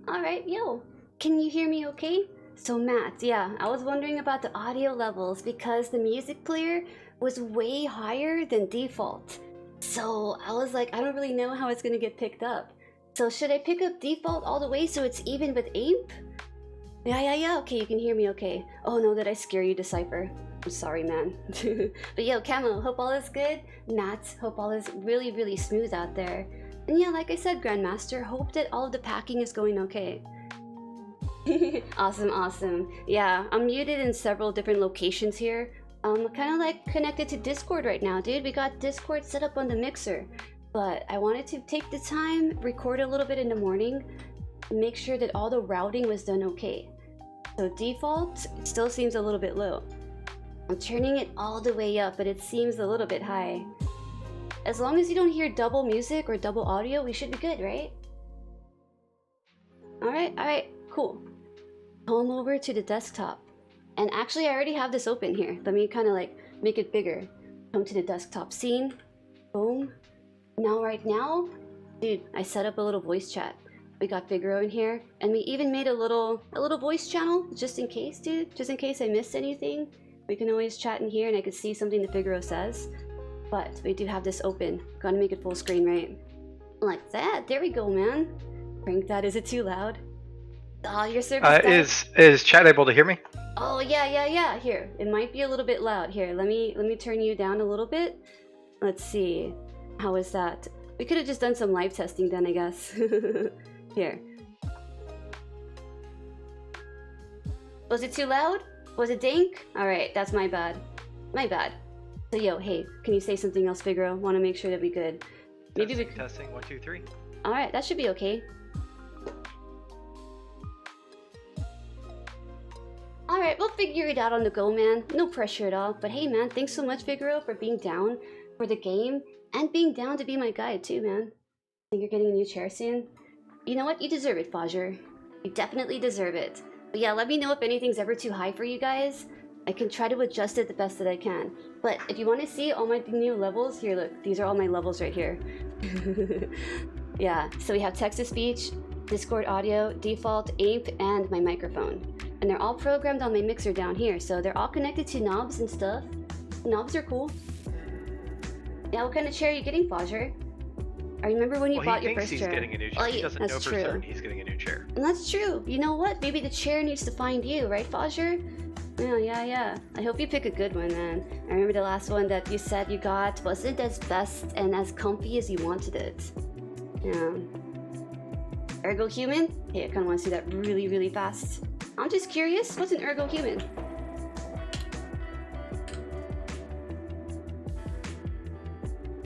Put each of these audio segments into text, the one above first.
Alright, yo, can you hear me okay? So Matt, yeah, I was wondering about the audio levels because the music player was way higher than default. So I was like, I don't really know how it's gonna get picked up. So should I pick up default all the way so it's even with AIMP? Yeah, okay, you can hear me okay. Oh no, did I scare you, Decipher? I'm sorry, man. But yo, Camo, hope all is good. Matt, hope all is really smooth out there. And yeah, like I said, Grandmaster, hope that all of the packing is going okay. Awesome. Yeah, I'm muted in several different locations here. I'm kind of like connected to Discord right now, dude. We got Discord set up on the mixer. But I wanted to take the time, record a little bit in the morning, make sure that all the routing was done okay. So default, it still seems a little bit low. I'm turning it all the way up, but it seems a little bit high. As long as you don't hear double music or double audio, we should be good, right? Alright, cool. Come over to the desktop. And actually, I already have this open here. Let me kind of like make it bigger. Come to the desktop scene. Boom. Now, right now, dude, I set up a little voice chat. We got Figaro in here, and we even made a little voice channel just in case, dude. Just in case I missed anything. We can always chat in here and I can see something that Figaro says. But we do have this open. Gotta make it full screen, right? Like that. There we go, man. Crank that. Is it too loud? Oh, your service is chat able to hear me? Oh yeah. Here, it might be a little bit loud. Here, let me turn you down a little bit. Let's see. How is that? We could have just done some live testing then, I guess. Here. Was it too loud? Was it dank? Alright, that's my bad. So yo, hey, can you say something else, Figaro? Want to make sure that we good. Maybe testing 1 2 3. Alright, that should be okay. Alright, we'll figure it out on the go, man. No pressure at all. But hey, man, thanks so much, Figaro, for being down for the game and being down to be my guide too, man. I think you're getting a new chair soon. You know what? You deserve it, 𝙨𝙩𝙚. You definitely deserve it. But yeah, let me know if anything's ever too high for you guys. I can try to adjust it the best that I can. But if you want to see all my new levels, here, look. These are all my levels right here. Yeah, so we have text-to-speech, Discord audio, default, AIMP, and my microphone. And they're all programmed on my mixer down here, so they're all connected to knobs and stuff. Knobs are cool. Yeah, what kind of chair are you getting, 𝙨𝙩𝙚? I remember when you bought your first chair. Getting a new chair. Oh, he doesn't know for certain he's getting a new chair. And that's true. You know what? Maybe the chair needs to find you, right, 𝙨𝙩𝙚? Yeah. I hope you pick a good one, man. I remember the last one that you said you got wasn't as best and as comfy as you wanted it. Yeah. Ergo human? Hey, I kind of want to see that really fast. I'm just curious, what's an ergo human?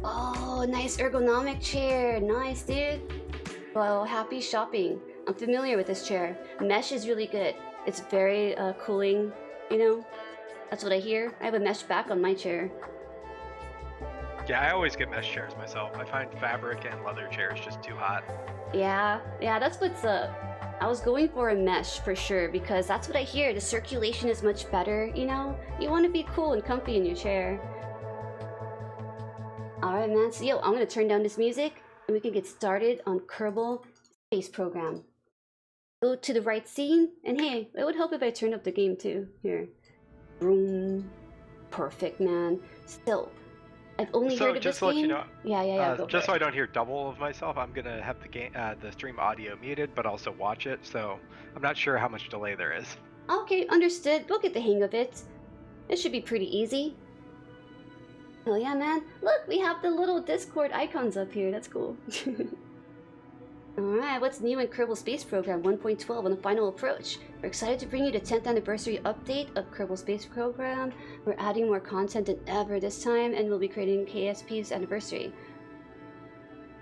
Oh, nice ergonomic chair. Nice, dude. Well, happy shopping. I'm familiar with this chair. Mesh is really good. It's very cooling, you know? That's what I hear. I have a mesh back on my chair. Yeah, I always get mesh chairs myself. I find fabric and leather chairs just too hot. Yeah, that's what's up. I was going for a mesh for sure because that's what I hear. The circulation is much better, you know? You want to be cool and comfy in your chair. Alright, man. So, yo, I'm gonna turn down this music and we can get started on Kerbal Space Program. Go to the right scene, and hey, it would help if I turned up the game too. Here. Boom. Perfect, man. So, I've only heard of this game. So just to let you know, go just for so it. I don't hear double of myself, I'm gonna have the game, the stream audio muted, but also watch it. So I'm not sure how much delay there is. Okay, understood. We'll get the hang of it. It should be pretty easy. Oh yeah, man. Look, we have the little Discord icons up here. That's cool. Alright, what's new in Kerbal Space Program 1.12 on the final approach? We're excited to bring you the 10th anniversary update of Kerbal Space Program. We're adding more content than ever this time, and we'll be creating KSP's anniversary.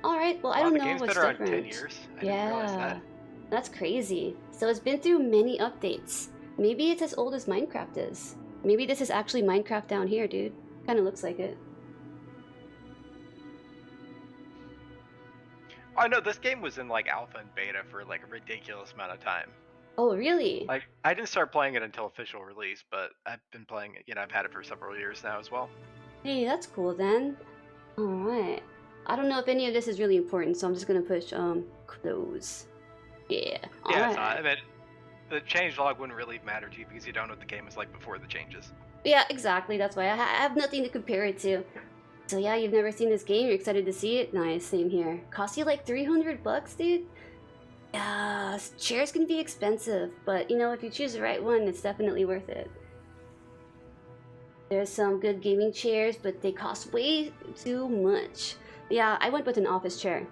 Alright, well, I don't know what's different. The game's been around 10 years. I didn't realize that. That's crazy. So it's been through many updates. Maybe it's as old as Minecraft is. Maybe this is actually Minecraft down here, dude. Kinda looks like it. I know this game was in like alpha and beta for like a ridiculous amount of time. Oh, really? Like, I didn't start playing it until official release, but I've been playing it, I've had it for several years now as well. Hey, that's cool then. Alright. I don't know if any of this is really important, so I'm just gonna push, close. Yeah. Yeah, so, I mean, the changelog wouldn't really matter to you because you don't know what the game was like before the changes. Yeah, exactly. That's why I have nothing to compare it to. So yeah, you've never seen this game, you're excited to see it? Nice, same here. Cost you like 300 bucks, dude? Yeah, chairs can be expensive, but you know, if you choose the right one, it's definitely worth it. There's some good gaming chairs, but they cost way too much. Yeah, I went with an office chair.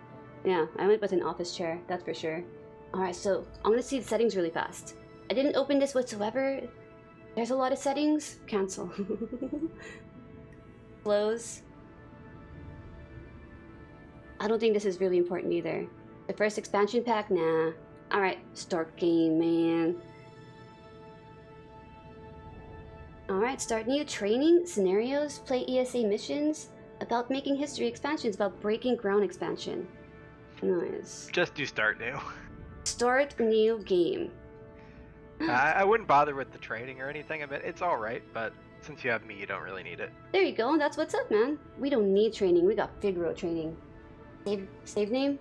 Yeah, I went with an office chair, that's for sure. Alright, so I'm gonna see the settings really fast. I didn't open this whatsoever. There's a lot of settings. Cancel. Close. I don't think this is really important either. The first expansion pack? Nah. Alright, start game, man. Alright, start new training, scenarios, play ESA missions, about making history expansions, about breaking ground expansion. Nice. Just do start new. Start new game. I wouldn't bother with the trading or anything of it. It's alright, but since you have me, you don't really need it. There you go, that's what's up, man. We don't need training, we got Figaro training. Save name?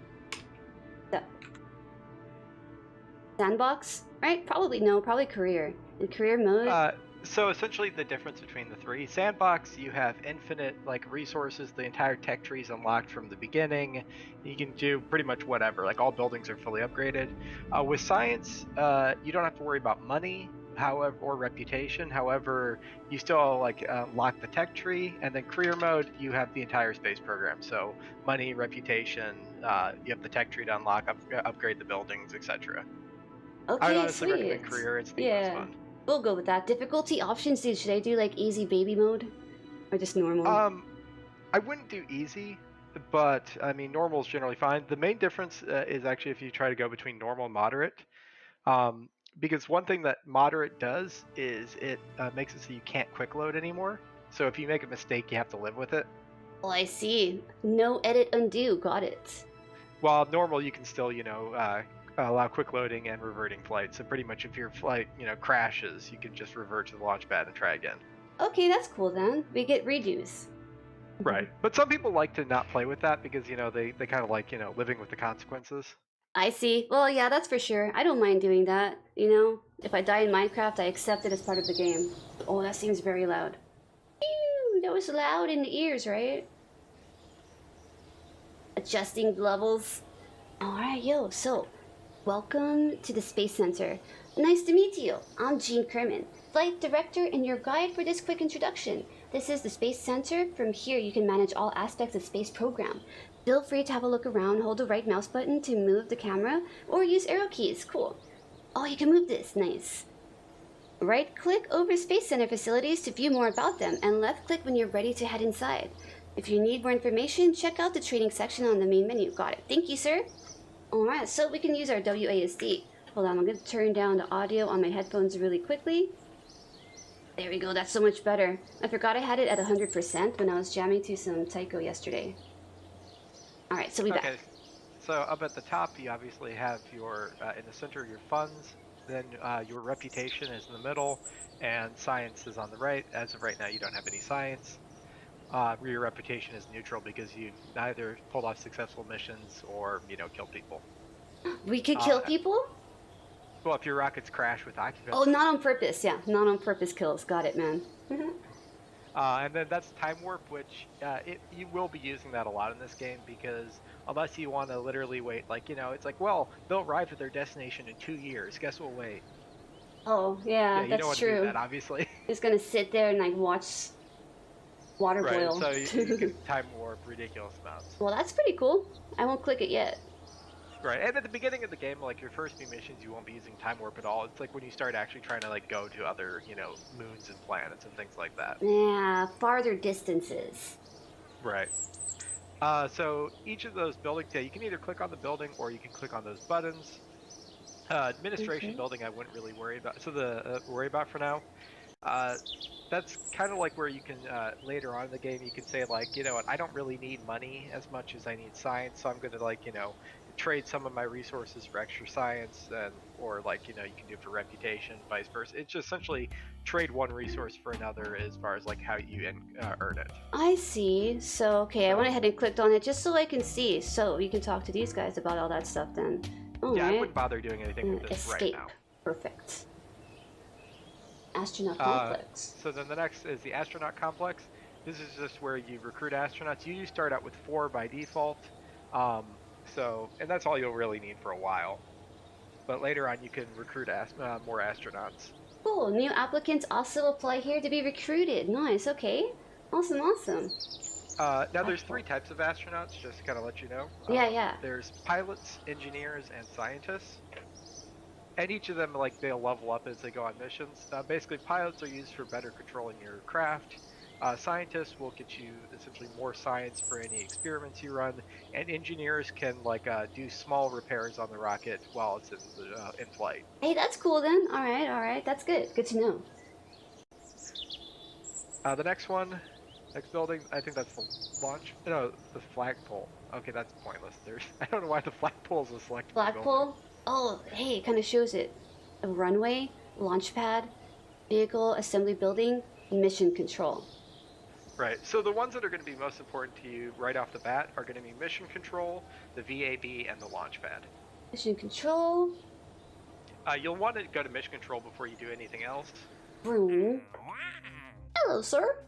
Sandbox? Right? Probably no, probably career. In career mode? So essentially the difference between the three. Sandbox, you have infinite like resources, the entire tech tree is unlocked from the beginning. You can do pretty much whatever, like all buildings are fully upgraded. With science, you don't have to worry about money, however, or reputation. However, you still like lock the tech tree, and then career mode, you have the entire space program. So money, reputation, you have the tech tree to unlock, upgrade the buildings, etc. Okay, I would honestly sweet. recommend career. It's the most fun. We'll go with that. Difficulty options, dude. Should I do like easy baby mode? Or just normal? I wouldn't do easy, but I mean, normal is generally fine. The main difference is actually if you try to go between normal and moderate. Because one thing that moderate does is it makes it so you can't quick load anymore. So if you make a mistake, you have to live with it. Oh, I see. No edit undo. Got it. While normal, you can still, allow quick loading and reverting flight. So pretty much if your flight, crashes, you can just revert to the launch pad and try again. Okay, that's cool then. We get redos. Right. But some people like to not play with that because, they kind of like, living with the consequences. I see. Well, yeah, that's for sure. I don't mind doing that, If I die in Minecraft, I accept it as part of the game. Oh, that seems very loud. Ew, that was loud in the ears, right? Adjusting levels. Alright, yo, so... welcome to the Space Center. Nice to meet you. I'm Jean Kerman, Flight Director and your guide for this quick introduction. This is the Space Center. From here, you can manage all aspects of Space Program. Feel free to have a look around, hold the right mouse button to move the camera, or use arrow keys. Cool. Oh, you can move this. Nice. Right-click over Space Center facilities to view more about them, and left-click when you're ready to head inside. If you need more information, check out the training section on the main menu. Got it. Thank you, sir. Alright, so we can use our WASD. Hold on, I'm going to turn down the audio on my headphones really quickly. There we go, that's so much better. I forgot I had it at 100% when I was jamming to some Taiko yesterday. Alright, so we back. Okay, so up at the top, you obviously have your, in the center, your funds, then your reputation is in the middle, and science is on the right. As of right now, you don't have any science. Your reputation is neutral because you neither pulled off successful missions or, killed people. We could kill people? Well, if your rockets crash with occupants. Oh, not on purpose, yeah. Not on purpose kills. Got it, man. And then that's time warp, which you will be using that a lot in this game because unless you want to literally wait, it's like, well, they'll arrive at their destination in 2 years. Guess we'll wait. Oh, yeah, you that's don't want true. to do that, obviously. Just gonna sit there and like watch water boil. So you can time warp ridiculous amounts. Well, that's pretty cool. I won't click it yet. Right, and at the beginning of the game, like your first few missions, you won't be using time warp at all. It's like when you start actually trying to like go to other, moons and planets and things like that. Yeah, farther distances. Right. So each of those buildings, you can either click on the building or you can click on those buttons. Administration building, I wouldn't really worry about. So worry about for now. That's kind of like where you can later on in the game you can say like, you know what, I don't really need money as much as I need science, so I'm going to trade some of my resources for extra science, or you can do it for reputation, vice versa. It's just essentially trade one resource for another as far as like how you earn it. I see. So okay, I went ahead and clicked on it just so I can see. So we can talk to these guys about all that stuff then. All yeah, right. I wouldn't bother doing anything with this Escape. right now. Perfect. Astronaut complex. So then the next is the astronaut complex. This is just where you recruit astronauts. You start out with 4 by default. And that's all you'll really need for a while. But later on, you can recruit more astronauts. Cool. New applicants also apply here to be recruited. Nice. Okay. Awesome. Awesome. Now there's 3 types of astronauts, just to kind of let you know. Yeah. There's pilots, engineers, and scientists. And each of them, they'll level up as they go on missions. Basically, pilots are used for better controlling your craft. Scientists will get you essentially more science for any experiments you run, and engineers can do small repairs on the rocket while it's in flight. Hey, that's cool then. All right, that's good. Good to know. The next building, I think that's the the flagpole. Okay, that's pointless. I don't know why the flagpole is a selectable flagpole. Oh, hey, it kind of shows it. A runway, launch pad, vehicle assembly building, mission control. Right, so the ones that are going to be most important to you right off the bat are going to be mission control, the VAB, and the launch pad. Mission control. You'll want to go to mission control before you do anything else. Room. Hello, sir.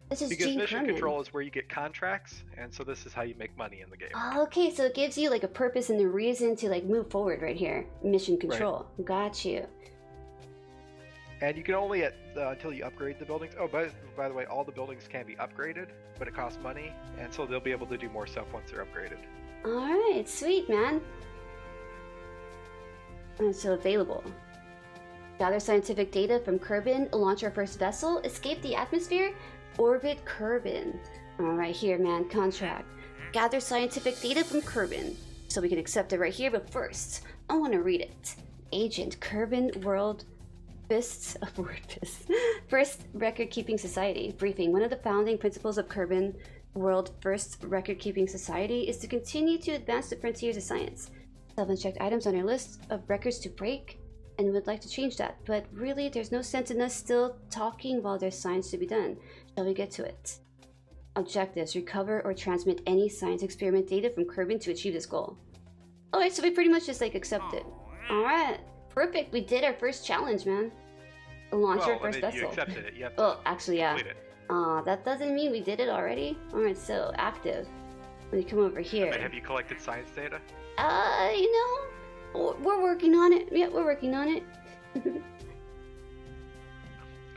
This is because Gene mission Kerman. control is where you get contracts, and so this is how you make money in the game. Okay, so it gives you a purpose and a reason to move forward right here. Mission control. Right. Got you. And you can only until you upgrade the buildings. Oh, by the way, all the buildings can be upgraded, but it costs money, and so they'll be able to do more stuff once they're upgraded. All right, sweet, man. So available. Gather scientific data from Kerbin, launch our first vessel, escape the atmosphere, orbit Kerbin. All right, here, man, contract. Gather scientific data from Kerbin. So we can accept it right here, but first, I want to read it. Agent Kerbin World First Record-Keeping Society. Briefing. One of the founding principles of Kerbin World First Record-Keeping Society is to continue to advance the frontiers of science. Self-unchecked items on our list of records to break, and would like to change that. But really, there's no sense in us still talking while there's science to be done. Shall we get to it? Objectives. Recover or transmit any science experiment data from Kerbin to achieve this goal. Alright, so we pretty much just accept it. Alright. Perfect, we did our first challenge, man. Launch our first vessel. You accepted it. You have to well, actually, yeah. complete it. That doesn't mean we did it already. Alright, so active. When you come over here. But have you collected science data? We're working on it. Yeah, we're working on it.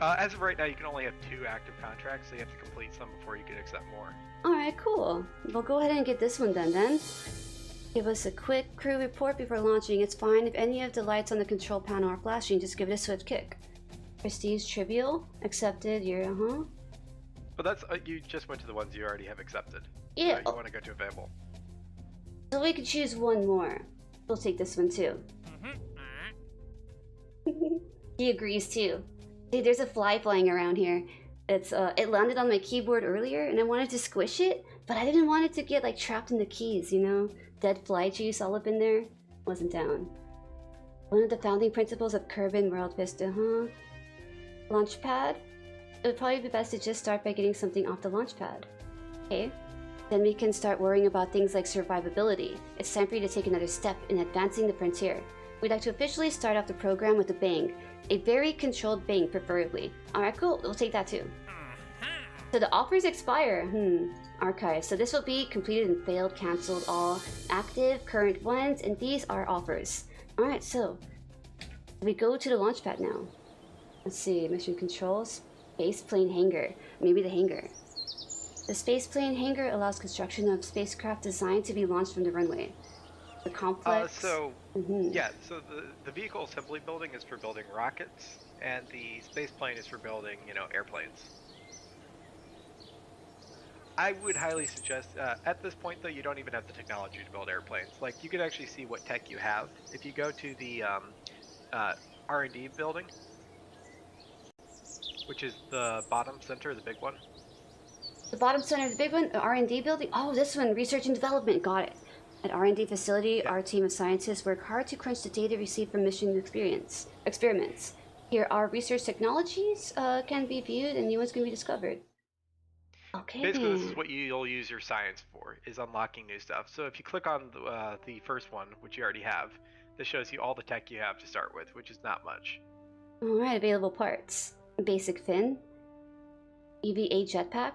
As of right now, you can only have 2 active contracts, so you have to complete some before you can accept more. Alright, cool. We'll go ahead and get this one done then. Give us a quick crew report before launching. It's fine if any of the lights on the control panel are flashing, just give it a swift kick. Prestige trivial, accepted, But that's, you just went to the ones you already have accepted. Yeah. So you want to go to available. So we could choose one more. We'll take this one too. He agrees too. See, there's a fly flying around here. It landed on my keyboard earlier, and I wanted to squish it, but I didn't want it to get like trapped in the keys, you know? Dead fly juice all up in there. Wasn't down. One of the founding principles of Kerbal World Vista, huh? Launchpad? It would probably be best to just start by getting something off the launchpad. Okay? Then we can start worrying about things like survivability. It's time for you to take another step in advancing the frontier. We'd like to officially start off the program with a bang. A very controlled bang, preferably. Alright, cool. We'll take that too. So the offers expire. Archive. So this will be completed and failed, cancelled, all active, current ones, and these are offers. Alright, so we go to the launchpad now. Let's see. Mission controls. Spaceplane hangar. Maybe the hangar. The spaceplane hangar allows construction of spacecraft designed to be launched from the runway. The complex. Yeah, so the vehicle assembly building is for building rockets, and the space plane is for building, you know, airplanes. I would highly suggest, at this point though, you don't even have the technology to build airplanes. Like, you could actually see what tech you have. If you go to the R&D building, which is the bottom center, the big one. The bottom center, the big one, the R&D building? Oh, this one, research and development, got it. At R&D facility, our team of scientists work hard to crunch the data received from mission experiments. Here, our research technologies can be viewed and new ones can be discovered. Okay. Basically, this is what you'll use your science for, is unlocking new stuff. So if you click on the first one, which you already have, this shows you all the tech you have to start with, which is not much. Alright, available parts. Basic fin. EVA jetpack.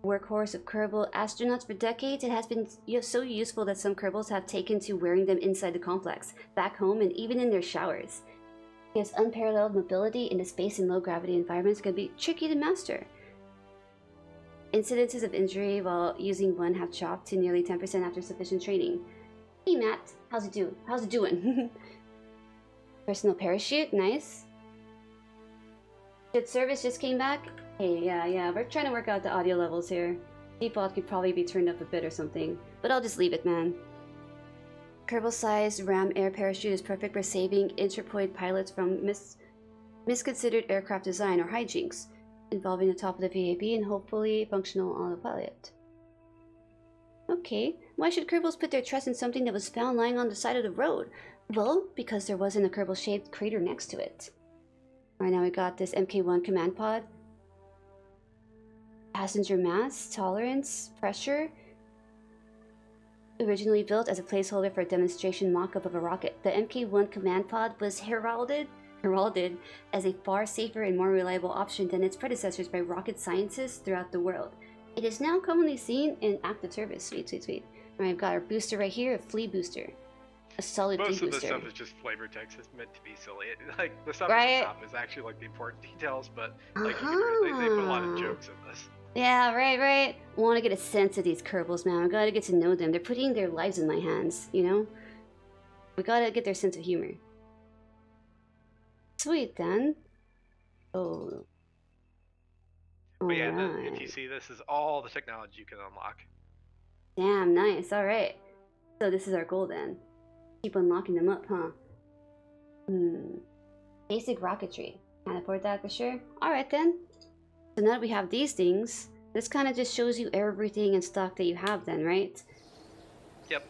Workhorse of Kerbal astronauts for decades, it has been so useful that some Kerbals have taken to wearing them inside the complex, back home, and even in their showers. Because unparalleled mobility in the space and low-gravity environments can be tricky to master. Incidences of injury while using one have dropped to nearly 10% after sufficient training. Hey Matt, how's it doing? Personal parachute, nice. Good service just came back. Hey, yeah, we're trying to work out the audio levels here. Default could probably be turned up a bit or something, but I'll just leave it, man. Kerbal-sized ram air parachute is perfect for saving interpoid pilots from misconsidered aircraft design or hijinks, involving the top of the VAB and hopefully functional autopilot. Okay, why should Kerbals put their trust in something that was found lying on the side of the road? Well, because there wasn't a Kerbal-shaped crater next to it. Right now we got this MK1 command pod. Passenger mass, tolerance, pressure. Originally built as a placeholder for a demonstration mock-up of a rocket, the MK1 command pod was heralded as a far safer and more reliable option than its predecessors by rocket scientists throughout the world. It is now commonly seen in active service. Sweet, sweet, sweet. Alright, I've got our booster right here, a flea booster. A solid flea booster. Most of the stuff is just flavor text. It's meant to be silly. Like, the stuff at the top is actually like the important details, but like they put a lot of jokes in this. Yeah, right. I want to get a sense of these Kerbals, man. I gotta get to know them. They're putting their lives in my hands, you know? We gotta get their sense of humor. Sweet, then. Oh. But yeah, if you see, this is all the technology you can unlock. Damn, nice. Alright. So this is our goal, then. Keep unlocking them up, huh? Basic rocketry. Can't afford that for sure. Alright, then. So now that we have these things, this kind of just shows you everything in stock that you have then, right? Yep.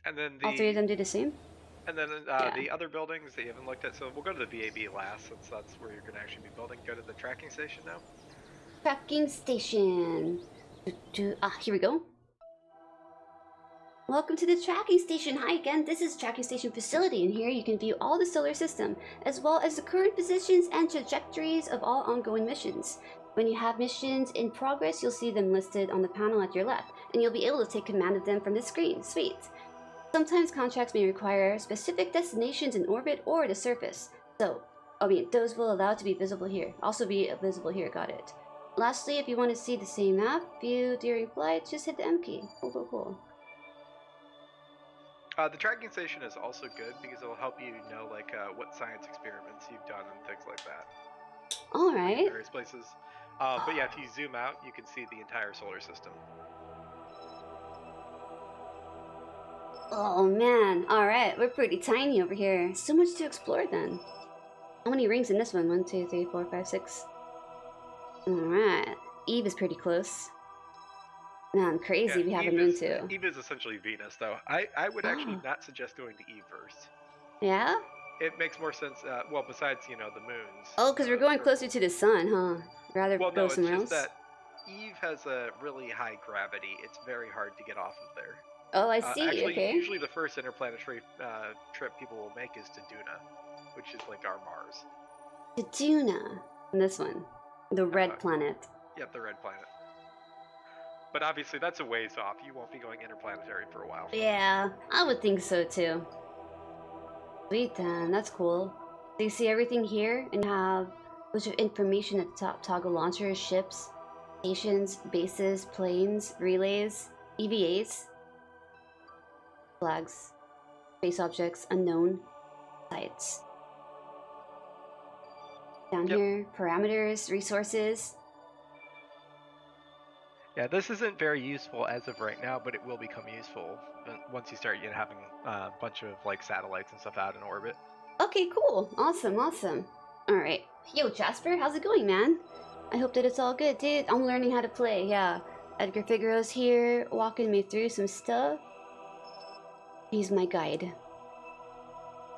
And then all three of them do the same? And then the other buildings that you haven't looked at, so we'll go to the VAB last, since that's where you're going to actually be building. Go to the tracking station now. Tracking station. Here we go. Welcome to the tracking station. Hi again, this is tracking station facility, and here you can view all the solar system, as well as the current positions and trajectories of all ongoing missions. When you have missions in progress, you'll see them listed on the panel at your left, and you'll be able to take command of them from the screen. Sweet. Sometimes contracts may require specific destinations in orbit or the surface, so, those will allow to be visible here. Also be visible here, got it. Lastly, if you want to see the same map view during flight, just hit the M key. Cool. The tracking station is also good because it'll help you know like what science experiments you've done and things like that. All right. Various places. But yeah, if you zoom out, you can see the entire solar system. Oh man, alright, we're pretty tiny over here. So much to explore then. How many rings in this one? 1, 2, 3, 4, 5, 6. Alright. Eve is pretty close. Man, crazy Yeah, we have a Eve moon is, too. Eve is essentially Venus, though. I would actually not suggest going to Eve first. Yeah? It makes more sense, well, besides, you know, the moons. Oh, because we're going closer to the sun, huh? Rather Well, go no, it's somewhere just else? that Eve has a really high gravity. It's very hard to get off of there. Oh, I see, Actually, okay. usually the first interplanetary trip people will make is to Duna, which is like our Mars. To Duna. This one. The red planet. Yep, the red planet. But obviously that's a ways off. You won't be going interplanetary for a while. Yeah, I would think so too. Sweet then, that's cool. So you see everything here and have a bunch of information at the top. Toggle launchers, ships, stations, bases, planes, relays, EVAs, flags, space objects, unknown, sites. Down here, parameters, resources. Yeah, this isn't very useful as of right now, but it will become useful once you start having a bunch of like satellites and stuff out in orbit. Okay, cool. Awesome, awesome. Alright. Yo, Jasper, how's it going, man? I hope that it's all good, dude. I'm learning how to play, yeah. Edgar Figaro's here, walking me through some stuff. He's my guide.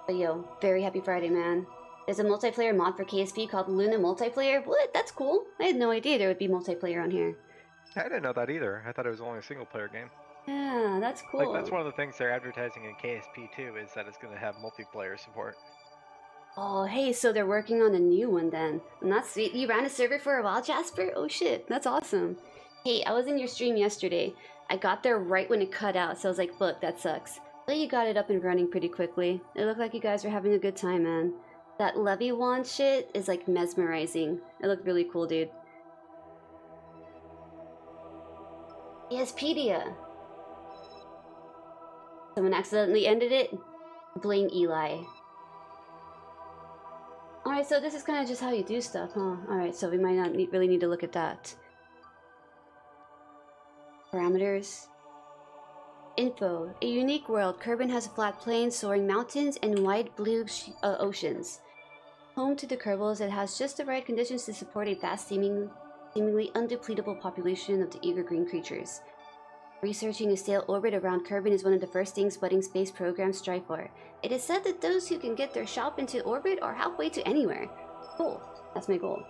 But yo, very happy Friday, man. There's a multiplayer mod for KSP called Luna Multiplayer. What? That's cool. I had no idea there would be multiplayer on here. I didn't know that either. I thought it was only a single player game. Yeah, that's cool. Like, that's one of the things they're advertising in KSP too, is that it's going to have multiplayer support. Oh, hey, so they're working on a new one then. And that's sweet. You ran a server for a while, Jasper? Oh shit, that's awesome. Hey, I was in your stream yesterday. I got there right when it cut out, so I was like, fuck, that sucks. But you got it up and running pretty quickly. It looked like you guys were having a good time, man. That levy wand shit is like mesmerizing. It looked really cool, dude. ESpedia. Someone accidentally ended it? Blame Eli. Alright, so this is kind of just how you do stuff, huh? Alright, so we might not really need to look at that. Parameters. Info. A unique world. Kerbin has flat plains, soaring mountains, and wide blue oceans. Home to the Kerbals, it has just the right conditions to support a vast, seemingly undepletable population of the eager green creatures. Researching a stale orbit around Kerbin is one of the first things budding space programs strive for. It is said that those who can get their shop into orbit are halfway to anywhere. Cool. That's my goal.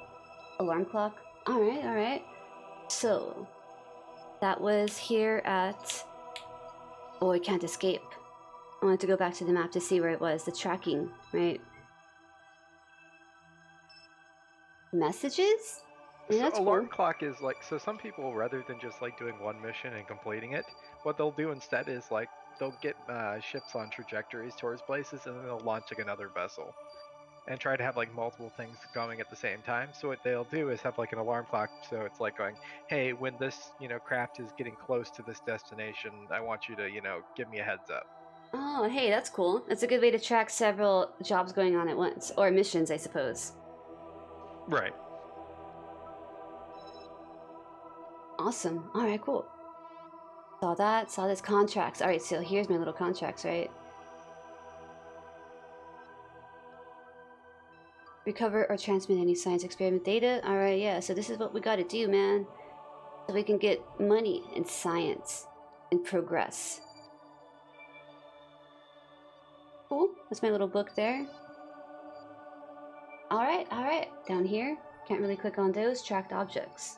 Alarm clock. Alright, alright. So, that was here at... Oh, I can't escape. I wanted to go back to the map to see where it was. The tracking, right? Messages? Yeah, so alarm clock is like, so some people, rather than just like doing one mission and completing it, what they'll do instead is like they'll get ships on trajectories towards places, and then they'll launch like another vessel and try to have like multiple things going at the same time. So what they'll do is have like an alarm clock, so it's like going, hey, when this craft is getting close to this destination, I want you to give me a heads up. Oh, hey, that's cool. That's a good way to track several jobs going on at once, or missions, I suppose. Right. Awesome. Alright, cool. Saw that. Saw this contracts. Alright, so here's my little contracts, right? Recover or transmit any science experiment data. Alright, yeah, so this is what we gotta do, man. So we can get money and science and progress. Cool. That's my little book there. Alright, alright. Down here. Can't really click on those. Tracked objects.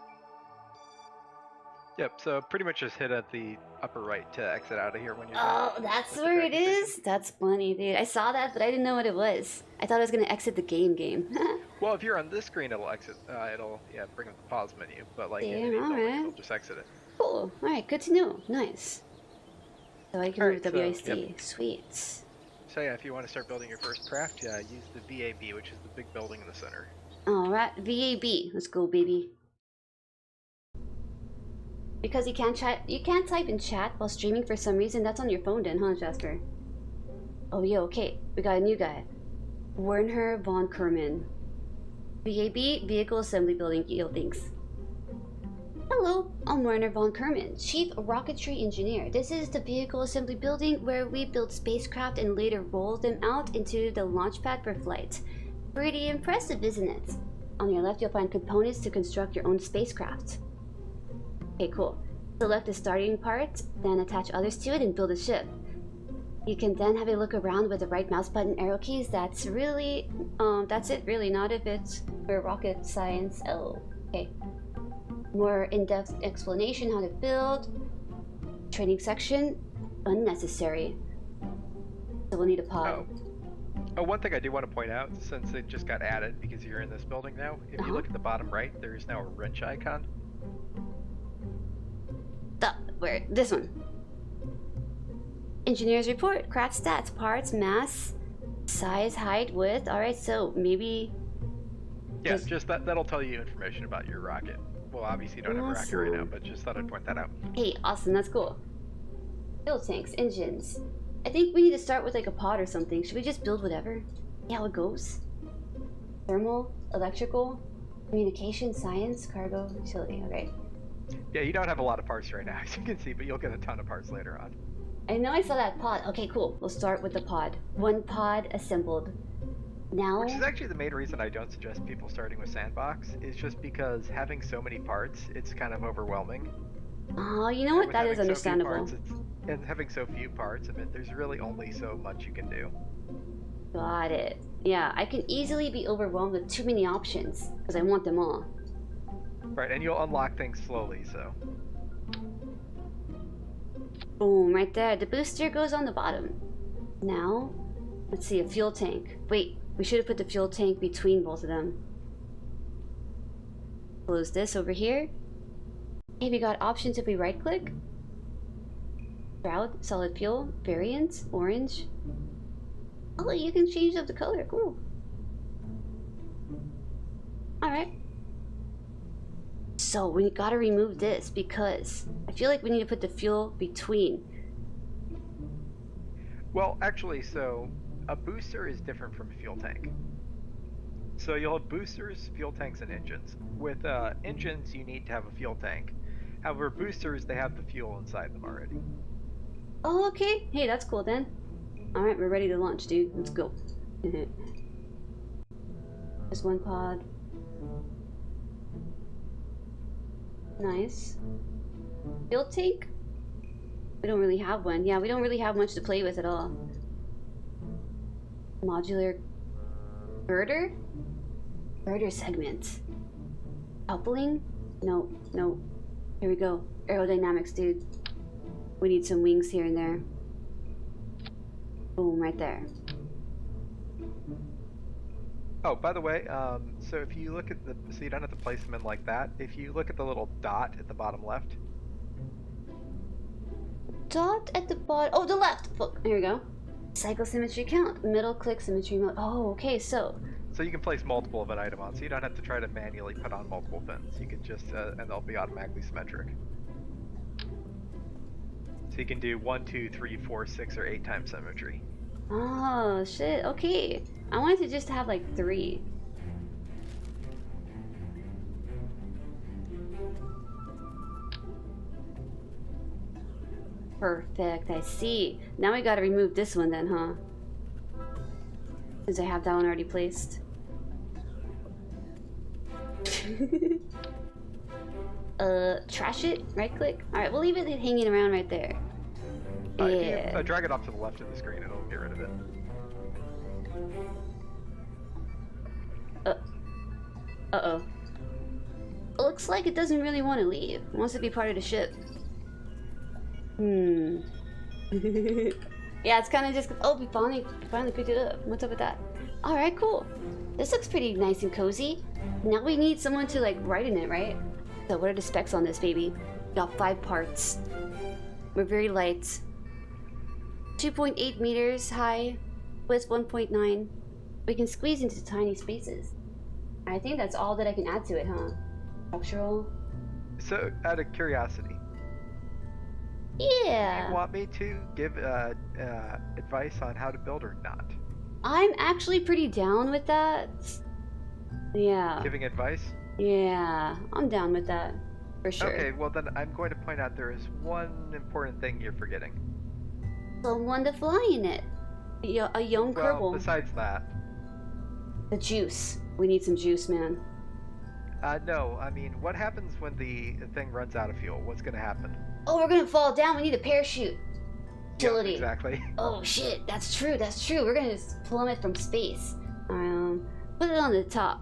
Yep, so pretty much just hit at the upper right to exit out of here when you're done. Oh, that's where it is? That's funny, dude. I saw that, but I didn't know what it was. I thought I was going to exit the game. Well, if you're on this screen, it'll exit. It'll, bring up the pause menu. But, like, it'll just exit it. Cool. Alright, good to know. Nice. So I can move WASD. Yep. Sweet. So, yeah, if you want to start building your first craft, use the VAB, which is the big building in the center. Alright, VAB. Let's go, baby. Because you can't type in chat while streaming for some reason. That's on your phone then, huh, Jasper? Oh, yeah, okay. We got a new guy. Werner von Kerman. VAB, Vehicle Assembly Building. Yo, thanks. Hello, I'm Werner von Kerman, Chief Rocketry Engineer. This is the vehicle assembly building where we build spacecraft and later roll them out into the launch pad for flight. Pretty impressive, isn't it? On your left, you'll find components to construct your own spacecraft. Okay, cool. Select the starting part, then attach others to it and build a ship. You can then have a look around with the right mouse button arrow keys. That's really, that's it really, not if it's for rocket science. Oh, okay. More in-depth explanation how to build. Training section, unnecessary. So we'll need a pod. Oh, one thing I do want to point out, since it just got added because you're in this building now, if you look at the bottom right, there is now a wrench icon. Where? This one. Engineer's report, craft stats, parts, mass, size, height, width. Alright, so maybe... Yeah, just that'll tell you information about your rocket. Well, obviously you don't have a rocket right now, but just thought I'd point that out. Hey, awesome, that's cool. Fuel tanks, engines. I think we need to start with like a pod or something. Should we just build whatever? See how it goes? Thermal, electrical, communication, science, cargo, utility. Okay. Yeah, you don't have a lot of parts right now, as you can see, but you'll get a ton of parts later on. I know I saw that pod. Okay, cool. We'll start with the pod. One pod assembled. Now... Which is actually the main reason I don't suggest people starting with Sandbox, is just because having so many parts, it's kind of overwhelming. Oh, you know what? That is understandable. And having so few parts, I mean, there's really only so much you can do. Got it. Yeah, I can easily be overwhelmed with too many options, because I want them all. Right, and you'll unlock things slowly, so... Boom, right there. The booster goes on the bottom. Now, let's see, a fuel tank. Wait, we should have put the fuel tank between both of them. Close this over here. Hey, we got options if we right click. Shroud, solid fuel, variant, orange. Oh, you can change up the color, cool. Alright. So we gotta remove this because I feel like we need to put the fuel between. Well, actually, so a booster is different from a fuel tank. So you'll have boosters, fuel tanks, and engines. With engines, you need to have a fuel tank. However, boosters, they have the fuel inside them already. Oh, okay. Hey, that's cool then. Alright, we're ready to launch, dude. Let's go. There's one pod. Nice. Fuel tank? We don't really have one. Yeah, we don't really have much to play with at all. Modular girder? Girder segment. Coupling? No, no. Here we go. Aerodynamics, dude. We need some wings here and there. Boom, right there. Oh, by the way, so if you look at the, so you don't have to place them in like that. If you look at the little dot at the bottom left. Dot at the bottom. Oh, the left. Look, here we go. Cycle symmetry count. Middle click symmetry mode. Oh, okay, so. So you can place multiple of an item on, so you don't have to try to manually put on multiple fins. You can just, and they'll be automatically symmetric. So you can do 1, 2, 3, 4, 6, or 8 times symmetry. Oh, shit. Okay. I wanted to just have like 3. Perfect. I see. Now we gotta remove this one then, huh? Since I have that one already placed. Trash it? Right click? Alright, we'll leave it hanging around right there. Yeah. Drag it off to the left of the screen, it'll get rid of it. Uh-oh. Looks like it doesn't really want to leave. It wants to be part of the ship. Yeah, it's kind of just... Oh, we finally picked it up. What's up with that? Alright, cool. This looks pretty nice and cozy. Now we need someone to, like, write in it, right? So what are the specs on this baby? Got 5 parts. We're very light. 2.8 meters high, width 1.9. We can squeeze into tiny spaces. I think that's all that I can add to it, huh? Structural. So, out of curiosity. Yeah. Do you want me to give advice on how to build or not? I'm actually pretty down with that. Yeah. Giving advice? Yeah, I'm down with that. for sure. Okay, well then I'm going to point out there is one important thing you're forgetting. Someone to fly in it. A young Well, Kerbal. besides that. The juice. We need some juice, man. No, I mean, what happens when the thing runs out of fuel? What's gonna happen? Oh, we're gonna fall down. We need a parachute. Utility. Yep, exactly. Oh shit, that's true, that's true. We're gonna just plummet from space. Put it on the top.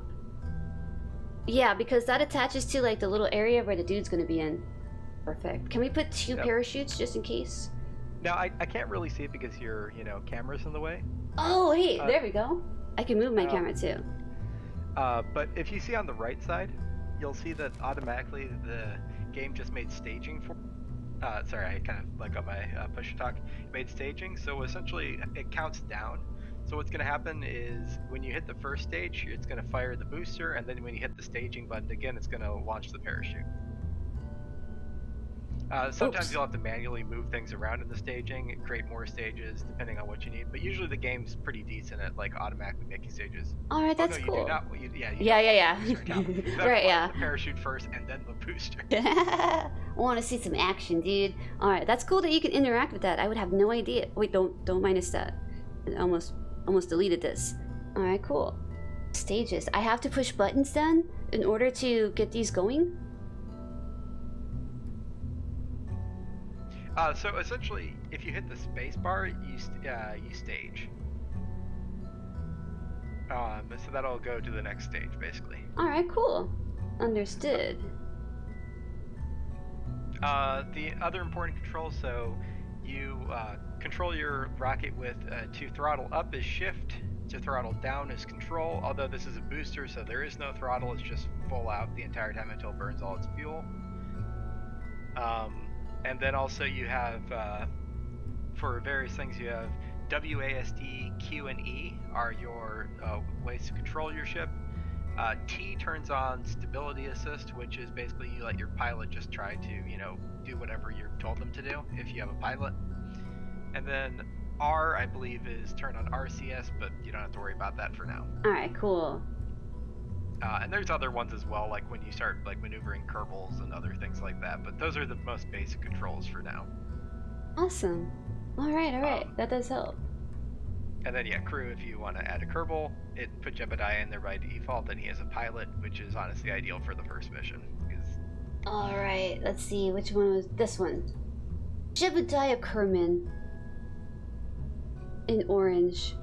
Yeah, because that attaches to like the little area where the dude's gonna be in. Perfect. Can we put two parachutes just in case? No, I can't really see it because your, camera's in the way. Oh, hey, there we go. I can move my camera too. But if you see on the right side, you'll see that automatically the game just made staging for. Sorry, I kind of got my push to talk. It made staging, so essentially it counts down. So what's going to happen is when you hit the first stage, it's going to fire the booster, and then when you hit the staging button again, it's going to launch the parachute. Sometimes you'll have to manually move things around in the staging and create more stages depending on what you need, but usually the game's pretty decent at automatically making stages. Alright, that's you cool. do not, Yeah. Right, yeah. The parachute first and then the booster. I want to see some action, dude. Alright, that's cool that you can interact with that. I would have no idea. Wait, don't minus that. I almost deleted this. Alright, cool. Stages. I have to push buttons then in order to get these going? So essentially, if you hit the space bar, you stage. So that'll go to the next stage, basically. Alright, cool. Understood. The other important controls, so you control your rocket with to throttle up is shift, to throttle down is control, although this is a booster, so there is no throttle, it's just full out the entire time until it burns all its fuel. And then also you have, for various things, you have WASD, Q, and E are your ways to control your ship. T turns on stability assist, which is basically you let your pilot just try to, do whatever you've told them to do if you have a pilot. And then R, I believe, is turn on RCS, but you don't have to worry about that for now. Alright, cool. And there's other ones as well, like when you start maneuvering Kerbals and other things like that, but those are the most basic controls for now. Awesome. Alright, that does help. And then crew, if you want to add a Kerbal, it put Jebediah in there by default, and he has a pilot, which is honestly ideal for the first mission. Alright, let's see, which one was this one? Jebediah Kerman. In orange.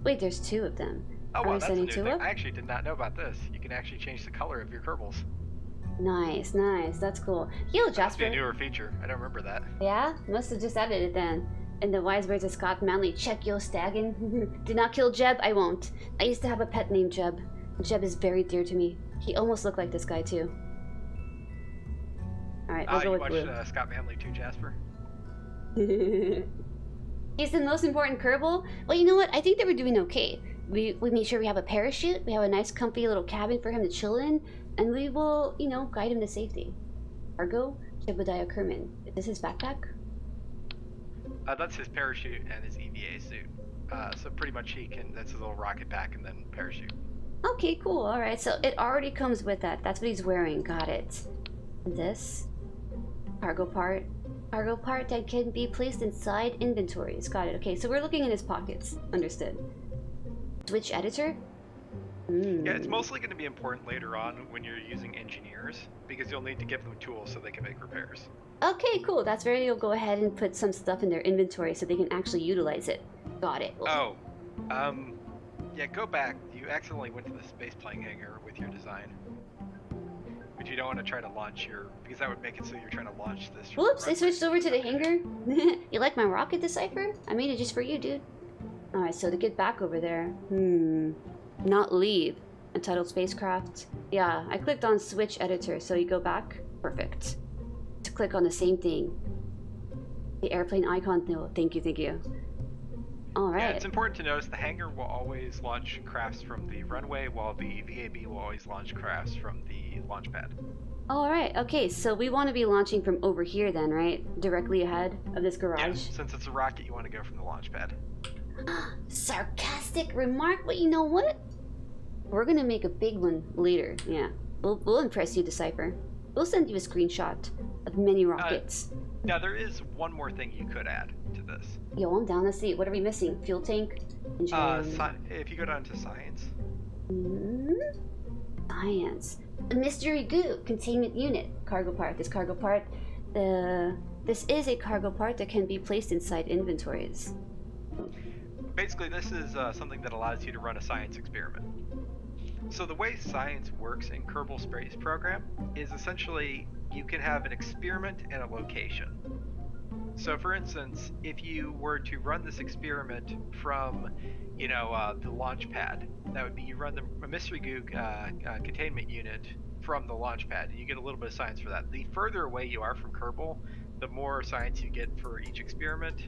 Wait, there's two of them. Oh, well, that's a new thing. Up? I actually did not know about this. You can actually change the color of your Kerbals. Nice, that's cool. Yo, Jasper. Must be a newer feature. I don't remember that. Yeah? Must have just added it then. In the wise words of Scott Manley, check yo staggin. Do not kill Jeb, I won't. I used to have a pet named Jeb. Jeb is very dear to me. He almost looked like this guy too. Alright, I'll go with blue. You watched Scott Manley too, Jasper? He's the most important Kerbal? Well, you know what? I think they were doing okay. We made sure we have a parachute, we have a nice comfy little cabin for him to chill in, and we will, guide him to safety. Cargo, Jebediah Kerman. Is this his backpack? That's his parachute and his EVA suit. So pretty much that's his little rocket pack and then parachute. Okay, cool, alright, so it already comes with that. That's what he's wearing, got it. And this? Cargo part. Cargo part that can be placed inside inventories, got it. Okay, so we're looking in his pockets, understood. Switch editor? Yeah, it's mostly going to be important later on when you're using engineers, because you'll need to give them tools so they can make repairs. Okay, cool. That's where you'll go ahead and put some stuff in their inventory so they can actually utilize it. Got it. Oh, yeah, go back. You accidentally went to the spaceplane hangar with your design. But you don't want to try to launch because that would make it so you're trying to launch this. Whoops, I switched over to the hangar. You like my rocket decipher? I made it just for you, dude. Alright, so to get back over there, not leave. Entitled spacecraft. Yeah, I clicked on switch editor, so you go back. Perfect. To click on the same thing. The airplane icon, no, thank you. Alright. Yeah, it's important to notice the hangar will always launch crafts from the runway, while the VAB will always launch crafts from the launch pad. Alright, okay, so we want to be launching from over here then, right? Directly ahead of this garage? Yeah, since it's a rocket, you want to go from the launch pad. Sarcastic remark, but you know what? We're gonna make a big one later, yeah. We'll impress you, Decipher. We'll send you a screenshot of many rockets. Now there is one more thing you could add to this. Yo, I'm down. Let's see. What are we missing? Fuel tank? If you go down to science. Science. A mystery goo containment unit. Cargo part. This cargo part. This is a cargo part that can be placed inside inventories. Basically, this is something that allows you to run a science experiment. So the way science works in Kerbal Space Program is essentially you can have an experiment and a location. So for instance, if you were to run this experiment from, the launch pad, that would be you run a mystery goo containment unit from the launch pad, and you get a little bit of science for that. The further away you are from Kerbal, the more science you get for each experiment.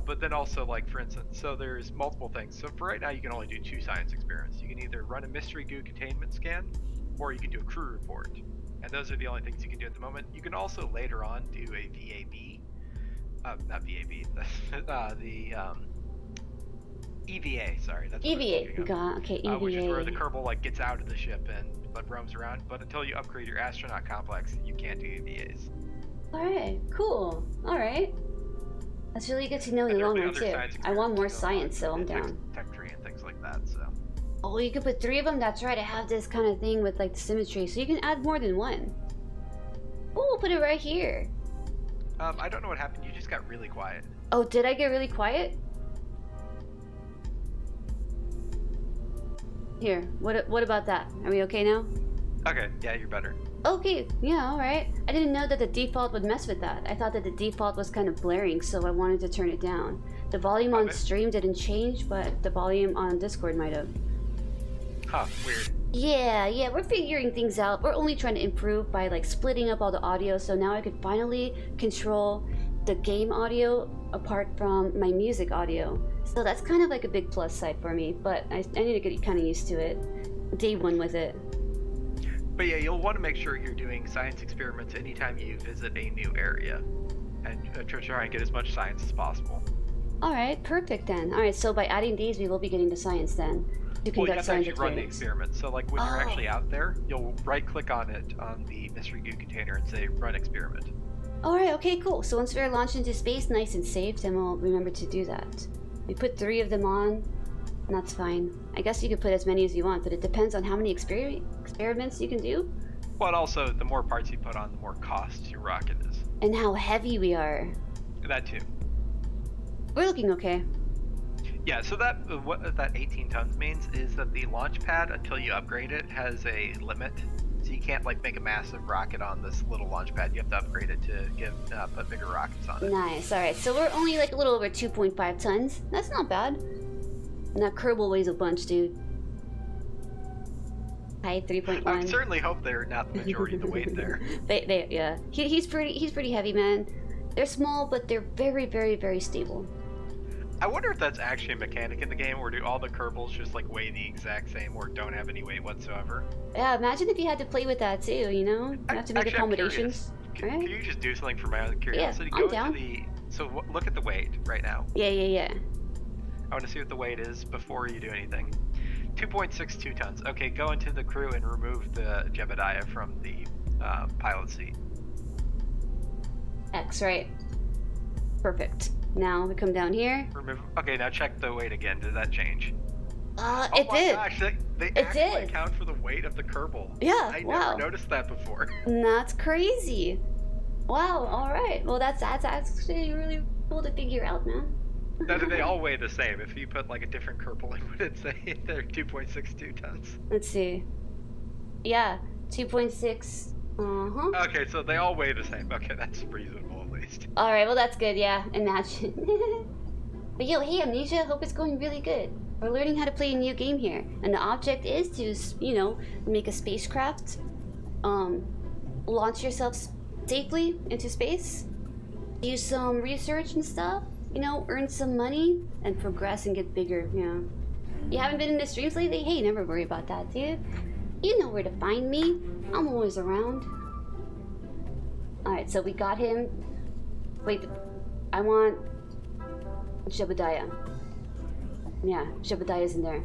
But then also, like, for instance, so there's multiple things. So for right now, you can only do 2 science experiments. You can either run a mystery goo containment scan, or you can do a crew report. And those are the only things you can do at the moment. You can also later on do a VAB. Not VAB, the EVA, sorry. That's EVA, okay, EVA. Which is where the Kerbal, gets out of the ship and roams around. But until you upgrade your astronaut complex, you can't do EVAs. Alright, cool. Alright. That's really good to know in the long run too. I want more science, so I'm down. Tech tree and things like that, so. Oh, you could put 3 of them? That's right, I have this kind of thing with the symmetry, so you can add more than 1. Oh, we'll put it right here. I don't know what happened, you just got really quiet. Oh, did I get really quiet? Here, what about that? Are we okay now? Okay, yeah, you're better. Okay, yeah, alright. I didn't know that the default would mess with that. I thought that the default was kind of blaring, so I wanted to turn it down. The volume on stream didn't change, but the volume on Discord might have. Huh, weird. Yeah, we're figuring things out. We're only trying to improve by splitting up all the audio, so now I could finally control the game audio apart from my music audio. So that's kind of a big plus side for me, but I need to get kind of used to it. Day 1 with it. But yeah, you'll want to make sure you're doing science experiments anytime you visit a new area, and try and get as much science as possible. Alright, perfect then. Alright, so by adding these, we will be getting the science then. To conduct you have to science actually run the experiment. So when you're actually out there, you'll right-click on it on the mystery goo container and say Run Experiment. Alright, okay, cool. So once we're launched into space, nice and safe, then we'll remember to do that. We put 3 of them on, and that's fine. I guess you could put as many as you want, but it depends on how many experiments you can do. But also, the more parts you put on, the more cost your rocket is. And how heavy we are. That too. We're looking okay. Yeah, so what that 18 tons means is that the launch pad, until you upgrade it, has a limit. So you can't make a massive rocket on this little launch pad. You have to upgrade it to put bigger rockets on it. Nice. Alright, so we're only a little over 2.5 tons. That's not bad. And that Kerbal weighs a bunch, dude. Hi, 3.1. I certainly hope they're not the majority of the weight there. Yeah. He's pretty heavy, man. They're small, but they're very, very, very stable. I wonder if that's actually a mechanic in the game, or do all the Kerbals just weigh the exact same or don't have any weight whatsoever? Yeah, imagine if you had to play with that too, You have to make accommodations. Can you just do something for my own curiosity? Yeah, I'm down. So look at the weight right now. Yeah. I want to see what the weight is before you do anything. 2.62 tons. Okay, go into the crew and remove the 𝙤𝙬𝙙 from the pilot seat. X, right? Perfect. Now we come down here. Okay, now check the weight again. Did that change? It did. Gosh, they actually account for the weight of the Kerbal. Yeah, I never noticed that before. That's crazy. Wow, alright. Well, that's actually really cool to figure out, man. Now, do they all weigh the same? If you put a different Kerbal in, would it say they're 2.62 tons? Let's see. Yeah, 2.6. Okay, so they all weigh the same. Okay, that's reasonable at least. Alright, well that's good, yeah. Imagine. But yo, hey Amnesia, hope it's going really good. We're learning how to play a new game here. And the object is to, make a spacecraft, launch yourself safely into space, do some research and stuff, earn some money, and progress and get bigger, You haven't been in the streams lately? Hey, never worry about that, dude. You know where to find me. I'm always around. Alright, so we got him. Wait, I want 𝙤𝙬𝙙. Yeah, 𝙤𝙬𝙙's in there.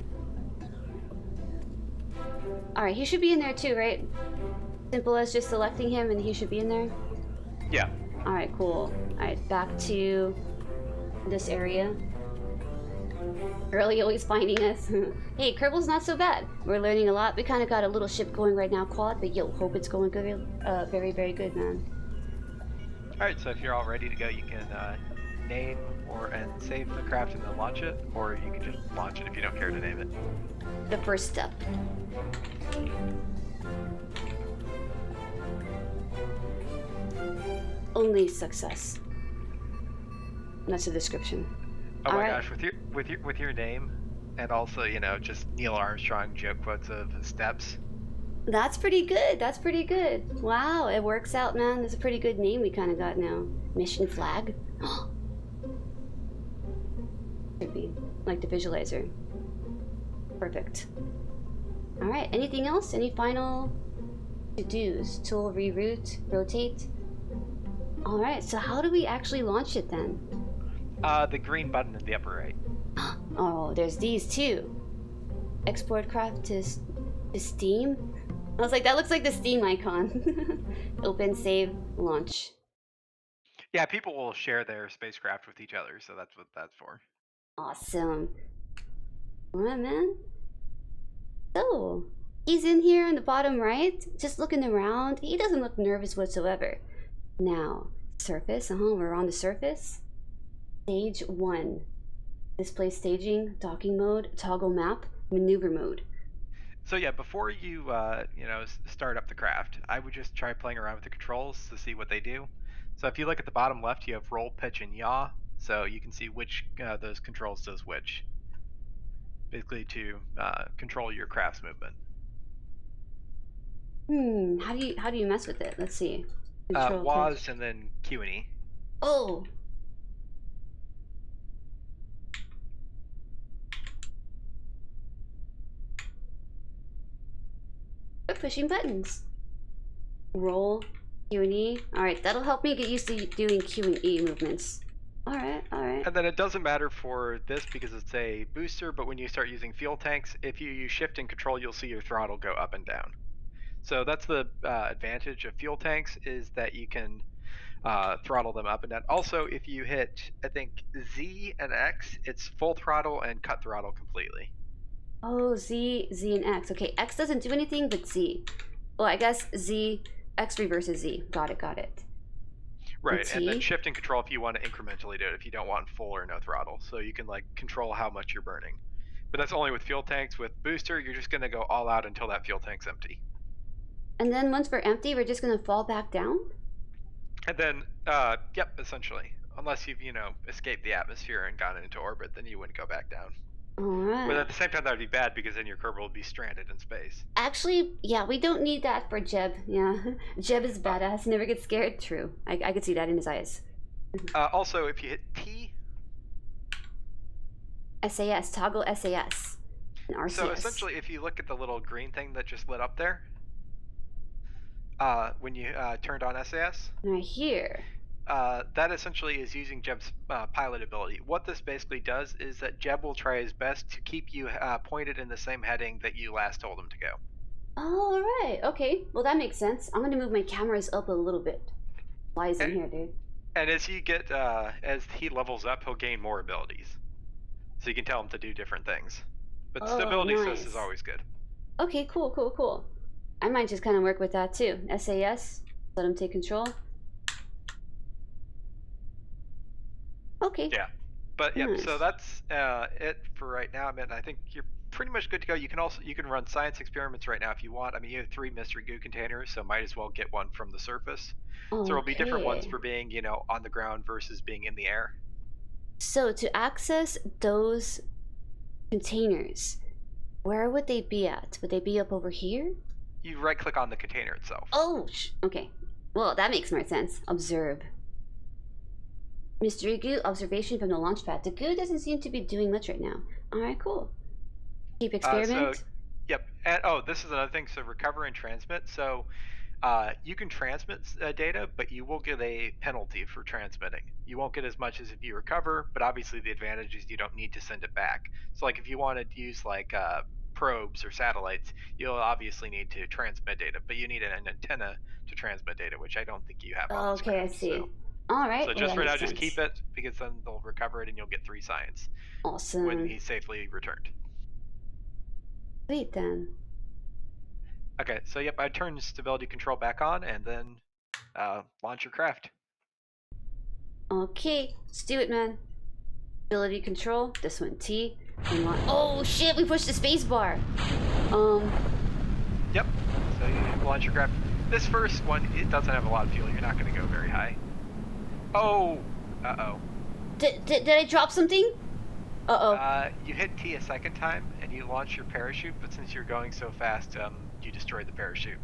Alright, he should be in there too, right? Simple as just selecting him and he should be in there? Yeah. Alright, cool. Alright, back to this area. Girly always finding us. Hey, Kerbal's not so bad. We're learning a lot. We kind of got a little ship going right now, Quad, but yo, hope it's going good. Very, very good, man. Alright, so if you're all ready to go, you can name and save the craft and then launch it, or you can just launch it if you don't care to name it. The first step. Only success. That's the description. Oh All my right. gosh, with your name, and also just Neil Armstrong joke quotes of steps. That's pretty good. That's pretty good. Wow, it works out, man. That's a pretty good name we kind of got now. Mission flag. Could be like the visualizer. Perfect. All right. Anything else? Any final to-dos? Tool, reroute, rotate. All right. So how do we actually launch it then? The green button in the upper right. Oh, there's these too. Export craft to Steam. I was like, that looks like the Steam icon. Open, save, launch. Yeah, people will share their spacecraft with each other, so that's what that's for. Awesome. All right, man. So, he's in here in the bottom right, just looking around. He doesn't look nervous whatsoever. Now, surface. We're on the surface. Stage 1. Display staging, docking mode, toggle map, maneuver mode. So yeah, before you start up the craft, I would just try playing around with the controls to see what they do. So if you look at the bottom left, you have roll, pitch, and yaw. So you can see which those controls does which. Basically to control your craft's movement. How do you mess with it? Let's see. Control WAS and then Q and E. Oh. We're pushing buttons. Roll, Q and E. Alright, that'll help me get used to doing Q and E movements. Alright. And then it doesn't matter for this because it's a booster, but when you start using fuel tanks, if you use shift and control, you'll see your throttle go up and down. So that's the advantage of fuel tanks, is that you can throttle them up and down. Also, if you hit, I think, Z and X, it's full throttle and cut throttle completely. Oh, Z, and X. Okay, X doesn't do anything, but Z. Well, I guess Z, X reverses Z. Got it. Right, and then shift and control if you want to incrementally do it, if you don't want full or no throttle. So you can control how much you're burning. But that's only with fuel tanks. With booster, you're just going to go all out until that fuel tank's empty. And then once we're empty, we're just going to fall back down? And then, yep, essentially. Unless you've, escaped the atmosphere and gone into orbit, then you wouldn't go back down. Alright. But at the same time, that would be bad because then your Kerbal would be stranded in space. Actually, yeah, we don't need that for Jeb. Yeah, Jeb is badass, never gets scared. True. I could see that in his eyes. Also, if you hit T... SAS, toggle SAS. And RCS. So essentially, if you look at the little green thing that just lit up there, when you turned on SAS... Right here. That essentially is using Jeb's pilot ability. What this basically does is that Jeb will try his best to keep you pointed in the same heading that you last told him to go. Oh, alright. Okay. Well, that makes sense. I'm gonna move my cameras up a little bit. Why is in here, dude? And as you get, as he levels up, he'll gain more abilities. So you can tell him to do different things. But stability assist is always good. Okay, cool. I might just kind of work with that too. SAS, let him take control. Okay. Yeah, but yeah, so that's it for right now. I mean, I think you're pretty much good to go. You can run science experiments right now if you want. I mean, you have 3 mystery goo containers, so might as well get one from the surface. So there'll be different ones for being, on the ground versus being in the air. So to access those containers, where would they be at? Would they be up over here? You right-click on the container itself. Oh, okay. Well, that makes more sense. Observe. Mystery goo, observation from the launch pad. The goo doesn't seem to be doing much right now. Alright, cool. Keep experiment. Yep. And this is another thing. So recover and transmit. So you can transmit data, but you will get a penalty for transmitting. You won't get as much as if you recover, but obviously the advantage is you don't need to send it back. So if you wanted to use probes or satellites, you'll obviously need to transmit data, but you need an antenna to transmit data, which I don't think you have on this Okay, I craft. see. All right, So well just that for now, makes just sense. keep it because then they'll recover it and you'll get 3 science when Awesome. he's safely returned. Sweet then. Okay, so yep, I turn stability control back on and then launch your craft. Okay, let's do it, man. Ability control. This one T. Oh shit! We pushed the space bar. Yep. So you launch your craft. This first one, it doesn't have a lot of fuel. You're not going to go very high. Oh. Uh-oh. Did I drop something? Uh-oh. You hit T a second time and you launch your parachute, but since you're going so fast, you destroyed the parachute.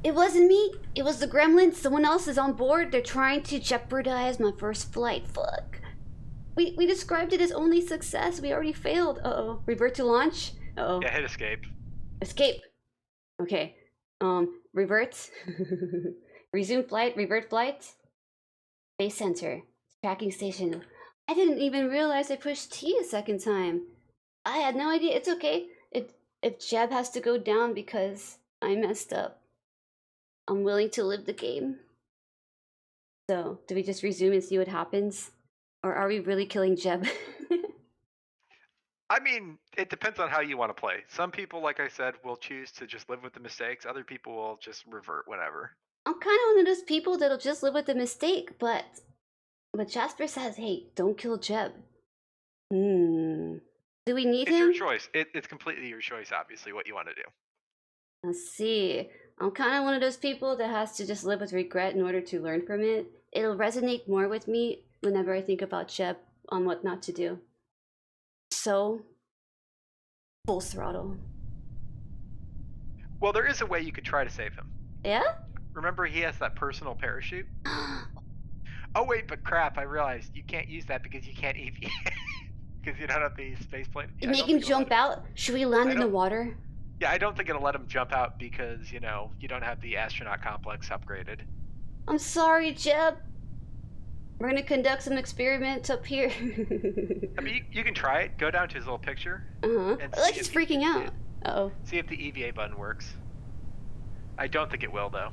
It wasn't me. It was the gremlins. Someone else is on board. They're trying to jeopardize my first flight. Fuck. We described it as only success. We already failed. Uh-oh. Revert to launch. Uh-oh. Yeah, hit escape. Escape. Okay. Revert. Resume flight. Revert flight. Base center. Tracking station. I didn't even realize I pushed T a second time. I had no idea. It's okay. If Jeb has to go down because I messed up, I'm willing to live the game. So, do we just resume and see what happens? Or are we really killing Jeb? I mean, it depends on how you want to play. Some people, like I said, will choose to just live with the mistakes. Other people will just revert whenever. I'm kind of one of those people that'll just live with the mistake, but Jasper says, hey, don't kill Jeb. Do we need It's him? your choice. It's completely your choice, obviously, what you want to do. Let's see. I'm kind of one of those people that has to just live with regret in order to learn from it. It'll resonate more with me whenever I think about Jeb on what not to do. So, full throttle. Well, there is a way you could try to save him. Yeah? Remember, he has that personal parachute? Oh, wait, but crap, I realized you can't use that because you can't EV. Because you don't have the space plane. Yeah, Make him jump out? Should we land in the water? Yeah, I don't think it'll let him jump out because, you know, you don't have the astronaut complex upgraded. I'm sorry, Jeb. We're gonna conduct some experiments up here. I mean, you can try it. Go down to his little picture. Like he's freaking out. Uh-oh. See if the EVA button works. I don't think it will, though.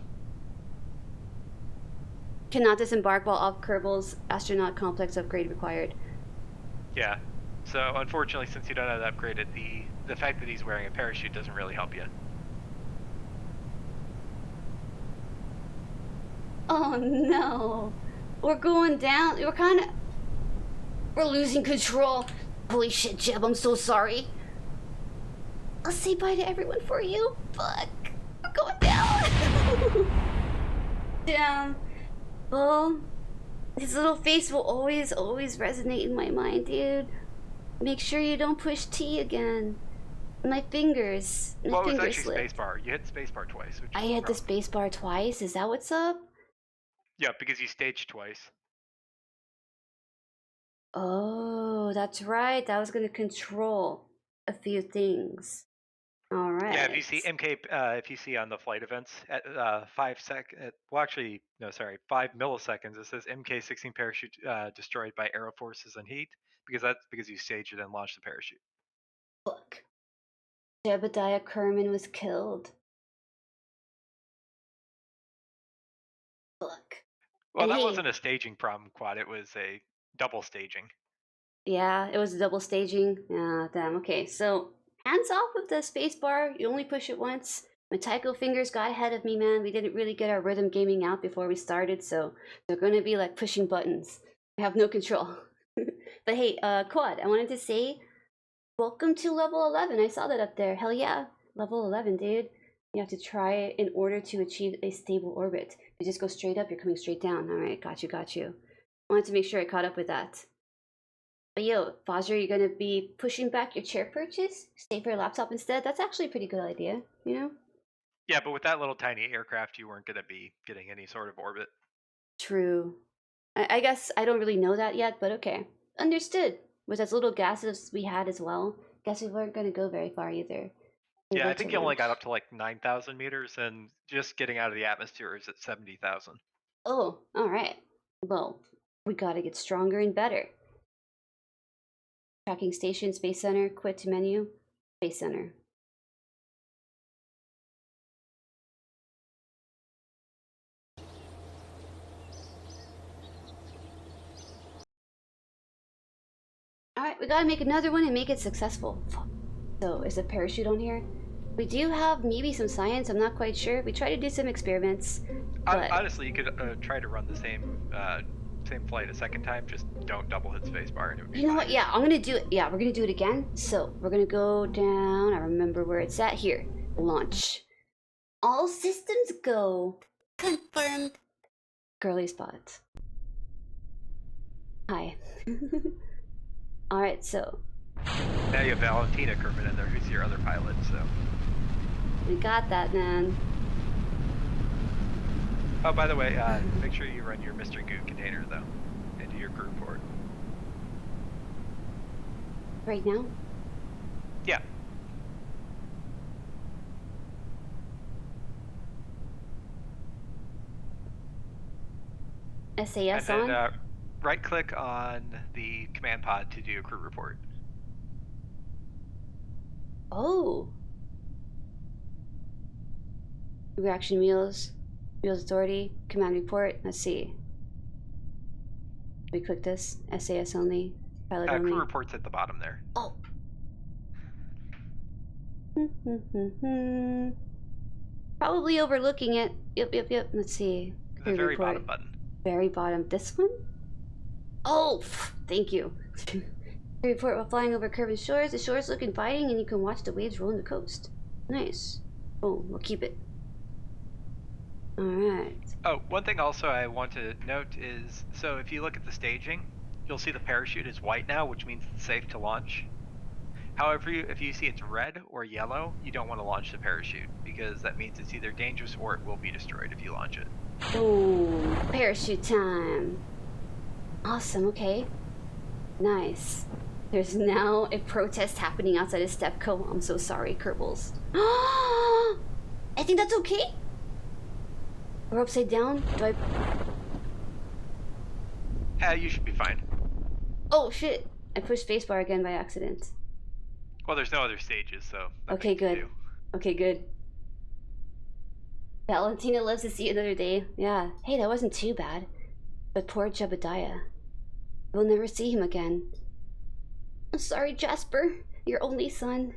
Cannot disembark while off Kerbal's astronaut complex upgrade required. Yeah. So, unfortunately, since you don't have that upgraded, the fact that he's wearing a parachute doesn't really help you. Oh no. We're going down. We're losing control. Holy shit, Jeb, I'm so sorry. I'll say bye to everyone for you. Fuck. We're going down. Damn. Well, his little face will always resonate in my mind, dude. Make sure you don't push T again. My fingers. Well, it was actually spacebar. You hit spacebar twice. I hit the spacebar twice? Is that what's up? Yeah, because you staged twice. Oh, that's right. That was going to control a few things. All right. Yeah, if you see MK, if you see on the flight events at 5 milliseconds, it says MK16 parachute destroyed by aero forces and heat, because that's because you staged it and launched the parachute. Look, Jebediah Kerman was killed. Look. Well, that wasn't a staging problem, Quad. It was a double staging. Yeah, it was a double staging. Damn. Okay, so hands off with the spacebar. You only push it once. My taiko fingers got ahead of me, man. We didn't really get our rhythm gaming out before we started, so they're gonna be like pushing buttons. I have no control. But hey, Quad, I wanted to say, welcome to level 11. I saw that up there. Hell yeah, level 11, dude. You have to try it in order to achieve a stable orbit. You just go straight up, you're coming straight down. All right, got you. Wanted to make sure I caught up with that. But yo, Foster, you're gonna be pushing back your chair purchase? Stay for your laptop instead? That's actually a pretty good idea, you know? Yeah, but with that little tiny aircraft, you weren't gonna be getting any sort of orbit. True. I guess I don't really know that yet, but okay. Understood. With as little gas as we had as well, guess we weren't gonna go very far either. Yeah, I think you only got up to like 9,000 meters, and just getting out of the atmosphere is at 70,000. Oh, alright. Well, we gotta get stronger and better. Tracking station, Space Center, quit to menu, Space Center. Alright, we gotta make another one and make it successful. So, is a parachute on here? We do have maybe some science, I'm not quite sure. We try to do some experiments. But... honestly, you could try to run the same flight a second time, just don't double hit spacebar and it would be You know fine. what, yeah, I'm gonna do it. Yeah, we're gonna do it again. So, we're gonna go down, I remember where it's at, here. Launch. All systems go. Confirmed. Girly spot. Hi. Alright, so. Now you have Valentina Kerman in there, who's your other pilot, so. We got that, man. Oh, by the way, make sure you run your Mr. Goo container, though, into your crew port. Right now? Yeah. SAS and then, on? right-click on the command pod to do a crew report. Oh. Reaction wheels. Wheels authority. Command report. Let's see. We click this. SAS only. Pilot only. Crew report's at the bottom there. Oh. Probably overlooking it. Yep. Let's see. The very bottom button. Very bottom. This one? Oh, thank you. Report while flying over curving shores. The shores look inviting and you can watch the waves roll on the coast. Nice. Boom, we'll keep it. Alright. Oh, one thing also I want to note is, so if you look at the staging, you'll see the parachute is white now, which means it's safe to launch. However, if you see it's red or yellow, you don't want to launch the parachute, because that means it's either dangerous or it will be destroyed if you launch it. Boom. Parachute time. Awesome, okay. Nice. There's now a protest happening outside of Stepco. I'm so sorry, Kerbals. I think that's okay. We're upside down. Do I... You should be fine. Oh, shit. I pushed spacebar again by accident. Well, there's no other stages, so... Okay, good. Okay, good. Valentina lives to see another day. Yeah. Hey, that wasn't too bad. But poor Jebediah. We'll never see him again. I'm sorry, Jasper. Your only son.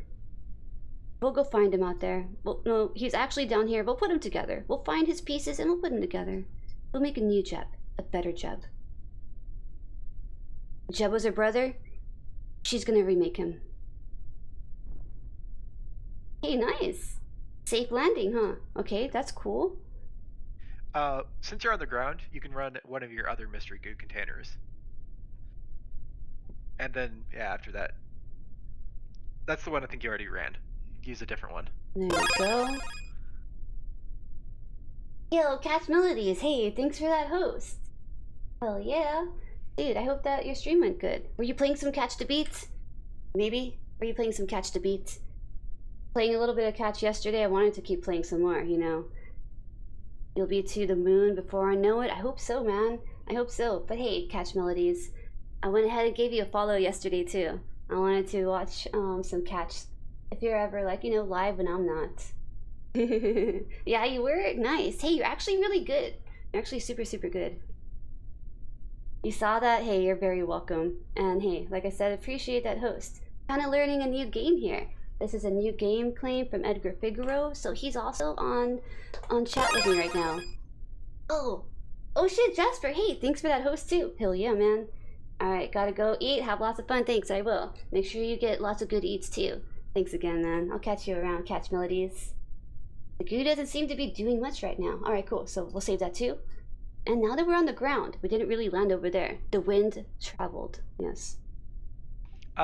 We'll go find him out there. Well, no, he's actually down here. We'll put him together. We'll find his pieces and we'll put him together. We'll make a new Jeb. A better Jeb. Jeb was her brother. She's gonna remake him. Hey, nice. Safe landing, huh? Okay, that's cool. Since you're on the ground, you can run one of your other mystery goo containers. And then, yeah, after that. That's the one I think you already ran. Use a different one. There we go. Yo, Catch Melodies. Hey, thanks for that host. Hell yeah. Dude, I hope that your stream went good. Were you playing some Catch the Beat? Maybe? Were you playing some Catch the Beat? Playing a little bit of Catch yesterday. I wanted to keep playing some more, you know. You'll be to the moon before I know it. I hope so, man. I hope so. But hey, Catch Melodies. I went ahead and gave you a follow yesterday, too. I wanted to watch some Catch. If you're ever, like, you know, live when I'm not. Yeah, you were? Nice. Hey, you're actually really good. You're actually super, super good. You saw that? Hey, you're very welcome. And hey, like I said, appreciate that host. Kind of learning a new game here. This is a new game claim from EDGARFIGARO, so he's also on chat with me right now. Oh shit, Jasper, hey, thanks for that host too. Hell yeah, man. Alright, gotta go eat, have lots of fun. Thanks, I will. Make sure you get lots of good eats too. Thanks again, man. I'll catch you around, Catch Melodies. The goo doesn't seem to be doing much right now. Alright, cool, so we'll save that too. And now that we're on the ground, we didn't really land over there. The wind traveled, yes.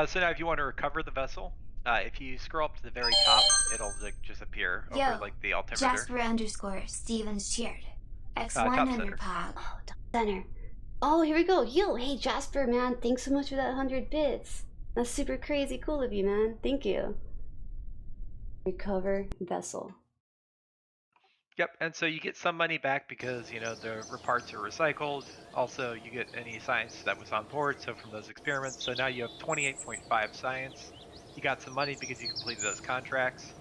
So now if you want to recover the vessel, if you scroll up to the very top, it'll like, just appear over like the altimeter. Jasper_Stevens shared. X1 and your pod. Oh, top center. Oh, here we go. Yo, hey Jasper, man. Thanks so much for that 100 bits. That's super crazy cool of you, man. Thank you. Recover vessel. Yep, and so you get some money back because, you know, the parts are recycled. Also, you get any science that was on board, so from those experiments. So now you have 28.5 science. You got some money because you completed those contracts.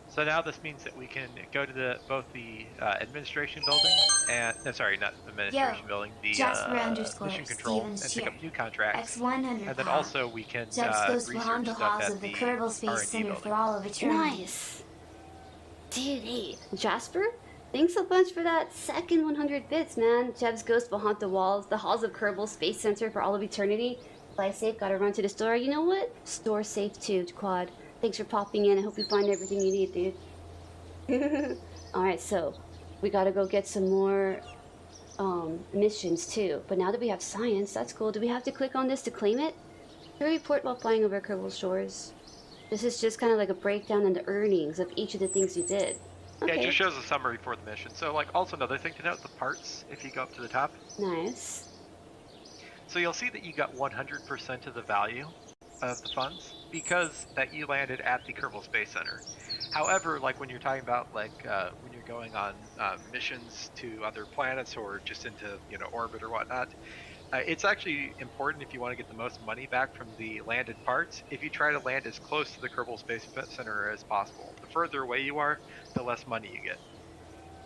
So now this means that we can go to both the administration building and sorry, not administration building, the mission control, and pick up new contracts. And then also we can research stuff at the Kerbal Space R&D Center building. for all of eternity. Nice. Dude, hey, Jasper, thanks a bunch for that second 100 bits, man. Jeb's ghost will haunt the walls, the halls of Kerbal Space Center for all of eternity. Fly safe, gotta run to the store. You know what? Store safe too, Quad. Thanks for popping in. I hope you find everything you need, dude. Alright, so we gotta go get some more missions too. But now that we have science, that's cool. Do we have to click on this to claim it? To report while flying over Kerbal shores. This is just kind of like a breakdown on the earnings of each of the things you did. Okay. Yeah, it just shows a summary for the mission. So, like, also another thing to note, the parts, if you go up to the top. Nice. So you'll see that you got 100% of the value of the funds because that you landed at the Kerbal Space Center. However, like when you're talking about like when you're going on missions to other planets or just into, you know, orbit or whatnot, it's actually important if you want to get the most money back from the landed parts if you try to land as close to the Kerbal Space Center as possible. The further away you are, the less money you get.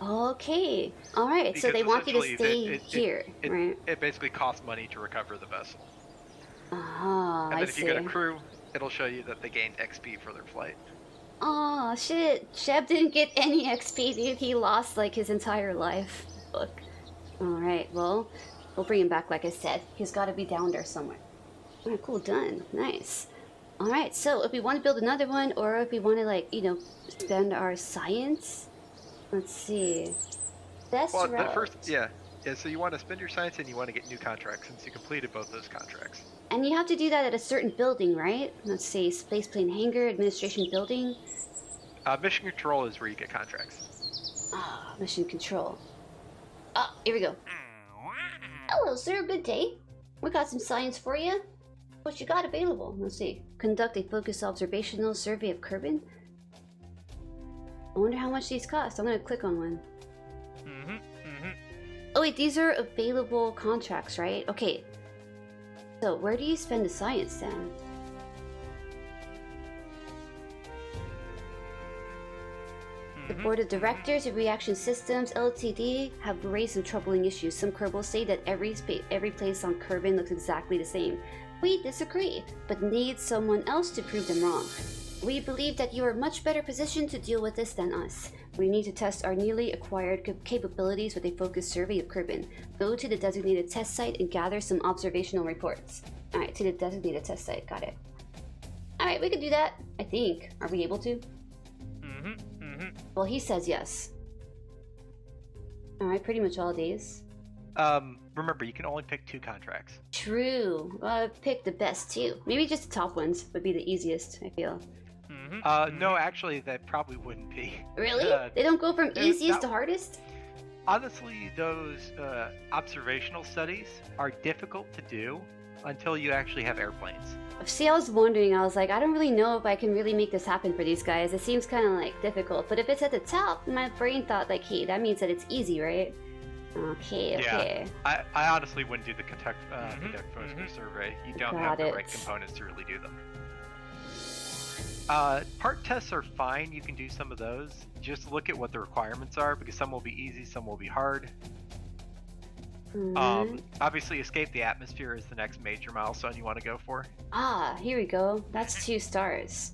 Okay. All right. Because so they want you to stay here, right? It basically costs money to recover the vessel. Ah, And then I if see. you get a crew, it'll show you that they gained XP for their flight. Oh shit! Sheb didn't get any XP, dude. He lost like his entire life. Look. All right. Well, we'll bring him back. Like I said, he's got to be down there somewhere. All right. Cool. Done. Nice. All right. So if we want to build another one, or if we want to, like, you know, spend our science. Let's see. Best Well, route. first, yeah. So you want to spend your science and you want to get new contracts since you completed both those contracts. And you have to do that at a certain building, right? Let's see, spaceplane hangar, administration building. Mission control is where you get contracts. Ah, mission control. Ah, here we go. Hello, sir. Good day. We got some science for you. What you got available? Let's see. Conduct a focused observational survey of Kerbin. I wonder how much these cost. I'm gonna click on one. Oh wait, these are available contracts, right? Okay. So where do you spend the science then? The board of directors of Reaction Systems Ltd have raised some troubling issues. Some Kerbals say that every place on Kerbin looks exactly the same. We disagree, but need someone else to prove them wrong. We believe that you are much better positioned to deal with this than us. We need to test our newly acquired capabilities with a focused survey of Kerbin. Go to the designated test site and gather some observational reports. Alright, to the designated test site. Got it. Alright, we can do that, I think. Are we able to? Well, he says yes. Alright, pretty much all days. Remember, you can only pick 2 contracts. True. Pick the best 2. Maybe just the top ones would be the easiest, I feel. No, actually, that probably wouldn't be. Really? They don't go from easiest to hardest? Honestly, those observational studies are difficult to do until you actually have airplanes. See, I was wondering, I was like, I don't really know if I can really make this happen for these guys. It seems kind of like difficult. But if it's at the top, my brain thought like, hey, that means that it's easy, right? Okay. Yeah, I honestly wouldn't do the conduct focus survey. You don't have the right components to really do them. Part tests are fine. You can do some of those. Just look at what the requirements are, because some will be easy, some will be hard. Obviously, escape the atmosphere is the next major milestone you want to go for. Ah, here we go. That's 2 stars.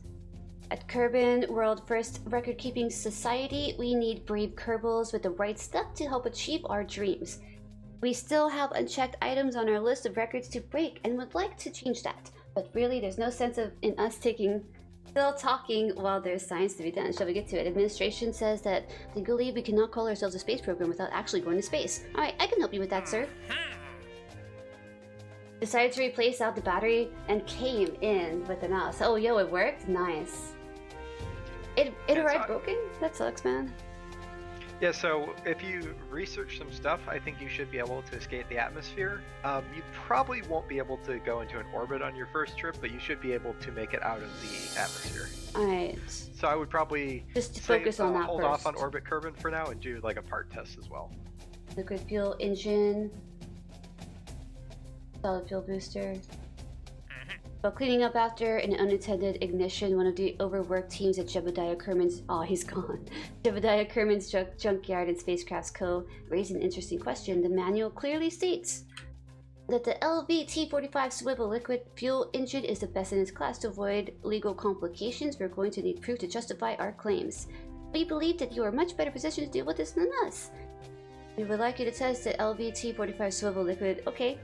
At Kerbin, World First Record-Keeping Society, we need brave Kerbals with the right stuff to help achieve our dreams. We still have unchecked items on our list of records to break and would like to change that. But really, there's no sense in us still talking while there's science to be done. Shall we get to it? Administration says that legally we cannot call ourselves a space program without actually going to space. Alright, I can help you with that, sir. Decided to replace out the battery and came in with the mouse. Oh, yo, it worked? Nice. It arrived broken? That sucks, man. Yeah, so if you research some stuff, I think you should be able to escape the atmosphere. You probably won't be able to go into an orbit on your first trip, but you should be able to make it out of the atmosphere. Alright. So I would probably Just focus on that hold first. off on orbit Kerbin for now and do like a part test as well. Liquid fuel engine. Solid fuel booster. While cleaning up after an unattended ignition, one of the overworked teams at Jebediah Kerman's... Oh, he's gone. Jebediah Kerman's junkyard and Spacecrafts Co. raised an interesting question. The manual clearly states that the LVT-45 swivel liquid fuel engine is the best in its class. To avoid legal complications, we're going to need proof to justify our claims. We believe that you are much better positioned to deal with this than us. We would like you to test the LVT-45 swivel liquid. Okay.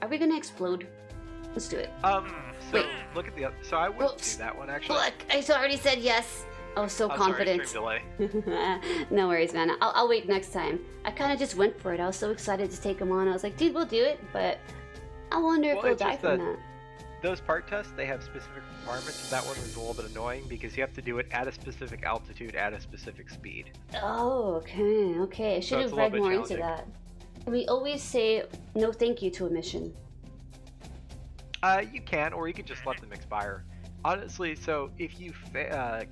Are we gonna explode? Let's do it. So look at the other. So I wouldn't do that one actually. Look, I already said yes. I was so confident. Sorry, stream delay. No worries, man. I'll wait next time. I kind of just went for it. I was so excited to take him on. I was like, dude, we'll do it. But I wonder if we'll die from that. Those part tests, they have specific requirements, and that one was a little bit annoying because you have to do it at a specific altitude, at a specific speed. Oh, okay, okay. I should have read more into that. We always say no thank you to a mission. You can, or you can just let them expire. Honestly, so if you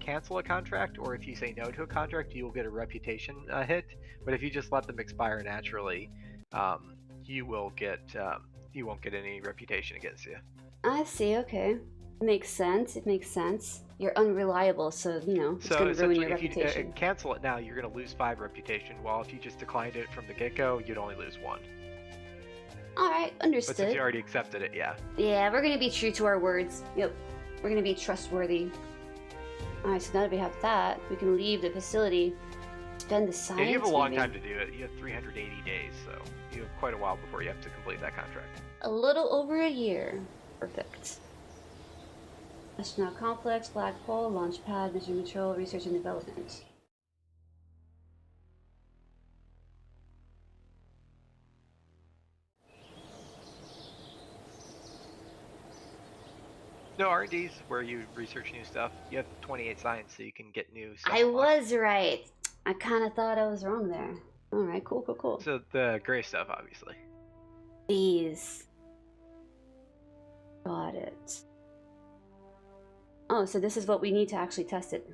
cancel a contract, or if you say no to a contract, you will get a reputation hit. But if you just let them expire naturally, you won't get any reputation against you. I see. Okay, makes sense. It makes sense. You're unreliable, so you know it's going to ruin your reputation. If you cancel it now, you're going to lose 5 reputation. While if you just declined it from the get-go, you'd only lose 1. Alright, understood. But since you already accepted it, yeah. Yeah, we're gonna be true to our words. Yep. We're gonna be trustworthy. Alright, so now that we have that, we can leave the facility, spend the science. Yeah, you have a long time to do it. You have 380 days, so you have quite a while before you have to complete that contract. A little over a year. Perfect. Astronaut Complex, Flagpole, Launch Pad, Mission Control, Research and Development. No, R&D's where you research new stuff. You have 28 science, so you can get new stuff. I was right. I kind of thought I was wrong there. Alright, cool, cool, cool. So the gray stuff, obviously. These. Got it. Oh, so this is what we need to actually test it.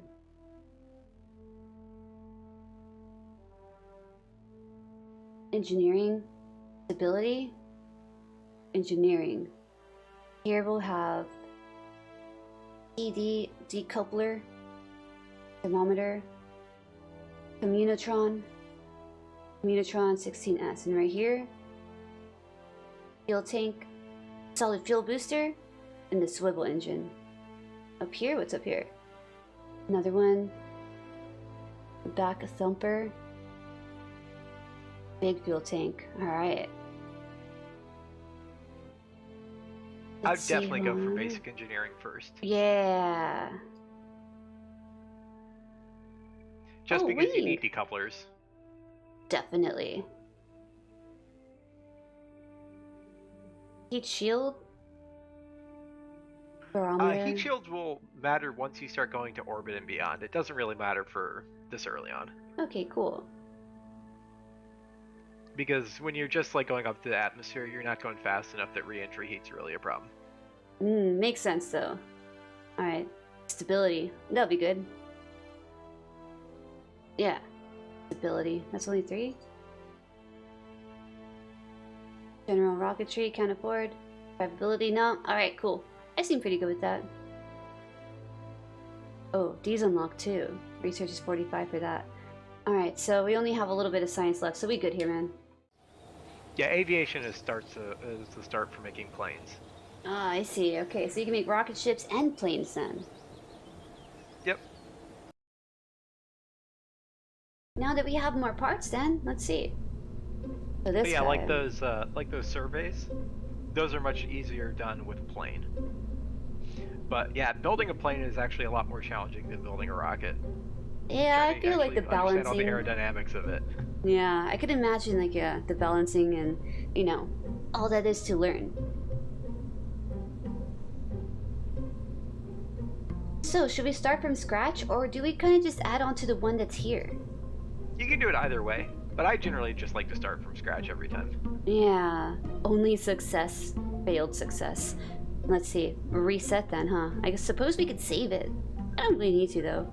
Engineering. Stability. Engineering. Here we'll have ED decoupler, thermometer, communotron 16S, and right here, fuel tank, solid fuel booster, and the swivel engine. Up here, what's up here? Another one, back thumper, big fuel tank. All right. I'd definitely go for basic engineering first. Yeah. Just because you need decouplers. Definitely. Heat shield? Barometer? Heat shields will matter once you start going to orbit and beyond. It doesn't really matter for this early on. Okay, cool. Because when you're just like going up to the atmosphere, you're not going fast enough that re-entry heat's really a problem. Makes sense though. Alright. Stability. That'll be good. Yeah. Stability. That's only 3. General rocketry, can't afford. Survivability, no. Alright, cool. I seem pretty good with that. Oh, D's unlocked too. Research is 45 for that. Alright, so we only have a little bit of science left, so we good here, man. Yeah, aviation is the start for making planes. Ah, I see. Okay, so you can make rocket ships and planes then. Yep. Now that we have more parts then, let's see. So this guy. like those surveys, those are much easier done with a plane. But yeah, building a plane is actually a lot more challenging than building a rocket. Yeah, I feel like the balancing. All the aerodynamics of it. Yeah, I could imagine like the balancing and you know all that is to learn. So should we start from scratch or do we kind of just add on to the one that's here? You can do it either way, but I generally just like to start from scratch every time. Yeah, only success, failed success. Let's see, reset then, huh? I suppose we could save it. I don't really need to though.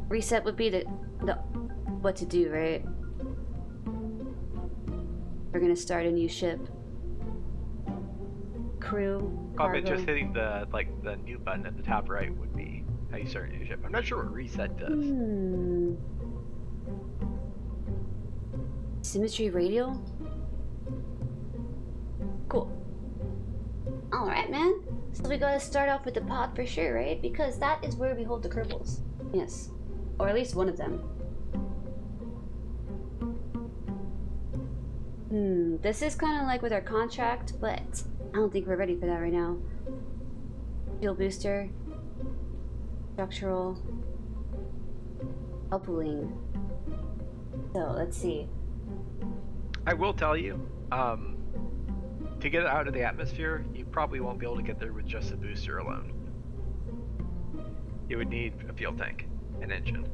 Reset would be the what to do, right? We're gonna start a new ship. Crew, cargo. Just hitting the new button at the top right would be how you start a new ship. I'm not sure what reset does. Symmetry radial? Cool. Alright, man. So we gotta start off with the pod for sure, right? Because that is where we hold the kerbals. Yes. Or at least one of them. This is kind of like with our contract, but I don't think we're ready for that right now. Fuel booster. Structural. Coupling. So, let's see. I will tell you, to get it out of the atmosphere, you probably won't be able to get there with just a booster alone. You would need a fuel tank, an engine.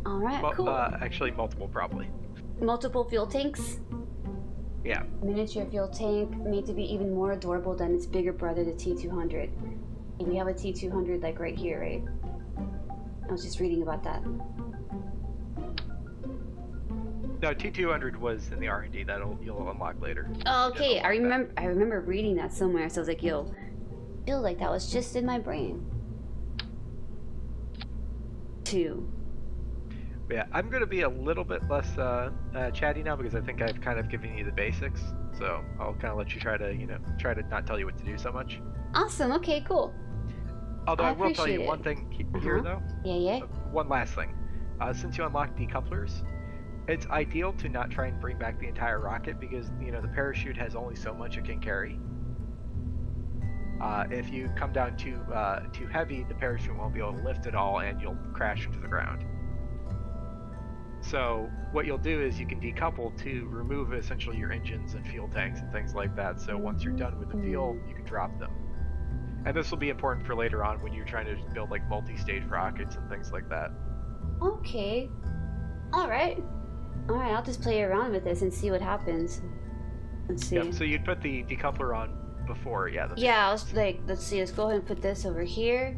Alright, cool. Actually, multiple probably. Multiple fuel tanks? Yeah. Miniature fuel tank, made to be even more adorable than its bigger brother, the T200. And we have a T200 like right here, right? I was just reading about that. No, T200 was in the R&D. You'll unlock later. Oh, okay, I remember reading that somewhere, so I was like, yo, I feel like that was just in my brain. 2. Yeah, I'm going to be a little bit less chatty now because I think I've kind of given you the basics. So I'll kind of let you try to not tell you what to do so much. Awesome, okay, cool. Although I will tell you one thing here, though. Yeah. One last thing. Since you unlock decouplers, it's ideal to not try and bring back the entire rocket because, the parachute has only so much it can carry. If you come down too heavy, the parachute won't be able to lift it all and you'll crash into the ground. So what you'll do is you can decouple to remove essentially your engines and fuel tanks and things like that. So once you're done with the fuel, you can drop them. And this will be important for later on when you're trying to build like multi-stage rockets and things like that. Okay. Alright, I'll just play around with this and see what happens. Let's see. Yep, so you'd put the decoupler on before, yeah. Yeah, I was like, let's see, let's go ahead and put this over here.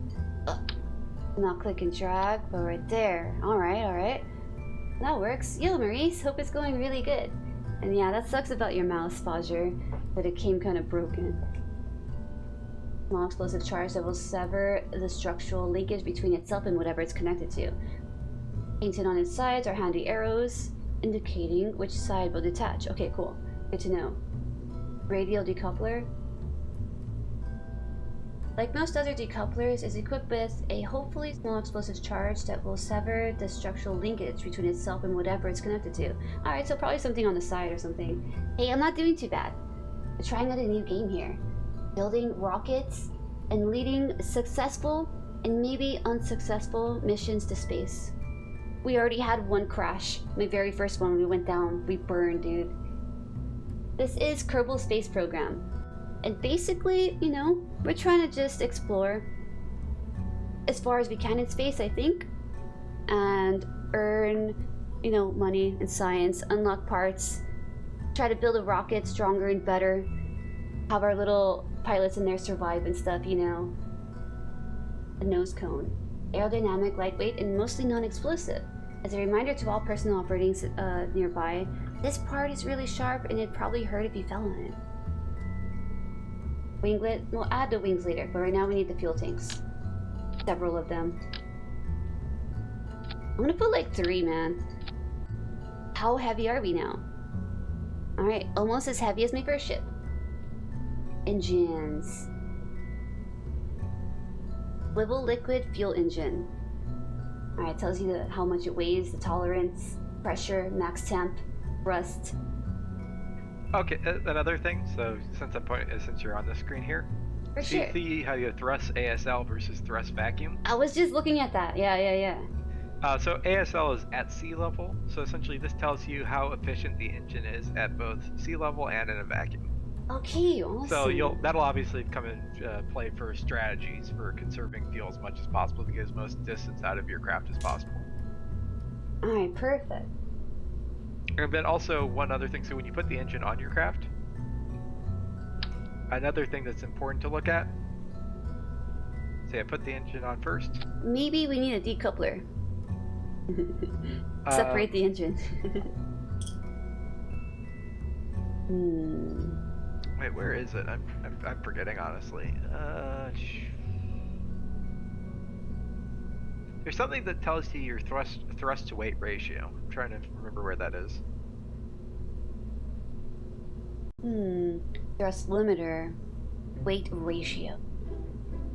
Not click and drag, but right there. Alright. That works. Yo, Maurice, hope it's going really good. And yeah, that sucks about your mouse, 𝙨𝙩𝙚, that it came kind of broken. Small explosive charge that will sever the structural linkage between itself and whatever it's connected to. Painted on its sides are handy arrows, indicating which side will detach. Okay, cool. Good to know. Radial decoupler. Like most other decouplers, is equipped with a hopefully small explosive charge that will sever the structural linkage between itself and whatever it's connected to. Alright, so probably something on the side or something. Hey, I'm not doing too bad. We're trying out a new game here. Building rockets and leading successful and maybe unsuccessful missions to space. We already had one crash. My very first one, we went down. We burned, dude. This is KERBAL Space Program. And basically, we're trying to just explore as far as we can in space, I think. And earn, money and science, unlock parts, try to build a rocket stronger and better, have our little pilots in there survive and stuff, A nose cone. Aerodynamic, lightweight, and mostly non-explosive. As a reminder to all personal operating nearby, this part is really sharp and it'd probably hurt if you fell on it. Winglet, we'll add the wings later, but right now we need the fuel tanks. Several of them. I'm gonna put like 3, man. How heavy are we now? Alright, almost as heavy as my first ship. Engines. Swivel liquid fuel engine. Alright, tells you how much it weighs, the tolerance, pressure, max temp, thrust. Okay, another thing. So since you're on the screen here, see how you thrust ASL versus thrust vacuum? I was just looking at that. Yeah. So ASL is at sea level. So essentially, this tells you how efficient the engine is at both sea level and in a vacuum. Okay, awesome. So that'll obviously come in play for strategies for conserving fuel as much as possible to get as most distance out of your craft as possible. Alright, perfect. And then also one other thing, so when you put the engine on your craft, another thing that's important to look at, say I put the engine on first. Maybe we need a decoupler. Separate the engine. Wait, where is it? I'm forgetting, honestly. There's something that tells you your thrust to weight ratio. I'm trying to remember where that is. Thrust limiter, weight ratio.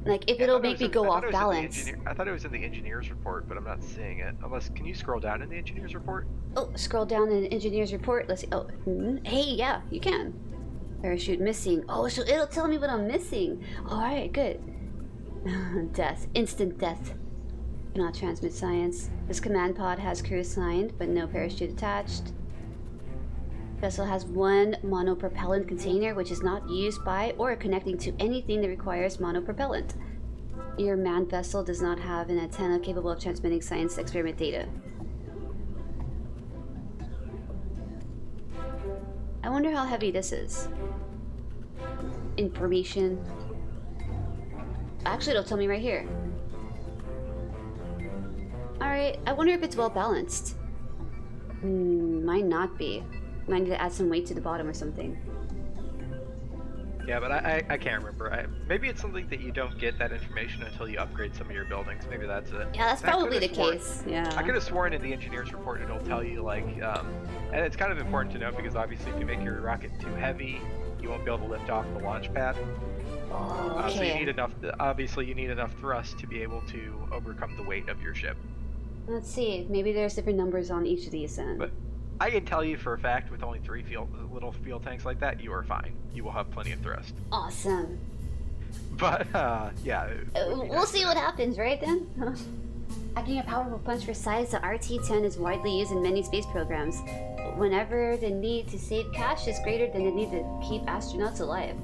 Like if it'll make me go off balance. I thought it was in the engineer's report, but I'm not seeing it. Unless, can you scroll down in the engineer's report? Oh, scroll down in the engineer's report. Let's see. Oh, hey, yeah, you can. Parachute missing. Oh, so it'll tell me what I'm missing. All right, good. Death, instant death. Cannot transmit science. This command pod has crew assigned, but no parachute attached. Vessel has one monopropellant container, which is not used by or connecting to anything that requires monopropellant. Your manned vessel does not have an antenna capable of transmitting science experiment data. I wonder how heavy this is. Information. Actually, it'll tell me right here. Alright, I wonder if it's well balanced. Might not be. Might need to add some weight to the bottom or something. Yeah, but I can't remember. Maybe it's something that you don't get that information until you upgrade some of your buildings. Maybe that's it. Yeah, that's probably the case. Yeah. I could have sworn in the engineer's report it'll tell you, like, and it's kind of important to know because obviously if you make your rocket too heavy, you won't be able to lift off the launch pad. Oh, okay. So you need enough. Obviously, you need enough thrust to be able to overcome the weight of your ship. Let's see. Maybe there's different numbers on each of these then. But I can tell you for a fact, with only 3 little fuel tanks like that, you are fine. You will have plenty of thrust. Awesome. But yeah. We'll see what happens, right then? Packing a powerful punch for size, the RT-10 is widely used in many space programs. Whenever the need to save cash is greater than the need to keep astronauts alive.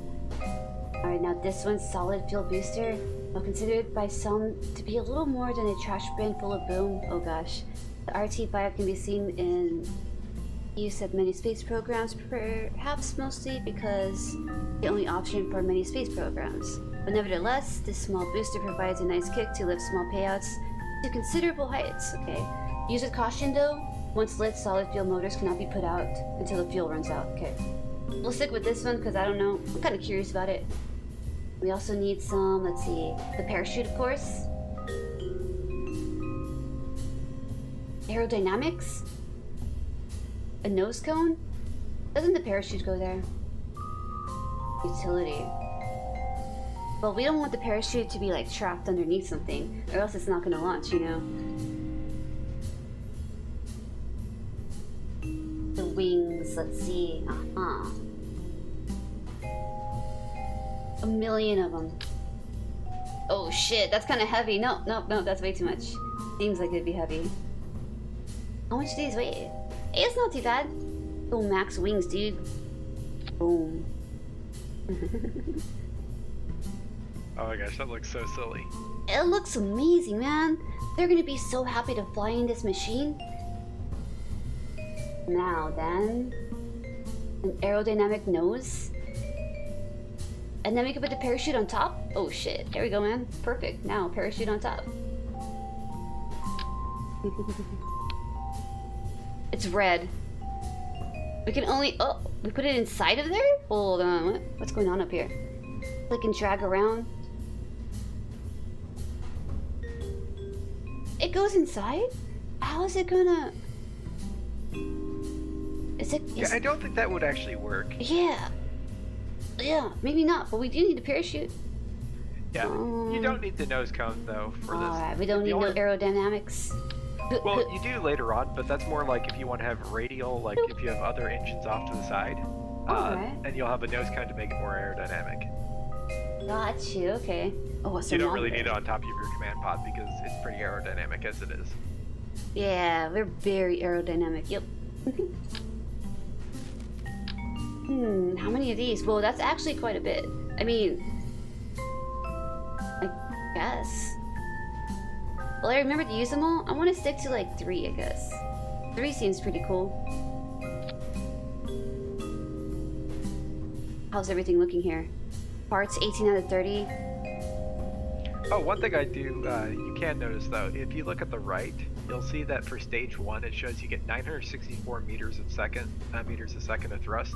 Alright, now this one's solid fuel booster. While considered by some to be a little more than a trash bin full of boom, oh gosh. The RT-5 can be seen in use at many space programs, perhaps mostly because the only option for many space programs. But nevertheless, this small booster provides a nice kick to lift small payouts to considerable heights, okay? Use with caution though. Once lit, solid fuel motors cannot be put out until the fuel runs out, okay? We'll stick with this one because I don't know. I'm kind of curious about it. We also need some, let's see, the parachute of course. Aerodynamics? A nose cone? Doesn't the parachute go there? Utility. Well, we don't want the parachute to be like trapped underneath something, or else it's not gonna launch, you know? The wings, let's see. A million of them. Oh shit, that's kind of heavy. No, that's way too much. Seems like it'd be heavy. How much do these weigh? Hey, it's not too bad. Oh, max wings, dude. Boom. Oh my gosh, that looks so silly. It looks amazing, man. They're gonna be so happy to fly in this machine. Now then, an aerodynamic nose. And then we can put the parachute on top. Oh shit, there we go, man. Perfect. Now, parachute on top. It's red. We can only, oh, we put it inside of there? Hold on, what's going on up here? Click and drag around. It goes inside? How is it gonna... Yeah, I don't think that would actually work. Yeah. Yeah, maybe not, but we do need a parachute. Yeah, you don't need the nose cone though for this. Alright, we don't need no aerodynamics. Well, you do later on, but that's more like if you want to have radial, like if you have other engines off to the side. And you'll have a nose cone to make it more aerodynamic. Got you, okay. Oh, so you don't really need it on top of your command pod because it's pretty aerodynamic as it is. Yeah, we're very aerodynamic, yep. How many of these? Well, that's actually quite a bit. I mean, I guess. Well, I remember to use them all. I want to stick to like 3, I guess. 3 seems pretty cool. How's everything looking here? Parts 18 out of 30. Oh, one thing I do, you can notice though, if you look at the right, you'll see that for stage 1 it shows you get 964 meters a second of thrust.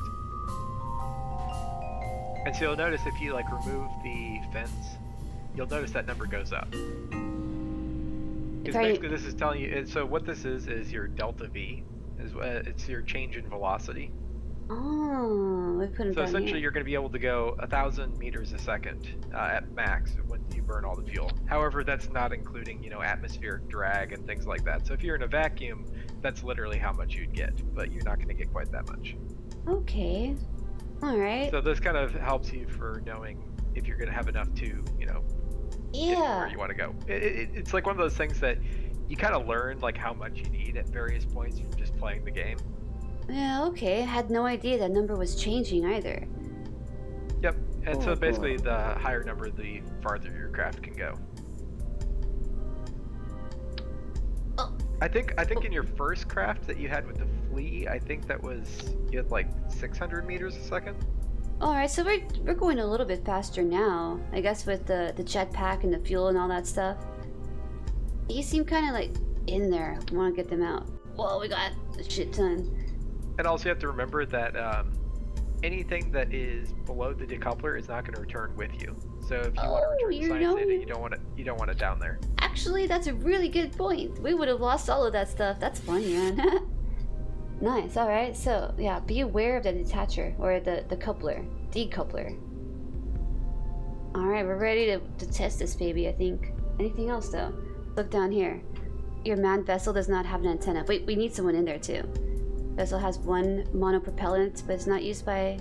And so you'll notice if you like remove the fence, you'll notice that number goes up. Because basically this is telling you, so what this is your delta V, it's your change in velocity. Oh, we put it So down essentially here. you're going to be able to go 1,000 meters a second at max when you burn all the fuel. However, that's not including, you know, atmospheric drag and things like that. So if you're in a vacuum, that's literally how much you'd get, but you're not going to get quite that much. Okay. Alright. So this kind of helps you for knowing if you're going to have enough to, you know, get where you want to go. It's like one of those things that you kind of learn like how much you need at various points from just playing the game. Yeah, okay. I had no idea that number was changing either. Yep, and so basically cool. the higher number, the farther your craft can go. Oh. I think in your first craft that you had with the flea, I think that was, you had like 600 meters a second. Alright, so we're going a little bit faster now. I guess with the jetpack and the fuel and all that stuff. You seem kind of like in there. I want to get them out. Whoa, we got a shit ton. And also you have to remember that anything that is below the decoupler is not going to return with you. So if you want to return science data, you don't want it down there. Actually, that's a really good point. We would have lost all of that stuff. That's funny, man. Nice. All right. So yeah, be aware of the detacher or the coupler, decoupler. All right, we're ready to test this baby. I think. Anything else though? Look down here. Your manned vessel does not have an antenna. Wait, we need someone in there too. Vessel has one monopropellant, but it's not used by.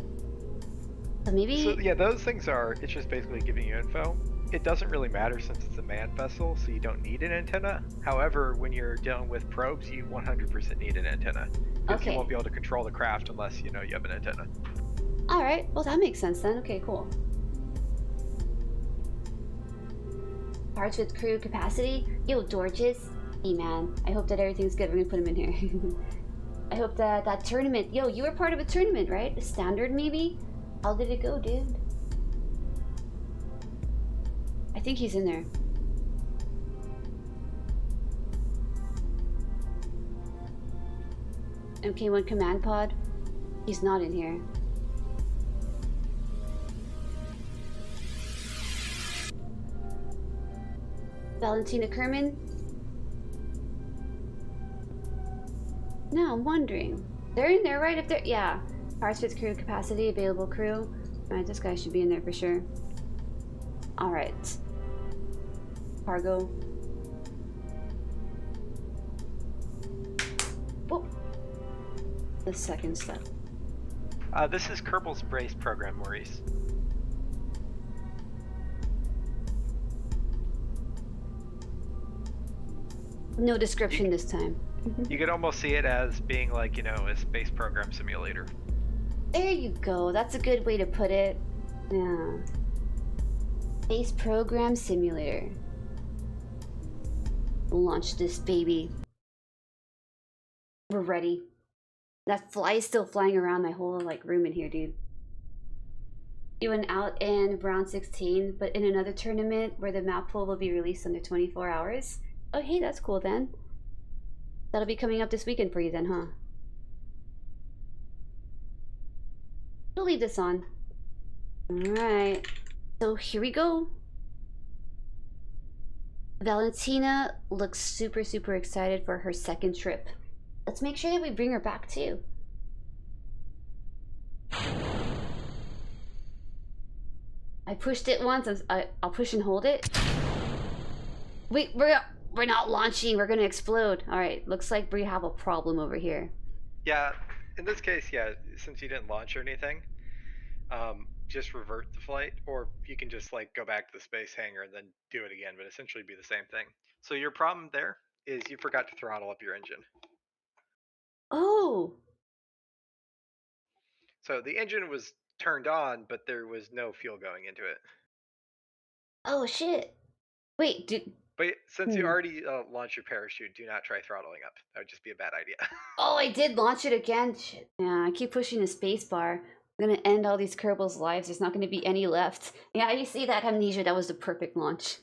So maybe. So yeah, those things are. It's just basically giving you info. It doesn't really matter since it's a manned vessel, so you don't need an antenna. However, when you're dealing with probes, you 100% need an antenna. Because you won't be able to control the craft unless you know you have an antenna. All right. Well, that makes sense then. Okay, cool. Parts with crew capacity. Yo, Georges. Hey man, I hope that everything's good. We're gonna put him in here. I hope that tournament. Yo, you were part of a tournament, right? A standard maybe? How did it go, dude? I think he's in there. MK1 command pod. He's not in here. Valentina Kerman. Now I'm wondering. They're in there, right? If they're yeah. Parts with crew capacity, available crew. Alright, this guy should be in there for sure. Alright. Cargo. Oh. The second step. This is KERBAL SPACE PROGRAM, Maurice. No description this time. You could almost see it as being like, you know, a space program simulator. There you go. That's a good way to put it. Yeah. Space program simulator. Launch this baby. We're ready. That fly is still flying around my whole like room in here, dude. You went out in round 16, but in another tournament where the map pool will be released under 24 hours. Oh, hey, that's cool then. That'll be coming up this weekend for you then, huh? We'll leave this on. Alright. So here we go. Valentina looks super, super excited for her second trip. Let's make sure that we bring her back too. I pushed it once. I'll push and hold it. Wait, we're not launching. We're gonna explode. All right. Looks like we have a problem over here. Yeah. In this case, yeah. Since you didn't launch or anything, just revert the flight, or you can just like go back to the space hangar and then do it again, but essentially be the same thing. So your problem there is you forgot to throttle up your engine. Oh. So the engine was turned on, but there was no fuel going into it. Oh shit. Wait, But since you Hmm. already launched your parachute, do not try throttling up. That would just be a bad idea. Oh, I did launch it again. Shit. Yeah, I keep pushing the space bar. I'm gonna end all these Kerbal's lives. There's not gonna be any left. Yeah, you see that, Amnesia? That was the perfect launch.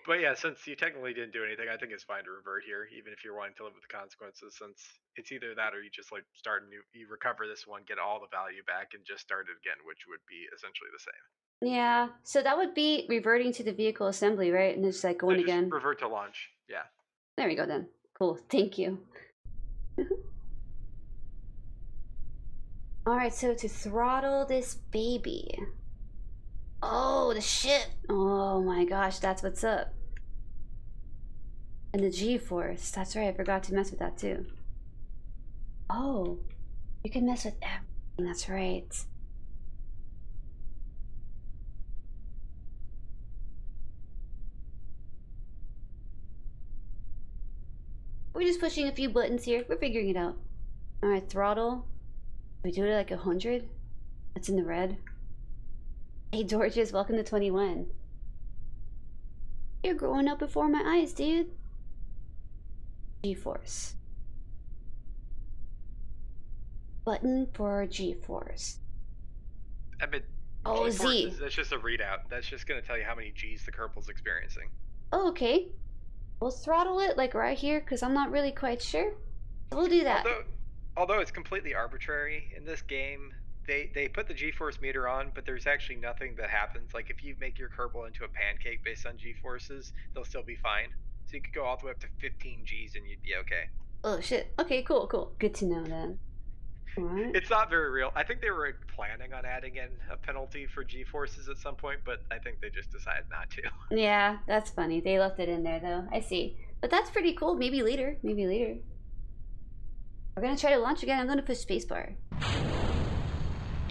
But yeah, since you technically didn't do anything, I think it's fine to revert here, even if you're wanting to live with the consequences. Since it's either that or you just like start a new, you recover this one, get all the value back, and just start it again, which would be essentially the same. Yeah, so that would be reverting to the vehicle assembly, right? And it's like No, going just again. revert to launch. Yeah. There we go then. Cool, thank you. Alright, so to throttle this baby. Oh, the ship! Oh my gosh, that's what's up. And the G-force. That's right, I forgot to mess with that too. Oh, you can mess with everything, that's right. We're just pushing a few buttons here. We're figuring it out. Alright, throttle. We do it like 100? That's in the red. Hey, Georges, welcome to 21. You're growing up before my eyes, dude. G-force. Button for G-force. I mean, Oh, Z. that's just a readout. That's just going to tell you how many G's the Kerbal's experiencing. Oh, okay. We'll throttle it like right here because I'm not really quite sure. We'll do that. Although it's completely arbitrary in this game, they put the G-force meter on, but there's actually nothing that happens. Like if you make your Kerbal into a pancake based on G-forces, they'll still be fine. So you could go all the way up to 15 G's and you'd be okay. Oh shit. Okay, cool, cool. Good to know then. Alright. It's not very real. I think they were planning on adding in a penalty for G-forces at some point, but I think they just decided not to. Yeah, that's funny. They left it in there though. I see. But that's pretty cool. Maybe later. Maybe later. We're gonna try to launch again. I'm gonna push spacebar.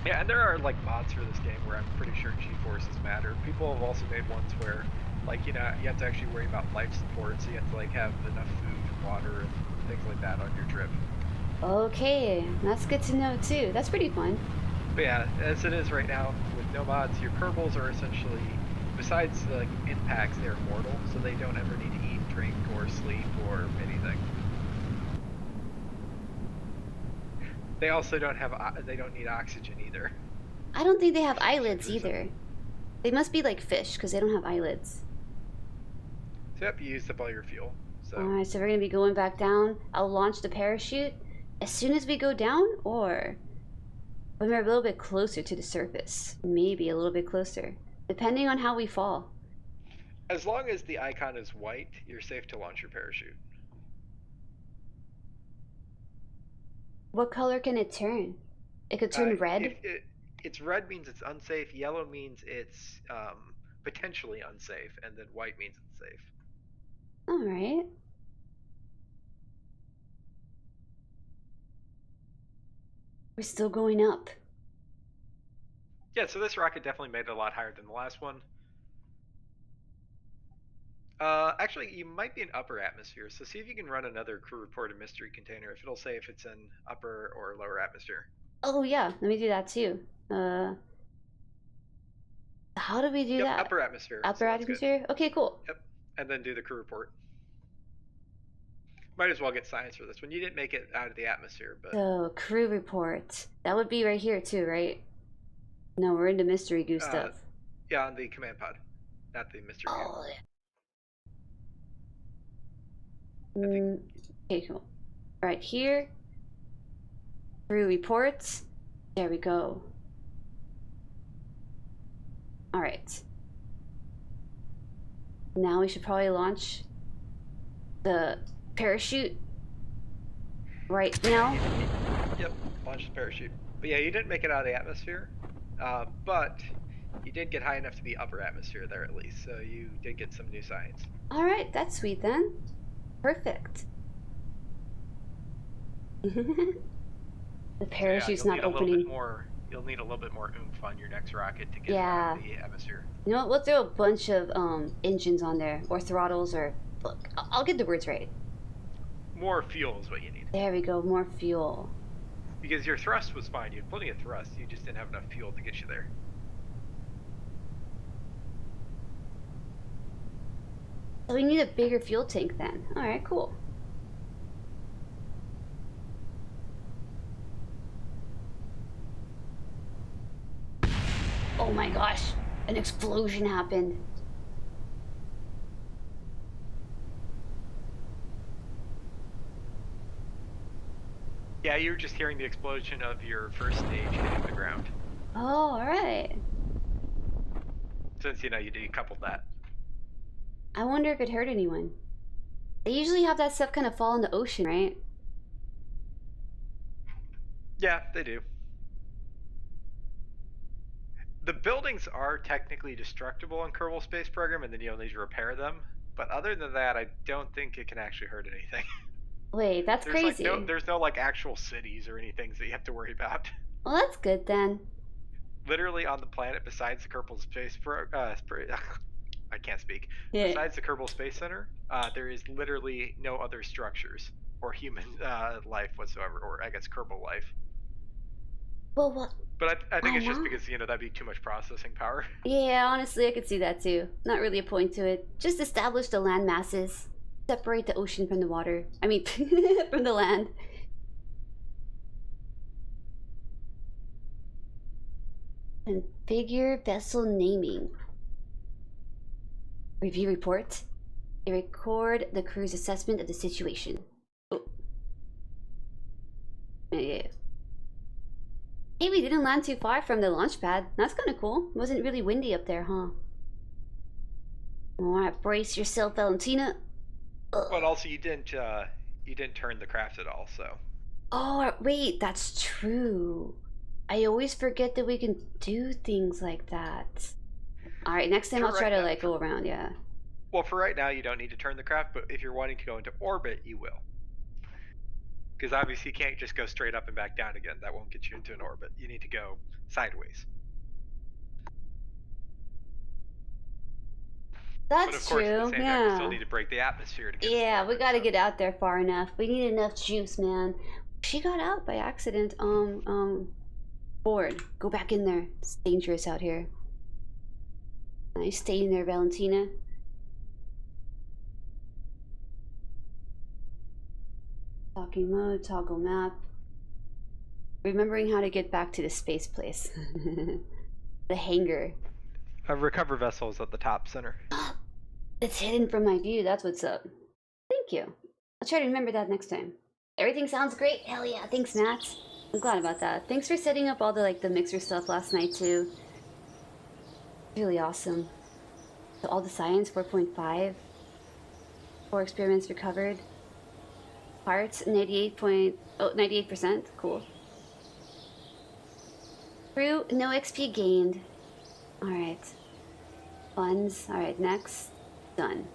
Yeah, and there are like mods for this game where I'm pretty sure G-forces matter. People have also made ones where, like, you know, you have to actually worry about life support, so you have to like have enough food, water, and things like that on your trip. Okay, that's good to know too. That's pretty fun. But yeah, as it is right now, with no mods, your Kerbals are essentially, besides the like, impacts, they're mortal, so they don't ever need to eat, drink, or sleep, or anything. They also don't have, they don't need oxygen either. I don't think they have eyelids either. They must be like fish because they don't have eyelids. So yep, you used up all your fuel. So. Alright, so we're gonna be going back down. I'll launch the parachute as soon as we go down, or when we're a little bit closer to the surface. Maybe a little bit closer, depending on how we fall. As long as the icon is white, you're safe to launch your parachute. What color can it turn? It could turn red? It's red means it's unsafe, yellow means it's potentially unsafe, and then white means it's safe. Alright. We're still going up. Yeah, so this rocket definitely made it a lot higher than the last one. Actually, you might be in upper atmosphere, so see if you can run another crew reported mystery container, if it'll say if it's in upper or lower atmosphere. Oh yeah, let me do that too. How do we do that? Upper atmosphere. Upper atmosphere? Okay, cool. Yep, and then do the crew report. Might as well get science for this one. You didn't make it out of the atmosphere, but... So, crew report. That would be right here too, right? No, we're into mystery goo stuff. Yeah, on the command pod, not the mystery goo. Okay, cool. Right here. Crew reports. There we go. Alright. Now we should probably launch the parachute right now. Yep, launch the parachute. But yeah, you didn't make it out of the atmosphere, but you did get high enough to be upper atmosphere there at least, so you did get some new science. Alright, that's sweet then. Perfect. The parachute's not opening. You'll need a little bit more oomph on your next rocket to get out of the atmosphere. You know what, we'll throw a bunch of engines on there, or throttles, or... Look, I'll get the words right. More fuel is what you need. There we go, more fuel. Because your thrust was fine, you had plenty of thrust, you just didn't have enough fuel to get you there. So we need a bigger fuel tank then. Alright, cool. Oh my gosh, an explosion happened. Yeah, you were just hearing the explosion of your first stage hitting the ground. Oh, alright. Since, you know, you decoupled that. I wonder if it hurt anyone. They usually have that stuff kind of fall in the ocean, right? Yeah, they do. The buildings are technically destructible in Kerbal Space Program, and then you'll need to repair them. But other than that, I don't think it can actually hurt anything. Wait, that's There's crazy. like there's no like actual cities or anything that you have to worry about. Well, that's good then. Literally on the planet besides the Kerbal Space I can't speak. Yeah. Besides the Kerbal Space Center, there is literally no other structures or human life whatsoever, or I guess Kerbal life. Well, what? But I think it's just because, you know, that'd be too much processing power. Yeah, honestly, I could see that too. Not really a point to it. Just establish the land masses. Separate the ocean from the water. I mean, from the land. Configure vessel naming. Review report. They record the crew's assessment of the situation. Oh. Yeah. Hey, we didn't land too far from the launch pad. That's kind of cool. It wasn't really windy up there, huh? Alright, brace yourself, Valentina. But also, you didn't turn the craft at all, so. Oh, wait, that's true. I always forget that we can do things like that. Alright, next time I'll try to like go around, yeah. Well, for right now, you don't need to turn the craft, but if you're wanting to go into orbit, you will. Because obviously you can't just go straight up and back down again. That won't get you into an orbit. You need to go sideways. That's but of course, true, at the same time, you still need to break the atmosphere to get yeah, we gotta get out there far enough. We need enough juice, man. She got out by accident. Board. Go back in there. It's dangerous out here. Nice staying there, Valentina. Talking mode, toggle map. Remembering how to get back to the space place. The hangar. A recover vessel is at the top center. It's hidden from my view, that's what's up. Thank you. I'll try to remember that next time. Everything sounds great. Hell yeah, thanks, Matt. I'm glad about that. Thanks for setting up all the mixer stuff last night too. Really awesome. So all the science 4.5. 4 experiments recovered. Parts 98%. Cool. Crew no XP gained. Alright. Funds. Alright, next. Done.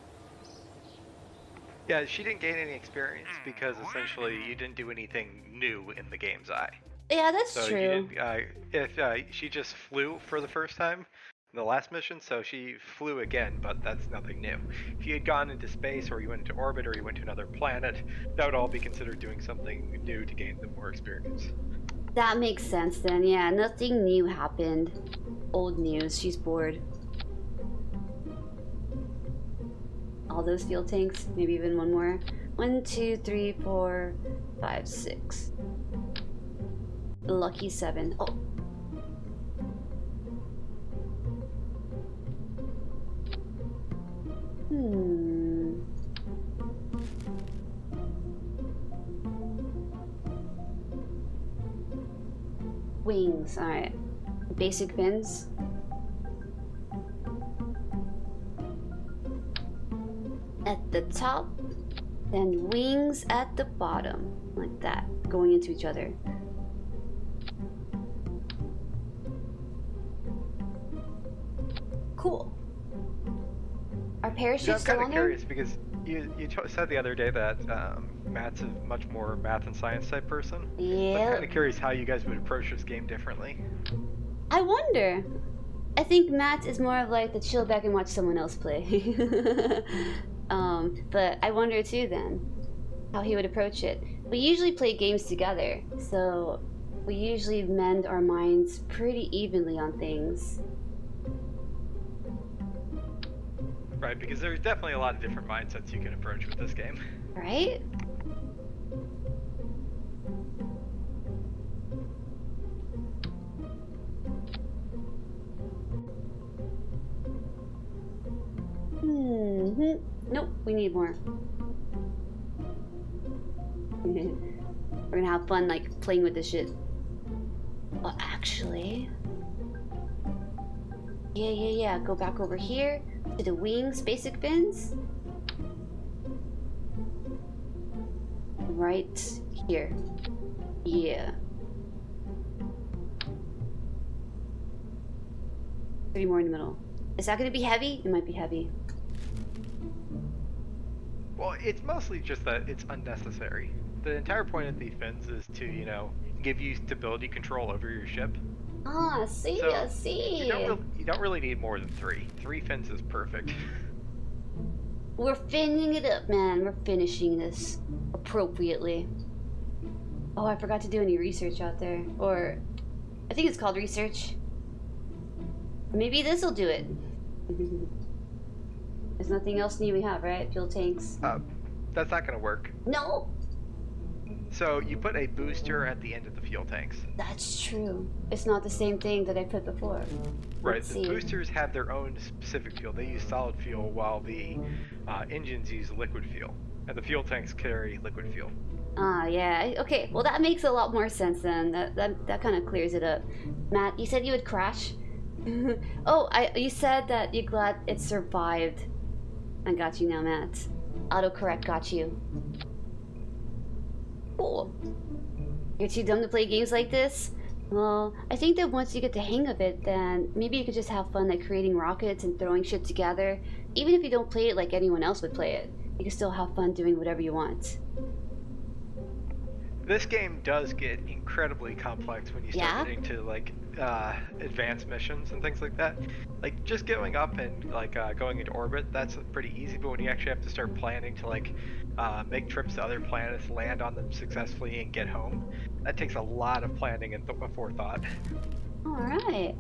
Yeah, she didn't gain any experience because essentially you didn't do anything new in the game's eye. Yeah, that's so true. She just flew for the first time in the last mission, so she flew again, but that's nothing new. If you had gone into space, or you went into orbit, or you went to another planet, that would all be considered doing something new to gain the more experience. That makes sense then, yeah. Nothing new happened. Old news, she's bored. All those fuel tanks, maybe even one more. 1, 2, 3, 4, 5, 6. Lucky 7. Oh. Wings, alright. Basic fins. At the top, then wings at the bottom, like that, going into each other. Cool. Our parachutes still on there? I'm kind of curious because you said the other day that Matt's a much more math and science type person. Yeah. So I'm kind of curious how you guys would approach this game differently. I wonder. I think Matt is more of like the chill back and watch someone else play. But I wonder too then how he would approach it. We usually play games together, so we usually mend our minds pretty evenly on things. Right, because there's definitely a lot of different mindsets you can approach with this game. Right? Nope, we need more. We're gonna have fun, like, playing with this shit. Well, actually... Yeah. Go back over here to the wings basic fins. Right here. Yeah. 3 more in the middle. Is that gonna be heavy? It might be heavy. Well, it's mostly just that it's unnecessary. The entire point of the fins is to, you know, give you stability control over your ship. Ah, see, So, I see. You don't really need more than 3. 3 fins is perfect. We're finishing it up, man. We're finishing this appropriately. Oh, I forgot to do any research out there. Or, I think it's called research. Maybe this'll do it. There's nothing else new we have, right? Fuel tanks. That's not gonna work. No! So you put a booster at the end of the fuel tanks. That's true. It's not the same thing that I put before. Right, Let's the see. boosters have their own specific fuel. They use solid fuel while the engines use liquid fuel. And the fuel tanks carry liquid fuel. Ah, yeah. Okay, well that makes a lot more sense then. That kind of clears it up. Matt, you said you would crash? Oh, you said that you're glad it survived. I got you now, Matt. Autocorrect got you. Cool. You're too dumb to play games like this? Well, I think that once you get the hang of it, then maybe you could just have fun like creating rockets and throwing shit together. Even if you don't play it like anyone else would play it, you can still have fun doing whatever you want. This game does get incredibly complex when you start getting to like advanced missions and things like that. Like just going up and like going into orbit, that's pretty easy. But when you actually have to start planning to like make trips to other planets, land on them successfully, and get home, that takes a lot of planning and forethought. All right.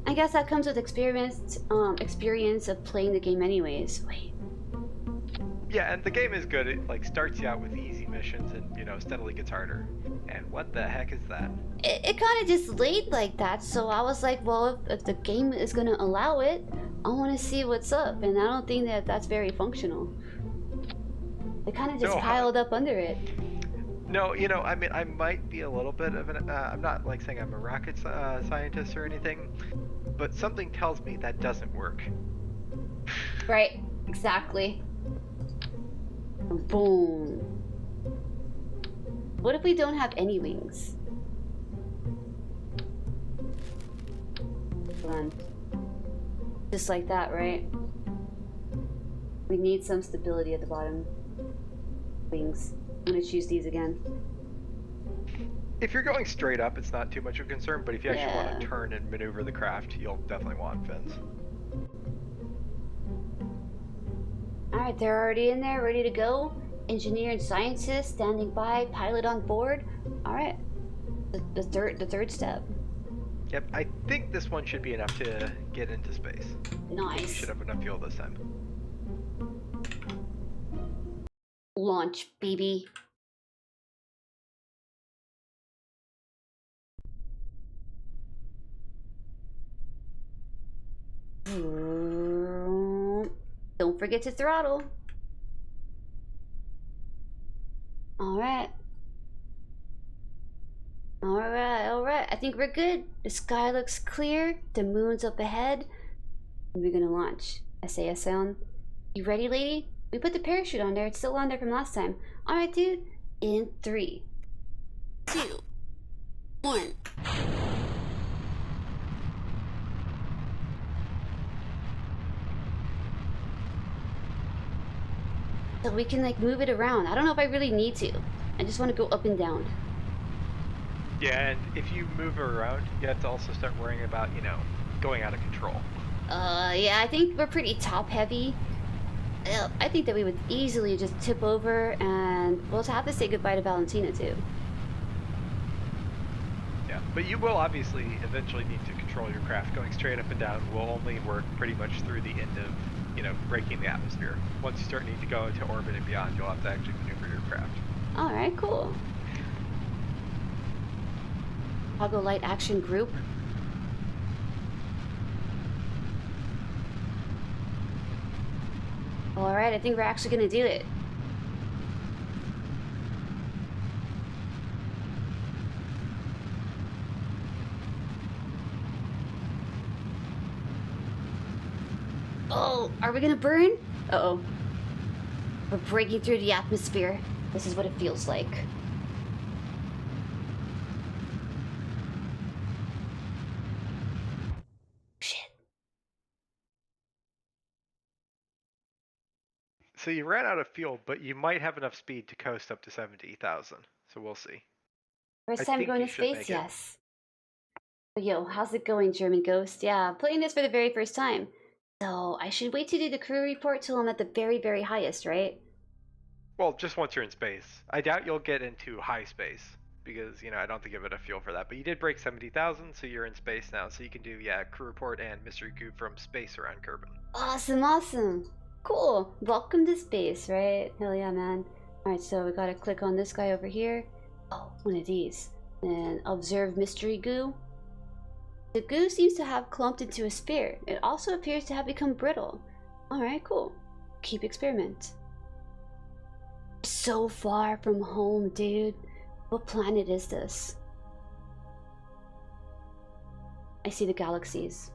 I guess that comes with experience of playing the game anyways. Wait. Yeah, and the game is good. It like starts you out with easy missions and, you know, steadily gets harder. And what the heck is that? It kind of just laid like that, so I was like, well, if the game is gonna allow it, I want to see what's up, and I don't think that that's very functional. It kind of just piled up under it. No, you know, I mean, I might be a little bit of an, I'm not like saying I'm a rocket scientist or anything, but something tells me that doesn't work. Right, exactly. Boom. What if we don't have any wings? Hold on. Just like that, right? We need some stability at the bottom. Wings. I'm gonna choose these again. If you're going straight up, it's not too much of a concern, but if you actually want to turn and maneuver the craft, you'll definitely want fins. Alright, they're already in there, ready to go. Engineer and scientist standing by, pilot on board. Alright. The third step. Yep, I think this one should be enough to get into space. Nice. You should have enough fuel this time. Launch, baby. Don't forget to throttle. Alright. Alright. I think we're good. The sky looks clear. The moon's up ahead. And we're gonna launch. SAS sound. You ready, lady? We put the parachute on there. It's still on there from last time. Alright, dude. In 3, 2, 1. So we can like move it around. I don't know if I really need to. I just want to go up and down. Yeah, and if you move around, you have to also start worrying about, you know, going out of control. Yeah, I think we're pretty top heavy. I think that we would easily just tip over, and we'll have to say goodbye to Valentina too. Yeah, but you will obviously eventually need to control control your craft. Going straight up and down will only work pretty much through the end of, you know, breaking the atmosphere. Once you start needing to go into orbit and beyond, you'll have to actually maneuver your craft. Alright, cool. Toggle light action group. Alright, I think we're actually gonna do it. Oh, are we gonna burn? Uh-oh. We're breaking through the atmosphere. This is what it feels like. Shit. So you ran out of fuel, but you might have enough speed to coast up to 70,000. So we'll see. First I time think going you to should space? make it. Yes. But yo, how's it going, German Ghost? Yeah, playing this for the very first time. So I should wait to do the crew report till I'm at the very, very highest, right? Well, just once you're in space. I doubt you'll get into high space because, you know, I don't think you have enough fuel for that. But you did break 70,000, so you're in space now. So you can do, yeah, crew report and mystery goo from space around Kerbal. Awesome, awesome. Cool. Welcome to space, right? Hell yeah, man. Alright, so we gotta click on this guy over here. Oh, one of these. And observe mystery goo. The goo seems to have clumped into a sphere. It also appears to have become brittle. Alright, cool. Keep experiment. So far from home, dude. What planet is this? I see the galaxies.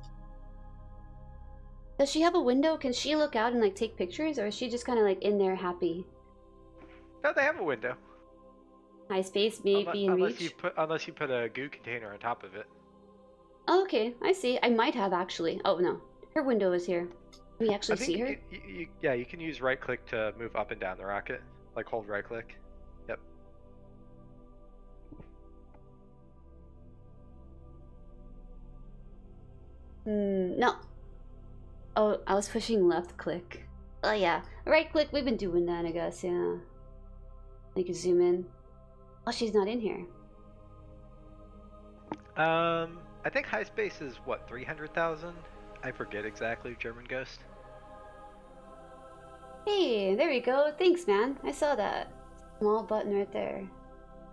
Does she have a window? Can she look out and like take pictures, or is she just kind of like in there happy? No, they have a window. High space may be in reach. Unless you put a goo container on top of it. Oh, okay, I see. I might have actually. Oh no, her window is here. Can we actually see her? Yeah, you can use right click to move up and down the rocket. Like hold right click. Yep. No. Oh, I was pushing left click. Oh yeah, right click. We've been doing that, I guess. Yeah. You can zoom in. Oh, she's not in here. I think high space is what, 300,000? I forget exactly. German Ghost. Hey, there we go. Thanks, man. I saw that small button right there.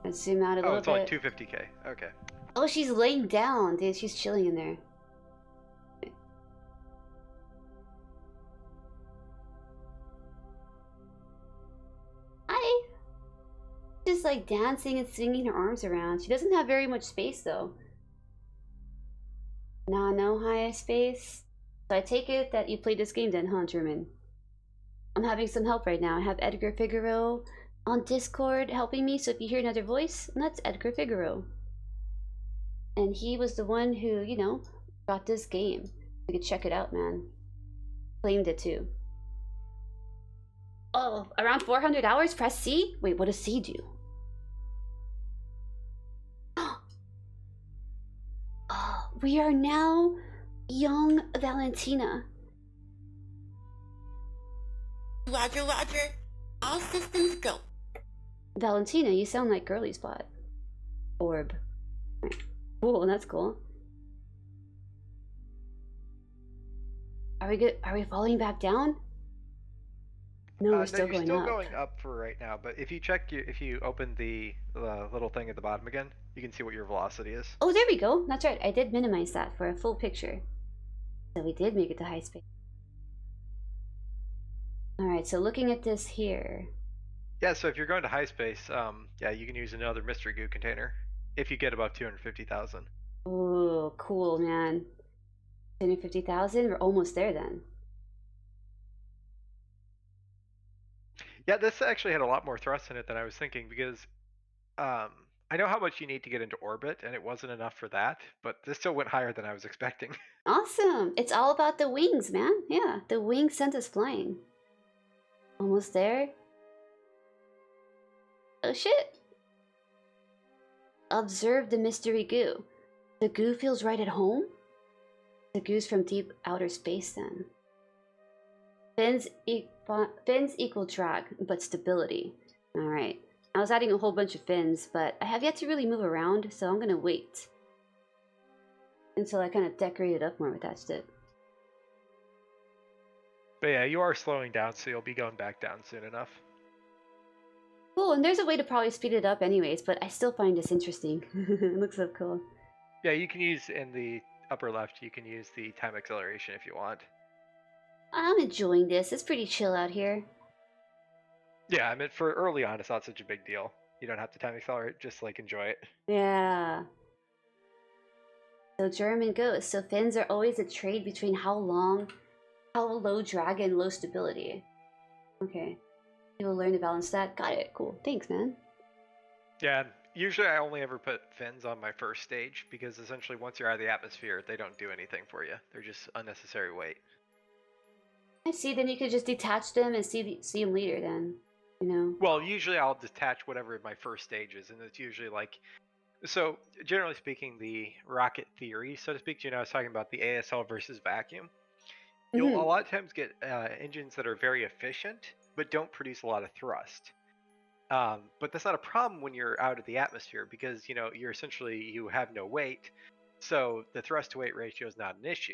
Let's zoom out a little bit. Oh, it's only 250k. Okay. Oh, she's laying down, dude. She's chilling in there. Hi. Just like dancing and swinging her arms around. She doesn't have very much space though. Nah, no high space. So I take it that you played this game then, huh, German? I'm having some help right now. I have Edgar Figaro on Discord helping me, so if you hear another voice, that's Edgar Figaro. And he was the one who, you know, got this game. You could check it out, man. Claimed it too. Oh, around 400 hours? Press C? Wait, what does C do? Oh, we are now young Valentina. Roger, roger. All systems go. Valentina, you sound like GIRLYSTEP. Orb. Cool, that's cool. Are we good? Are we falling back down? No, we're still going up. You're still going up for right now, but if you check, if you open the little thing at the bottom again, you can see what your velocity is. Oh, there we go. That's right. I did minimize that for a full picture. So we did make it to high space. Alright, so looking at this here. Yeah, so if you're going to high space, yeah, you can use another mystery goo container if you get above 250,000. Oh, cool, man. 250,000? We're almost there then. Yeah, this actually had a lot more thrust in it than I was thinking because I know how much you need to get into orbit, and it wasn't enough for that, but this still went higher than I was expecting. Awesome! It's all about the wings, man. Yeah, the wings sent us flying. Almost there. Oh shit! Observe the mystery goo. The goo feels right at home? The goo's from deep outer space then. Fins equal drag, but stability. Alright. I was adding a whole bunch of fins, but I have yet to really move around, so I'm gonna wait. until I kind of decorated up more with that shit. But yeah, you are slowing down, so you'll be going back down soon enough. Cool, and there's a way to probably speed it up anyways, but I still find this interesting. It looks so cool. Yeah, you can use in the upper left, you can use the time acceleration if you want. I'm enjoying this. It's pretty chill out here. Yeah, I mean, for early on, it's not such a big deal. You don't have to time accelerate, just like enjoy it. Yeah. So German goes. So fins are always a trade between how low drag and low stability. Okay. You will learn to balance that. Got it. Cool. Thanks, man. Yeah, usually I only ever put fins on my first stage because essentially once you're out of the atmosphere, they don't do anything for you. They're just unnecessary weight. I see. Then you could just detach them and see them later. Then, you know. Well, usually I'll detach whatever my first stage is, and it's usually like. So generally speaking, the rocket theory, so to speak, I was talking about the ASL versus vacuum. You'll a lot of times get engines that are very efficient, but don't produce a lot of thrust. But that's not a problem when you're out of the atmosphere because you're essentially you have no weight, so the thrust to weight ratio is not an issue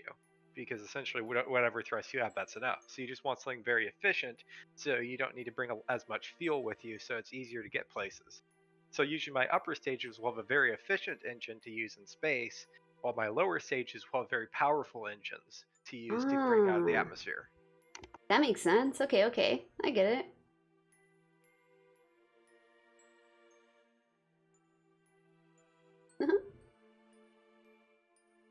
because essentially whatever thrust you have, that's enough. So you just want something very efficient, so you don't need to bring as much fuel with you, so it's easier to get places. So usually my upper stages will have a very efficient engine to use in space, while my lower stages will have very powerful engines to use to bring out of the atmosphere. That makes sense. Okay. I get it.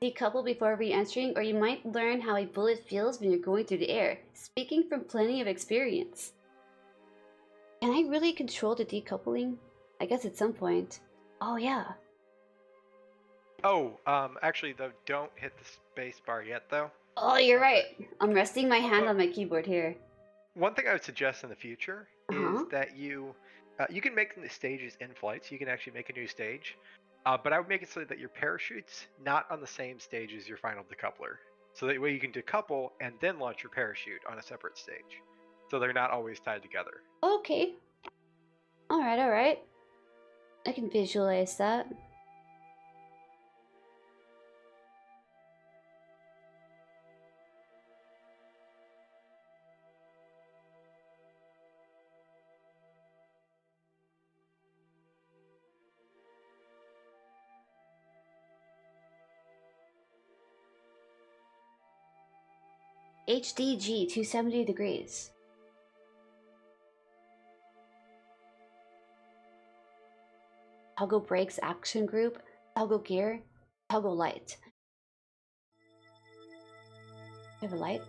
Decouple before re-entering, or you might learn how a bullet feels when you're going through the air. Speaking from plenty of experience. Can I really control the decoupling? I guess at some point. Oh yeah. Oh, actually though, don't hit the space bar yet though. Oh, you're right. I'm resting my hand on my keyboard here. One thing I would suggest in the future is that you can make the stages in flight, so you can actually make a new stage. But I would make it so that your parachute's not on the same stage as your final decoupler. So that way you can decouple and then launch your parachute on a separate stage. So they're not always tied together. Okay. Alright. I can visualize that. HDG 270 degrees. Toggle brakes action group, toggle gear, toggle light. Do you have a light?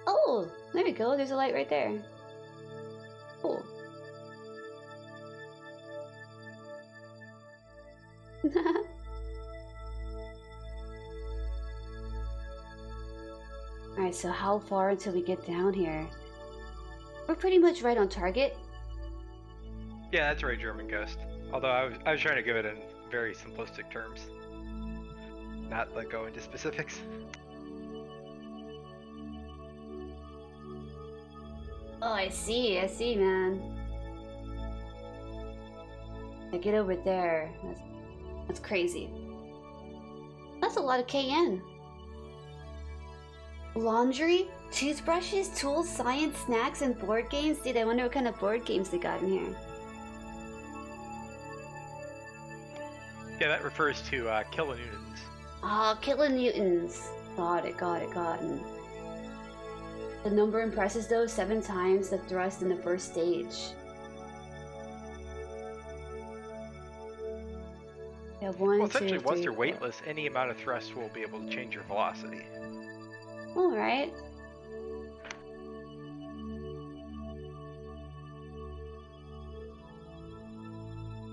Oh, there we go. There's a light right there. Cool. Alright, so how far until we get down here? We're pretty much right on target. Yeah, that's right, German Ghost. Although I was trying to give it in very simplistic terms. Not like go into specifics. Oh, I see, man. Now get over there. That's crazy. That's a lot of KN. Laundry, toothbrushes, tools, science, snacks, and board games. Dude, I wonder what kind of board games they got in here. Yeah, that refers to kilonewtons. Ah, kilonewtons. Got it. The number impresses though, 7 times the thrust in the first stage. Yeah, well, essentially, once you're weightless, any amount of thrust will be able to change your velocity. Alright.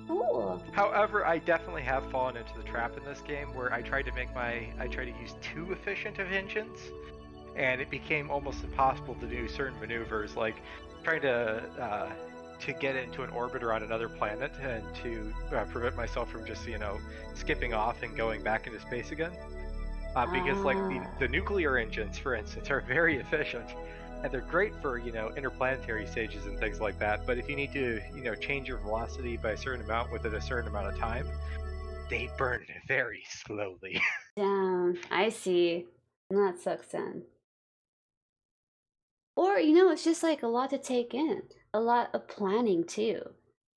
Cool. However, I definitely have fallen into the trap in this game where I tried to use too efficient of engines, and it became almost impossible to do certain maneuvers, like trying to get into an orbit around another planet and to prevent myself from just skipping off and going back into space again. Because like the nuclear engines, for instance, are very efficient, and they're great for interplanetary stages and things like that. But if you need to change your velocity by a certain amount within a certain amount of time, They burn very slowly. Damn, I see. That sucks then. Or, you know, it's just like a lot to take in. A lot of planning too.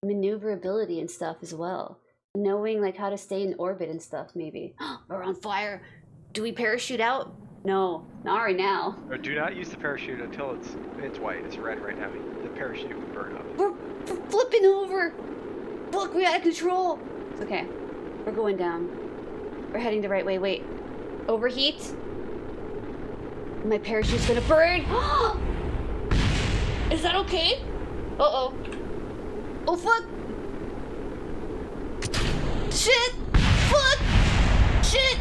Maneuverability and stuff as well. Knowing like how to stay in orbit and stuff maybe. We're on fire. Do we parachute out? No, not right now. Or do not use the parachute until it's white. It's red right now. The parachute would burn up. We're flipping over. Look, we're out of control. It's okay. We're going down. We're heading the right way. Wait. Overheat? My parachute's gonna burn. Is that okay? Uh-oh. Oh, fuck. Shit. Fuck. Shit.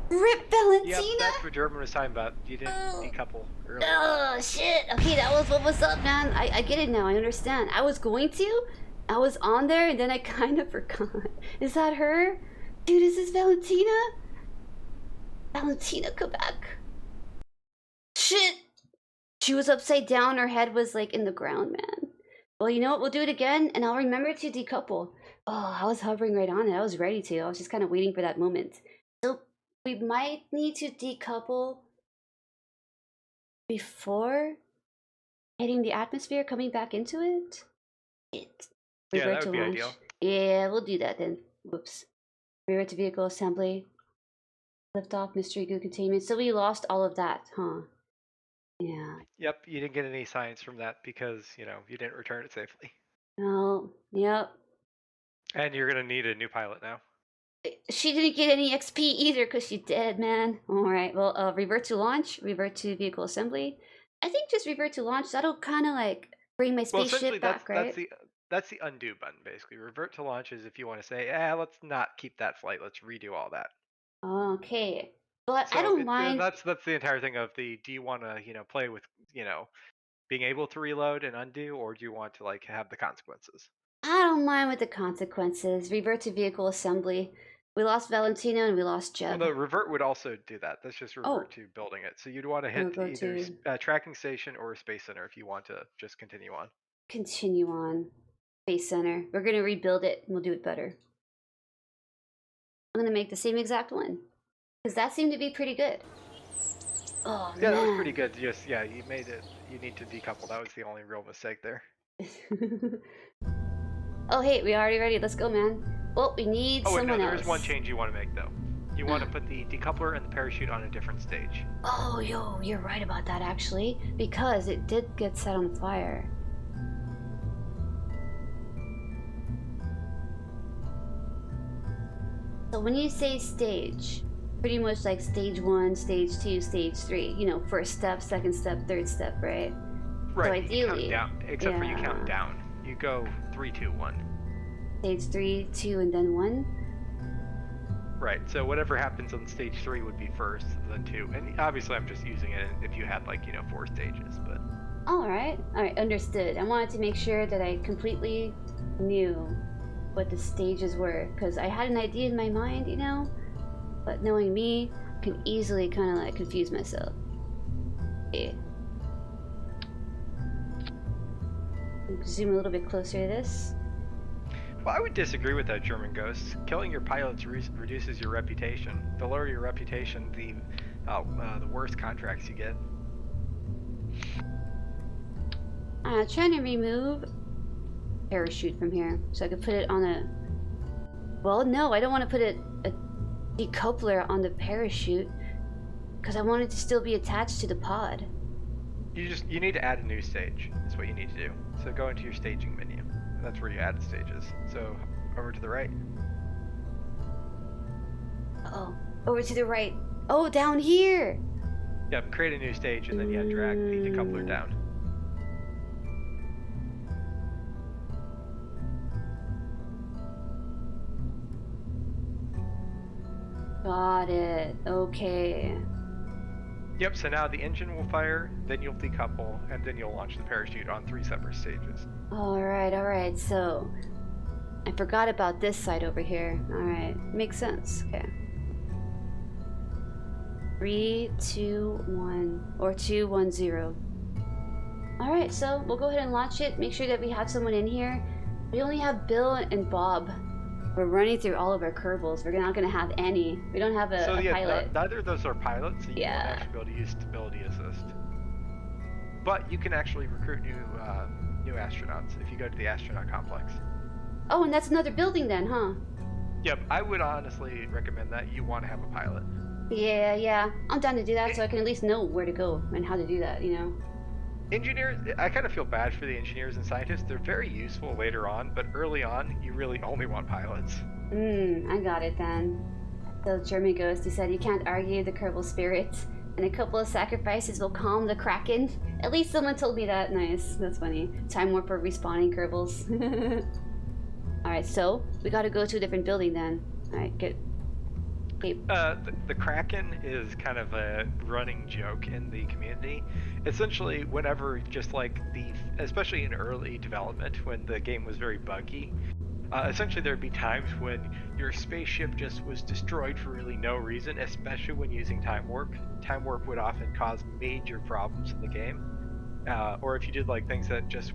Rip Valentina. Yep, that's what German was talking about. You didn't decouple earlier. Oh, shit. Okay, that was what was up, man. I get it now. I understand. I was going to. I was on there, and then I kind of forgot. Is that her? Dude, is this Valentina? Valentina, come back. Shit. She was upside down. Her head was, like, in the ground, man. Well, you know what? We'll do it again, and I'll remember to decouple. Oh, I was hovering right on it. I was ready to. I was just kind of waiting for that moment. So we might need to decouple before hitting the atmosphere, coming back into it. Yeah, that would be ideal. Yeah, we'll do that then. Whoops. Revert to vehicle assembly. Liftoff, mystery goo containment. So we lost all of that, huh? Yeah. Yep, you didn't get any science from that because, you know, you didn't return it safely. Oh, yep. And you're going to need a new pilot now. She didn't get any XP either because she's dead, man. Alright, well, revert to launch, revert to vehicle assembly. I think just revert to launch, that'll kind of like bring my spaceship back, right? That's the undo button, basically. Revert to launch is if you want to say, let's not keep that flight, let's redo all that. Okay. But So I don't mind. That's the entire thing of the, do you want to, play with, being able to reload and undo, or do you want to, like, have the consequences? I don't mind with the consequences. Revert to vehicle assembly. We lost Valentina and we lost Jeb. Well, no, revert would also do that. That's just revert to building it. So you'd want to hit either tracking station or space center if you want to just continue on. Continue on. Space center. We're going to rebuild it and we'll do it better. I'm going to make the same exact one. Because that seemed to be pretty good. Oh, yeah, man. That was pretty good. Just, yeah, you made it. You need to decouple. That was the only real mistake there. Oh, hey, we already ready. Let's go, man. Well, we need someone else. There's one change you want to make, though. You want to put the decoupler and the parachute on a different stage. Oh, yo, you're right about that, actually. Because it did get set on fire. So when you say stage, pretty much like stage 1, stage 2, stage 3. You know, first step, second step, third step, right? Right. So ideally, you count down, except for you count down. You go 3, 2, 1. Stage 3, 2, and then 1. Right. So whatever happens on stage 3 would be first, then 2, and obviously I'm just using it if you had, like, 4 stages, but. All right, understood. I wanted to make sure that I completely knew what the stages were, because I had an idea in my mind, but knowing me, I can easily kind of like confuse myself. Yeah. Zoom a little bit closer to this. Well, I would disagree with that, German Ghost. Killing your pilots reduces your reputation. The lower your reputation, the worse contracts you get. Trying to remove parachute from here so I could put it on a. Well, no, I don't want to put a decoupler on the parachute because I want it to still be attached to the pod. You need to add a new stage. That's what you need to do. So go into your staging menu. That's where you add the stages. So over to the right. Oh, over to the right. Oh, down here. Yep, create a new stage and then you drag the decoupler down. Got it. Okay. Yep, so now the engine will fire, then you'll decouple, and then you'll launch the parachute on 3 separate stages. Alright, so I forgot about this side over here. Alright, makes sense. Okay. 3, 2, 1, or 2, 1, 0. Alright, so we'll go ahead and launch it. Make sure that we have someone in here. We only have Bill and Bob We're running through all of our Kerbals. We're not gonna have any. We don't have a, So a yeah, pilot. neither of those are pilots, so you won't Yeah. actually be able to use stability assist. But you can actually recruit new astronauts if you go to the astronaut complex. Oh, and that's another building then, huh? Yep, I would honestly recommend that. You want to have a pilot. Yeah. I'm down to do that so I can at least know where to go and how to do that, you know? Engineers, I kind of feel bad for the engineers and scientists. They're very useful later on, but early on, you really only want pilots. I got it then. So German Ghost, he said you can't argue the Kerbal spirit, and a couple of sacrifices will calm the Kraken. At least someone told me that. Nice, that's funny. Time warp for respawning Kerbals. Alright, so we gotta go to a different building then. Alright, good. Okay. The Kraken is kind of a running joke in the community. Essentially, whenever just like especially in early development, when the game was very buggy, essentially there'd be times when your spaceship just was destroyed for really no reason, especially when using time warp. Time warp would often cause major problems in the game, or if you did like things that just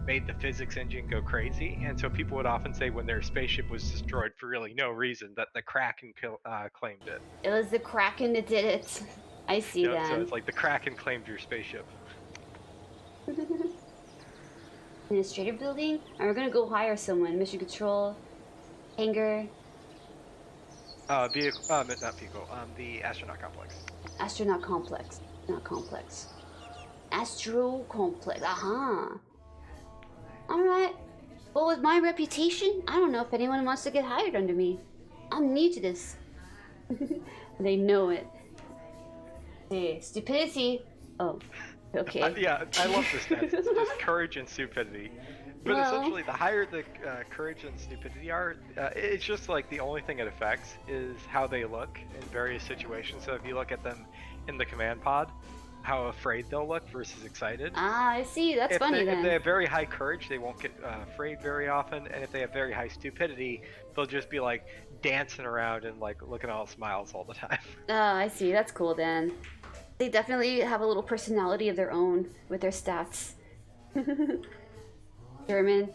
made the physics engine go crazy. And so people would often say when their spaceship was destroyed for really no reason that the Kraken claimed it. It was the Kraken that did it. I see So then. it's like the Kraken claimed your spaceship. Administrative building? And we're gonna go hire someone. Mission control, hangar, Vehicle, not vehicle, the astronaut complex. astronaut complex. Not complex. Astro complex. Aha. Alright. Well, with my reputation, I don't know if anyone wants to get hired under me. I'm new to this. They know it. Hey, stupidity. Oh, okay. Yeah, I love this stats. It's just courage and stupidity. But Well, essentially, the higher the courage and stupidity are, it's just like the only thing it affects is how they look in various situations. So if you look at them in the command pod, how afraid they'll look versus excited. ah, I see. That's funny then. If they have very high courage, they won't get afraid very often. And if they have very high stupidity, they'll just be like dancing around and like looking all smiles all the time. Oh, I see. That's cool then. They definitely have a little personality of their own with their stats. German.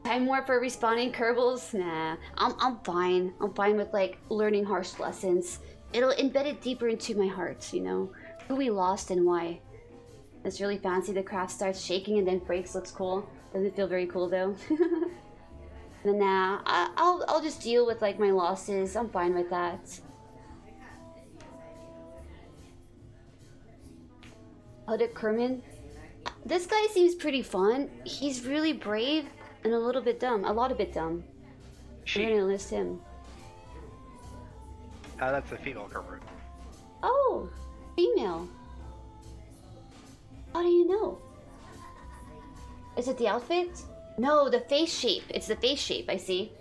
Time warp for respawning Kerbals? Nah, I'm fine. I'm fine with like learning harsh lessons. It'll embed it deeper into my heart, you know? Who we lost and why. It's really fancy. The craft starts shaking and then breaks. Looks cool. Doesn't feel very cool though. But nah, I'll just deal with like my losses. I'm fine with that. Huduk Kerman. This guy seems pretty fun. He's really brave and a little bit dumb. A lot of bit dumb. I'm gonna list him. That's the female corporate. Oh, female. How do you know? Is it the outfit? No, the face shape. It's the face shape, I see.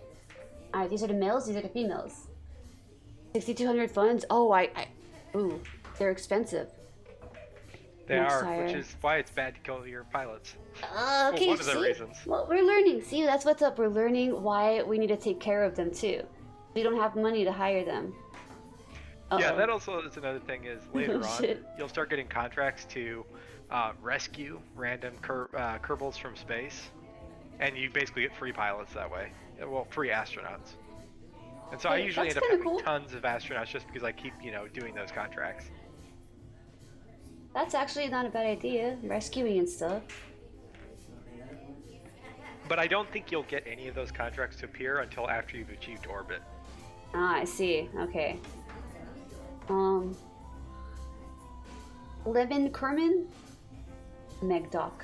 Alright, these are the males, these are the females. 6,200 funds? Oh, ooh, they're expensive. They Next are, hire. which is why it's bad to kill your pilots. Okay, Well, one of the see? reasons. Well, we're learning. See, that's what's up. We're learning why we need to take care of them too. We don't have money to hire them. Yeah, that also is another thing is later on, Shit. you'll start getting contracts to rescue random Kerbals from space, and you basically get free pilots that way. Well, free astronauts. And so I Hey, usually that's end up kinda having cool. tons of astronauts just because I keep, doing those contracts. That's actually not a bad idea. Rescuing and stuff. But I don't think you'll get any of those contracts to appear until after you've achieved orbit. Ah, I see. Okay. Lemon Kerman? Megdoc.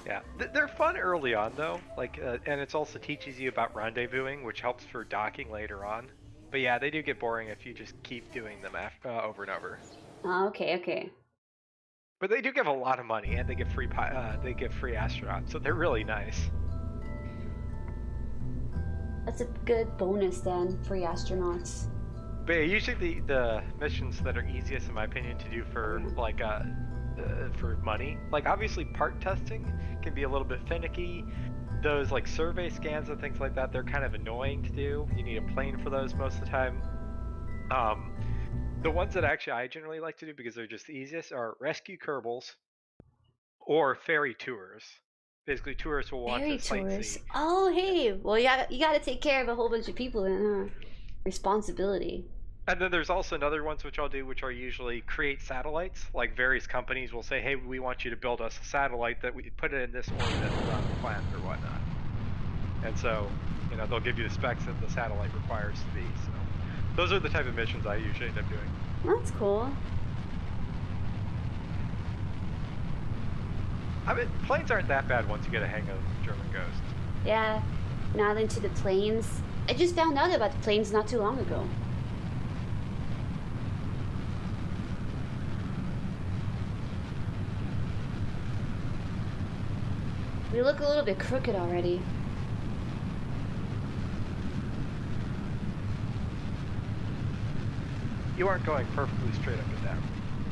Yeah, they're fun early on though, and it's also teaches you about rendezvousing, which helps for docking later on. But yeah, they do get boring if you just keep doing them over and over. Ah, okay. But they do give a lot of money, and they get free astronauts, so they're really nice. That's a good bonus then, free astronauts. But yeah, usually the missions that are easiest, in my opinion, to do for for money, like obviously part testing can be a little bit finicky. Those like survey scans and things like that, they're kind of annoying to do. You need a plane for those most of the time. The ones that actually I generally like to do because they're just the easiest are rescue Kerbals or ferry tours. Basically, tourists will want Very to sightsee. tourist. Oh, hey. Well, you gotta take care of a whole bunch of people then, huh? Responsibility. And then there's also another ones which I'll do, which are usually create satellites. Like various companies will say, hey, we want you to build us a satellite that we put it in this orbit around the planet or whatnot. And so, you know, they'll give you the specs that the satellite requires to be. So those are the type of missions I usually end up doing. That's cool. I mean, planes aren't that bad once you get a hang of German Ghost. Yeah. Now into the planes. I just found out about the planes not too long ago. We look a little bit crooked already. You aren't going perfectly straight up and down,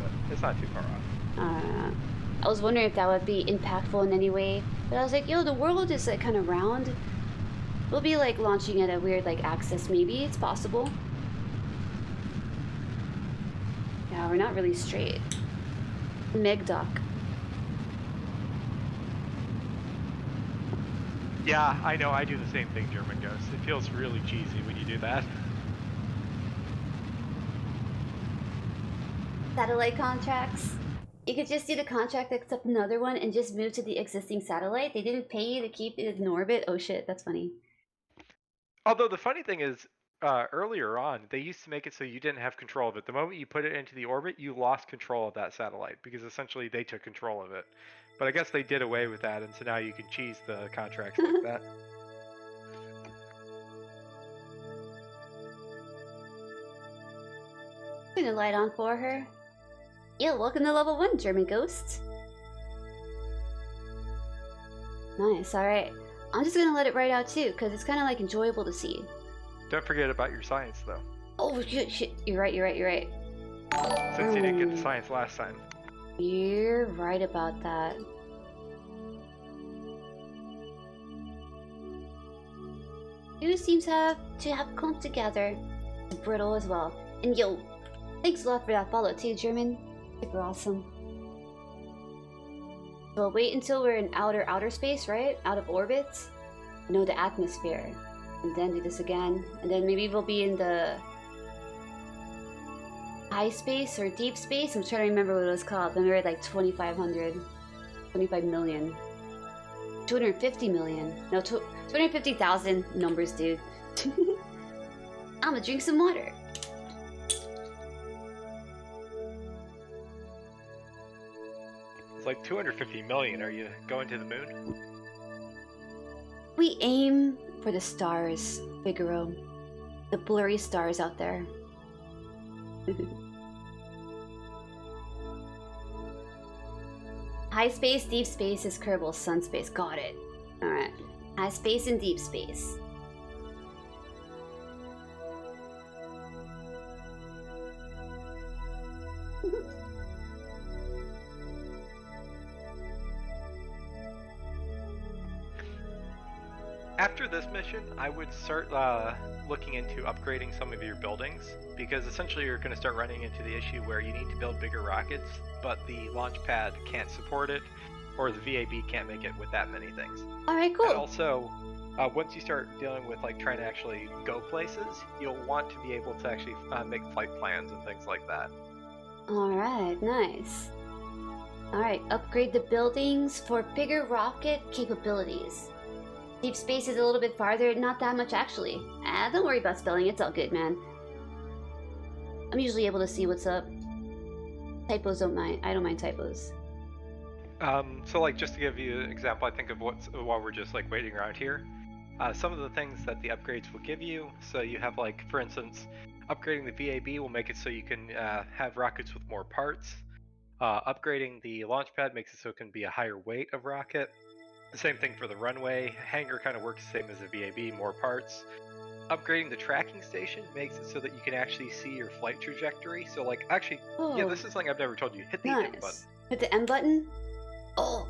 but it's not too far off. I was wondering if that would be impactful in any way, but I was like, yo, the world is like kind of round. We'll be like launching at a weird like axis, maybe it's possible. Yeah, we're not really straight. Megdoc. Yeah, I know, I do the same thing, German Ghost. It feels really cheesy when you do that. Satellite contracts. You could just do the contract, accept another one, and just move to the existing satellite. They didn't pay you to keep it in orbit. Oh shit, that's funny. Although the funny thing is, earlier on, they used to make it so you didn't have control of it. The moment you put it into the orbit, you lost control of that satellite, because essentially they took control of it. But I guess they did away with that, and so now you can cheese the contracts like that. Putting a light on for her. Yeah, welcome to level 1, German Ghost. Nice, alright. I'm just gonna let it ride out too, because it's kind of like enjoyable to see. Don't forget about your science, though. Oh shit, you're right. Since you didn't get the science last time. You're right about that. You seems to have come together. It's brittle as well. And yo, thanks a lot for that follow too, German. Super awesome. We'll wait until we're in outer space, right? Out of orbit. No, the atmosphere. And then do this again. And then maybe we'll be in the high space or deep space. I'm trying to remember what it was called. Then we were at like 2,500. 25 million. 250 million. No, 250,000 numbers, dude. I'ma drink some water. It's like 250 million. Are you going to the moon? We aim for the stars, Figaro. The blurry stars out there. High space, deep space is Kerbal Sun space. Got it. Alright. High space and deep space. After this mission, I would start looking into upgrading some of your buildings, because essentially you're going to start running into the issue where you need to build bigger rockets, but the launch pad can't support it, or the VAB can't make it with that many things. Alright, cool. And also, once you start dealing with like trying to actually go places, you'll want to be able to actually make flight plans and things like that. Alright, nice. Alright, upgrade the buildings for bigger rocket capabilities. Deep space is a little bit farther, not that much actually. Don't worry about spelling, it's all good, man. I'm usually able to see what's up. Typos don't mind, I don't mind typos. So like just to give you an example, I think of while we're just like waiting around here. Some of the things that the upgrades will give you, so you have like, for instance, upgrading the VAB will make it so you can have rockets with more parts. Upgrading the launch pad makes it so it can be a higher weight of rocket. The same thing for the runway. Hangar kind of works the same as the VAB, more parts. Upgrading the tracking station makes it so that you can actually see your flight trajectory. So like, actually, yeah, this is something I've never told you. Hit the M button. Hit the M button? Oh.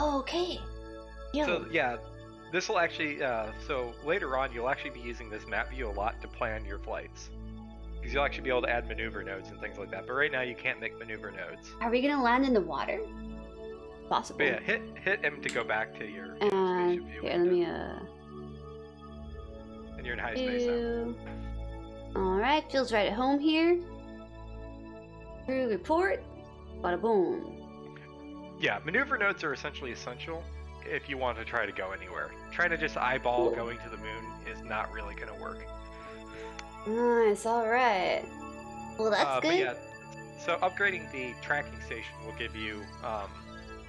Okay. Yo. So yeah, this will actually, so later on you'll actually be using this map view a lot to plan your flights. Because you'll actually be able to add maneuver nodes and things like that. But right now you can't make maneuver nodes. Are we gonna land in the water? possible. But yeah, hit M to go back to your And spaceship view. here, let me And you're in high space now. Alright, feels right at home here. Crew report. Bada boom. Yeah, maneuver nodes are essentially essential if you want to try to go anywhere. Trying to just eyeball Cool. going to the moon is not really going to work. Nice, alright. Well, that's But good. yeah, so upgrading the tracking station will give you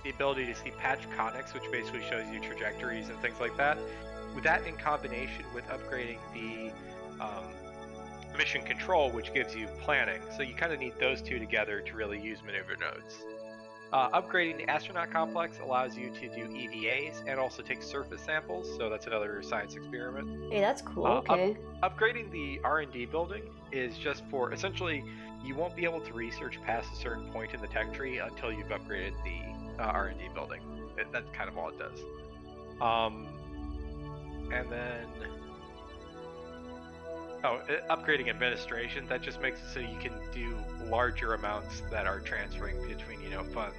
the ability to see patch conics, which basically shows you trajectories and things like that. With that in combination with upgrading the mission control, which gives you planning. So you kind of need those two together to really use maneuver nodes. Upgrading the astronaut complex allows you to do EVAs and also take surface samples, so that's another science experiment. Hey, that's cool, okay. Upgrading the R&D building is just for, essentially, you won't be able to research past a certain point in the tech tree until you've upgraded the R&D building. That's kind of all it does. And then... upgrading administration, that just makes it so you can do larger amounts that are transferring between, funds,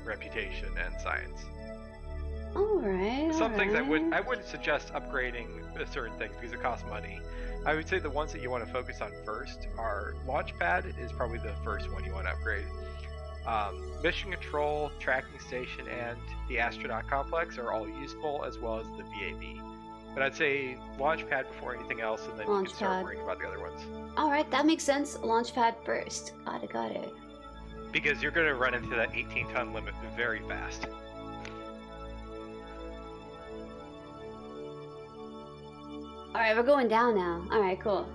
reputation, and science. Alright, Some things I wouldn't suggest upgrading certain things because it costs money. I would say the ones that you want to focus on first are Launchpad is probably the first one you want to upgrade. Mission Control, Tracking Station, and the Astronaut Complex are all useful, as well as the VAB. But I'd say Launchpad before anything else, and then you can start worrying about the other ones. Alright, that makes sense. Launchpad first. Got it. Because you're going to run into that 18-ton limit very fast. Alright, we're going down now. Alright, cool.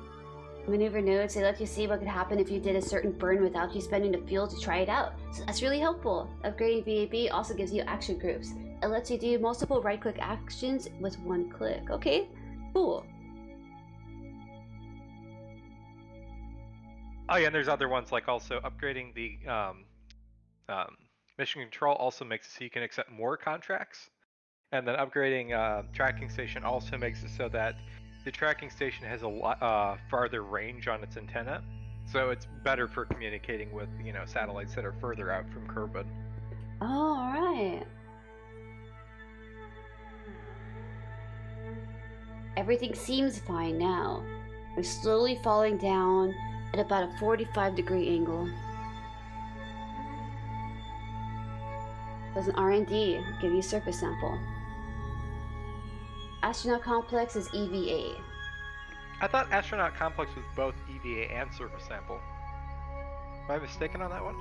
Maneuver nodes, they let you see what could happen if you did a certain burn without you spending the fuel to try it out. So that's really helpful. Upgrading VAB also gives you action groups. It lets you do multiple right-click actions with one click. Okay, cool. Oh yeah, and there's other ones like also upgrading the mission control also makes it so you can accept more contracts. And then upgrading tracking station also makes it so that the tracking station has a lot farther range on its antenna. So it's better for communicating with, satellites that are further out from Kerbal. Oh, alright. Everything seems fine now. We're slowly falling down at about a 45-degree angle. Does an R&D give you a surface sample? Astronaut Complex is EVA. I thought Astronaut Complex was both EVA and surface sample. Am I mistaken on that one?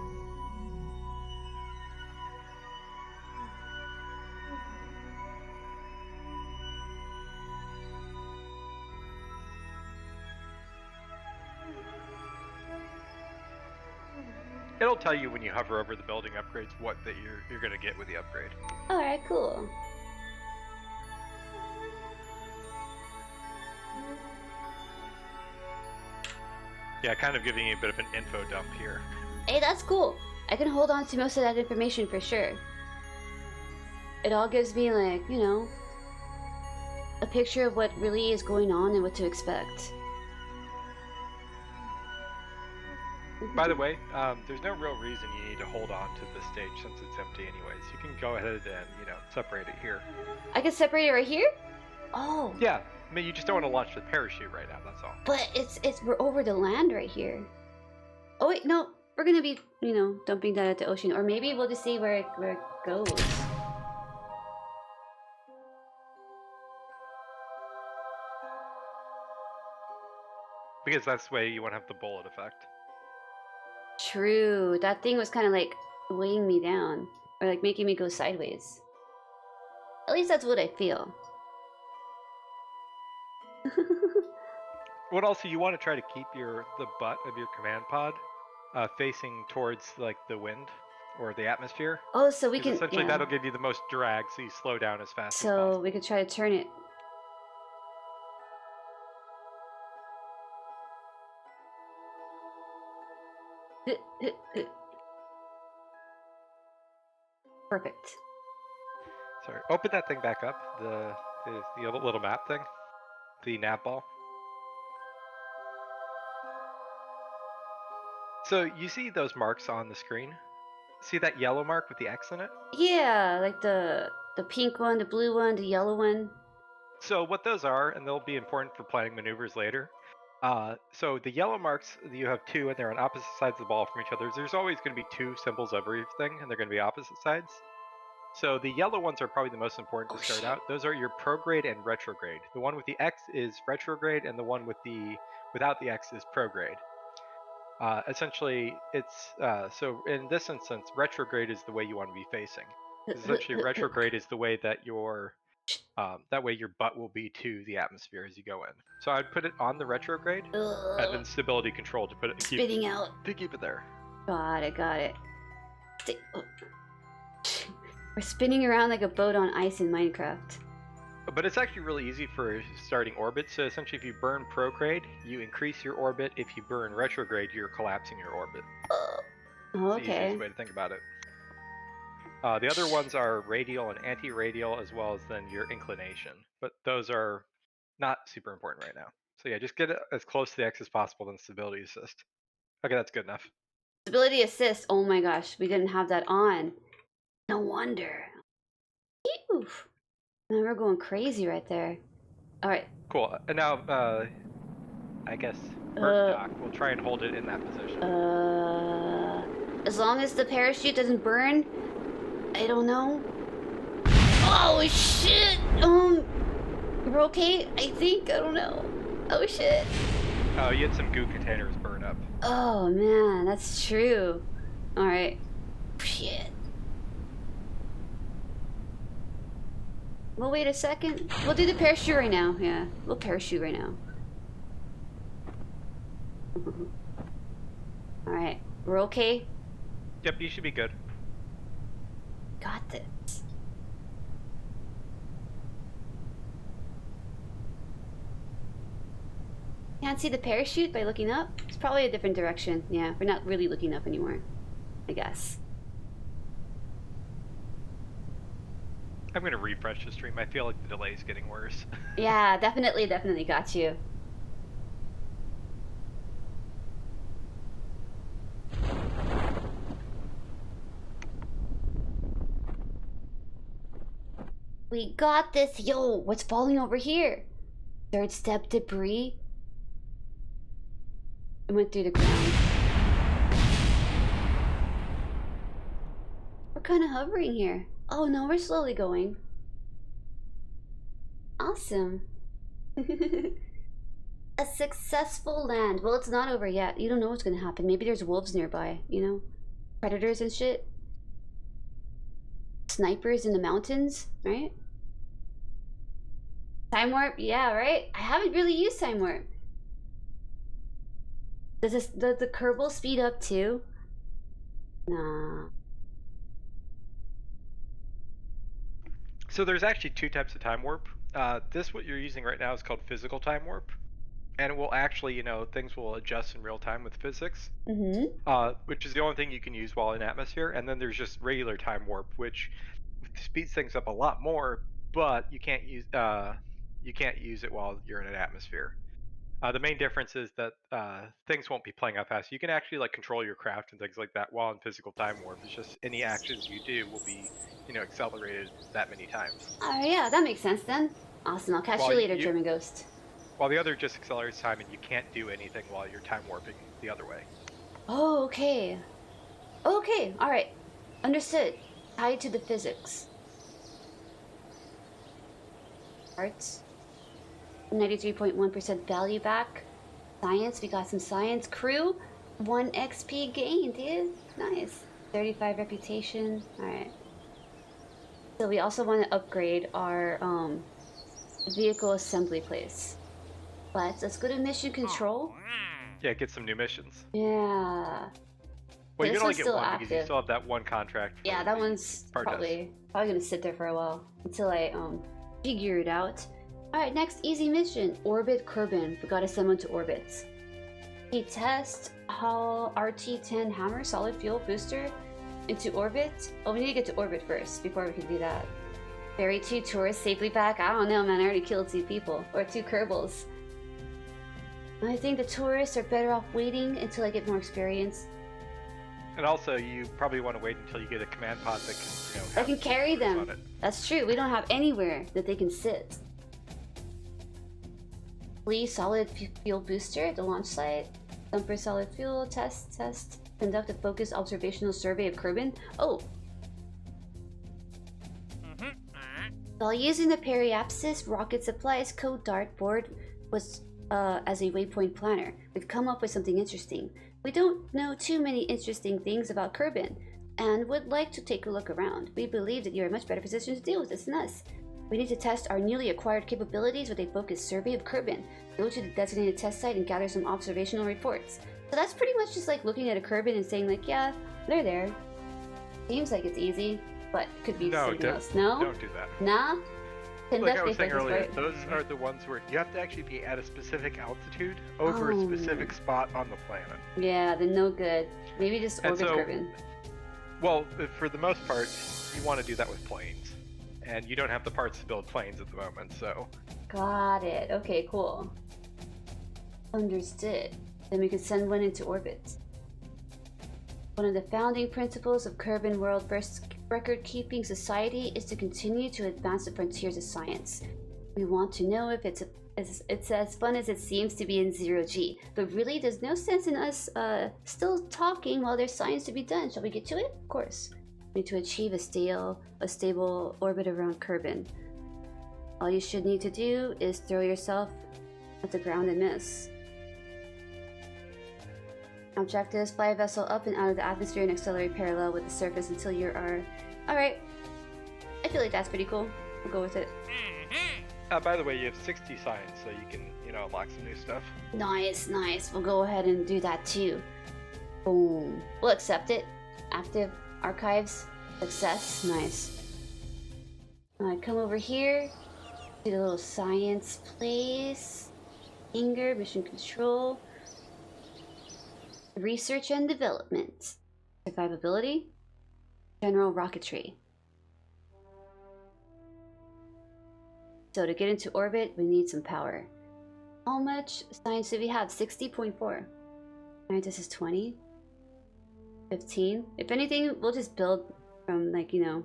It'll tell you when you hover over the building upgrades what that you're gonna get with the upgrade. Alright, cool. Yeah, kind of giving you a bit of an info dump here. Hey, that's cool. I can hold on to most of that information for sure. It all gives me, like, a picture of what really is going on and what to expect. By the way, there's no real reason you need to hold on to this stage since it's empty anyways. You can go ahead and, separate it here. I can separate it right here? Oh. Yeah, I mean, you just don't want to launch the parachute right now, that's all. But we're over the land right here. Oh wait, no, we're gonna be, dumping that at the ocean. Or maybe we'll just see where it goes. Because that's the way you want to have the bullet effect. True, that thing was kind of like weighing me down. Or like making me go sideways. At least that's what I feel. What also, you want to try to keep the butt of your command pod facing towards like the wind or the atmosphere. Oh, so we can essentially that'll give you the most drag, so you slow down as fast as possible. So we could try to turn it. Perfect. Sorry, open that thing back up. The little map thing, the nav ball. So you see those marks on the screen? see that yellow mark with the X in it? Yeah, like the pink one, the blue one, the yellow one. So what those are, and they'll be important for planning maneuvers later. So the yellow marks, you have two, and they're on opposite sides of the ball from each other. There's always going to be two symbols of everything, and they're going to be opposite sides. So the yellow ones are probably the most important to start out. Those are your prograde and retrograde. The one with the X is retrograde, and the one with without the X is prograde. Essentially, it's so in this instance, retrograde is the way you want to be facing. Essentially, retrograde is the way that your butt will be to the atmosphere as you go in. So I'd put it on the retrograde, and then stability control to Spitting out. To keep it there. Got it. We're spinning around like a boat on ice in Minecraft. But it's actually really easy for starting orbit. So essentially, if you burn prograde, you increase your orbit. If you burn retrograde, you're collapsing your orbit. Oh, It's the easiest way to think about it. The other ones are radial and anti-radial, as well as then your inclination. But those are not super important right now. So yeah, just get it as close to the X as possible, then stability assist. Okay, that's good enough. Stability assist. Oh my gosh, we didn't have that on. No wonder. Phew. Man, we're going crazy right there. All right. Cool. And now, I guess Doc will try and hold it in that position. As long as the parachute doesn't burn, I don't know. Oh shit! We're okay, I think. I don't know. Oh shit. Oh, you had some goo containers burn up. Oh man, that's true. All right. Shit. We'll wait a second. We'll do the parachute right now. Yeah, we'll parachute right now. All right, we're okay. Yep, you should be good. Got this. Can't see the parachute by looking up. It's probably a different direction. Yeah, we're not really looking up anymore, I guess. I'm gonna refresh the stream. I feel like the delay is getting worse. Yeah, definitely got you. We got this. Yo, what's falling over here? Third step debris. It went through the ground. We're kind of hovering here. Oh no, we're slowly going. Awesome. A successful land. Well, it's not over yet. You don't know what's gonna happen. Maybe there's wolves nearby, you know? Predators and shit. Snipers in the mountains, right? Time warp? Yeah, right? I haven't really used time warp. Does the Kerbal speed up too? Nah. So there's actually two types of time warp. This, what you're using right now, is called physical time warp. And it will actually, you know, things will adjust in real time with physics. Which is the only thing you can use while in atmosphere. And then there's just regular time warp, which speeds things up a lot more, but you can't use it while you're in an atmosphere. The main difference is that things won't be playing out fast. You can actually like control your craft and things like that while in physical time warp. It's just any actions you do will be, you know, accelerated that many times. Yeah, that makes sense then. Awesome. I'll catch you later, German Ghost. While the other just accelerates time, and you can't do anything while you're time warping the other way. Oh, okay. Okay, all right. Understood. Tied to the physics. Arts. 93.1% value back. Science, we got some science. Crew, 1 XP gain, dude. Nice. 35 reputation. Alright. So we also want to upgrade our vehicle assembly place. But let's go to mission control. Yeah, get some new missions. Yeah. Well, you can only get one because you still have that one contract. Yeah, that one's probably gonna sit there for a while until I figure it out. Alright, next easy mission. Orbit Kerbin. We gotta send one to orbits. We test how RT-10 hammer solid fuel booster into orbit. Oh, we need to get to orbit first before we can do that. Ferry 2 tourists safely back. I don't know, man. I already killed 2 people. Or 2 Kerbals. I think the tourists are better off waiting until I get more experience. And also, you probably want to wait until you get a command pod that can, you know, I can carry them. on it. That's true. We don't have anywhere that they can sit. Flee solid fuel booster at the launch site. Thumper solid fuel. Test. Conduct a focused observational survey of Kerbin. Oh. While using the periapsis rocket supplies code dartboard was as a waypoint planner, we've come up with something interesting. We don't know too many interesting things about Kerbin, and would like to take a look around. We believe that you're in a much better position to deal with this than us. We need to test our newly acquired capabilities with a focused survey of Kerbin. Go to the designated test site and gather some observational reports. So that's pretty much just like looking at a Kerbin and saying like, yeah, they're there. Seems like it's easy, but could be something else. No? Don't do that. Nah? Like I was saying earlier, those are the ones where you have to actually be at a specific altitude over a specific spot on the planet. Yeah, then no good. Maybe just orbit Kerbin. Well, for the most part, you want to do that with planes. And you don't have the parts to build planes at the moment, so... Got it. Okay, cool. Understood. Then we can send one into orbit. One of the founding principles of Kerbin World First Record-Keeping Society is to continue to advance the frontiers of science. We want to know if it's as fun as it seems to be in zero-G, but really there's no sense in us still talking while there's science to be done. Shall we get to it? Of course. We need to achieve a stable orbit around Kerbin. All you should need to do is throw yourself at the ground and miss. Objectives: fly a vessel up and out of the atmosphere and accelerate parallel with the surface until you are... Alright. I feel like that's pretty cool. We'll go with it. By the way, you have 60 science, so you can, you know, unlock some new stuff. Nice. We'll go ahead and do that too. Boom. We'll accept it. Active archives. Success. Nice. Alright, come over here. Do the little science place. Anger, mission control. Research and development. Survivability. General rocketry. So to get into orbit, we need some power. How much science do we have? 60.4. Alright, this is 20. 15. If anything, we'll just build from, like, you know,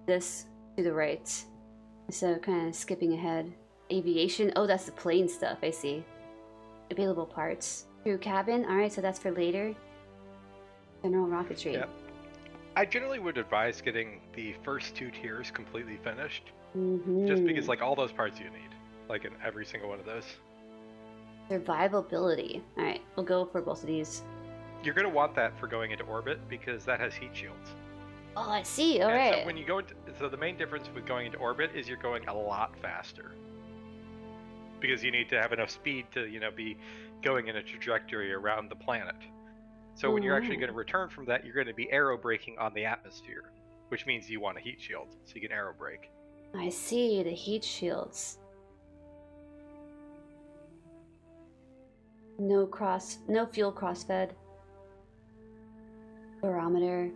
this to the right. So kind of skipping ahead. Aviation. Oh, that's the plane stuff, I see. Available parts. Crew cabin. Alright, so that's for later. General rocketry. Yep. I generally would advise getting the first 2 tiers completely finished. Just because, like, all those parts you need. Like, in every single one of those. Survivability. Alright, we'll go for both of these. You're going to want that for going into orbit because that has heat shields. Oh, I see. Alright. So when you go into... So the main difference with going into orbit is you're going a lot faster. Because you need to have enough speed to, you know, be going in a trajectory around the planet. So when you're actually going to return from that, you're going to be aero braking on the atmosphere, which means you want a heat shield, so you can aero brake. I see, the heat shields. No fuel crossfed. Barometer.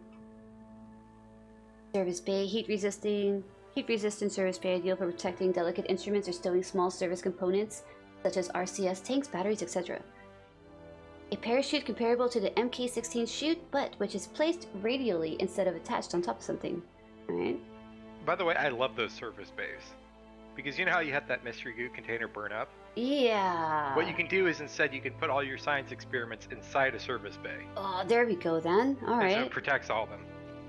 Service bay, heat resistant service bay, ideal for protecting delicate instruments or stowing small service components, such as RCS tanks, batteries, etc. A parachute comparable to the MK-16 chute, but which is placed radially instead of attached on top of something. Alright. By the way, I love those service bays. Because you know how you had that mystery goo container burn up? Yeah. What you can do is instead you can put all your science experiments inside a service bay. Oh, there we go then. Alright. And so it protects all of them.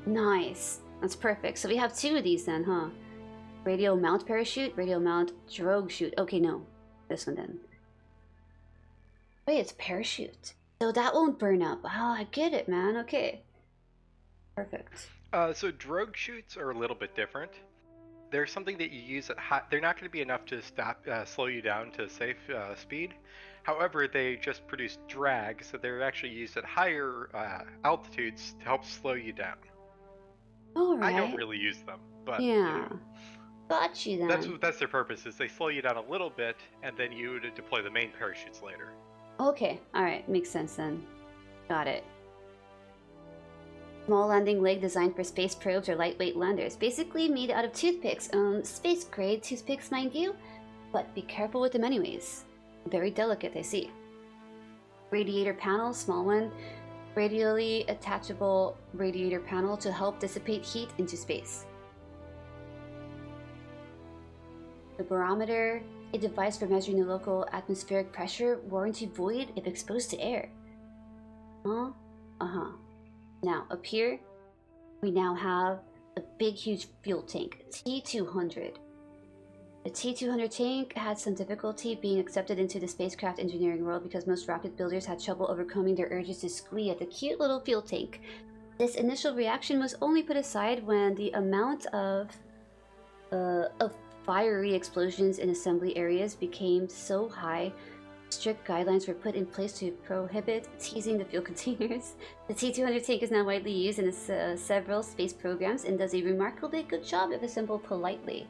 Nice. That's perfect. So we have 2 of these then, huh? Radio mount parachute, radio mount drogue chute. Okay, no. This one then. Wait, it's parachute. So that won't burn up. Oh, I get it, man. Okay. Perfect. So drogue chutes are a little bit different. They're something that you use at high... They're not going to be enough to slow you down to safe speed. However, they just produce drag, so they're actually used at higher altitudes to help slow you down. All right. I don't really use them, but... Yeah. You know, got you then. That's their purpose, is they slow you down a little bit, and then you deploy the main parachutes later. Okay, alright, makes sense then. Got it. Small landing leg designed for space probes or lightweight landers. Basically made out of toothpicks. Space grade toothpicks, mind you. But be careful with them anyways. Very delicate, I see. Radiator panel, small one. radially attachable radiator panel to help dissipate heat into space. The barometer, a device for measuring the local atmospheric pressure, warranty void if exposed to air. Huh? Uh-huh. Now, up here, we now have a big, huge fuel tank, T200. The T200 tank had some difficulty being accepted into the spacecraft engineering world because most rocket builders had trouble overcoming their urges to squee at the cute little fuel tank. This initial reaction was only put aside when the amount of fiery explosions in assembly areas became so high. Strict guidelines were put in place to prohibit teasing the fuel containers. The T200 tank is now widely used in several space programs and does a remarkably good job if assembled politely.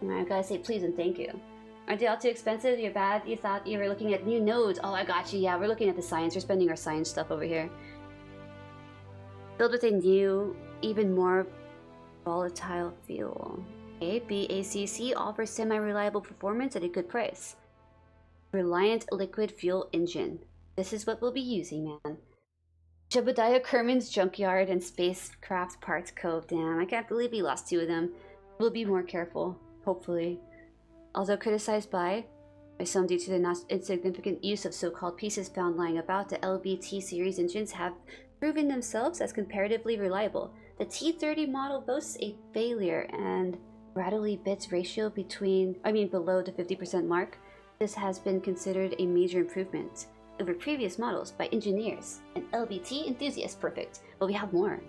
I gotta say please and thank you. Aren't they all too expensive? You're bad? You thought you were looking at new nodes. Oh, I got you. Yeah, we're looking at the science. We're spending our science stuff over here. Filled with a new, even more volatile fuel. Okay, BACC offers semi-reliable performance at a good price. Reliant liquid fuel engine. This is what we'll be using, man. Jebediah Kerman's Junkyard and Spacecraft Parts Cove. Damn, I can't believe we lost 2 of them. We'll be more careful, hopefully. Although criticized by some due to the not insignificant use of so-called pieces found lying about, the LBT series engines have proven themselves as comparatively reliable. The T30 model boasts a failure and rattly bits ratio below the 50% mark. This has been considered a major improvement over previous models by engineers and LBT enthusiasts. Perfect. But we have more.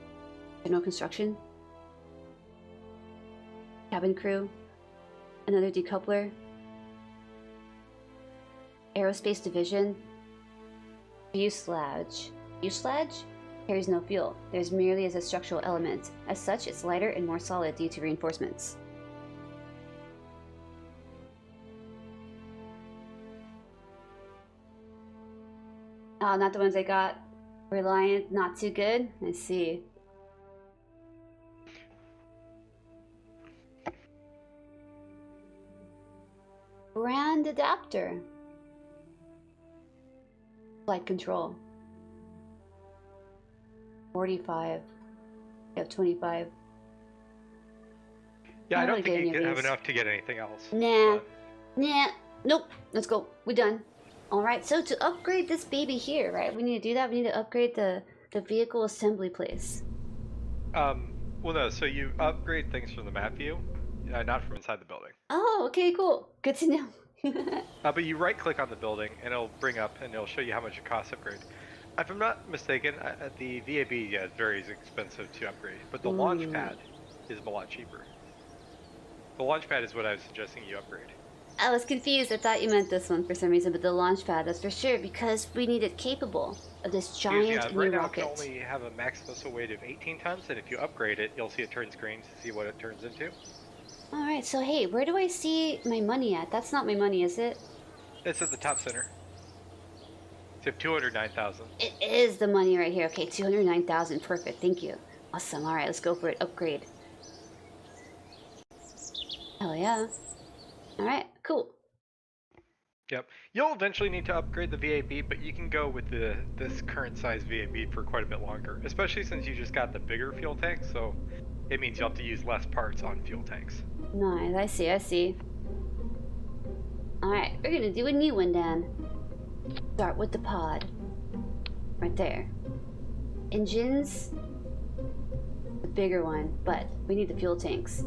General construction, cabin crew, another decoupler, aerospace division, fuselage. Fuselage carries no fuel. There's merely as a structural element. As such, it's lighter and more solid due to reinforcements. Oh, not the ones I got. Reliant, not too good. I see. Brand adapter. Flight control. 45. You have 25. Yeah, I don't think you can have enough to get anything else. Nah. Nah. Nope. Let's go. We're done. Alright, so to upgrade this baby here, right? We need to do that. We need to upgrade the vehicle assembly place. Well, no. So you upgrade things from the map view, not from inside the building. Oh, okay, cool. Good to know. But you right-click on the building, and it'll bring up, and it'll show you how much it costs to upgrade. If I'm not mistaken, the VAB, yeah, is very expensive to upgrade, but the launch pad is a lot cheaper. The launch pad is what I was suggesting you upgrade. I was confused. I thought you meant this one for some reason, but the launch pad, that's for sure, because we need it capable of this giant new right now rocket. it can only have a max missile weight of 18 tons, and if you upgrade it, you'll see it turns green to see what it turns into. Alright, so hey, where do I see my money at? That's not my money, is it? It's at the top center. It's at 209,000. It is the money right here. Okay, 209,000. Perfect. Thank you. Awesome. Alright, let's go for it. Upgrade. Hell yeah. Alright, cool. Yep. You'll eventually need to upgrade the VAB, but you can go with this current size VAB for quite a bit longer, especially since you just got the bigger fuel tank, so it means you'll have to use less parts on fuel tanks. Nice, I see. Alright, we're gonna do a new one then. Start with the pod. Right there. Engines. The bigger one, but we need the fuel tanks.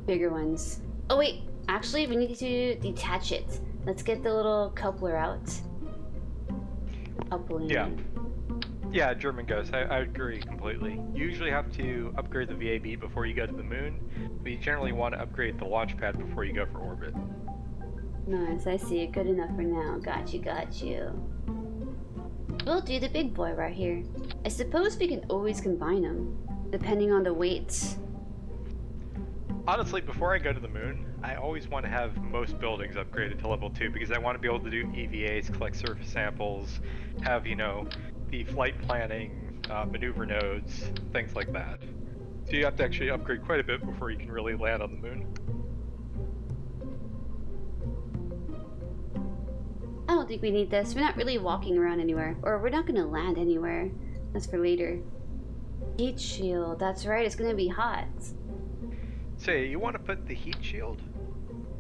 Bigger ones. Oh wait, actually we need to detach it. Let's get the little coupler out. Coupling. Yeah, German Ghost, I agree completely. You usually have to upgrade the VAB before you go to the moon, but you generally want to upgrade the launch pad before you go for orbit. Nice, I see it. Good enough for now. Got you. We'll do the big boy right here. I suppose we can always combine them, depending on the weights. Honestly, before I go to the moon, I always want to have most buildings upgraded to level 2 because I want to be able to do EVAs, collect surface samples, have, the flight planning, maneuver nodes, things like that. So you have to actually upgrade quite a bit before you can really land on the moon. I don't think we need this. We're not really walking around anywhere. Or we're not gonna land anywhere. That's for later. Heat shield. That's right, it's gonna be hot. So you want to put the heat shield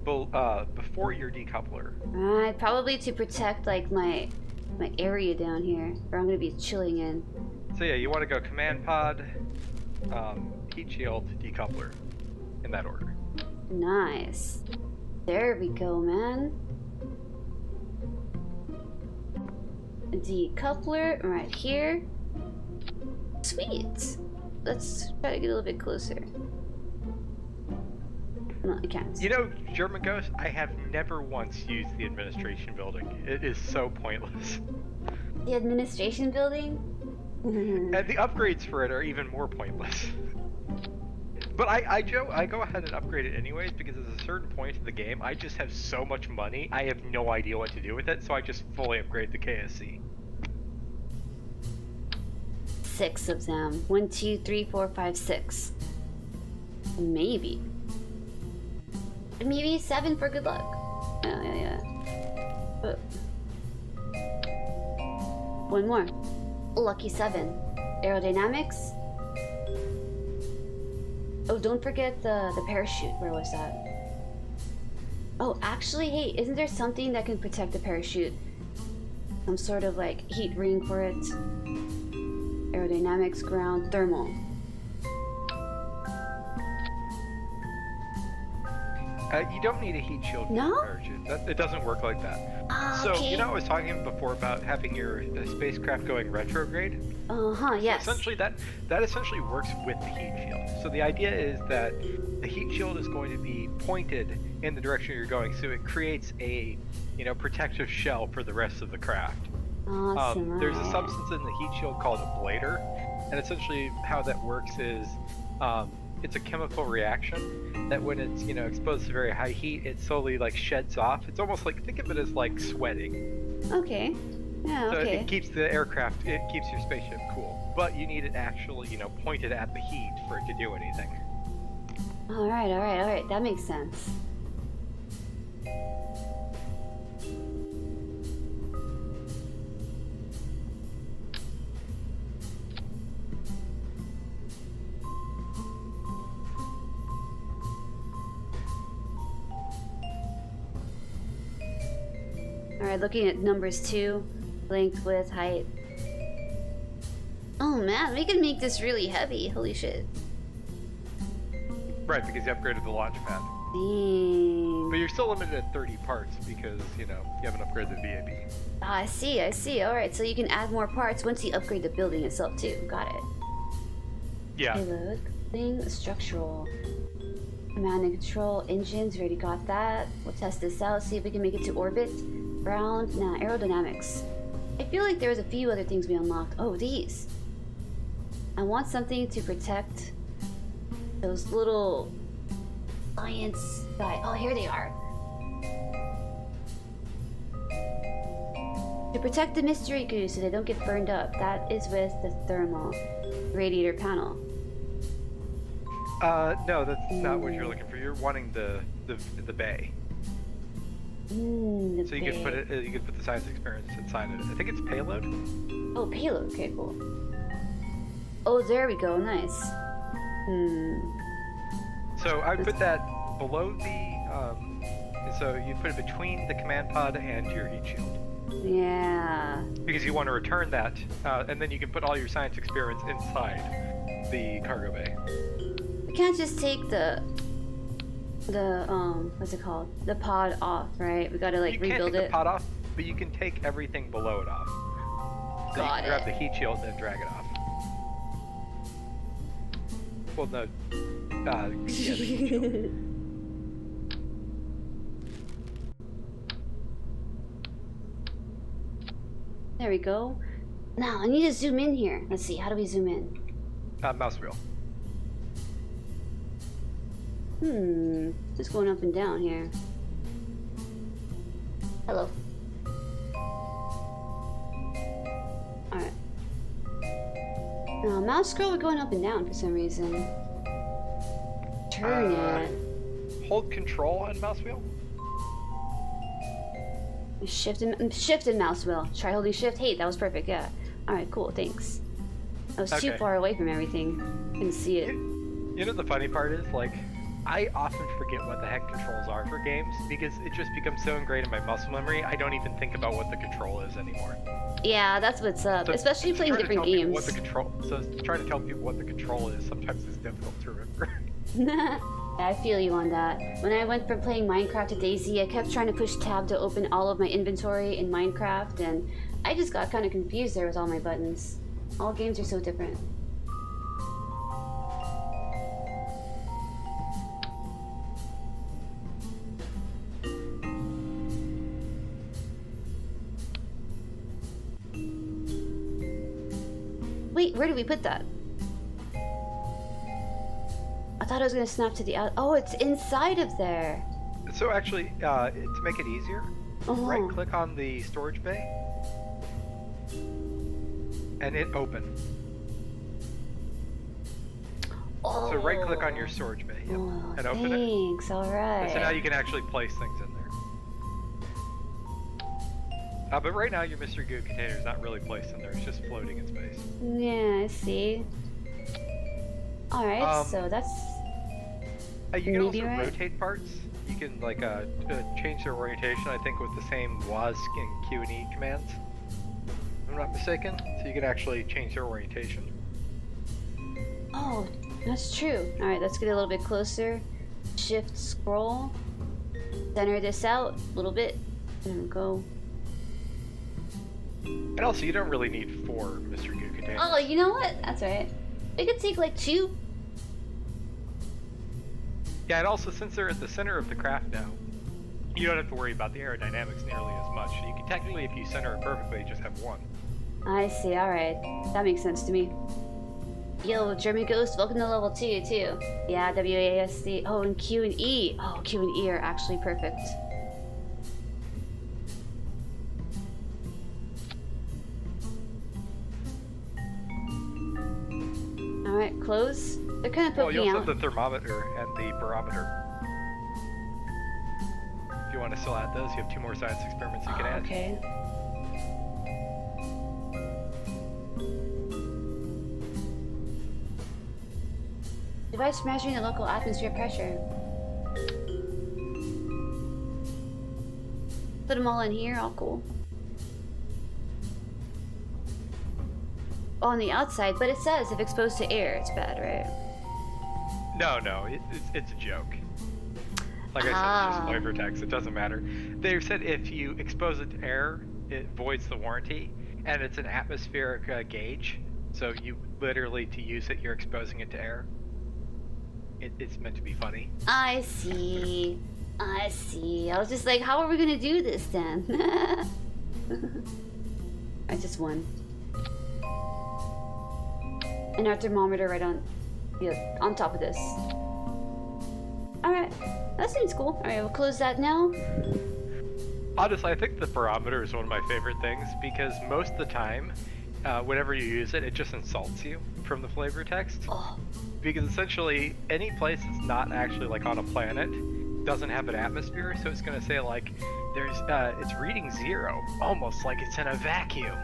before your decoupler. Alright, probably to protect like my area down here, where I'm gonna be chilling in. So yeah, you want to go command pod, heat shield, decoupler, in that order. Nice. There we go, man. Decoupler right here. Sweet. Let's try to get a little bit closer. No, I can't. You know, German Ghost, I have never once used the administration building. It is so pointless. The administration building? And the upgrades for it are even more pointless. But I go ahead and upgrade it anyways, because at a certain point in the game, I just have so much money, I have no idea what to do with it, so I just fully upgrade the KSC. 6 of them. 1, 2, 3, 4, 5, 6. Maybe. Maybe 7 for good luck. Oh, yeah. One more. Lucky 7. Aerodynamics. Oh, don't forget the parachute. Where was that? Oh, actually, hey, isn't there something that can protect the parachute? Some sort of like heat ring for it. Aerodynamics, ground, thermal. You don't need a heat shield for No? the parachute. It doesn't work like that. So, Okay. you know I was talking before about having your spacecraft going retrograde? Yes. So essentially, that essentially works with the heat shield. So the idea is that the heat shield is going to be pointed in the direction you're going, so it creates a, protective shell for the rest of the craft. Awesome. There's a substance in the heat shield called a blader, and essentially how that works is it's a chemical reaction that when it's exposed to very high heat, it slowly like sheds off. It's almost like, think of it as like sweating. Okay. Yeah, So okay. it keeps the aircraft, it keeps your spaceship cool, but you need it actually pointed at the heat for it to do anything. Alright. That makes sense. Alright, looking at numbers 2, length, width, height. Oh man, we can make this really heavy. Holy shit. Right, because you upgraded the launch pad. Dang. But you're still limited at 30 parts because, you haven't upgraded the VAB. I see. Alright, so you can add more parts once you upgrade the building itself too. Got it. Yeah. Payload, thing, structural. Command and control, engines, we already got that. We'll test this out, see if we can make it to orbit. Ground, nah, aerodynamics. I feel like there was a few other things we unlocked. Oh, these. I want something to protect those little science guys. Oh, here they are. To protect the mystery goose so they don't get burned up. That is with the thermal radiator panel. No, that's not what you're looking for. You're wanting the bay. The So you could put it. You could put the science experience inside of it. I think it's payload. Oh, payload. Okay, cool. Oh, there we go. Nice. So I would put that below the. So you put it between the command pod and your heat shield. Yeah. Because you want to return that, and then you can put all your science experiments inside the cargo bay. We can't just take the what's it called? The pod off, right? We gotta like You rebuild can't take it. the pod off, but you can take everything below it off. So Got you can grab it. the heat shield and then drag it off. Well, no. Yeah, the heat shield. There we go. Now I need to zoom in here. Let's see. How do we zoom in? Mouse wheel. Just going up and down here. Hello. Alright. Now, mouse scroll, we're going up and down for some reason. Turn it. Hold control on mouse wheel. Shift and mouse wheel. Try holding shift. Hey, that was perfect. Yeah. All right, cool. Thanks. I was too far away from everything. Couldn't see it. You know the funny part is, like, I often forget what the heck controls are for games because it just becomes so ingrained in my muscle memory. I don't even think about what the control is anymore. Yeah, that's what's up. So especially playing different games. Trying to tell people what the control is sometimes is difficult to remember. I feel you on that. When I went from playing Minecraft to DayZ, I kept trying to push tab to open all of my inventory in Minecraft, and I just got kind of confused there with all my buttons. All games are so different. Wait, where did we put that? I thought I was gonna snap to the out. Oh, it's inside of there. So actually, to make it easier, right-click on the storage bay, and hit open. Oh. So right-click on your storage bay, and open it. Thanks. All right. And so now you can actually place things in there. But right now your Mr. Goo container is not really placed in there; it's just floating in space. Yeah, I see. All right, so that's. You can also rotate parts. You can like change their orientation. I think with the same WASD and Q and E commands. If I'm not mistaken. So you can actually change their orientation. Oh, that's true. All right, let's get a little bit closer. Shift scroll. Center this out a little bit, and go. And also, you don't really need 4 Mr. Goo containers. Oh, you know what? That's right. We could take like 2. Yeah, and also since they're at the center of the craft now, you don't have to worry about the aerodynamics nearly as much. You can technically, if you center it perfectly, just have 1. I see. All right, that makes sense to me. Yo, German Ghost, welcome to level 2 too. Yeah, WASD. Oh, and Q and E. Oh, Q and E are actually perfect. Alright, close. They're kind of poking you also out. have the thermometer and the barometer. If you want to still add those, you have 2 more science experiments you can add. Okay. Device measuring the local atmosphere pressure. Put them all in here, all cool. On the outside, but it says if exposed to air, it's bad, right? No, it's a joke. Like I said, it's just flavor text. It doesn't matter. They've said if you expose it to air, it voids the warranty, and it's an atmospheric gauge. So you literally, to use it, you're exposing it to air. It's meant to be funny. I see. I see. I was just like, how are we gonna do this then? I just won. And our thermometer right on top of this. Alright, that seems cool. Alright, we'll close that now. Honestly, I think the barometer is one of my favorite things because most of the time, whenever you use it, it just insults you from the flavor text. Oh. Because essentially, any place that's not actually like on a planet doesn't have an atmosphere, so it's gonna say like, it's reading 0, almost like it's in a vacuum.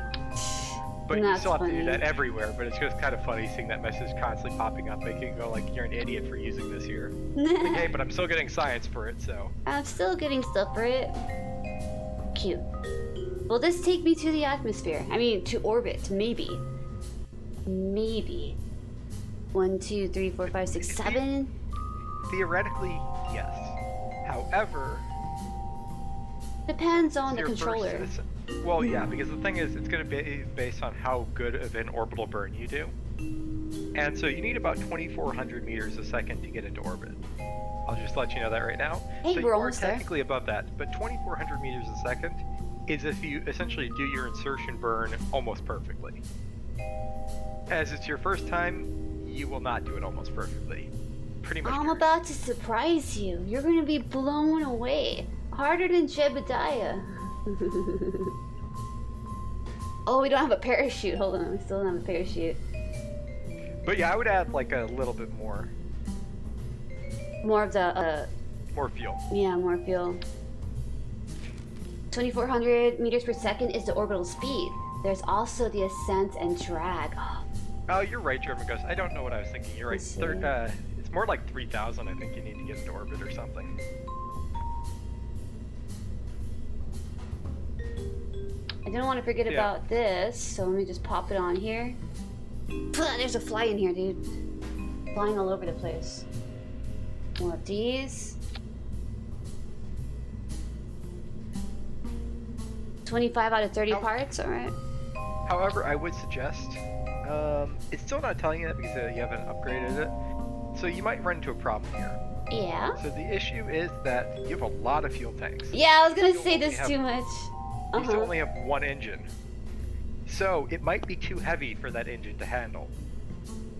But you still have to do that everywhere, but it's just kind of funny seeing that message constantly popping up, making you go like, you're an idiot for using this here. Like, hey, but I'm still getting science for it, so. I'm still getting stuff for it. Cute. Will this take me to the atmosphere? I mean, to orbit, maybe. Maybe. 1, 2, 3, 4, 5, 6, 7? Theoretically, yes. However... Depends on the controller. Well, yeah, because the thing is, it's going to be based on how good of an orbital burn you do. And so you need about 2,400 meters a second to get into orbit. I'll just let you know that right now. Hey, so we're you are almost there. technically above that, but 2,400 meters a second is if you essentially do your insertion burn almost perfectly. As it's your first time, you will not do it almost perfectly. Pretty much. I'm about to surprise you. You're going to be blown away. Harder than Jebediah. Oh, we don't have a parachute. Hold on, we still don't have a parachute. But yeah, I would add like a little bit more. More of the, More fuel. Yeah, more fuel. 2,400 meters per second is the orbital speed. There's also the ascent and drag. Oh, you're right, German Ghost. I don't know what I was thinking. You're right. It's more like 3,000. I think you need to get into orbit or something. I didn't want to forget about this, so let me just pop it on here. There's a fly in here, dude. Flying all over the place. More of these. 25 out of 30 parts, alright. However, I would suggest, it's still not telling you that because you haven't upgraded it. So you might run into a problem here. Yeah? So the issue is that you have a lot of fuel tanks. Yeah, I was gonna say this too much. You still only have one engine. So it might be too heavy for that engine to handle.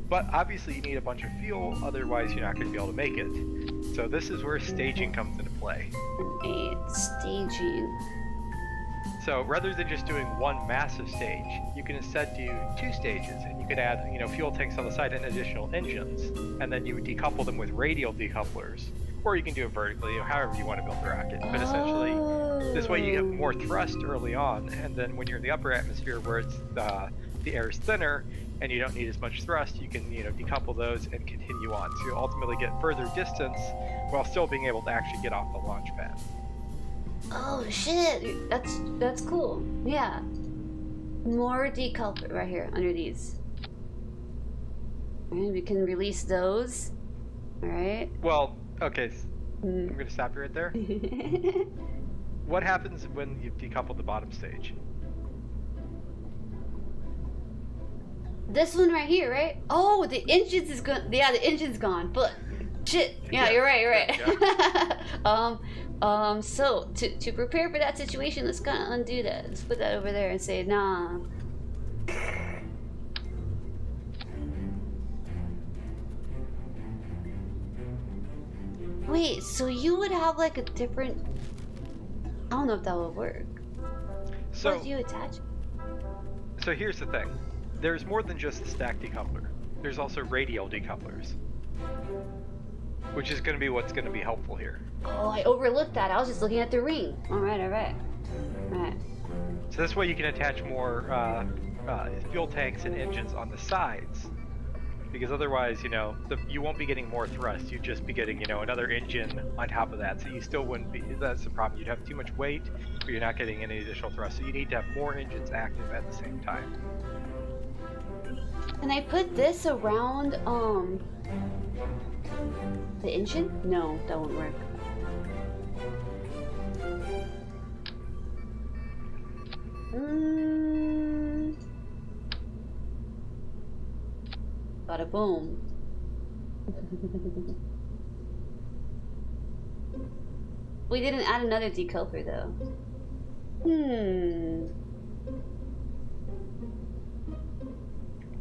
But obviously you need a bunch of fuel, otherwise you're not going to be able to make it. So this is where staging comes into play. Staging. So rather than just doing one massive stage, you can instead do 2 stages, and you could add, fuel tanks on the side and additional engines, and then you would decouple them with radial decouplers, or you can do it vertically, however you want to build the rocket. But essentially, this way you have more thrust early on, and then when you're in the upper atmosphere where it's the air is thinner and you don't need as much thrust, you can decouple those and continue on. So you'll ultimately get further distance while still being able to actually get off the launch pad. Oh shit, that's cool. Yeah. More decoupler right here under these. And we can release those. Alright. Well, okay, I'm gonna stop you right there. What happens when you decouple the bottom stage? This one right here, right? Oh, the engines is gone. Yeah, the engine's gone. But shit. Yeah, you're right. You're right. Yeah. So to prepare for that situation, let's kind of undo that. Let's put that over there and say, nah. Wait, so you would have like a different... I don't know if that would work. So, what do you attach? So here's the thing. There's more than just the stack decoupler. There's also radial decouplers, which is going to be what's going to be helpful here. Oh, I overlooked that. I was just looking at the ring. Alright. So this way you can attach more fuel tanks and engines on the sides. Because otherwise, you won't be getting more thrust. You'd just be getting, another engine on top of that. So you still wouldn't be, that's the problem. You'd have too much weight, but you're not getting any additional thrust. So you need to have more engines active at the same time. Can I put this around, the engine? No, that won't work. Bada boom. We didn't add another decoupler though.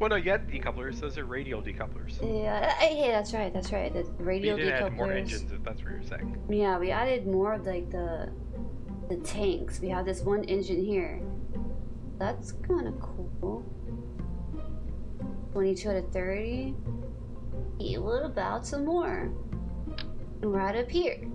Well, no, you had decouplers. Those are radial decouplers. Yeah, hey, that's right. The radial you did decouplers. add more engines, if that's what you're saying. Yeah, we added more of like the tanks. We have this one engine here. That's kind of cool. 22 out of 30. Hey, what about some more? Right up here.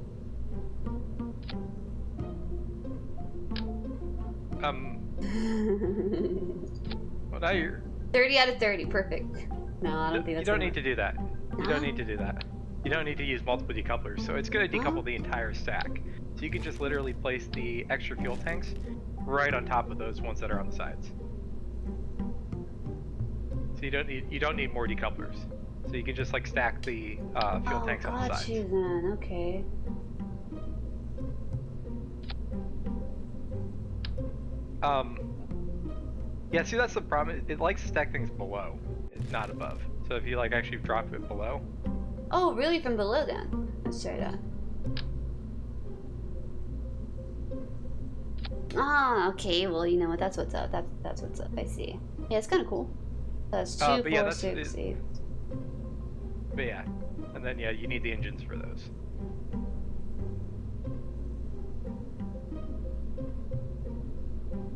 Well, now you're... 30 out of 30, perfect. No, I don't think that's You don't need to do that. You don't need to do that. You don't need to use multiple decouplers, so it's going to decouple the entire stack. So you can just literally place the extra fuel tanks right on top of those ones that are on the sides. So you don't need more decouplers. So you can just like stack the fuel tanks on the sides. Got you then. Okay. Yeah, see, that's the problem. It likes to stack things below, not above. So if you like actually drop it below. Oh, really? From below then? Let's try that. Ah, okay. Well, you know what? That's what's up. That's what's up. I see. Yeah, it's kind of cool. That's 2, 4, 6, 8. But yeah, and then yeah, you need the engines for those.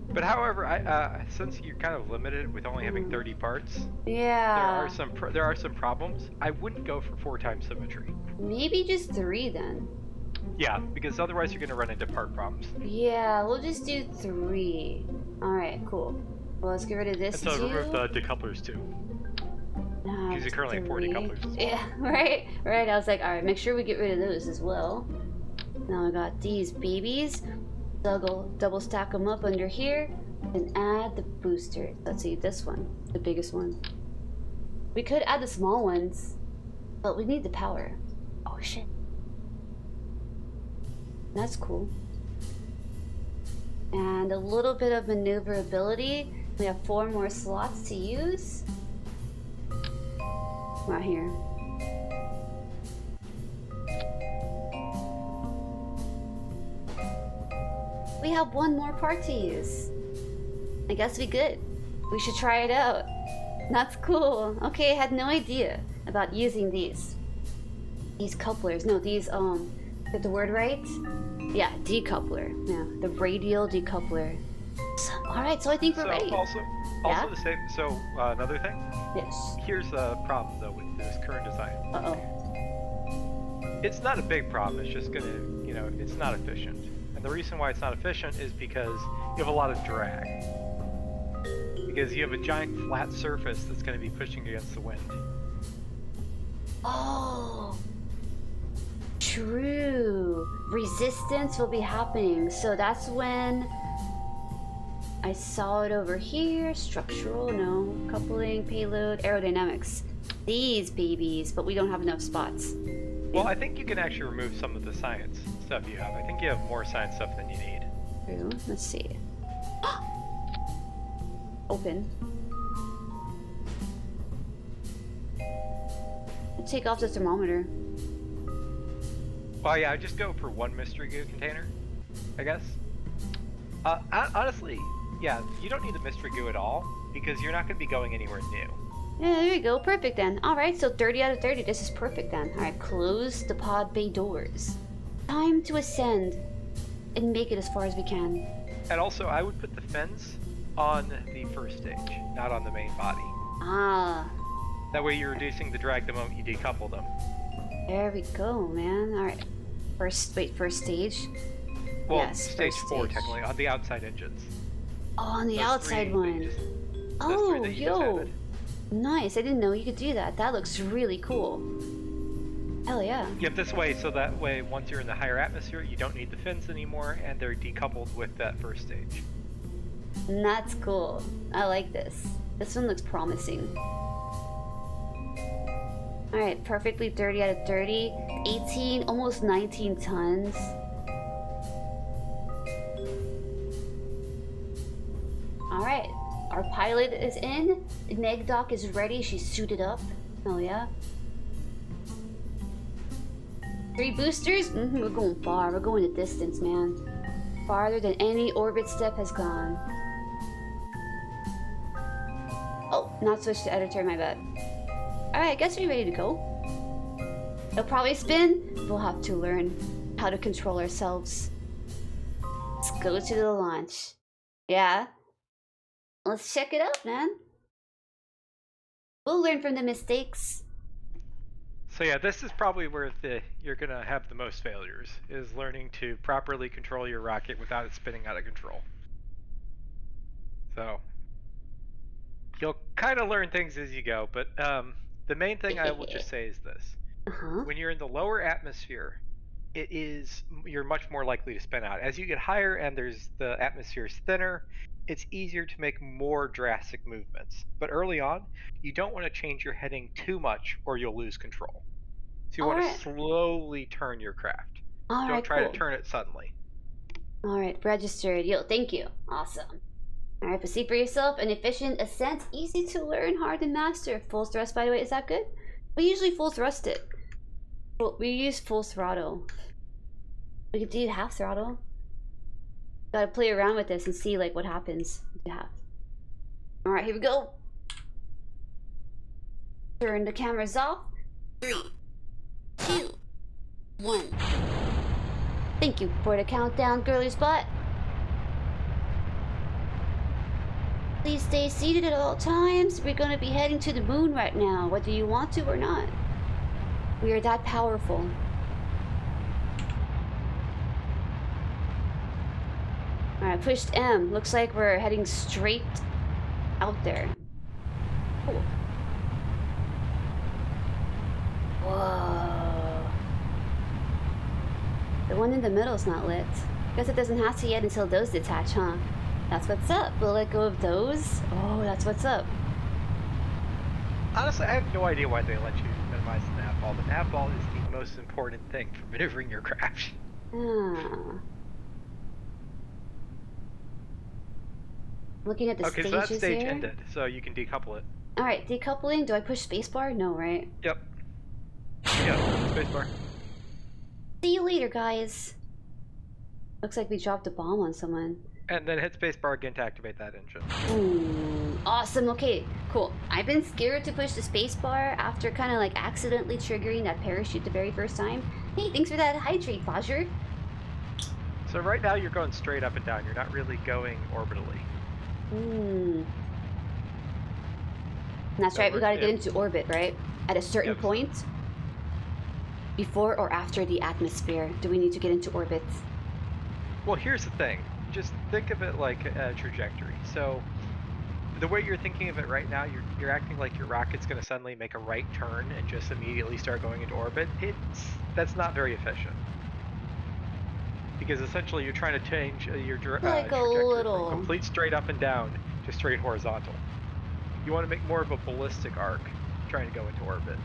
But however, since you're kind of limited with only having 30 parts, yeah, there are some problems. I wouldn't go for 4 times symmetry. Maybe just 3 then. Yeah, because otherwise you're going to run into part problems. Yeah, we'll just do 3. Alright, cool. Well, let's get rid of this And so too. remove the decouplers too. Because you currently have 4 decouplers as well. Yeah, right? Right, I was like, alright, make sure we get rid of those as well. Now I got these babies. Double stack them up under here. And add the boosters. Let's see, this one. The biggest one. We could add the small ones. But we need the power. Oh, shit. That's cool. And a little bit of maneuverability. We have 4 more slots to use. Right here. We have 1 more part to use. I guess we good. We should try it out. That's cool. Okay, I had no idea about using these. These couplers. No, these, get the word right? Yeah, decoupler. Yeah, the radial decoupler. Alright, so I think we're ready. Also Yeah? to say, another thing. Yes. Here's the problem though with this current design. Uh-oh. It's not a big problem, it's just gonna, it's not efficient. And the reason why it's not efficient is because you have a lot of drag. Because you have a giant flat surface that's gonna be pushing against the wind. Oh. True. Resistance will be happening. So that's when I saw it over here. Structural, no. Coupling, payload, aerodynamics. These babies, but we don't have enough spots. Well, I think you can actually remove some of the science stuff you have. I think you have more science stuff than you need. True. Let's see. Open. Take off the thermometer. Well, yeah, I just go for 1 mystery goo container, I guess. Honestly, yeah, you don't need the mystery goo at all because you're not going to be going anywhere new. Yeah, there you go. Perfect then. Alright, so 30 out of 30. This is perfect then. Alright, close the pod bay doors. Time to ascend and make it as far as we can. And also, I would put the fins on the first stage, not on the main body. Ah, That way you're reducing the drag the moment you decouple them. there we go, man. Alright. First stage. Well, Yes, stage first 4 stage. technically, on the outside engines. Oh, on the Those outside 3 one. that you just- those 3 Oh, that you just yo. added. Nice. I didn't know you could do that. That looks really cool. Hell yeah. Yep, this way, so that way once you're in the higher atmosphere, you don't need the fins anymore, and they're decoupled with that first stage. That's cool. I like this. This one looks promising. Alright, perfectly 30 out of 30. 18, almost 19 tons. Alright, our pilot is in. Neg Doc is ready. She's suited up. Oh yeah. 3 boosters? We're going far. We're going the distance, man. Farther than any orbit step has gone. Oh, not switch to editor, my bad. Alright, I guess we're ready to go. It'll probably spin. We'll have to learn how to control ourselves. Let's go to the launch. Yeah. Let's check it out, man. We'll learn from the mistakes. So yeah, this is probably where you're gonna have the most failures, is learning to properly control your rocket without it spinning out of control. So you'll kind of learn things as you go, but the main thing I will just say is this. When you're in the lower atmosphere, you're much more likely to spin out. As you get higher and the atmosphere is thinner, it's easier to make more drastic movements. But early on, you don't want to change your heading too much or you'll lose control. So you want to slowly turn your craft. Don't try to turn it suddenly. Alright, registered. Yo, thank you. Awesome. Alright, but see for yourself, an efficient ascent, easy to learn, hard to master. Full thrust, by the way, is that good? We usually full thrust it. We use full throttle. We could do half throttle. Gotta play around with this and see like what happens. Alright, here we go. Turn the cameras off. 3, 2, 1. Thank you for the countdown, girly spot. Please stay seated at all times. We're gonna be heading to the moon right now, whether you want to or not. We are that powerful. Alright, pushed M. Looks like we're heading straight out there. Cool. Whoa. The one in the middle's not lit. Guess it doesn't have to yet until those detach, huh? That's what's up. We'll let go of those. Oh, that's what's up. Honestly, I have no idea why they let you minimize the nav ball. The nav ball is the most important thing for maneuvering your craft. Ah. Looking at the stages so that stage here. ended, so you can decouple it. Alright, decoupling. Do I push spacebar? No, right? Yep. Yeah, spacebar. See you later, guys. Looks like we dropped a bomb on someone. And then hit spacebar again to activate that engine. Ooh, awesome. Okay, cool. I've been scared to push the spacebar after kind of like accidentally triggering that parachute the very first time. Hey, thanks for that hydrate, 𝙨𝙩𝙚. So right now you're going straight up and down. You're not really going orbitally. That's right, we gotta get yeah. into orbit, right? At a certain point? Before or after the atmosphere, do we need to get into orbit? Well, here's the thing. Just think of it like a trajectory. So the way you're thinking of it right now, you're acting like your rocket's going to suddenly make a right turn and just immediately start going into orbit. That's not very efficient. Because essentially you're trying to change your trajectory from complete straight up and down to straight horizontal. You want to make more of a ballistic arc trying to go into orbit.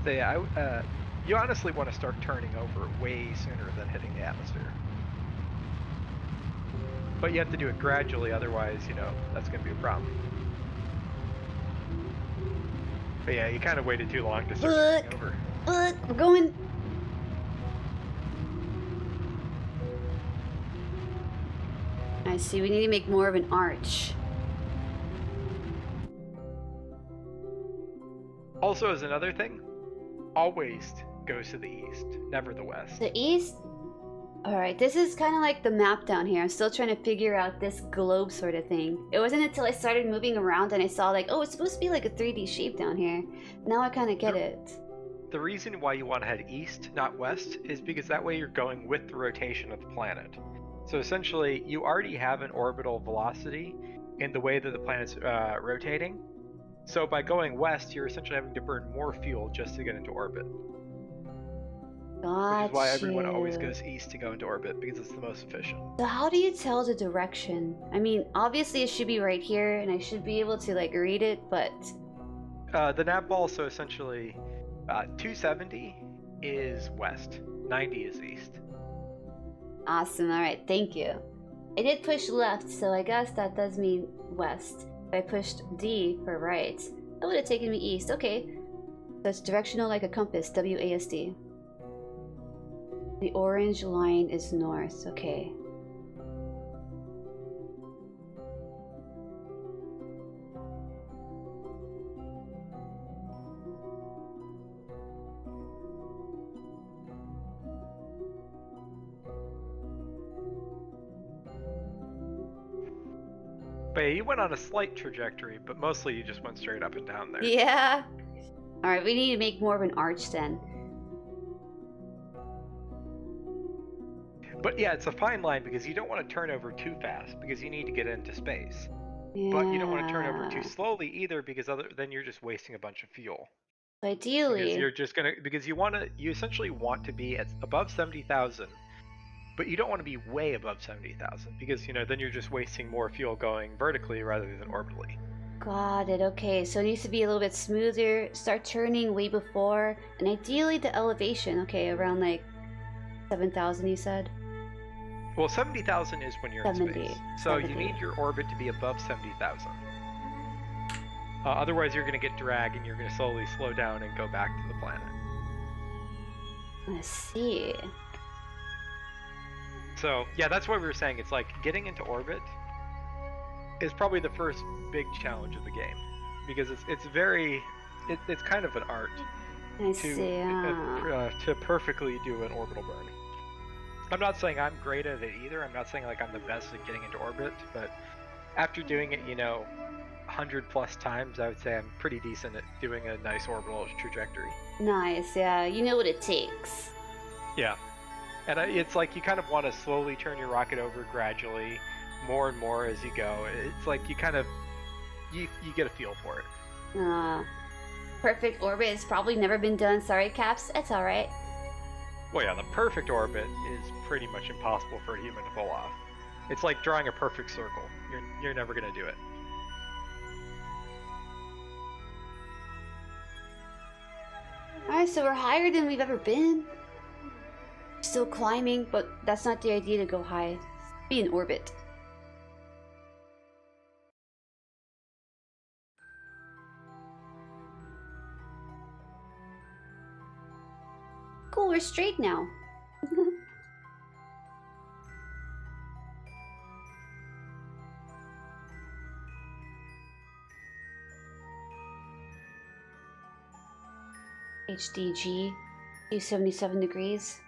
So yeah, you honestly want to start turning over way sooner than hitting the atmosphere. But you have to do it gradually, otherwise, that's going to be a problem. But yeah, you kind of waited too long to start turning over. Look, we're going. I see, we need to make more of an arch. Also, as another thing, always goes to the east, never the west. The east? Alright, this is kind of like the map down here. I'm still trying to figure out this globe sort of thing. It wasn't until I started moving around and I saw like, oh, it's supposed to be like a 3D shape down here. Now I kind of get it. The reason why you want to head east, not west, is because that way you're going with the rotation of the planet. So essentially, you already have an orbital velocity in the way that the planet's rotating. So by going west, you're essentially having to burn more fuel just to get into orbit. Gotcha. Which is why everyone always goes east to go into orbit, because it's the most efficient. So how do you tell the direction? I mean, obviously it should be right here, and I should be able to like read it, but... The nav ball, so essentially, 270 is west, 90 is east. Awesome, alright, thank you. I did push left, so I guess that does mean west. If I pushed D for right, that would have taken me east. Okay, so it's directional like a compass, WASD. The orange line is north, okay. But yeah, you went on a slight trajectory, but mostly you just went straight up and down there. Yeah. Alright, we need to make more of an arch then. But yeah, it's a fine line because you don't want to turn over too fast because you need to get into space. Yeah. But you don't want to turn over too slowly either because then you're just wasting a bunch of fuel. Ideally. Because you're just gonna you essentially want to be at above 70,000, but you don't want to be way above 70,000 because then you're just wasting more fuel going vertically rather than orbitally. Got it. Okay, so it needs to be a little bit smoother. Start turning way before, and ideally the elevation. Okay, around like 7,000. You said. Well, 70,000 is when you're 70, in space. So 70. You need your orbit to be above 70,000. Otherwise, you're going to get drag and you're going to slowly slow down and go back to the planet. Let's see. So, yeah, that's why we were saying it's like getting into orbit is probably the first big challenge of the game. Because it's kind of an art to perfectly do an orbital burn. I'm not saying I'm great at it either. I'm not saying like I'm the best at getting into orbit, but after doing it, 100+ times, I would say I'm pretty decent at doing a nice orbital trajectory. Nice, yeah. You know what it takes. Yeah. And it's like you kind of want to slowly turn your rocket over gradually, more and more as you go. It's like you kind of, you get a feel for it. Perfect orbit has probably never been done. Sorry, Caps. It's alright. Well, yeah, the perfect orbit is pretty much impossible for a human to pull off. It's like drawing a perfect circle. You're never going to do it. Alright, so we're higher than we've ever been. Still climbing, but that's not the idea to go high. Be in orbit. Cool, we're straight now. HDG, 277 degrees.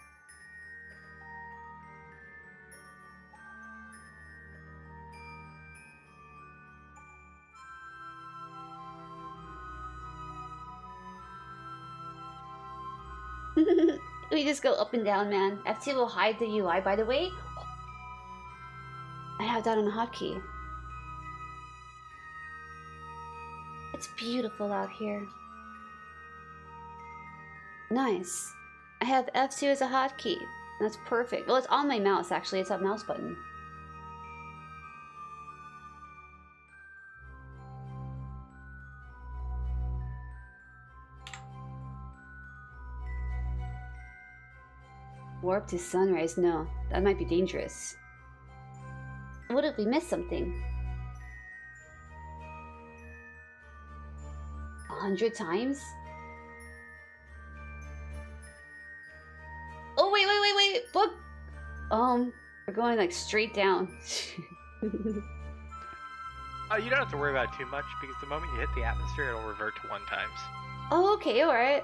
We just go up and down, man. F2 will hide the UI, by the way. I have that on a hotkey. It's beautiful out here. Nice. I have F2 as a hotkey. That's perfect. Well, it's on my mouse, actually. It's a mouse button. Warp to sunrise? No, that might be dangerous. What if we miss something? 100 times? Oh, wait, book! We're going like straight down. You don't have to worry about it too much, because the moment you hit the atmosphere, it'll revert to 1 times. Oh, okay, alright.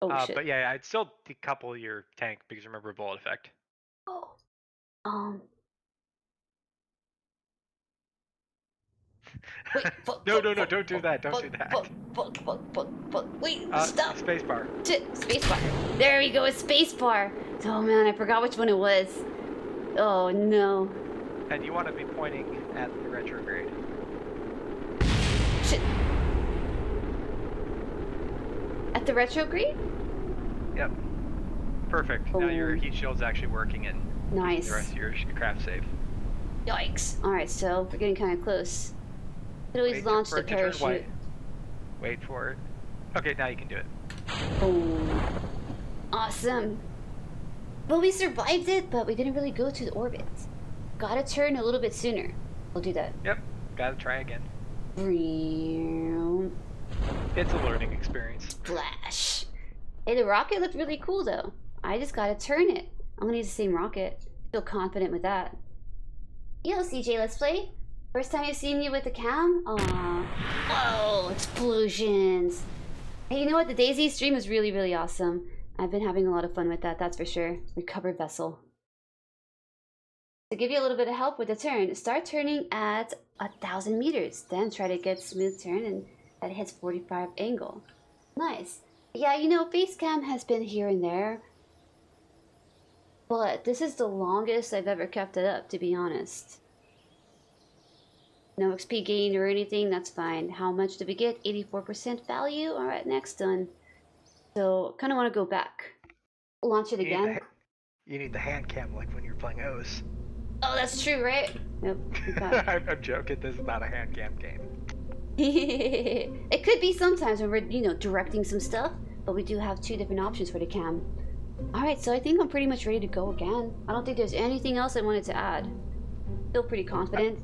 Oh, shit. But yeah, I'd still decouple your tank, because remember bullet effect. Oh. Wait, No, don't do that, don't do that. Wait, stop! Spacebar. Spacebar. There we go, it's spacebar. Oh man, I forgot which one it was. Oh no. And you want to be pointing at the retrograde. Shit. At the retrograde? Yep. Perfect. Now your heat shield's actually working and nice. The rest of your craft safe. Yikes. Alright, so we're getting kind of close. Could always launch the parachute. Wait for it. Okay, now you can do it. Boom. Awesome. Well, we survived it, but we didn't really go to the orbit. Gotta turn a little bit sooner. We'll do that. Yep. Gotta try again. Vroom. It's a learning experience. Flash. Hey, the rocket looked really cool though. I just gotta turn it. I'm gonna use the same rocket. Feel confident with that. Yo, CJ, let's play. First time I've seen you with the cam? Aww. Whoa, explosions. Hey, you know what? The Daisy stream was really, really awesome. I've been having a lot of fun with that, that's for sure. Recovered vessel. To give you a little bit of help with the turn, start turning at 1,000 meters. Then try to get smooth turn and that hits 45 angle. Nice. Yeah, you know, face cam has been here and there. But this is the longest I've ever kept it up, to be honest. No XP gain or anything, that's fine. How much did we get? 84% value? Alright, next done. So, kind of want to go back. Launch it again. You need the hand cam like when you're playing O's. Oh, that's true, right? Nope. I'm joking, this is not a hand cam game. It could be sometimes when we're, you know, directing some stuff, but we do have 2 different options for the cam. Alright, so I think I'm pretty much ready to go again. I don't think there's anything else I wanted to add. Still pretty confident.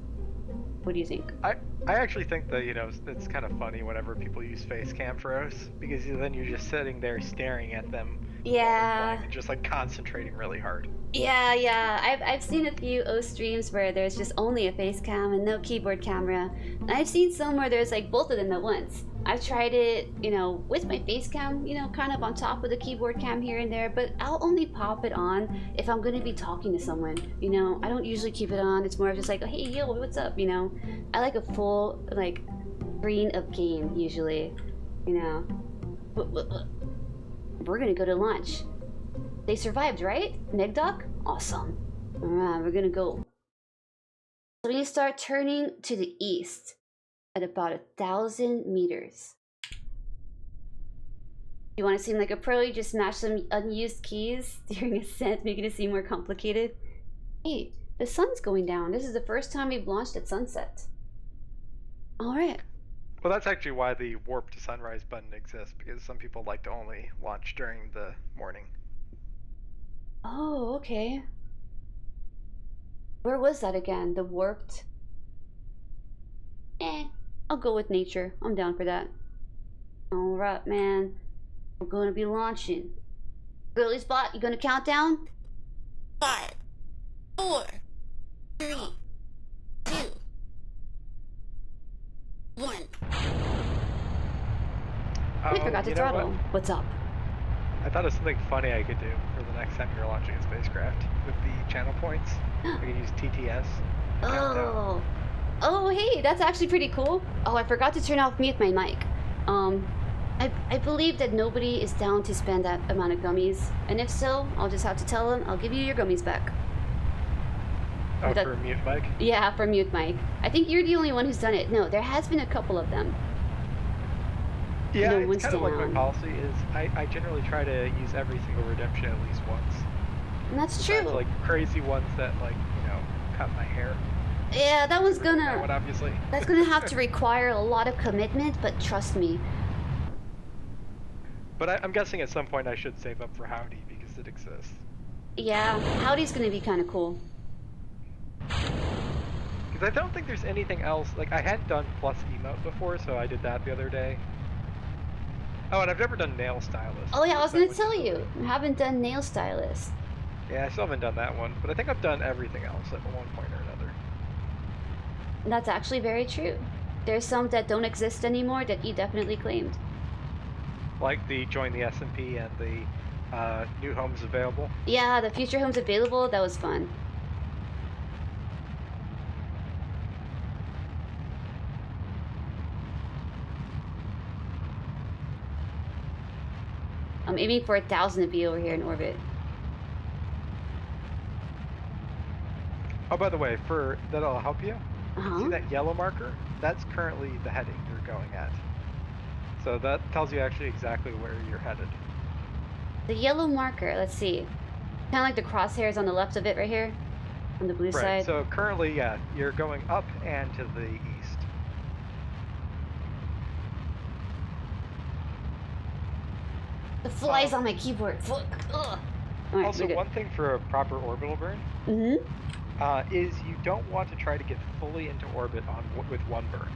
What do you think? I actually think that, you know, it's kind of funny whenever people use face cam for O's, because then you're just sitting there staring at them. Yeah. And just like concentrating really hard. Yeah. I've seen a few O streams where there's just only a face cam and no keyboard camera. And I've seen some where there's like both of them at once. I've tried it, you know, with my face cam, you know, kind of on top of the keyboard cam here and there, but I'll only pop it on if I'm gonna be talking to someone, you know. I don't usually keep it on. It's more of just like, oh, hey, yo, what's up, you know. I like a full, like, screen of game, usually, you know. We're gonna go to lunch. They survived, right? Negdoc? Awesome. Alright, we're gonna go. So we start turning to the east at about 1,000 meters. You want to seem like a pro? You just smash some unused keys during ascent, making it seem more complicated. Hey, the sun's going down. This is the first time we've launched at sunset. Alright. Well, that's actually why the warp to sunrise button exists, because some people like to only launch during the morning. Oh, okay. Where was that again? The warped? I'll go with nature. I'm down for that. Alright, man. We're gonna be launching. Girly Spot, you gonna count down? 5, 4, 3, 2, 1. We forgot to throttle. What's up? I thought of something funny I could do for the next time you're launching a spacecraft with the channel points. I could use TTS. Oh. Oh, hey, that's actually pretty cool. Oh, I forgot to turn off mute my mic. I believe that nobody is down to spend that amount of gummies. And if so, I'll just have to tell them, I'll give you your gummies back. Oh, for mute mic? Yeah, for mute mic. I think you're the only one who's done it. No, there has been a couple of them. Yeah, No it's kind of like my policy is I generally try to use every single redemption at least once. And that's Sometimes, true. like crazy ones that like, you know, cut my hair. Yeah, that one's gonna... That one, obviously. That's gonna have to require a lot of commitment, but trust me. But I'm guessing at some point I should save up for Howdy because it exists. Yeah, Howdy's gonna be kind of cool. Because I don't think there's anything else. Like, I hadn't done plus emote before, so I did that the other day. Oh, and I've never done nail stylist. Oh yeah, I was gonna tell you. I haven't done nail stylist. Yeah, I still haven't done that one, but I think I've done everything else at one point or another. That's actually very true. There's some that don't exist anymore that you definitely claimed. Like the join the SMP and the new homes available. Yeah, the future homes available, that was fun. I'm aiming for 1,000 to be over here in orbit. Oh, by the way, for that'll help you. Uh-huh. See that yellow marker? That's currently the heading you're going at. So that tells you actually exactly where you're headed. The yellow marker, let's see. Kind of like the crosshairs on the left of it right here, on the blue side. So currently, yeah, you're going up and to the east. The flies on my keyboard. Fuck. Ugh. All right, Also, one thing for a proper orbital burn is you don't want to try to get fully into orbit with one burn.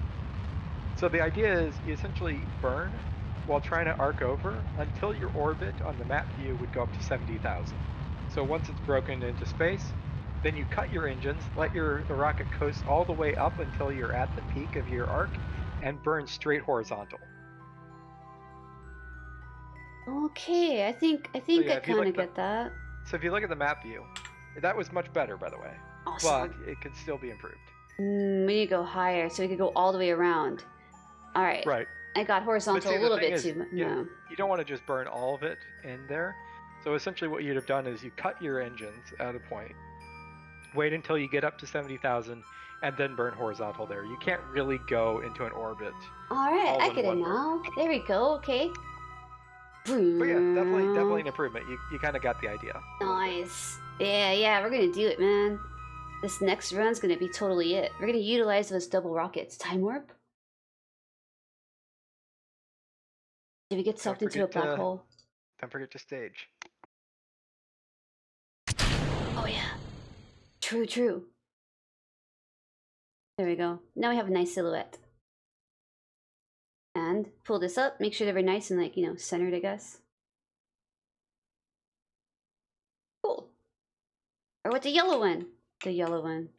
So the idea is you essentially burn while trying to arc over until your orbit on the map view would go up to 70,000. So once it's broken into space, then you cut your engines, let the rocket coast all the way up until you're at the peak of your arc, and burn straight horizontal. Okay, I think I kind of get that. So if you look at the map view, that was much better, by the way. Awesome. But it could still be improved. We need to go higher so we could go all the way around. All right. Right. I got horizontal see, a little bit is, too much. You don't want to just burn all of it in there. So essentially what you'd have done is you cut your engines at a point, wait until you get up to 70,000, and then burn horizontal there. You can't really go into an orbit. All right, I get it now. There we go. Okay. But yeah, definitely an improvement. You kind of got the idea. Nice. Yeah, we're gonna do it, man. This next run's gonna be totally it. We're gonna utilize those double rockets. Time warp? Did we get sucked into a black hole? Don't forget to stage. Oh yeah. True. There we go. Now we have a nice silhouette. And pull this up, make sure they're very nice and like, you know, centered, I guess. Cool. Or with the yellow one. The yellow one.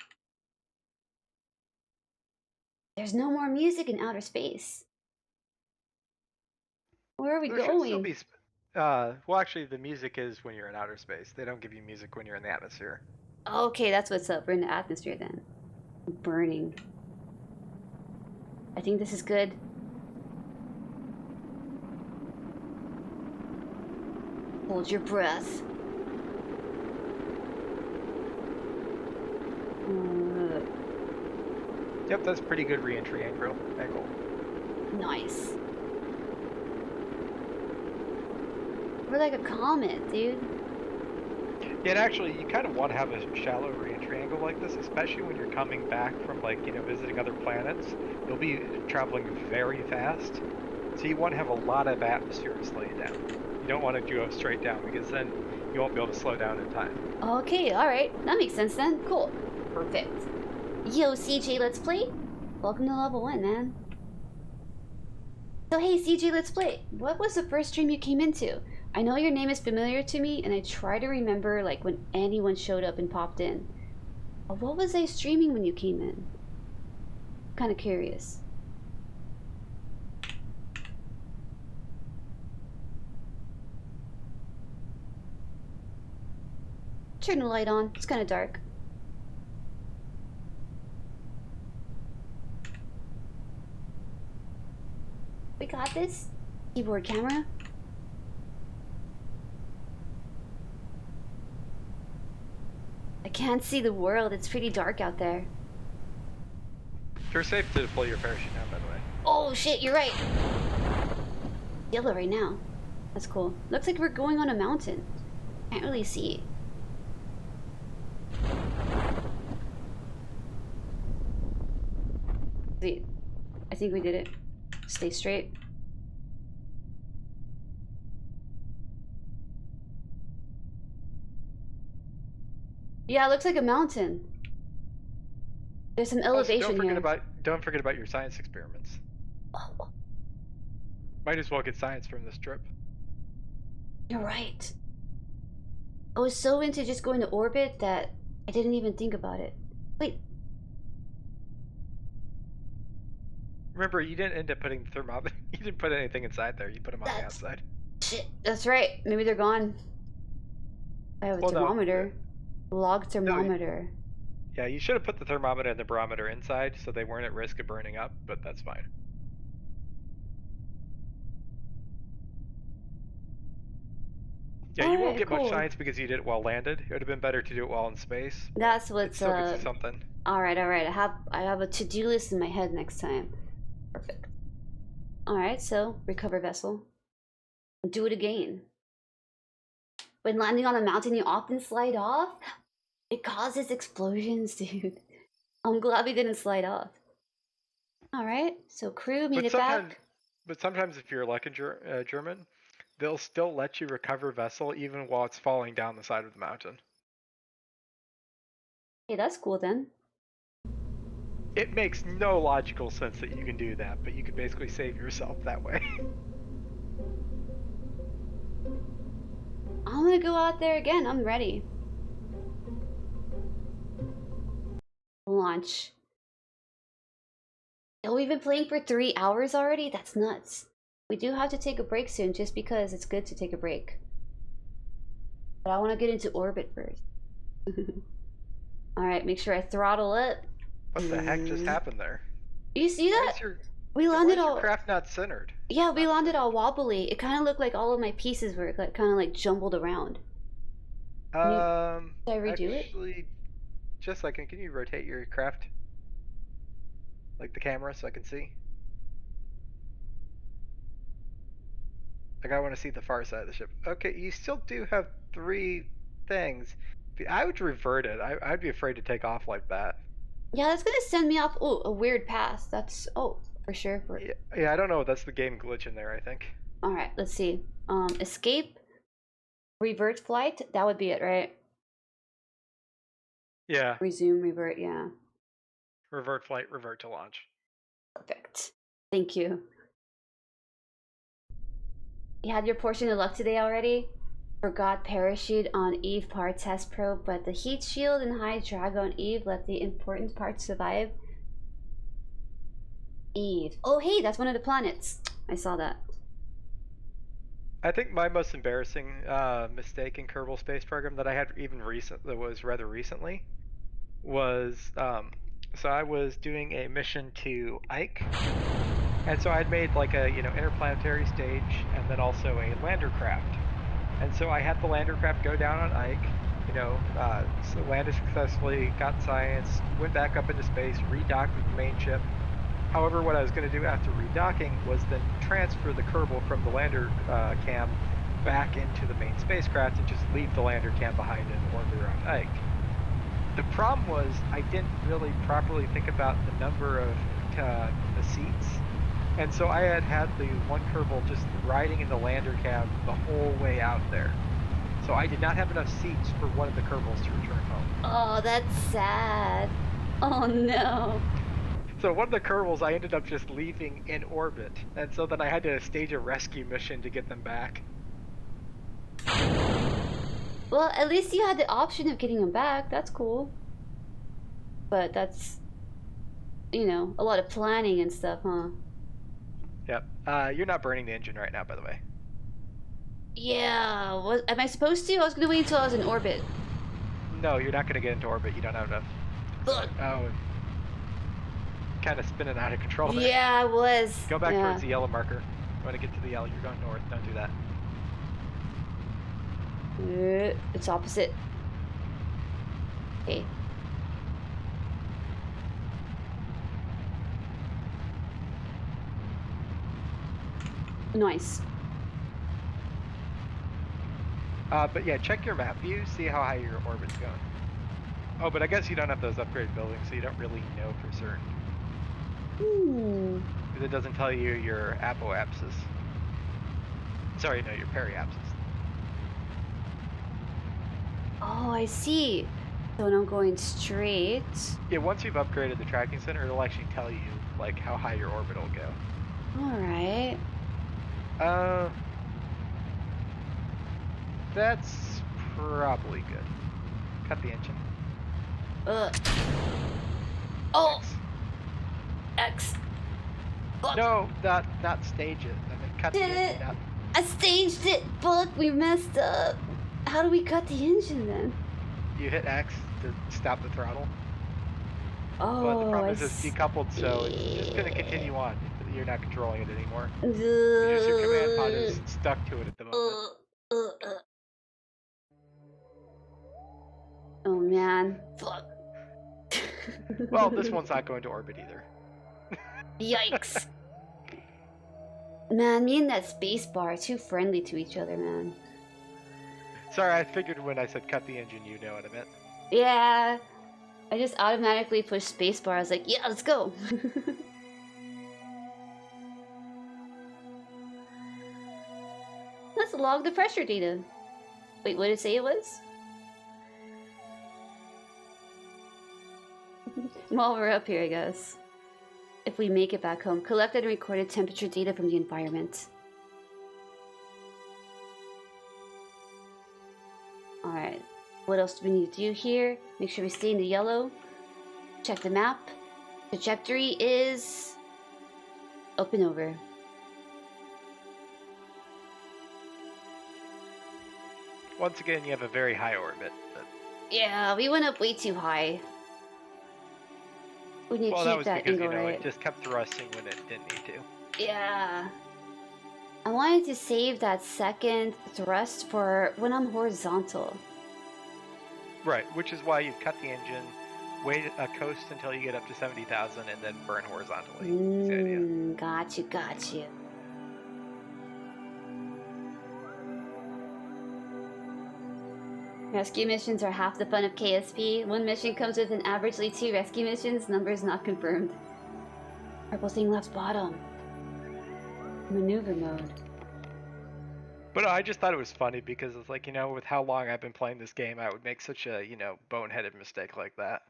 There's no more music in outer space. Where are we There should still going? be. Well, actually, the music is when you're in outer space. They don't give you music when you're in the atmosphere. Okay, that's what's up. We're in the atmosphere then. Burning. I think this is good. Hold your breath. Yep, that's pretty good re-entry angle. Nice. We're like a comet, dude. Yeah, and actually, you kind of want to have a shallow re-entry angle like this, especially when you're coming back from, like, visiting other planets. You'll be traveling very fast, so you want to have a lot of atmosphere to slow you down. You don't want to go straight down, because then you won't be able to slow down in time. Okay, alright. That makes sense then. Cool. Perfect. Yo, CJ, let's play? Welcome to level 1, man. So hey, CJ, let's play. What was the first stream you came into? I know your name is familiar to me, and I try to remember like when anyone showed up and popped in. What was I streaming when you came in? Kind of curious. Turn the light on. It's kind of dark. We got this. Keyboard, camera. I can't see the world. It's pretty dark out there. You're safe to deploy your parachute now, by the way. Oh shit, you're right. Yellow right now. That's cool. Looks like we're going on a mountain. Can't really see. Sweet. I think we did it. Stay straight. Yeah, it looks like a mountain. There's some elevation here. Don't forget about your science experiments. Oh, Might as well get science from this trip. you're right. I was so into just going to orbit that I didn't even think about it. Wait. Remember, you didn't end up putting the thermometer. You didn't put anything inside there. You put them on the outside. Shit. That's right. Maybe they're gone. I have a thermometer. Log thermometer. Yeah, you should have put the thermometer and the barometer inside so they weren't at risk of burning up, but that's fine. Yeah, you won't get much science because you did it while landed. It would have been better to do it while in space. That's what's it still gets you something. Alright. I have a to-do list in my head next time. Perfect. Alright, so recover vessel. Do it again. When landing on a mountain, you often slide off. It causes explosions, dude. I'm glad we didn't slide off. Alright, so crew made it back. But sometimes if you're like a German, they'll still let you recover vessel even while it's falling down the side of the mountain. Hey, that's cool then. It makes no logical sense that you can do that, but you can basically save yourself that way. I'm gonna go out there again. I'm ready. Launch. Oh, we've been playing for 3 hours already? That's nuts. We do have to take a break soon just because it's good to take a break. But I want to get into orbit first. Alright, make sure I throttle up. What the heck just happened there? You see that? We why landed is all... your craft not centered? Yeah, we landed all wobbly. It kind of looked like all of my pieces were like, kind of like jumbled around. Did I redo it? Just a second, can you rotate your craft? Like the camera so I can see? Like I want to see the far side of the ship. Okay, you still do have 3 things. I would revert it. I'd be afraid to take off like that. Yeah, that's gonna send me off, a weird path. That's, for sure. Yeah, I don't know. That's the game glitch in there, I think. Alright, let's see. Escape, revert flight, that would be it, right? Yeah. Resume, revert, yeah. Revert flight, revert to launch. Perfect. Thank you. You had your portion of luck today already? Forgot parachute on Eve part test probe, but the heat shield and high drag on Eve let the important parts survive. Eve. Oh hey, that's one of the planets. I saw that. I think my most embarrassing mistake in Kerbal Space Program that I had that was rather recently was so I was doing a mission to Ike, and so I'd made like a interplanetary stage and then also a lander craft, and so I had the lander craft go down on Ike, so landed successfully, got science, went back up into space, redocked with the main ship. However, what I was going to do after redocking was then transfer the Kerbal from the lander cam back into the main spacecraft and just leave the lander cam behind in orbit around Ike. The problem was I didn't really properly think about the number of the seats, and so I had the one Kerbal just riding in the lander cab the whole way out there. So I did not have enough seats for one of the Kerbals to return home. Oh, that's sad. Oh no. So one of the Kerbals I ended up just leaving in orbit, and so then I had to stage a rescue mission to get them back. Well, at least you had the option of getting them back. That's cool. But that's, a lot of planning and stuff, huh? Yep. You're not burning the engine right now, by the way. Yeah. Am I supposed to? I was gonna wait until I was in orbit. No, you're not gonna get into orbit. You don't have enough. Ugh. Oh. Kind of spinning out of control there. Yeah, I was. Go back towards the yellow marker. You want to get to the yellow, you're going north. Don't do that. It's opposite. Okay. Nice. But yeah, check your map view, see how high your orbit's going. Oh, but I guess you don't have those upgraded buildings, so you don't really know for certain. Because it doesn't tell you your apoapsis. Sorry, no, your periapsis. Oh, I see. So when I'm going straight. Yeah, once you've upgraded the tracking center, it'll actually tell you like how high your orbit will go. All right. That's probably good. Cut the engine. Oh. X. Fuck. No, not stage it. I mean, cut the engine out. I staged it. Fuck, we messed up. How do we cut the engine then? You hit X to stop the throttle. Oh, but the problem is it's decoupled, so it's just going to continue on. You're not controlling it anymore. It's just your command pod is stuck to it at the moment. Oh man, fuck. Well, this one's not going to orbit either. Yikes. Man, me and that space bar are too friendly to each other, man. Sorry, I figured when I said cut the engine, you know what I meant. Yeah. I just automatically pushed spacebar. I was like, yeah, let's go. Let's log the pressure data. Wait, what did it say it was? While we're up here, I guess. If we make it back home, collected and recorded temperature data from the environment. Alright. What else do we need to do here? Make sure we stay in the yellow. Check the map. Trajectory is up and over. Once again, you have a very high orbit. But... Yeah, we went up way too high. We need to keep that because, angle right. It just kept thrusting when it didn't need to. Yeah. I wanted to save that second thrust for when I'm horizontal. Right, which is why you cut the engine, wait a coast until you get up to 70,000, and then burn horizontally. That's the idea. Got you. Rescue missions are half the fun of KSP. One mission comes with an averagely 2 rescue missions, numbers not confirmed. Purple thing left bottom. Maneuver mode. But I just thought it was funny because it's like, with how long I've been playing this game, I would make such a, boneheaded mistake like that.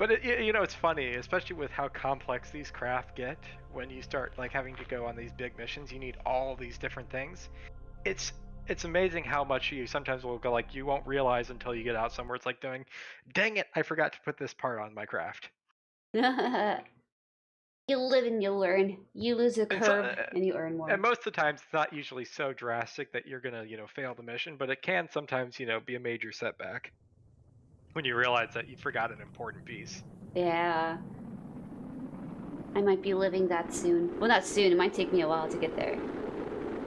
But you know, it's funny, especially with how complex these craft get. When you start like having to go on these big missions, you need all these different things. It's it's amazing how much you sometimes will go like you won't realize until you get out somewhere. It's like doing, dang it, I forgot to put this part on my craft. You live and you learn. You lose a And, so, curve and you earn more. and most of the times, it's not usually so drastic that you're gonna fail the mission, but it can sometimes be a major setback when you realize that you forgot an important piece. Yeah. I might be living that soon. Well, not soon. It might take me a while to get there.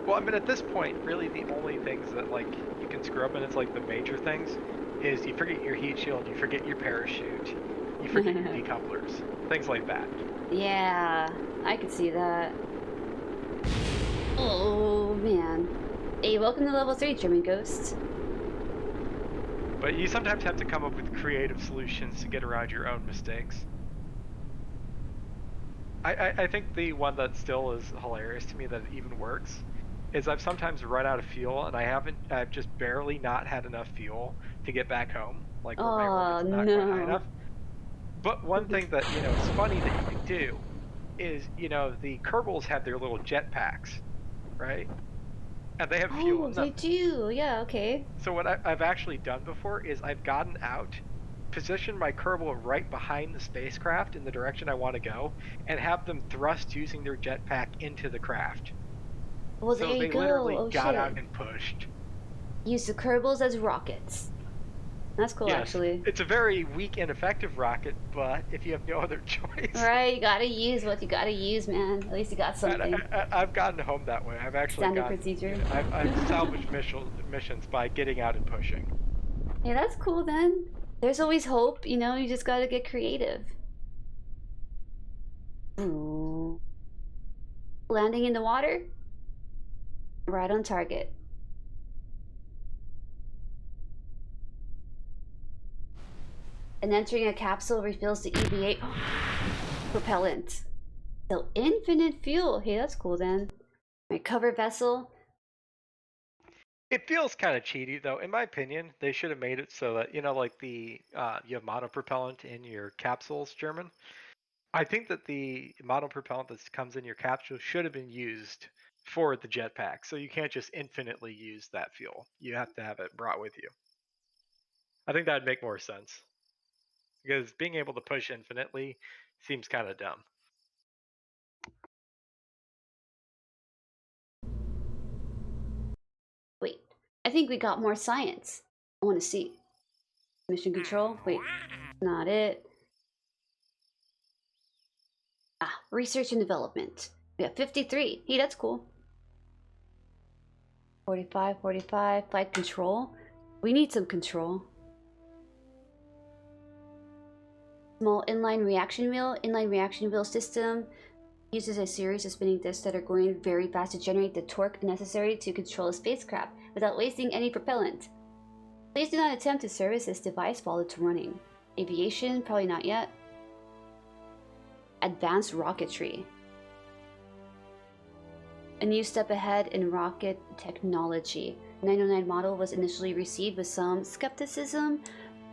Well, I mean, at this point, really the only things that like you can screw up, and it's like the major things, is you forget your heat shield, you forget your parachute, you forget your decouplers, things like that. Yeah, I could see that. Oh, man. Hey, welcome to level 3, German Ghost. But you sometimes have to come up with creative solutions to get around your own mistakes. I think the one that still is hilarious to me that it even works is I've sometimes run out of fuel and I've just barely not had enough fuel to get back home, like where my orbit's not quite high enough. But one thing that is funny that you can do is the Kerbals have their little jet packs, right? And they have fuel in them. They do. Yeah, okay. So what I've actually done before is I've gotten out, positioned my Kerbal right behind the spacecraft in the direction I want to go, and have them thrust using their jetpack into the craft. Well, so there they you go. literally got out and pushed. Use the Kerbals as rockets. That's cool, yes, actually. It's a very weak and effective rocket, but if you have no other choice... Right, you gotta use what you gotta use, man. At least you got something. I've gotten home that way. I've actually Standard procedure. I've salvaged missions by getting out and pushing. Hey, that's cool then. There's always hope, you just gotta get creative. Ooh. Landing in the water? Right on target. And entering a capsule refills the EVA propellant. So infinite fuel. Hey, that's cool then. My cover vessel. It feels kind of cheaty though. In my opinion, they should have made it so that like the you have monopropellant in your capsules, German. I think that the monopropellant that comes in your capsule should have been used for the jetpack. So you can't just infinitely use that fuel. You have to have it brought with you. I think that'd make more sense. Because being able to push infinitely seems kind of dumb. Wait, I think we got more science. I want to see. Mission control? Wait, not it. Ah, research and development. We have 53. Hey, that's cool. 45, 45. Flight control. We need some control. Small inline reaction wheel. Inline reaction wheel system uses a series of spinning disks that are going very fast to generate the torque necessary to control a spacecraft without wasting any propellant. Please do not attempt to service this device while it's running. Aviation? Probably not yet. Advanced rocketry. A new step ahead in rocket technology. 909 model was initially received with some skepticism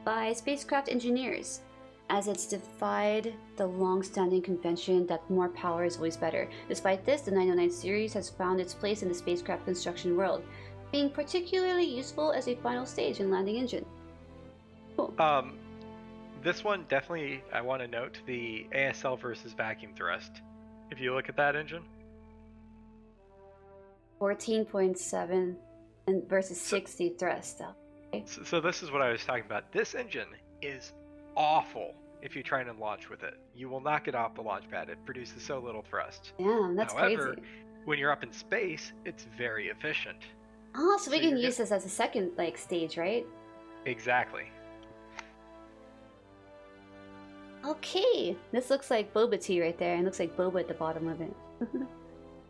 by spacecraft engineers, as it's defied the long-standing convention that more power is always better. Despite this, the 909 series has found its place in the spacecraft construction world, being particularly useful as a final stage and landing engine. Cool. This one definitely, I want to note the ASL versus vacuum thrust. If you look at that engine, 14.7 and versus 60 thrust. Okay. So this is what I was talking about. This engine is awful if you try and launch with it. You will not get off the launch pad. It produces so little thrust. Damn, that's However, crazy. when you're up in space, it's very efficient. Oh, so we can use this as a second stage, right? Exactly. Okay, this looks like boba tea right there, and looks like boba at the bottom of it.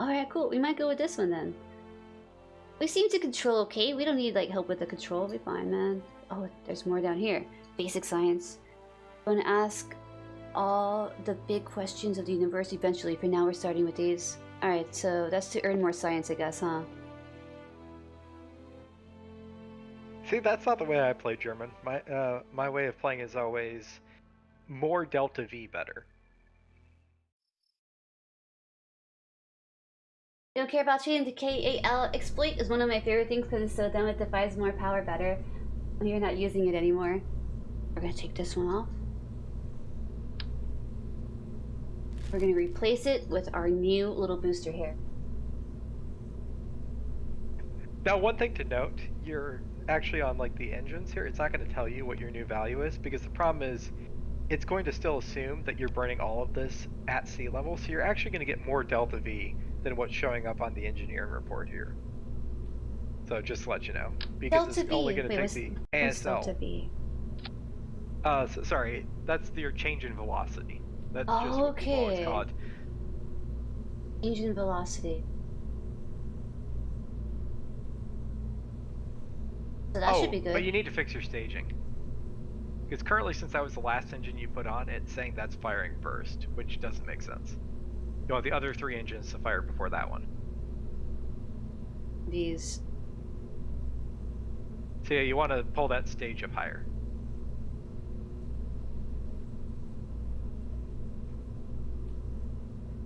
Alright, cool. We might go with this one then. We seem to control okay. We don't need help with the control. We'll be fine, man. Oh, there's more down here. Basic science. I'm gonna ask all the big questions of the universe eventually. For now, we're starting with these. Alright, so that's to earn more science, I guess, huh? See, that's not the way I play German. My way of playing is always more delta V better. Don't care about changing to KAL. Exploit is one of my favorite things because it's so dumb. It defies more power better when you're not using it anymore. We're gonna take this one off. We're gonna replace it with our new little booster here. Now, one thing to note, you're actually on like the engines here. It's not going to tell you what your new value is because the problem is it's going to still assume that you're burning all of this at sea level. So you're actually going to get more delta V than what's showing up on the engineering report here. So just to let you know, because Delta it's V. only going to Wait, take the what's Delta ASL. V? So, sorry, that's your change in velocity. That's Oh, just what people always okay. call it. Change in velocity. So that should be good. But you need to fix your staging. Because currently, since that was the last engine you put on, it's saying that's firing first, which doesn't make sense. You want the other 3 engines to fire before that one. These. So yeah, you want to pull that stage up higher.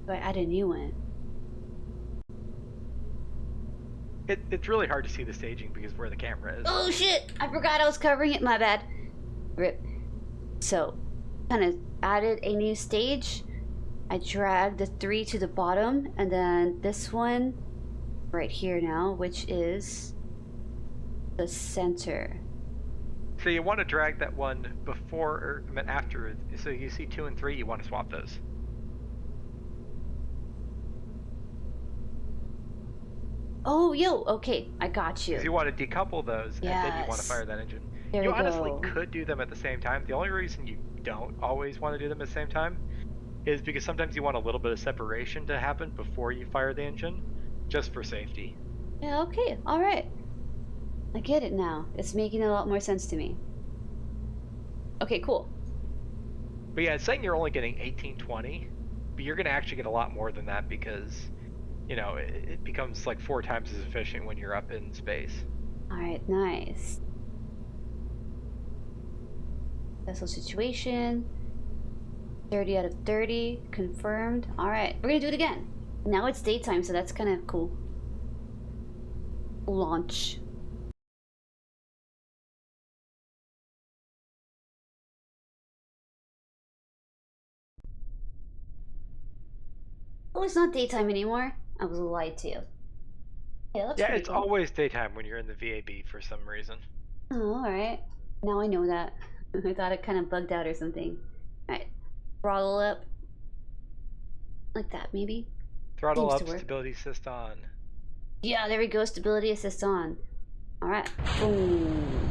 Do I add a new one? It's really hard to see the staging because where the camera is. Oh shit! I forgot I was covering it. My bad. Rip. So, kind of added a new stage. I dragged the 3 to the bottom, and then this one right here now, which is the center. So you want to drag that one before, or I mean after. So you see 2 and 3, you want to swap those. Oh, yo, okay, I got you. Because you want to decouple those, and then you want to Yes. fire that engine. There You we honestly go. could do them at the same time. The only reason you don't always want to do them at the same time is because sometimes you want a little bit of separation to happen before you fire the engine, just for safety. Yeah, okay, alright. I get it now. It's making a lot more sense to me. Okay, cool. But yeah, it's saying you're only getting 1820, but you're going to actually get a lot more than that because, you know, it becomes like 4 times as efficient when you're up in space. Alright, nice. Vessel situation. 30 out of 30. Confirmed. Alright, we're gonna do it again. Now it's daytime, so that's kind of cool. Launch. Oh, it's not daytime anymore. I was lied to. Yeah, that's Yeah, pretty it's cool. always daytime when you're in the VAB for some reason. Oh, alright. Now I know that. I thought it kind of bugged out or something. Alright. Throttle up. Like that, maybe? Throttle Seems to up, work. stability assist on. Yeah, there we go. Stability assist on. Alright. Boom.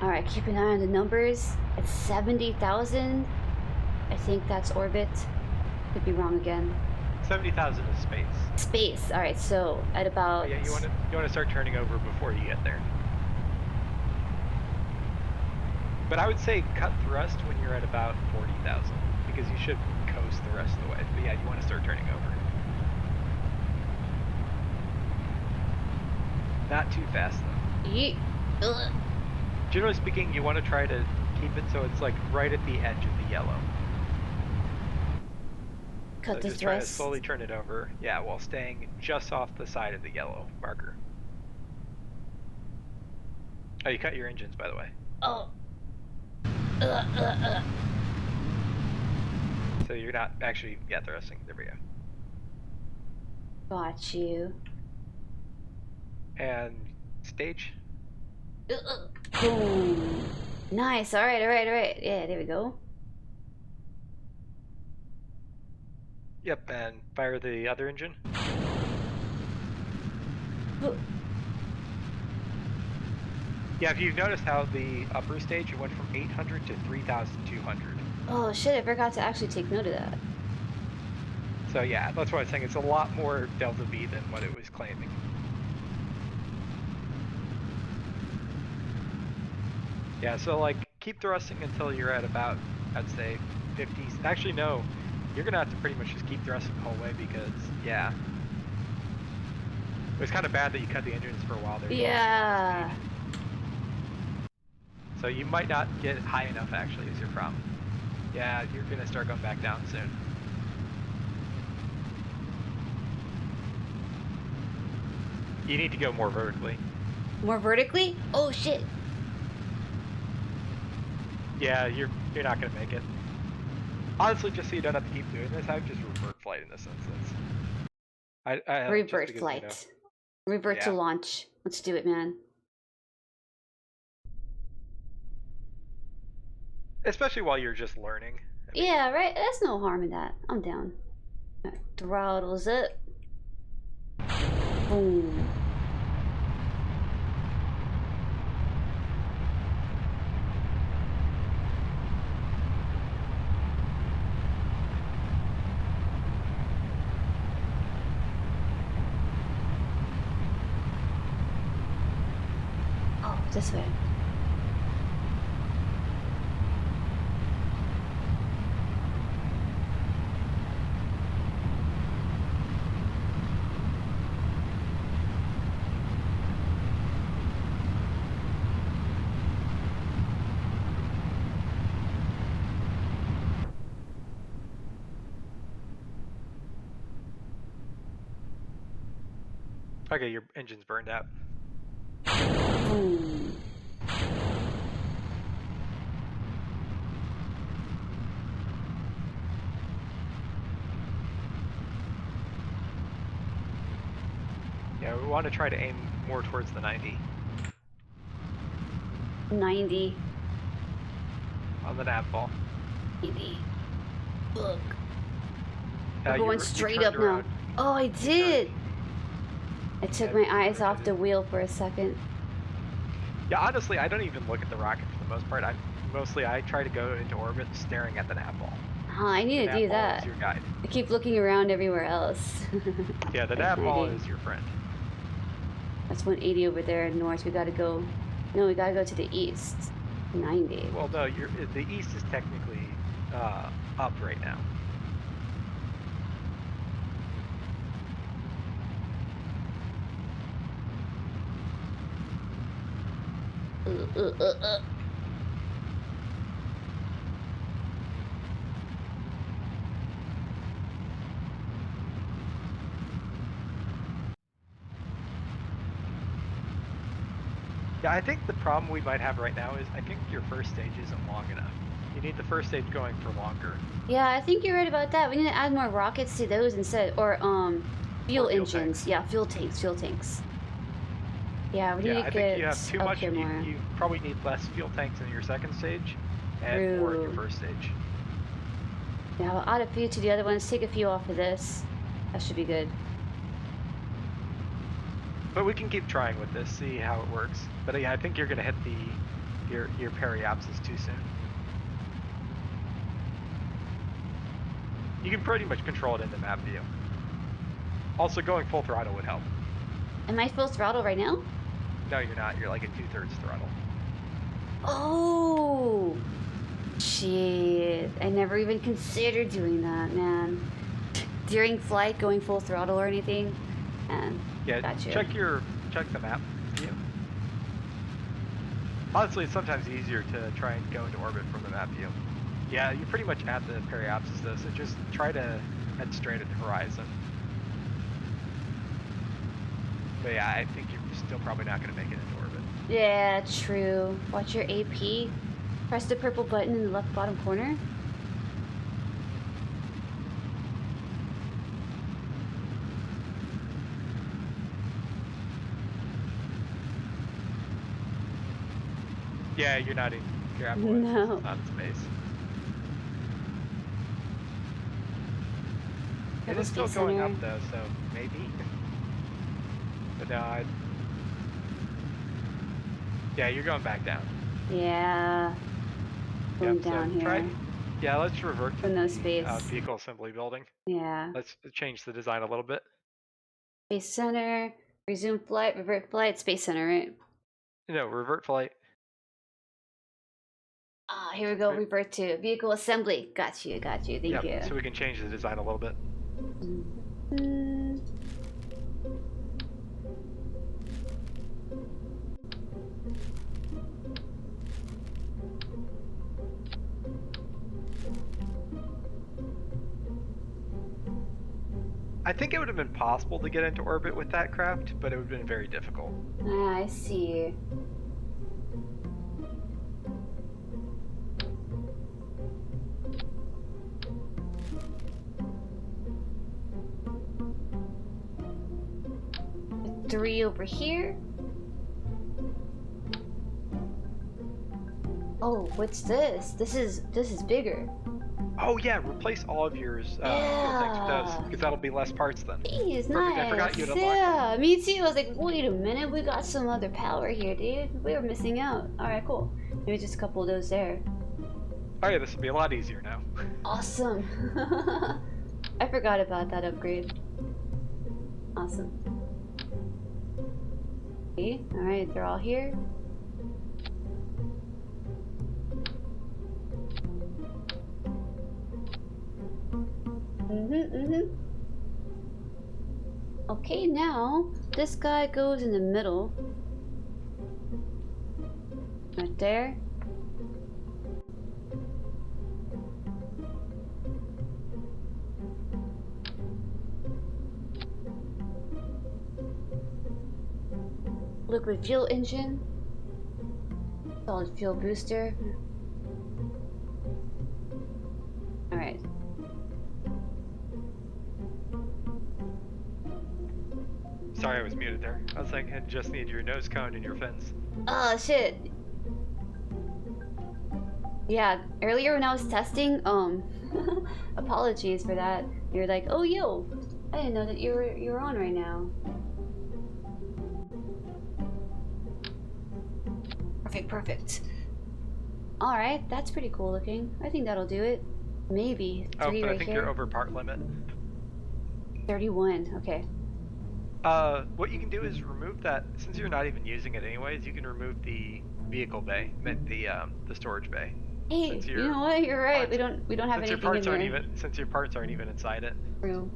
Alright, keep an eye on the numbers. It's 70,000. I think that's orbit. Could be wrong again. 70,000 is space. Space. Alright, so at about... Oh, yeah, you want to start turning over before you get there. But I would say cut thrust when you're at about 40,000 because you should coast the rest of the way. But yeah, you want to start turning over. Not too fast though. Yeet. Ugh. Generally speaking, you want to try to keep it so it's like right at the edge of the yellow. Cut So the just try to thrust. slowly turn it over, yeah, while staying just off the side of the yellow marker. Oh, you cut your engines, by the way. Oh. So you're not actually, yeah, thrusting. There we go. Got you. And stage. Boom. Nice. Alright, alright, alright. Yeah, there we go. Yep, and fire the other engine. Oh. Yeah, if you've noticed how the upper stage, it went from 800 to 3,200. Oh shit, I forgot to actually take note of that. So yeah, that's what I was saying. It's a lot more delta V than what it was claiming. Yeah, so like keep thrusting until you're at about, I'd say, 50. Actually, no, you're gonna have to pretty much just keep thrusting the whole way because, yeah, it was kind of bad that you cut the engines for a while there. Yeah. So you might not get high enough, actually, is your problem. Yeah, you're gonna start going back down soon. You need to go more vertically. More vertically? Oh shit. Yeah, you're not gonna make it. Honestly, just so you don't have to keep doing this, I would just revert flight in this instance. Revert just because, flight. you know, Revert to yeah. launch. Let's do it, man. Especially while you're just learning. I mean, Yeah, right? There's no harm in that. I'm down. Throttles up. Boom. Oh, this way. okay, your engine's burned out. Boom. Yeah, we want to try to aim more towards the 90 90. on the nav ball. 80. Look. You We're going straight turned up now. around. Oh, I did. I took Yeah, my you eyes turned off it. the wheel for a second. Yeah, honestly, I don't even look at the rocket for the most part. I try to go into orbit staring at the nav ball. Huh, I The need to nav do ball that. is your guide. I keep looking around everywhere else. Yeah, the Like nav ball 90. is your friend. That's 180 over there north. We gotta go. No, we gotta go to the east. 90. Well, no, the east is technically up right now. Uh, uh, uh, uh. Yeah, I think the problem we might have right now is I think your first stage isn't long enough. You need the first stage going for longer. Yeah, I think you're right about that. We need to add more rockets to those instead, or fuel Or fuel engines. tanks. Yeah, fuel tanks. Fuel tanks. Yeah, we Yeah, need to I think you get have too up much. here more. You probably need less fuel tanks in your second stage and more in your True. first stage. Yeah, I'll add a few to the other ones. Take a few off of this. That should be good. But we can keep trying with this, see how it works. But yeah, I think you're gonna hit your periapsis too soon. You can pretty much control it in the map view. Also, going full throttle would help. Am I full throttle right now? No, you're not. You're like at 2/3 throttle. Oh, shit. I never even considered doing that, man. During flight, going full throttle or anything? And Yeah, gotcha. check the map view. Honestly, it's sometimes easier to try and go into orbit from the map view. Yeah, you're pretty much at the periapsis though, so just try to head straight at the horizon. But yeah, I think you're still probably not going to make it into orbit. Yeah, true. Watch your AP. Press the purple button in the left bottom corner. Yeah, you're not in Kerabal. No. It's not in space. It Kerbal is still Space going Center. up though, so maybe. But no, yeah, you're going back down. Yeah. Going Yep, so down here. Yeah, let's revert to No the space. vehicle assembly building. Yeah. Let's change the design a little bit. Space Center. Resume flight. Revert flight. Space Center, right? No, revert flight. Ah, here we go. Right. Revert to vehicle assembly. Got you. Got you. Thank you. So we can change the design a little bit. I think it would have been possible to get into orbit with that craft, but it would have been very difficult. Ah, I see. Three over here. Oh, what's this? This is bigger. Oh yeah, replace all of yours fuel tanks with those, because that'll be less parts then. Jeez, Perfect, nice. I forgot you'd unlock them. Yeah, me too. I was like, wait a minute, we got some other power here, dude. We were missing out. Alright, cool. Maybe just a couple of those there. Oh yeah, this will be a lot easier now. Awesome. I forgot about that upgrade. Awesome. Okay, alright, they're all here. Okay, now this guy goes in the middle. Right there. Liquid fuel engine. Solid fuel booster. Alright. Sorry, I was muted there. I was like, I just need your nose cone and your fins. Oh shit. Yeah, earlier when I was testing, apologies for that. You're like, oh yo, I didn't know that you were on right now. Perfect. Alright, that's pretty cool looking. I think that'll do it. Maybe. Oh, Three but right I think here. you're over part limit. 31, okay. What you can do is remove that, since you're not even using it anyways, you can remove the vehicle bay, the storage bay. Hey, you know what? You're right. We don't have anything in there. Since your parts aren't even inside it. True.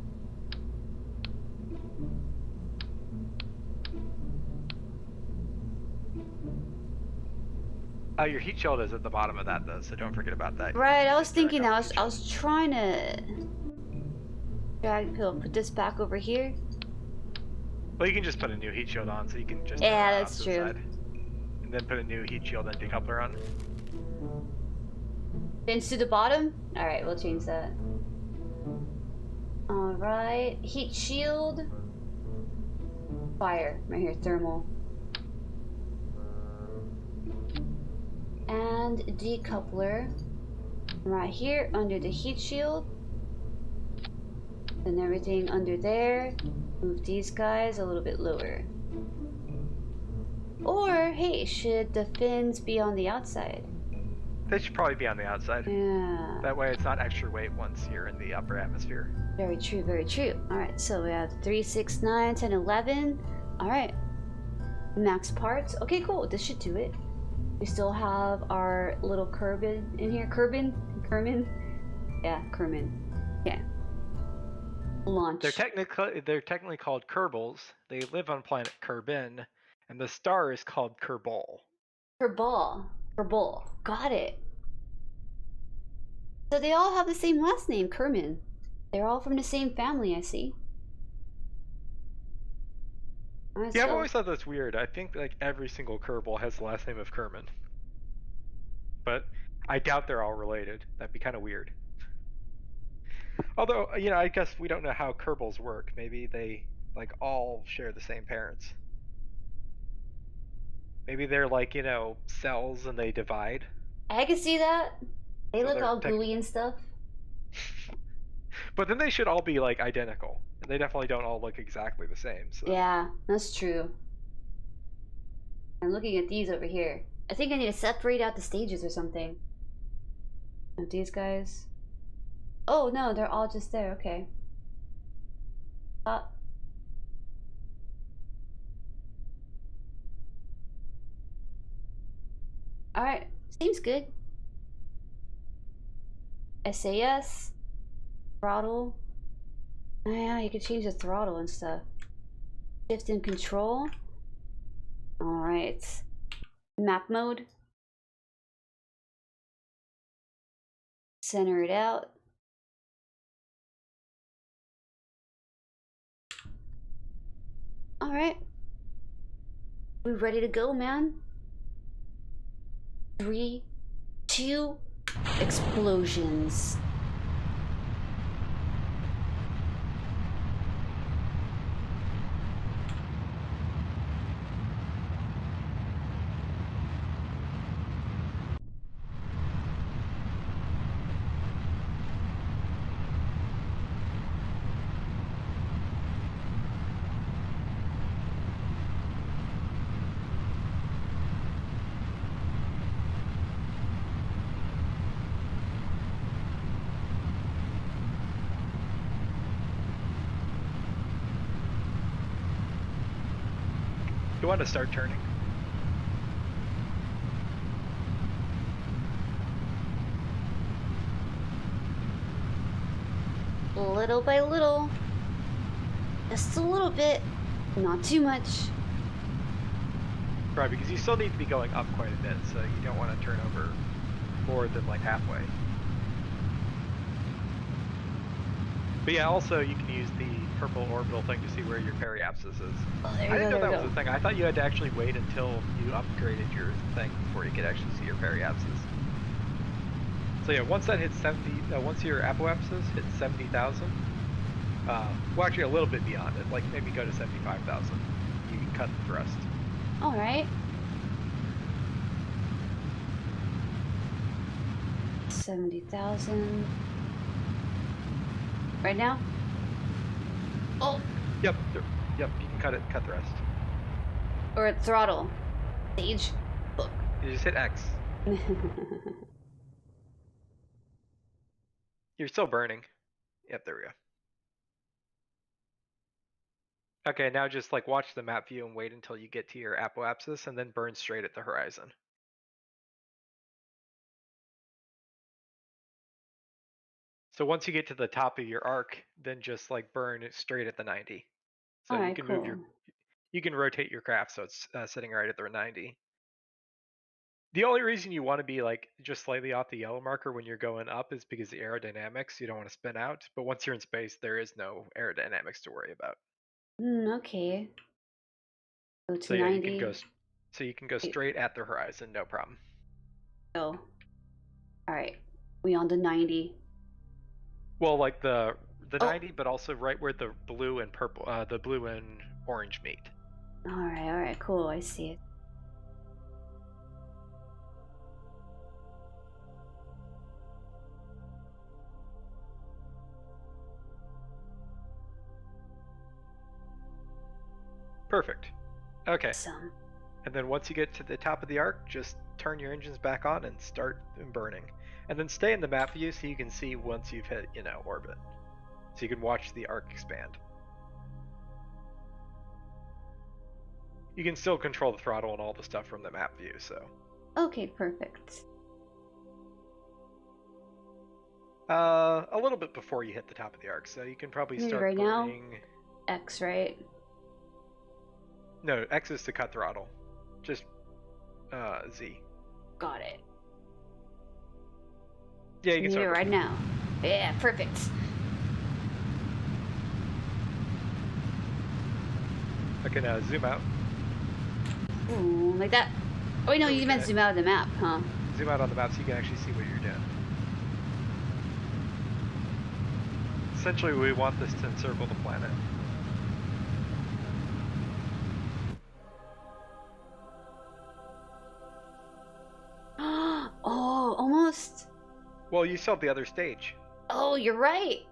Your heat shield is at the bottom of that though, so don't forget about that. Right, I was thinking, I was trying to put this back over here. Well, you can just put a new heat shield on, so you can just yeah, that's true. And then put a new heat shield and decoupler on. Fins to the bottom? Alright, we'll change that. Alright, heat shield. Fire, right here, thermal. And decoupler. Right here, under the heat shield. And everything under there. Move these guys a little bit lower. Or, hey, should the fins be on the outside? They should probably be on the outside. Yeah. That way it's not extra weight once you're in the upper atmosphere. Very true, very true. Alright, so we have 3, 6, 9, 10, 11. Alright. Max parts. Okay, cool. This should do it. We still have our little Kerbin in here. Kerman? Yeah, Kerman. Yeah. Launch. They're technically called Kerbals. They live on planet Kerbin, and the star is called Kerbal. Kerbal. Got it. So they all have the same last name, Kerman. They're all from the same family, I see. Right, Yeah, so I've always thought that's weird. I think like every single Kerbal has the last name of Kerman. But I doubt they're all related. That'd be kind of weird. Although, you know, I guess we don't know how Kerbals work. Maybe they like all share the same parents. Maybe they're like, you know, cells and they divide. I can see that. They So look they're all gooey and stuff. But then they should all be like identical. And they definitely don't all look exactly the same. So. Yeah, that's true. I'm looking at these over here. I think I need to separate out the stages or something. These guys. Oh no, they're all just there. Okay. Alright, seems good. SAS. Throttle. Oh, yeah, you can change the throttle and stuff. Shift and control. Alright. Map mode. Center it out. Alright. We ready to go, man? 3, 2, explosions. You want to start turning? Little by little. Just a little bit. Not too much. Right, because you still need to be going up quite a bit, so you don't want to turn over more than like halfway. But yeah, also you can use the purple orbital thing to see where your periapsis is. Oh, there you I didn't go, know that there was you a thing. I thought you had to actually wait until you upgraded your thing before you could actually see your periapsis. So yeah, once that hits 70, once your apoapsis hits 70,000, well actually a little bit beyond it, like maybe go to 75,000, you can cut the thrust. Alright. 70,000. Right now? Oh! Yep, yep, you can cut thrust. Or throttle. Stage. Look. You just hit X. You're still burning. Yep, there we go. Okay, now just like watch the map view and wait until you get to your apoapsis and then burn straight at the horizon. So once you get to the top of your arc, then just like burn it straight at the 90. So you Alright, can cool. move you can rotate your craft so it's sitting right at the 90. The only reason you want to be like just slightly off the yellow marker when you're going up is because the aerodynamics, you don't want to spin out. But once you're in space, there is no aerodynamics to worry about. Okay. Go to So yeah, 90. you can go straight at the horizon, no problem. Go. Alright. We on the 90. Well, like the 90, but also right where the blue and purple, the blue and orange meet. Alright, cool. I see it. Perfect. Okay. Awesome. And then once you get to the top of the arc, just turn your engines back on and start burning. And then stay in the map view so you can see once you've hit, orbit. So you can watch the arc expand. You can still control the throttle and all the stuff from the map view, so. Okay, perfect. A little bit before you hit the top of the arc, so you can probably start right burning. Now? X, right? No, X is to cut throttle. Just Z. Got it. Yeah, you can start right now. Yeah, perfect. Okay, now zoom out. Ooh, like that. Oh wait, no, you meant zoom out of the map, huh? Zoom out on the map so you can actually see what you're doing. Essentially, we want this to encircle the planet. Oh, almost. Well, you still have the other stage. Oh, you're right.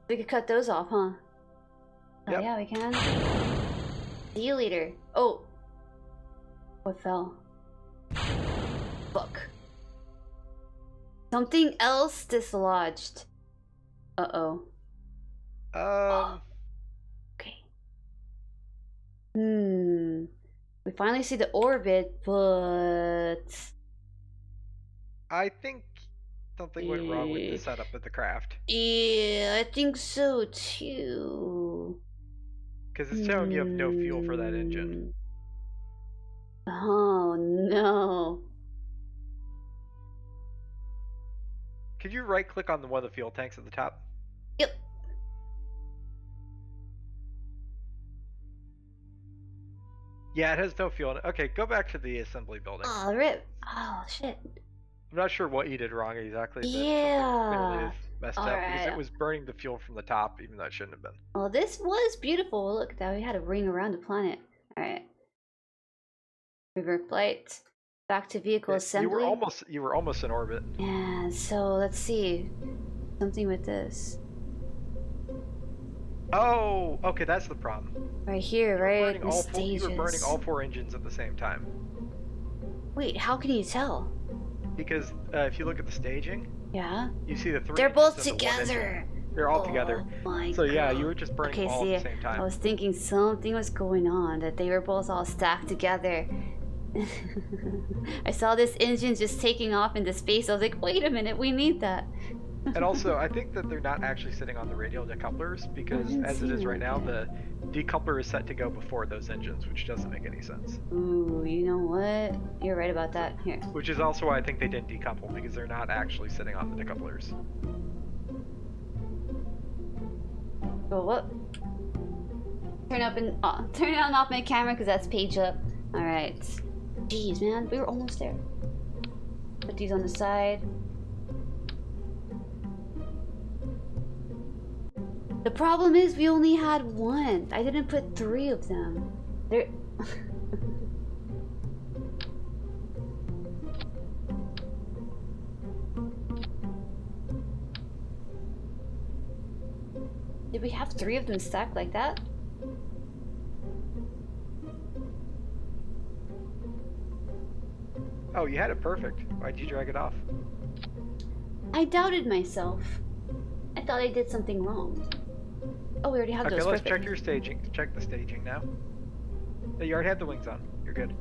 We could cut those off, huh? Yep. Oh, yeah, we can. See you later. Oh. What fell? Fuck. Something else dislodged. Uh-oh. Okay. We finally see the orbit, but... I think something went wrong with the setup of the craft. Yeah, I think so too. Because it's showing you have no fuel for that engine. Oh no. Could you right click on one of the fuel tanks at the top? Yep. Yeah, it has no fuel in it. Okay, go back to the assembly building. Oh, rip. Oh, shit. I'm not sure what you did wrong exactly, but something clearly Yeah. is messed All up because it right. was burning the fuel from the top, even though it shouldn't have been. Well, this was beautiful. Look at that. We had a ring around the planet. All right. River flight. Back to vehicle assembly. You were almost in orbit. Yeah. So let's see. Something with this. Oh, okay, that's the problem. Right here, right? You were burning all 4 engines at the same time. Wait, how can you tell? Because if you look at the staging, Yeah. you see the 3. They're both engines and the 1 engine. together. They're all together. My So yeah, God. you were just burning Okay, all see, at the same time. I was thinking something was going on, that they were both all stacked together. I saw this engine just taking off into space. I was like, wait a minute, we need that. And also, I think that they're not actually sitting on the radial decouplers because, as it is right now, the decoupler is set to go before those engines, which doesn't make any sense. Ooh, you know what? You're right about that. Here. Which is also why I think they didn't decouple, because they're not actually sitting on the decouplers. Go what? Turn on and off my camera because that's page up. All right. Jeez, man, we were almost there. Put these on the side. The problem is we only had 1. I didn't put 3 of them. There. Did we have 3 of them stacked like that? Oh, you had it perfect. Why'd you drag it off? I doubted myself. I thought I did something wrong. Oh, we already have those. Okay, let's perfect. check your staging. Check the staging now. Yeah, you already had the wings on. You're good.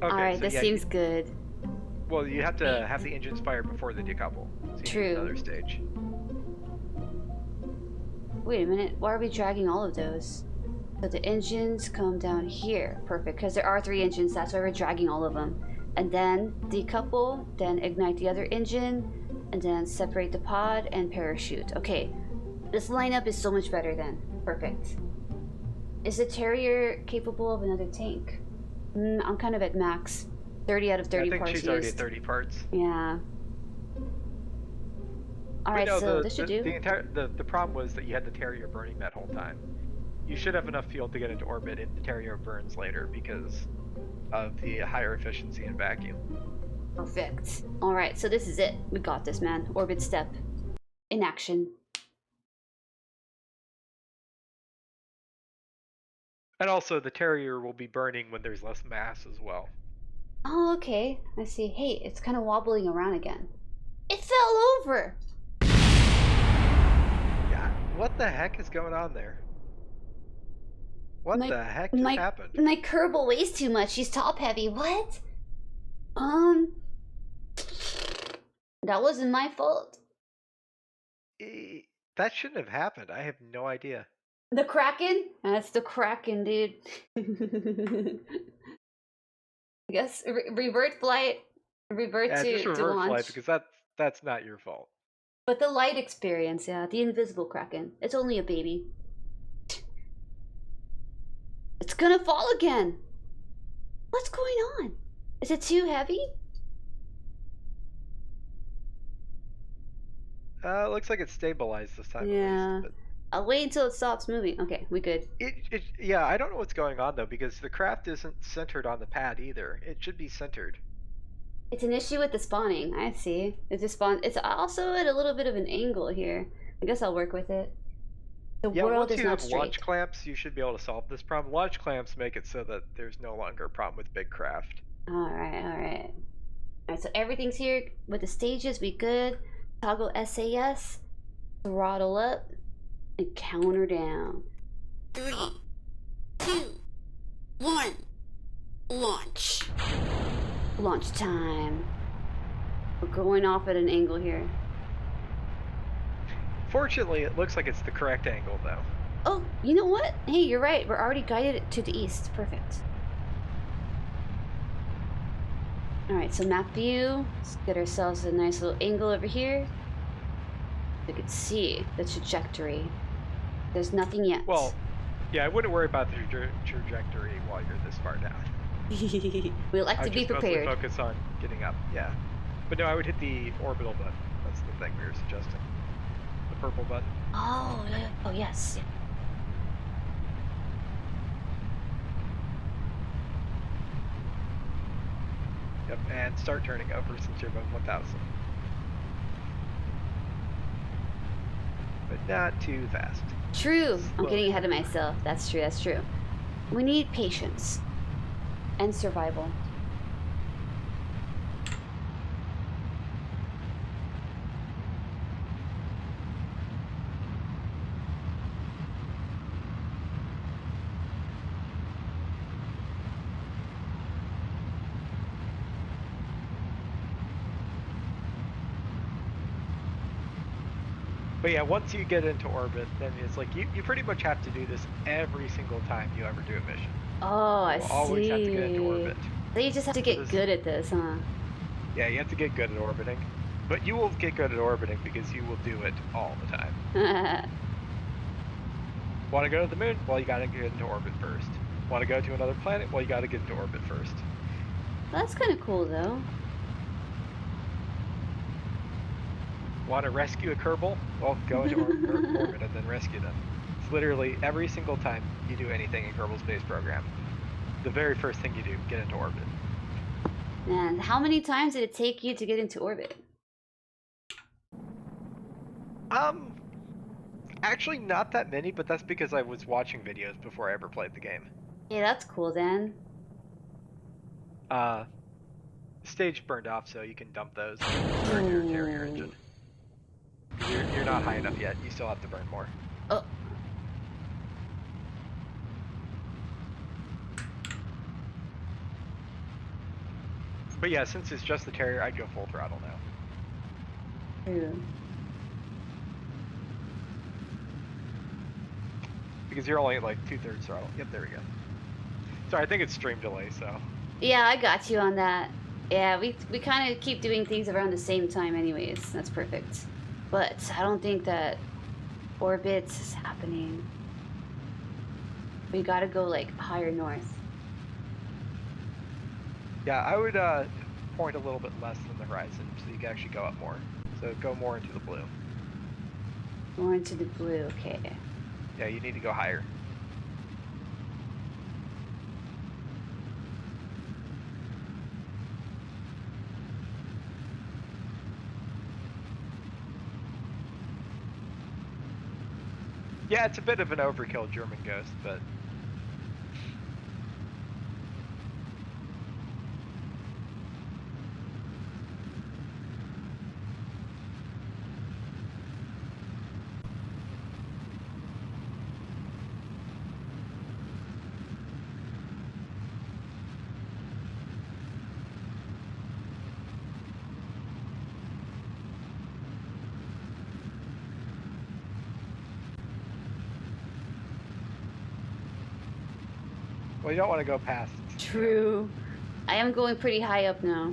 Okay, Alright, so this yeah, seems good. Well, you have to have the engines fired before they decouple. So you True. need another stage. Wait a minute, why are we dragging all of those? So the engines come down here. Perfect, because there are 3 engines, that's why we're dragging all of them. And then decouple, then ignite the other engine, and then separate the pod and parachute. Okay, this lineup is so much better then. Perfect. Is the Terrier capable of another tank? I'm kind of at max. 30 out of 30 I think parts she's already at used. 30 parts. Yeah. Alright, no, so this should do. The problem was that you had the Terrier burning that whole time. You should have enough fuel to get into orbit if the Terrier burns later because of the higher efficiency in vacuum. Perfect. Alright, so this is it. We got this, man. Orbit step. In action. And also, the Terrier will be burning when there's less mass as well. Oh, okay. I see. Hey, it's kind of wobbling around again. It fell over! Yeah, what the heck is going on there? What the heck just happened? My Kerbal weighs too much. She's top heavy. What? That wasn't my fault. That shouldn't have happened. I have no idea. The Kraken? That's the Kraken, dude. I guess revert flight. Revert Yeah, just to revert launch. flight because that's not your fault. But the light experience, yeah. The invisible Kraken. It's only a baby. It's gonna fall again. What's going on? Is it too heavy? Looks like it's stabilized this time. Yeah. At least, I'll wait until it stops moving. Okay, we good. yeah, I don't know what's going on though because the craft isn't centered on the pad either. It should be centered. It's an issue with the spawning. I see. It's also at a little bit of an angle here. I guess I'll work with it. The world is not once you have launch straight. clamps, you should be able to solve this problem. Launch clamps make it so that there's no longer a problem with big craft. Alright, alright. Alright, so everything's here with the stages. We good. Toggle SAS. Throttle up. And counter down. 3, 2, 1. Launch. Launch time. We're going off at an angle here. Fortunately, it looks like it's the correct angle though. Oh, you know what? Hey, you're right. We're already guided to the east. Perfect. Alright, so map view. Let's get ourselves a nice little angle over here. We can see the trajectory. There's nothing yet. Well, Yeah, I wouldn't worry about the trajectory while you're this far down. We like I to would be just mostly prepared. focus on getting up, yeah. But no, I would hit the orbital button. That's the thing we were suggesting. The purple button. Oh, yeah. Oh, yes. Yeah. Yep, and start turning over since you're above 1,000. But not too fast. True. I'm Slowly getting ahead of turn. myself. That's true. That's true. We need patience and survival. But yeah, once you get into orbit, then it's like you pretty much have to do this every single time you ever do a mission. Oh, I You will always have to get into see. orbit. So you just have to get good at this, huh? Yeah, you have to get good at orbiting. But you will get good at orbiting because you will do it all the time. Want to go to the moon? Well, you gotta get into orbit first. Want to go to another planet? Well, you gotta get into orbit first. That's kind of cool, though. Want to rescue a Kerbal? Well, go into orbit and then rescue them. It's literally every single time you do anything in Kerbal Space Program, the very first thing you do, get into orbit. And how many times did it take you to get into orbit? Actually not that many, but that's because I was watching videos before I ever played the game. Yeah, that's cool then. The stage burned off, so you can dump those and burn your carrier engine. You're not high enough yet. You still have to burn more. Oh. But yeah, since it's just the carrier, I'd go full throttle now. True. Because you're only at like 2/3 throttle. Yep, there we go. Sorry, I think it's stream delay, so. Yeah, I got you on that. Yeah, we kind of keep doing things around the same time anyways. That's perfect. But I don't think that orbit is happening. We gotta go like higher north. Yeah, I would point a little bit less than the horizon so you can actually go up more. So go more into the blue. More into the blue, okay. Yeah, you need to go higher. Yeah, it's a bit of an overkill German ghost, but well, you don't want to go past. True. I am going pretty high up now.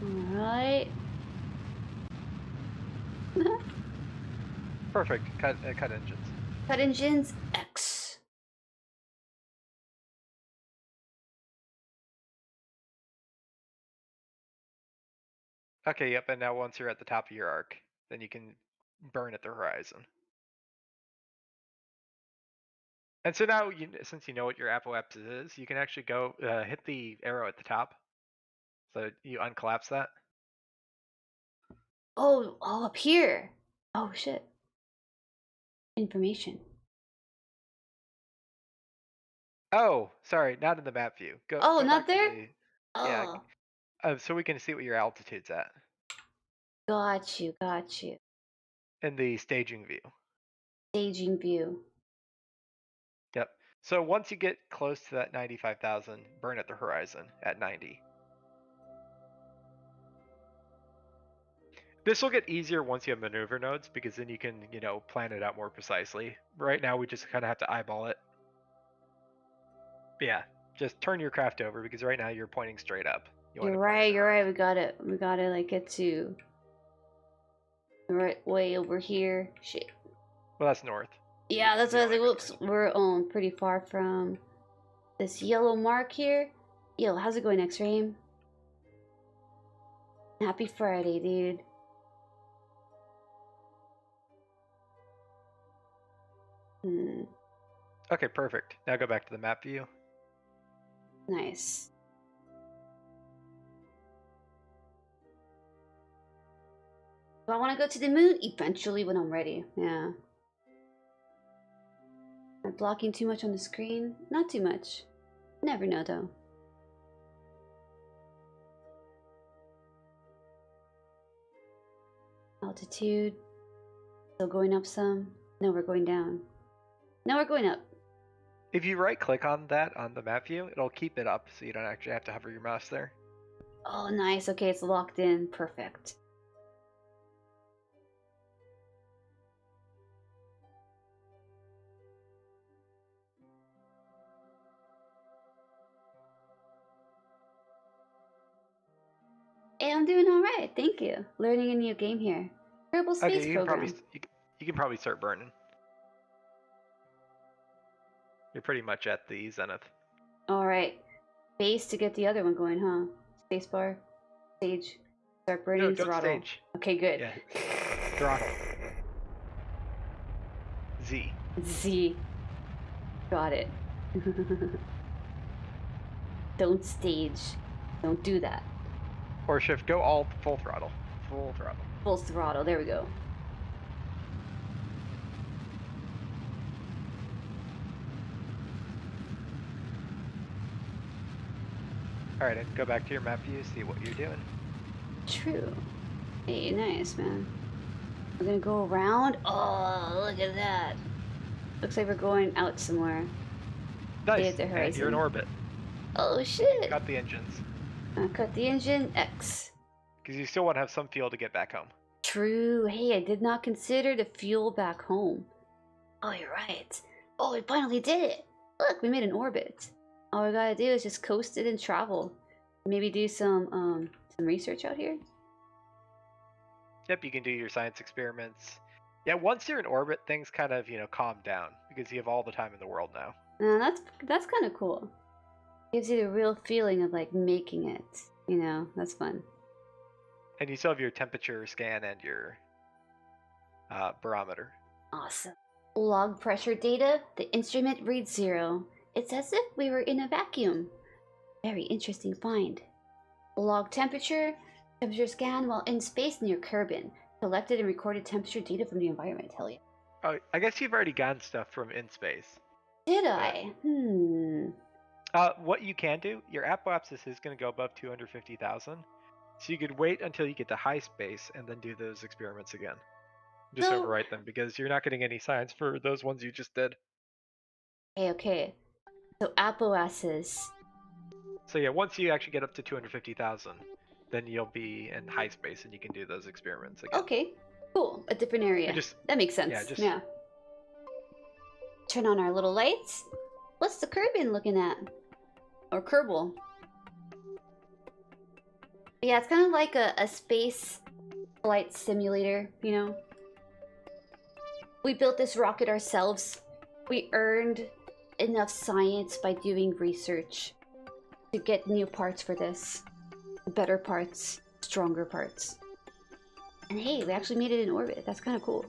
Alright. Perfect. Cut engines. Cut engines, X. Okay, yep, and now once you're at the top of your arc, then you can burn at the horizon. And so now, since you know what your apoapsis is, you can actually go hit the arrow at the top. So you uncollapse that. Oh, up here. Oh shit. Information. Oh, sorry, not in the map view. Go Oh, not back to there? the yeah. Oh. So we can see what your altitude's at Got you, got you. in the staging view. Staging view. Yep. So once you get close to that 95,000, burn at the horizon at 90. This will get easier once you have maneuver nodes because then you can, plan it out more precisely. Right now we just kind of have to eyeball it. But yeah, just turn your craft over because right now you're pointing straight up. You're right, you're right. We gotta like get to the right way over here. Shit. Well, that's north. Yeah, that's what I was like. Yeah, Whoops, we're pretty far from this yellow mark here. Yo, how's it going, X-Ray? Happy Friday, dude. Okay, perfect. Now go back to the map view. Nice. Do I want to go to the moon? Eventually, when I'm ready. Yeah. Am I blocking too much on the screen? Not too much. Never know, though. Altitude. Still going up some. No, we're going down. No, we're going up. If you right click on that on the map view, it'll keep it up so you don't actually have to hover your mouse there. Oh, nice. Okay, it's locked in. Perfect. Hey, I'm doing all right. Thank you. Learning a new game here. KERBAL Space Okay, Program. you can probably start burning. You're pretty much at the zenith. All right. Base to get the other one going, huh? Spacebar. Stage. Start burning. No, don't throttle. stage. Okay, good. Yeah. Throttle. Z. Z. Got it. Don't stage. Don't do that. Or shift. Go all full throttle. Full throttle. Full throttle. There we go. Alright, and go back to your map view, see what you're doing. True. Hey, nice, man. We're gonna go around. Oh, look at that. Looks like we're going out somewhere. Nice, At the and horizon. you're in orbit. Oh, shit. Cut the engines. Cut the engine. X. Because you still want to have some fuel to get back home. True. Hey, I did not consider the fuel back home. Oh, you're right. Oh, we finally did it. Look, we made an orbit. All we gotta do is just coast it and travel. Maybe do some research out here. Yep, you can do your science experiments. Yeah, once you're in orbit, things kind of, calm down because you have all the time in the world now. That's kind of cool. Gives you the real feeling of like making it. That's fun. And you still have your temperature scan and your barometer. Awesome. Log pressure data. The instrument reads 0. It's as if we were in a vacuum. Very interesting find. Log temperature. Temperature scan while in space near Kerbin. Collected and recorded temperature data from the environment. Hell yeah. Oh, I guess you've already gotten stuff from in space. Did I? What you can do, your apoapsis is going to go above 250,000. So you could wait until you get to high space and then do those experiments again. Just overwrite them because you're not getting any science for those ones you just did. Okay. So apoapsis. So yeah, once you actually get up to 250,000, then you'll be in high space and you can do those experiments again. Okay. Cool. A different area. That makes sense. Yeah. Turn on our little lights. What's the Kerbin looking at? Or Kerbal? Yeah, it's kind of like a space flight simulator, We built this rocket ourselves. We earned enough science by doing research to get new parts for this. Better parts, stronger parts. And hey, we actually made it in orbit. That's kind of cool.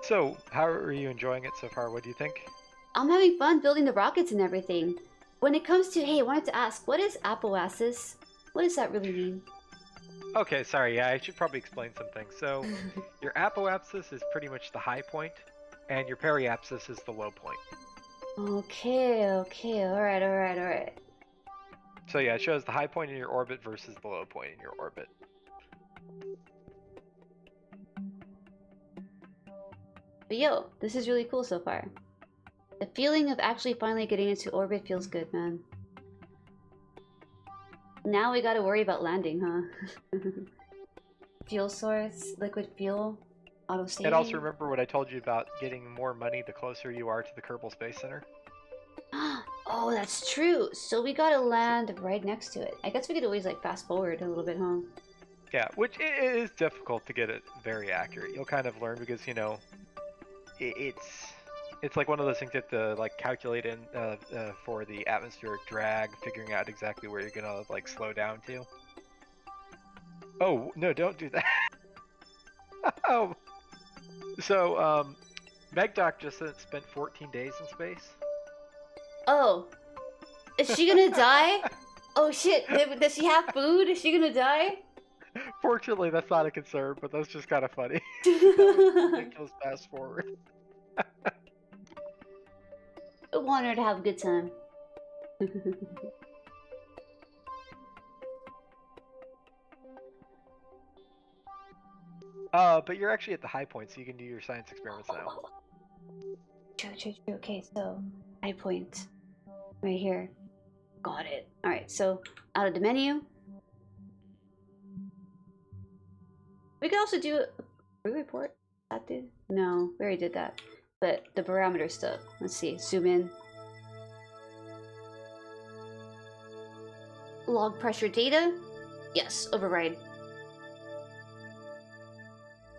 So, how are you enjoying it so far? What do you think? I'm having fun building the rockets and everything. When it comes to, hey, I wanted to ask, what is apoapsis? What does that really mean? Okay, sorry, yeah, I should probably explain something. So, your apoapsis is pretty much the high point, and your periapsis is the low point. Okay, alright. So yeah, it shows the high point in your orbit versus the low point in your orbit. But yo, this is really cool so far. The feeling of actually finally getting into orbit feels good, man. Now we gotta worry about landing, huh? Fuel source, liquid fuel, auto staging. And also remember what I told you about getting more money the closer you are to the Kerbal Space Center? Oh, that's true. So we gotta land right next to it. I guess we could always like fast forward a little bit, huh? Yeah, which is difficult to get it very accurate. You'll kind of learn because, you know, it's like one of those things you have to like calculate in for the atmospheric drag, figuring out exactly where you're gonna like slow down to. Oh no, don't do that. Oh, so Megdoc just spent 14 days in space. Oh, is she gonna die? Oh shit! Does she have food? Is she gonna die? Fortunately, that's not a concern, but that's just kind of funny. Ridiculous fast forward. I want her to have a good time. But you're actually at the high point, so you can do your science experiments now. True. Okay, so high point. Right here. Got it. Alright, so out of the menu. We could also do a crew report. That did? No, we already did that. But the barometer stuff. Let's see. Zoom in. Log pressure data. Yes, override.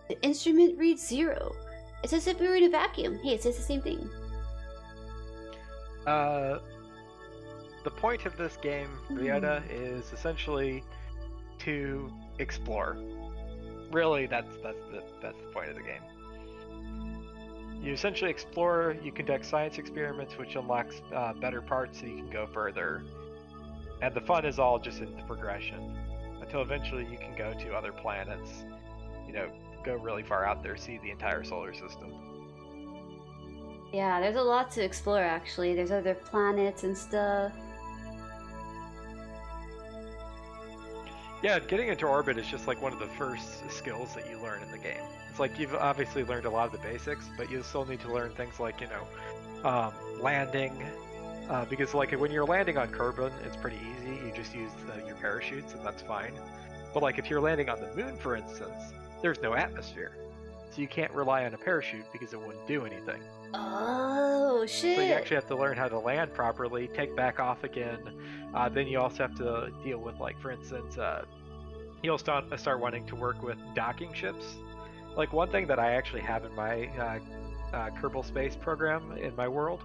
The instrument reads 0. It's as if we were in a vacuum. Hey, it says the same thing. The point of this game, Ryota, is essentially to explore. Really, that's the point of the game. You essentially explore, you conduct science experiments, which unlocks better parts so you can go further. And the fun is all just in the progression. Until eventually you can go to other planets, you know, go really far out there, see the entire solar system. Yeah, there's a lot to explore actually. There's other planets and stuff. Yeah, getting into orbit is just like one of the first skills that you learn in the game. It's like you've obviously learned a lot of the basics, but you still need to learn things like, you know, landing. Because like when you're landing on Kerbal, it's pretty easy. You just use your parachutes and that's fine. But like if you're landing on the moon, for instance, there's no atmosphere. So you can't rely on a parachute because it wouldn't do anything. Oh, shit. So you actually have to learn how to land properly, take back off again. Then you also have to deal with, like, for instance, you'll start wanting to work with docking ships. Like, one thing that I actually have in my Kerbal Space program in my world,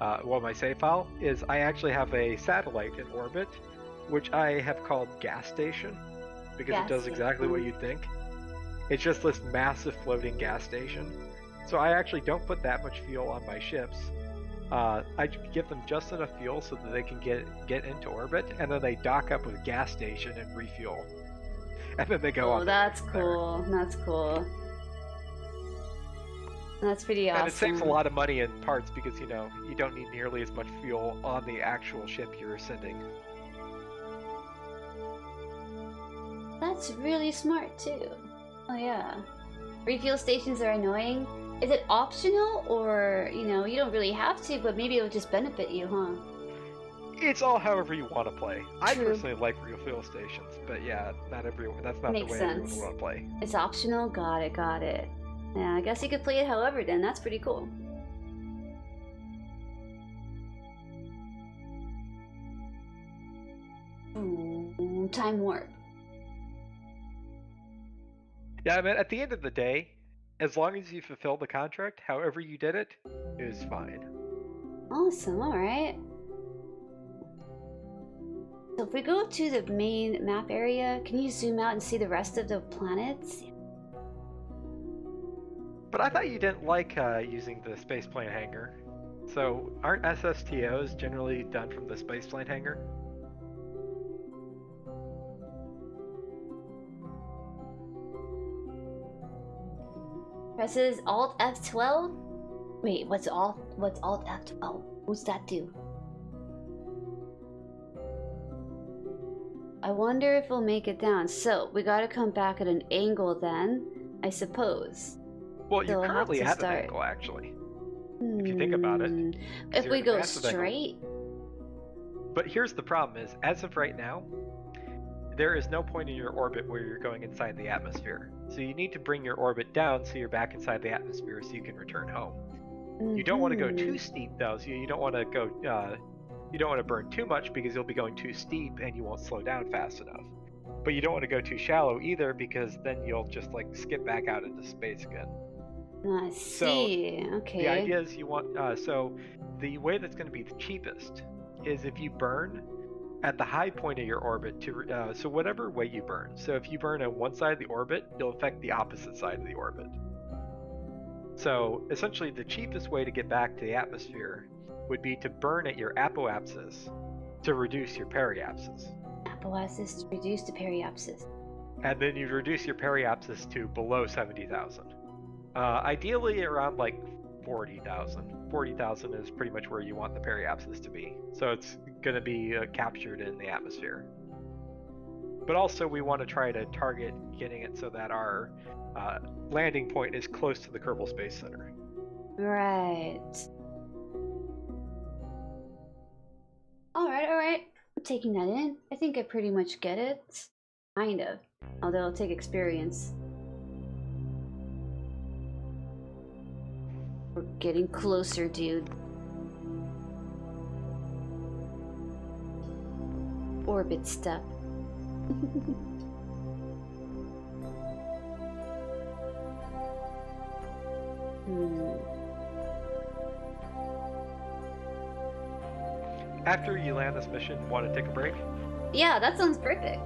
my save file, is I actually have a satellite in orbit, which I have called Gas Station, because it does exactly what you'd think. It's just this massive floating gas station. So I actually don't put that much fuel on my ships. I give them just enough fuel so that they can get into orbit, and then they dock up with a gas station and refuel. And then they go on. Oh, that's cool. That's cool. That's pretty awesome. And it saves a lot of money in parts because, you know, you don't need nearly as much fuel on the actual ship you're sending. That's really smart too. Oh yeah. Refuel stations are annoying. Is it optional, or, you know, you don't really have to, but maybe it would just benefit you, huh? It's all however you want to play. I personally like refuel stations, but yeah, not everyone. That's not the way everyone would want to play. It's optional. Got it. Yeah, I guess you could play it however then. That's pretty cool. Ooh, time warp. Yeah, I mean, at the end of the day, as long as you fulfill the contract, however you did it, is fine. Awesome, alright. So if we go to the main map area, can you zoom out and see the rest of the planets? But I thought you didn't like using the spaceplane hangar. So aren't SSTOs generally done from the spaceplane hangar? Presses Alt F12? Wait, what's Alt F12? What's that do? I wonder if we'll make it down. So, we gotta come back at an angle then, I suppose. Well, you currently have an angle, actually. If you think about it. If we go straight? But here's the problem is, as of right now, there is no point in your orbit where you're going inside the atmosphere. So you need to bring your orbit down so you're back inside the atmosphere so you can return home. You don't want to go too steep though, so you don't want to go you don't want to burn too much because you'll be going too steep and you won't slow down fast enough. but you don't want to go too shallow either, because then you'll just like skip back out into space again. I see. Okay. The idea is you want so the way that's going to be the cheapest is if you burn at the high point of your orbit to so whatever way you burn. So if you burn on one side of the orbit, you'll affect the opposite side of the orbit. So essentially, the cheapest way to get back to the atmosphere would be to burn at your apoapsis to reduce your periapsis. Apoapsis to reduce the periapsis. And then you'd reduce your periapsis to below 70,000. Ideally around like 40,000. 40,000 is pretty much where you want the periapsis to be. So it's going to be captured in the atmosphere. But also we want to try to target getting it so that our landing point is close to the Kerbal Space Center. Right. Alright. I'm taking that in. I think I pretty much get it. Kind of. Although it'll take experience. We're getting closer, dude. Orbit step. After you land this mission, want to take a break? Yeah, that sounds perfect.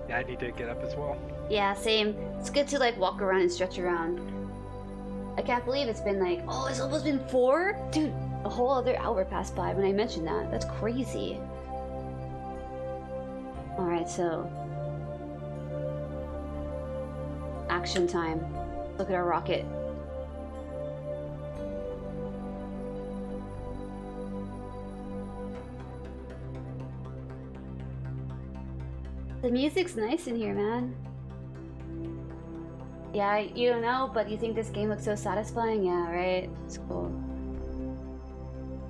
Yeah, I need to get up as well. Yeah, same. It's good to like walk around and stretch around. I can't believe it's been like, oh, it's almost been 4? Dude, a whole other hour passed by when I mentioned that. That's crazy. Alright, so... action time. Look at our rocket. The music's nice in here, man. Yeah, you don't know, but you think this game looks so satisfying? Yeah, right? It's cool.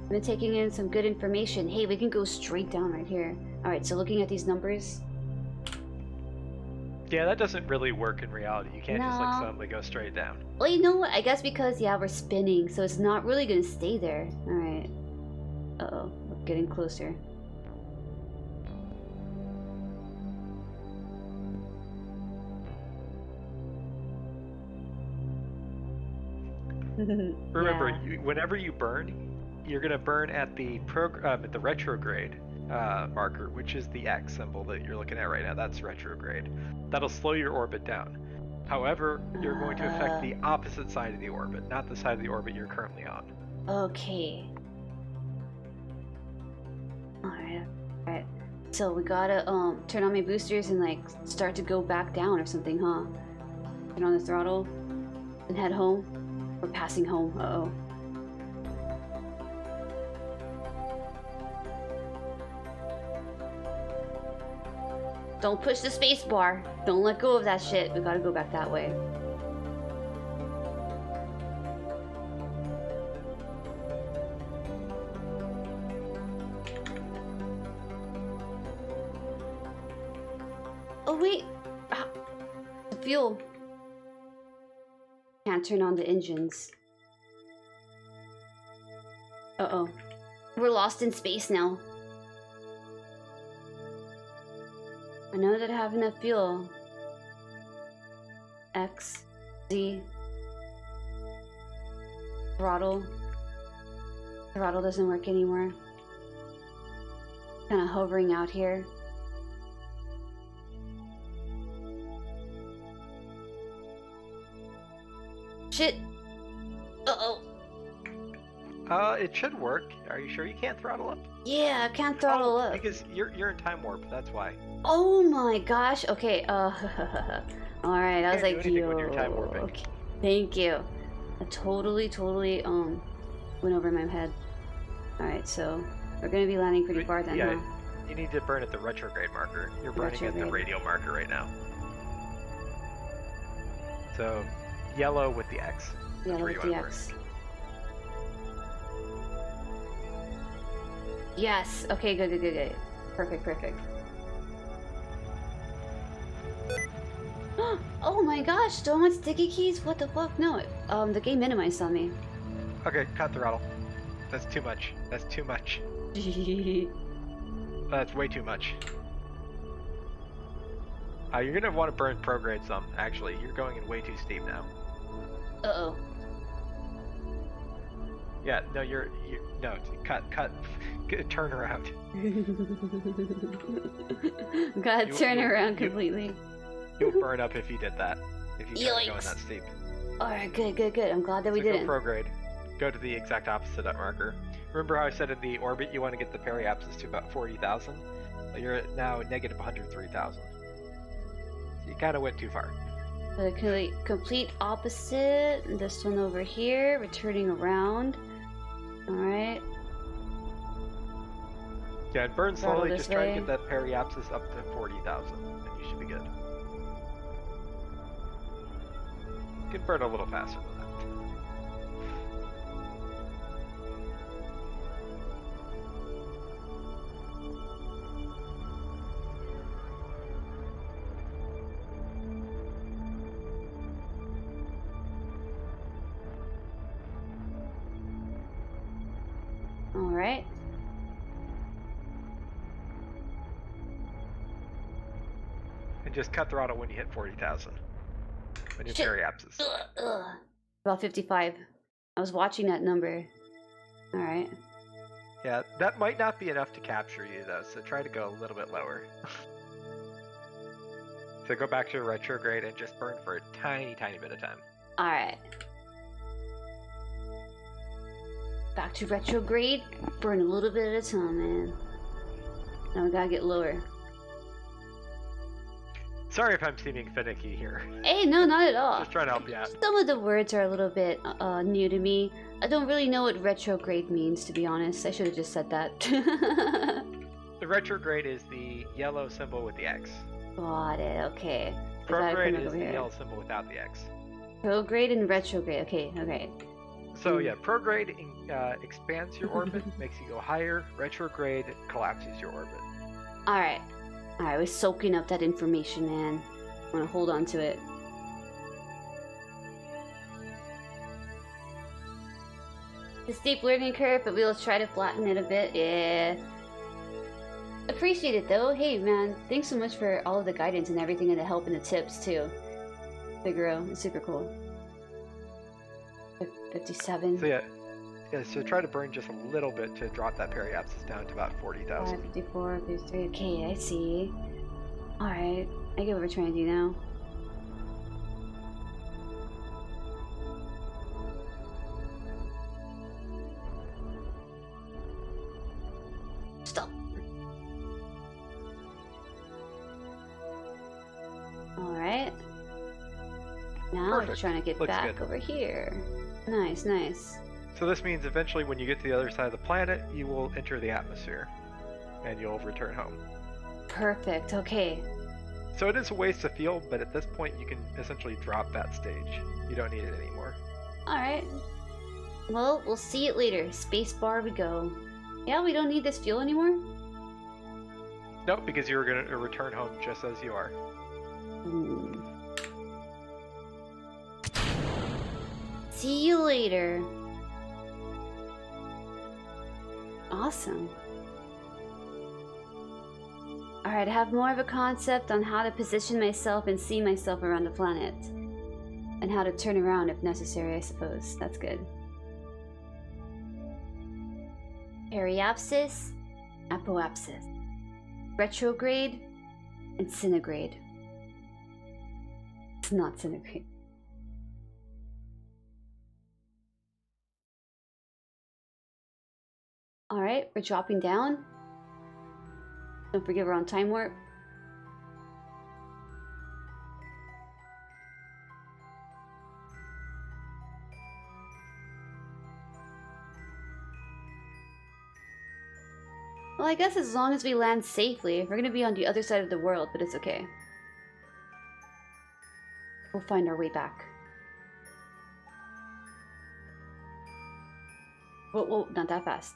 I've been taking in some good information. Hey, we can go straight down right here. Alright, so looking at these numbers. Yeah, that doesn't really work in reality. You can't just like No. suddenly go straight down. Well, you know what? I guess because, yeah, we're spinning, so it's not really gonna stay there. Alright. Uh-oh, we're getting closer. Remember, Yeah. whenever you burn, you're gonna burn at the retrograde marker, which is the X symbol that you're looking at right now. That's retrograde. That'll slow your orbit down. However, you're going to affect the opposite side of the orbit, not the side of the orbit you're currently on. Okay. Alright. So we gotta turn on my boosters and like start to go back down or something, huh? Turn on the throttle and head home. We're passing home. Uh-oh. Don't push the space bar. Don't let go of that shit. We gotta go back that way. Oh wait! Ah, the fuel. Can't turn on the engines. Uh-oh. We're lost in space now. I know that I have enough fuel. X, Z. Throttle. Throttle doesn't work anymore. Kind of hovering out here. Shit. Uh-oh. It should work. Are you sure you can't throttle up? Yeah, I can't throttle up. Because you're in time warp. That's why. Oh my gosh. Okay. Alright. I was Can't like, do anything yo. when you're time warping. Okay. Thank you. I totally went over my head. Alright, so we're gonna be landing pretty far then, Yeah, huh? you need to burn at the retrograde marker. You're burning at the Retrograde. radial marker right now. So, yellow with the X. Yeah, That's where with you the wanna X. Yes. Okay. Good. Perfect. Oh my gosh! Do I want sticky keys? What the fuck? No. The game minimized on me. Okay, cut throttle. That's too much. That's too much. That's way too much. You're gonna want to burn prograde some. Actually, you're going in way too steep now. Uh-oh. Yeah, no, no, cut, turn around. Gotta turn around completely. You'll burn up if you did that. If you kept going that steep. Alright, good. I'm glad that we didn't. Go prograde. Go to the exact opposite of that marker. Remember how I said in the orbit you want to get the periapsis to about 40,000? Well, you're at now negative 103,000. So you kind of went too far. The complete opposite. This one over here, returning around. Alright. Yeah, and burn slowly. Just try way. to get that periapsis up to 40,000, and you should be good. You can burn a little faster than that. Alright. And just cut throttle when you hit 40,000. When your periapsis. About 55. I was watching that number. Alright. Yeah, that might not be enough to capture you though, so try to go a little bit lower. So go back to retrograde and just burn for a tiny bit of time. Alright. Back to retrograde. Burn a little bit at a time, man. Now we gotta get lower. Sorry if I'm seeming finicky here. Hey, no, not at all. Just trying to help you out. Some of the words are a little bit new to me. I don't really know what retrograde means, to be honest. I should have just said that. The retrograde is the yellow symbol with the X. Got it, okay. Prograde is the yellow symbol without the X. Prograde and retrograde, okay. So yeah, prograde expands your orbit, makes you go higher. Retrograde collapses your orbit. Alright, we're soaking up that information, man. I'm gonna hold on to it. The steep learning curve, but we'll try to flatten it a bit. Yeah. Appreciate it though. Hey man, thanks so much for all of the guidance and everything and the help and the tips too. Figaro, it's super cool. 57. So yeah, so try to burn just a little bit to drop that periapsis down to about 40,000. 54, 53. Okay, I see. Alright, I get what we're trying to do now. Stop. Alright. Now Perfect. we're trying to get Looks back good. over here. Nice. So this means eventually when you get to the other side of the planet, you will enter the atmosphere, and you'll return home. Perfect, okay. So it is a waste of fuel, but at this point you can essentially drop that stage. You don't need it anymore. Alright. Well, we'll see it later. Spacebar we go. Yeah, we don't need this fuel anymore? Nope, because you were going to return home just as you are. See you later. Awesome. Alright, I have more of a concept on how to position myself and see myself around the planet. And how to turn around if necessary, I suppose. That's good. Periapsis, apoapsis. Retrograde, and centigrade. It's not centigrade. Alright, we're dropping down. Don't forget we're on time warp. Well, I guess as long as we land safely, we're gonna be on the other side of the world, but it's okay. We'll find our way back. Whoa, not that fast.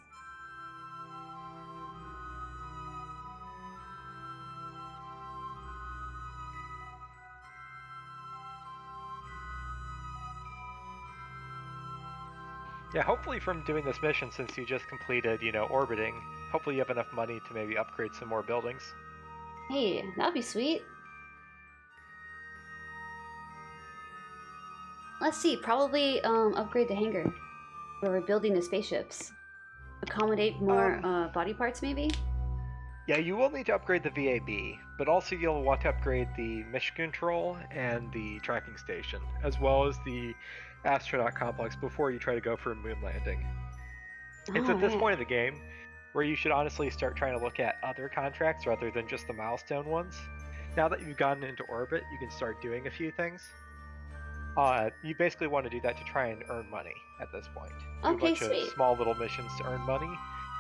Yeah, hopefully from doing this mission, since you just completed, orbiting, hopefully you have enough money to maybe upgrade some more buildings. Hey, that'd be sweet. let's see. Probably upgrade the hangar where we're building the spaceships. Accommodate more body parts, maybe. Yeah, you will need to upgrade the VAB, but also you'll want to upgrade the mission control and the tracking station, as well as the astronaut complex before you try to go for a moon landing. It's at this point of the game where you should honestly start trying to look at other contracts rather than just the milestone ones. Now that you've gotten into orbit, you can start doing a few things. You basically want to do that to try and earn money at this point. Do a bunch of small little missions to earn money,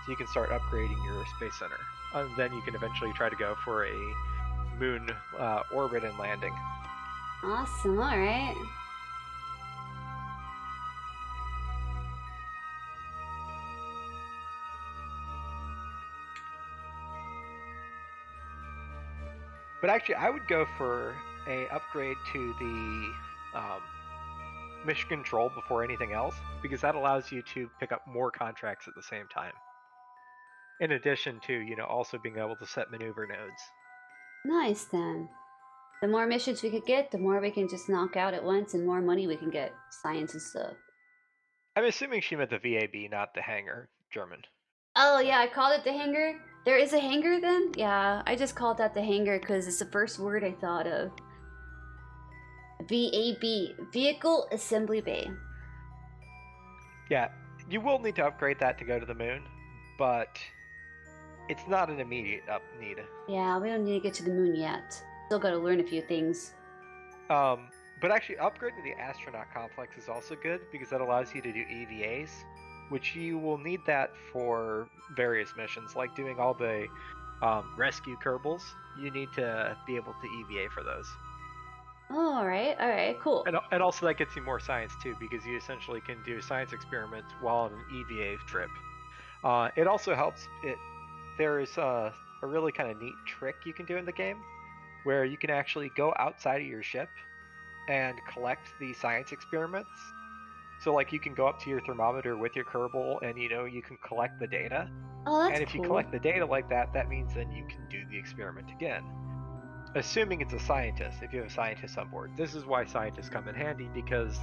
so you can start upgrading your space center. And then you can eventually try to go for a moon orbit and landing. Awesome, alright. But actually, I would go for a upgrade to the mission control before anything else, because that allows you to pick up more contracts at the same time. In addition to, also being able to set maneuver nodes. Nice then. The more missions we could get, the more we can just knock out at once, and more money we can get. Science and stuff. I'm assuming she meant the VAB, not the hangar, German. Oh yeah, I called it the hangar. There is a hangar then? Yeah, I just called that the hangar because it's the first word I thought of. VAB, Vehicle Assembly Bay. Yeah, you will need to upgrade that to go to the moon, but it's not an immediate need. Yeah, we don't need to get to the moon yet. Still gotta learn a few things. But actually upgrading the astronaut complex is also good because that allows you to do EVAs, which you will need that for various missions, like doing all the rescue Kerbals. You need to be able to EVA for those. Oh, alright, cool. And also that gets you more science too, because you essentially can do science experiments while on an EVA trip. It also helps. There is a really kind of neat trick you can do in the game, where you can actually go outside of your ship and collect the science experiments. So like you can go up to your thermometer with your Kerbal and you can collect the data. Oh, that's And if you collect the data like that, that means then you can do the experiment again. Assuming it's a scientist, if you have a scientist on board. This is why scientists come in handy, because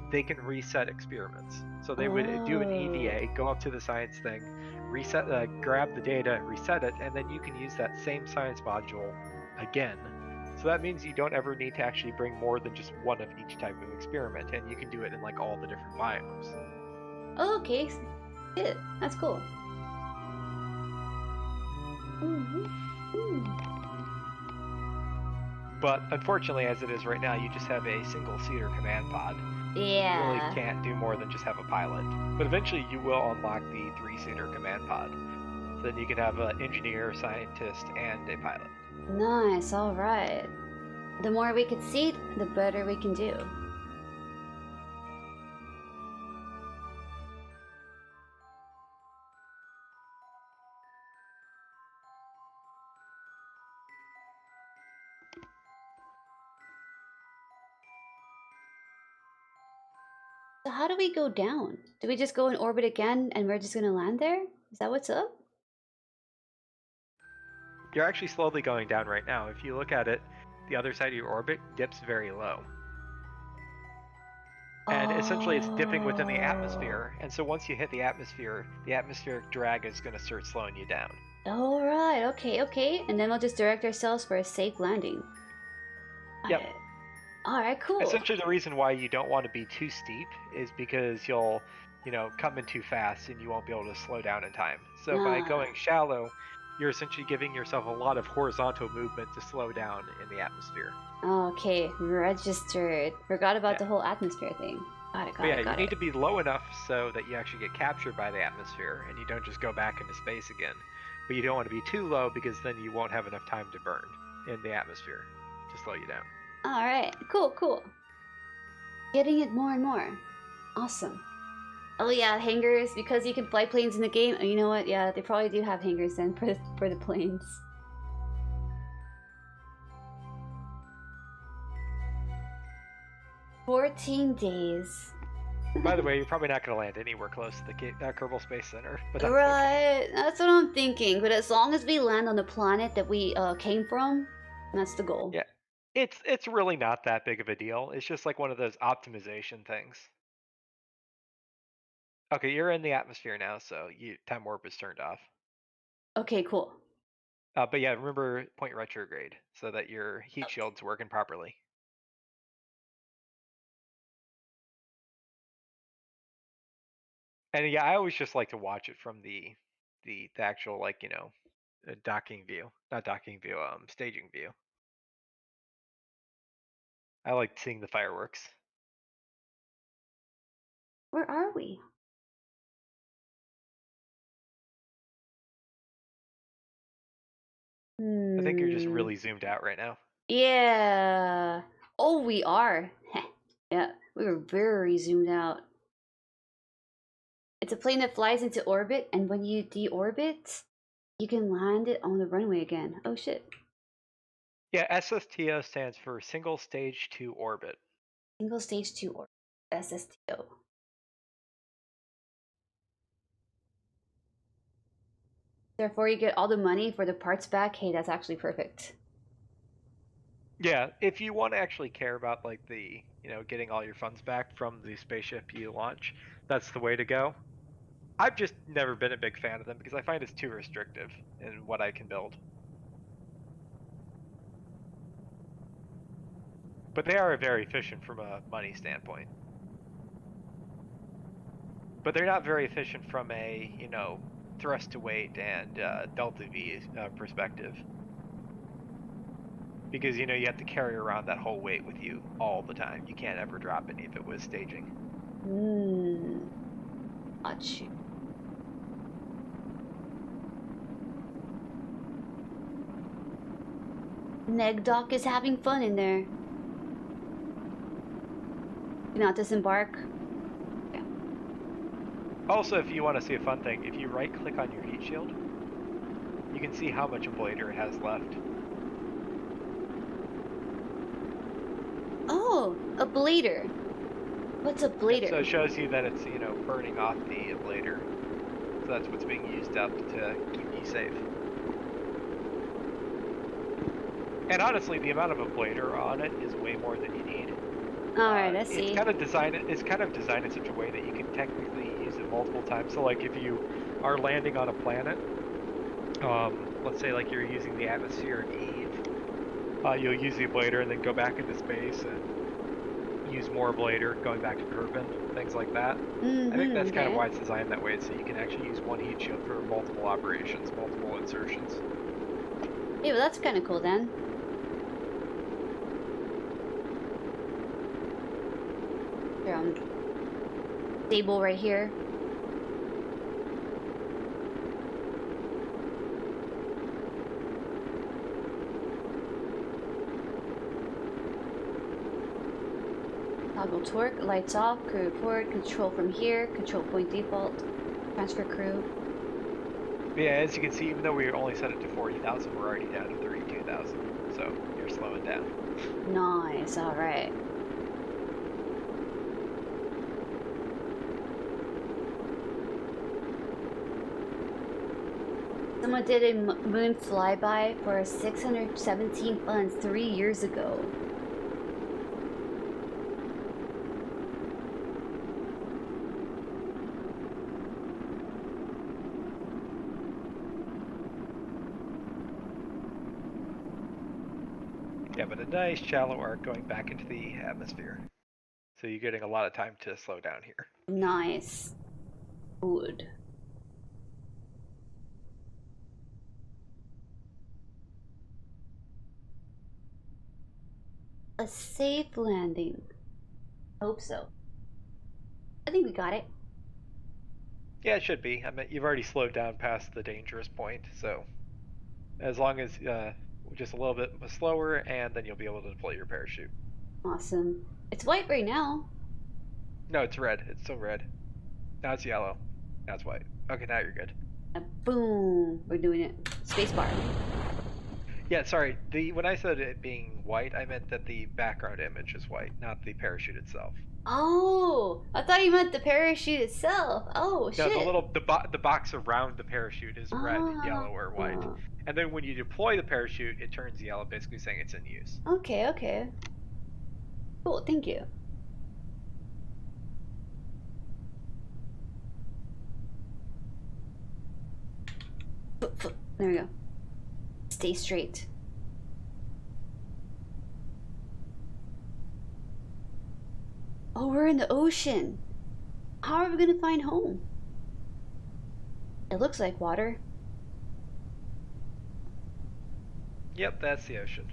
they can reset experiments. So they would do an EVA, go up to the science thing, reset, grab the data, reset it, and then you can use that same science module again. So that means you don't ever need to actually bring more than just one of each type of experiment, and you can do it in like all the different biomes. Oh, okay. Good. That's cool. But unfortunately, as it is right now, you just have a single-seater command pod. Yeah. You really can't do more than just have a pilot. But eventually you will unlock the 3-seater command pod. So then you can have an engineer, scientist, and a pilot. Nice, alright. The more we can see, the better we can do. So how do we go down? Do we just go in orbit again and we're just gonna land there? Is that what's up? You're actually slowly going down right now. If you look at it, the other side of your orbit dips very low. And essentially it's dipping within the atmosphere. And so once you hit the atmospheric drag is going to start slowing you down. Alright, okay. And then we'll just direct ourselves for a safe landing. Yep. Alright, cool. Essentially the reason why you don't want to be too steep is because you'll, come in too fast and you won't be able to slow down in time. So by going shallow, you're essentially giving yourself a lot of horizontal movement to slow down in the atmosphere. Okay, registered. Forgot about the whole atmosphere thing. Got it. You need to be low enough so that you actually get captured by the atmosphere and you don't just go back into space again. But you don't want to be too low because then you won't have enough time to burn in the atmosphere to slow you down. Alright, cool. Getting it more and more. Awesome. Oh yeah, hangars, because you can fly planes in the game. You know what? Yeah, they probably do have hangars then for the planes. "14 days. By the way, you're probably not going to land anywhere close to the Kerbal Space Center. But that's right, that's what I'm thinking. But as long as we land on the planet that we came from, that's the goal. Yeah. It's really not that big of a deal. It's just like one of those optimization things. Okay, you're in the atmosphere now, so time warp is turned off. Okay, cool. But yeah, remember point retrograde so that your heat shield's working properly. And yeah, I always just like to watch it from the actual like docking view, not docking view, staging view. I like seeing the fireworks. Where are we? I think you're just really zoomed out right now. Yeah. Oh, we are. Yeah, we were very zoomed out. It's a plane that flies into orbit, and when you deorbit, you can land it on the runway again. Oh shit. Yeah, SSTO stands for single stage to orbit. Single stage 2 orbit. SSTO. Therefore, you get all the money for the parts back. Hey, that's actually perfect. Yeah, if you want to actually care about like the getting all your funds back from the spaceship you launch, that's the way to go. I've just never been a big fan of them because I find it's too restrictive in what I can build. But they are very efficient from a money standpoint. But they're not very efficient from a, thrust to weight and delta V perspective. Because, you have to carry around that whole weight with you all the time. You can't ever drop any if it was staging. Got you. Negdoc is having fun in there. Do not disembark. Yeah. Also, if you want to see a fun thing, if you right click on your heat shield, you can see how much ablator it has left. Oh, a blader. What's a blader? So it shows you that it's, burning off the ablator. So that's what's being used up to keep you safe. And honestly, the amount of ablator on it is way more than you need. Alright, I see. It's kind of designed in such a way that you can technically use it multiple times. So like if you are landing on a planet, let's say like you're using the atmosphere of Eve, you'll use the ablator and then go back into space and use more ablator, going back to Kerbin, things like that. I think that's kind of why it's designed that way, so you can actually use one heat shield for multiple operations, multiple insertions. Yeah, well that's kind of cool then. Stable right here. Toggle torque, lights off, crew report, control from here, control point default, transfer crew. Yeah, as you can see, even though we only set it to 40,000, we're already down to 32,000. So you're slowing down. Nice, alright. Someone did a moon flyby for 617 funds 3 years ago. Yeah, but a nice shallow arc going back into the atmosphere. So you're getting a lot of time to slow down here. Nice. Good. A safe landing. Hope so. I think we got it. Yeah, it should be. I mean, you've already slowed down past the dangerous point, so as long as just a little bit slower, and then you'll be able to deploy your parachute. Awesome. It's white right now. No, it's red. It's still red. Now it's yellow. Now it's white. Okay, now you're good. Boom. We're doing it. Spacebar. Yeah, sorry. When I said it being white, I meant that the background image is white, not the parachute itself. Oh, I thought you meant the parachute itself. Oh, No, shit. the box around the parachute is red, yellow, or white. Oh, And then when you deploy the parachute, it turns yellow, basically saying it's in use. okay, okay. Cool, thank you. There we go. Stay straight. Oh, we're in the ocean. How are we gonna find home? It looks like water. Yep, that's the ocean.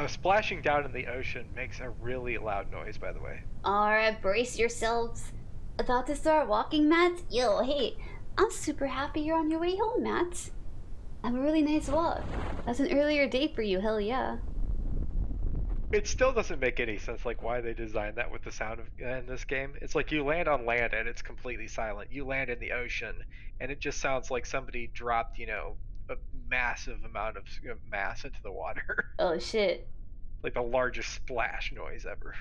Splashing down in the ocean makes a really loud noise, by the way. Alright, brace yourselves. About to start walking, Matt? Yo, hey, I'm super happy you're on your way home, Matt. Have a really nice walk. That's an earlier date for you, hell yeah. It still doesn't make any sense, like, why they designed that with the sound in this game. It's like you land on land and it's completely silent. You land in the ocean and it just sounds like somebody dropped, a massive amount of mass into the water. Oh shit. Like the largest splash noise ever.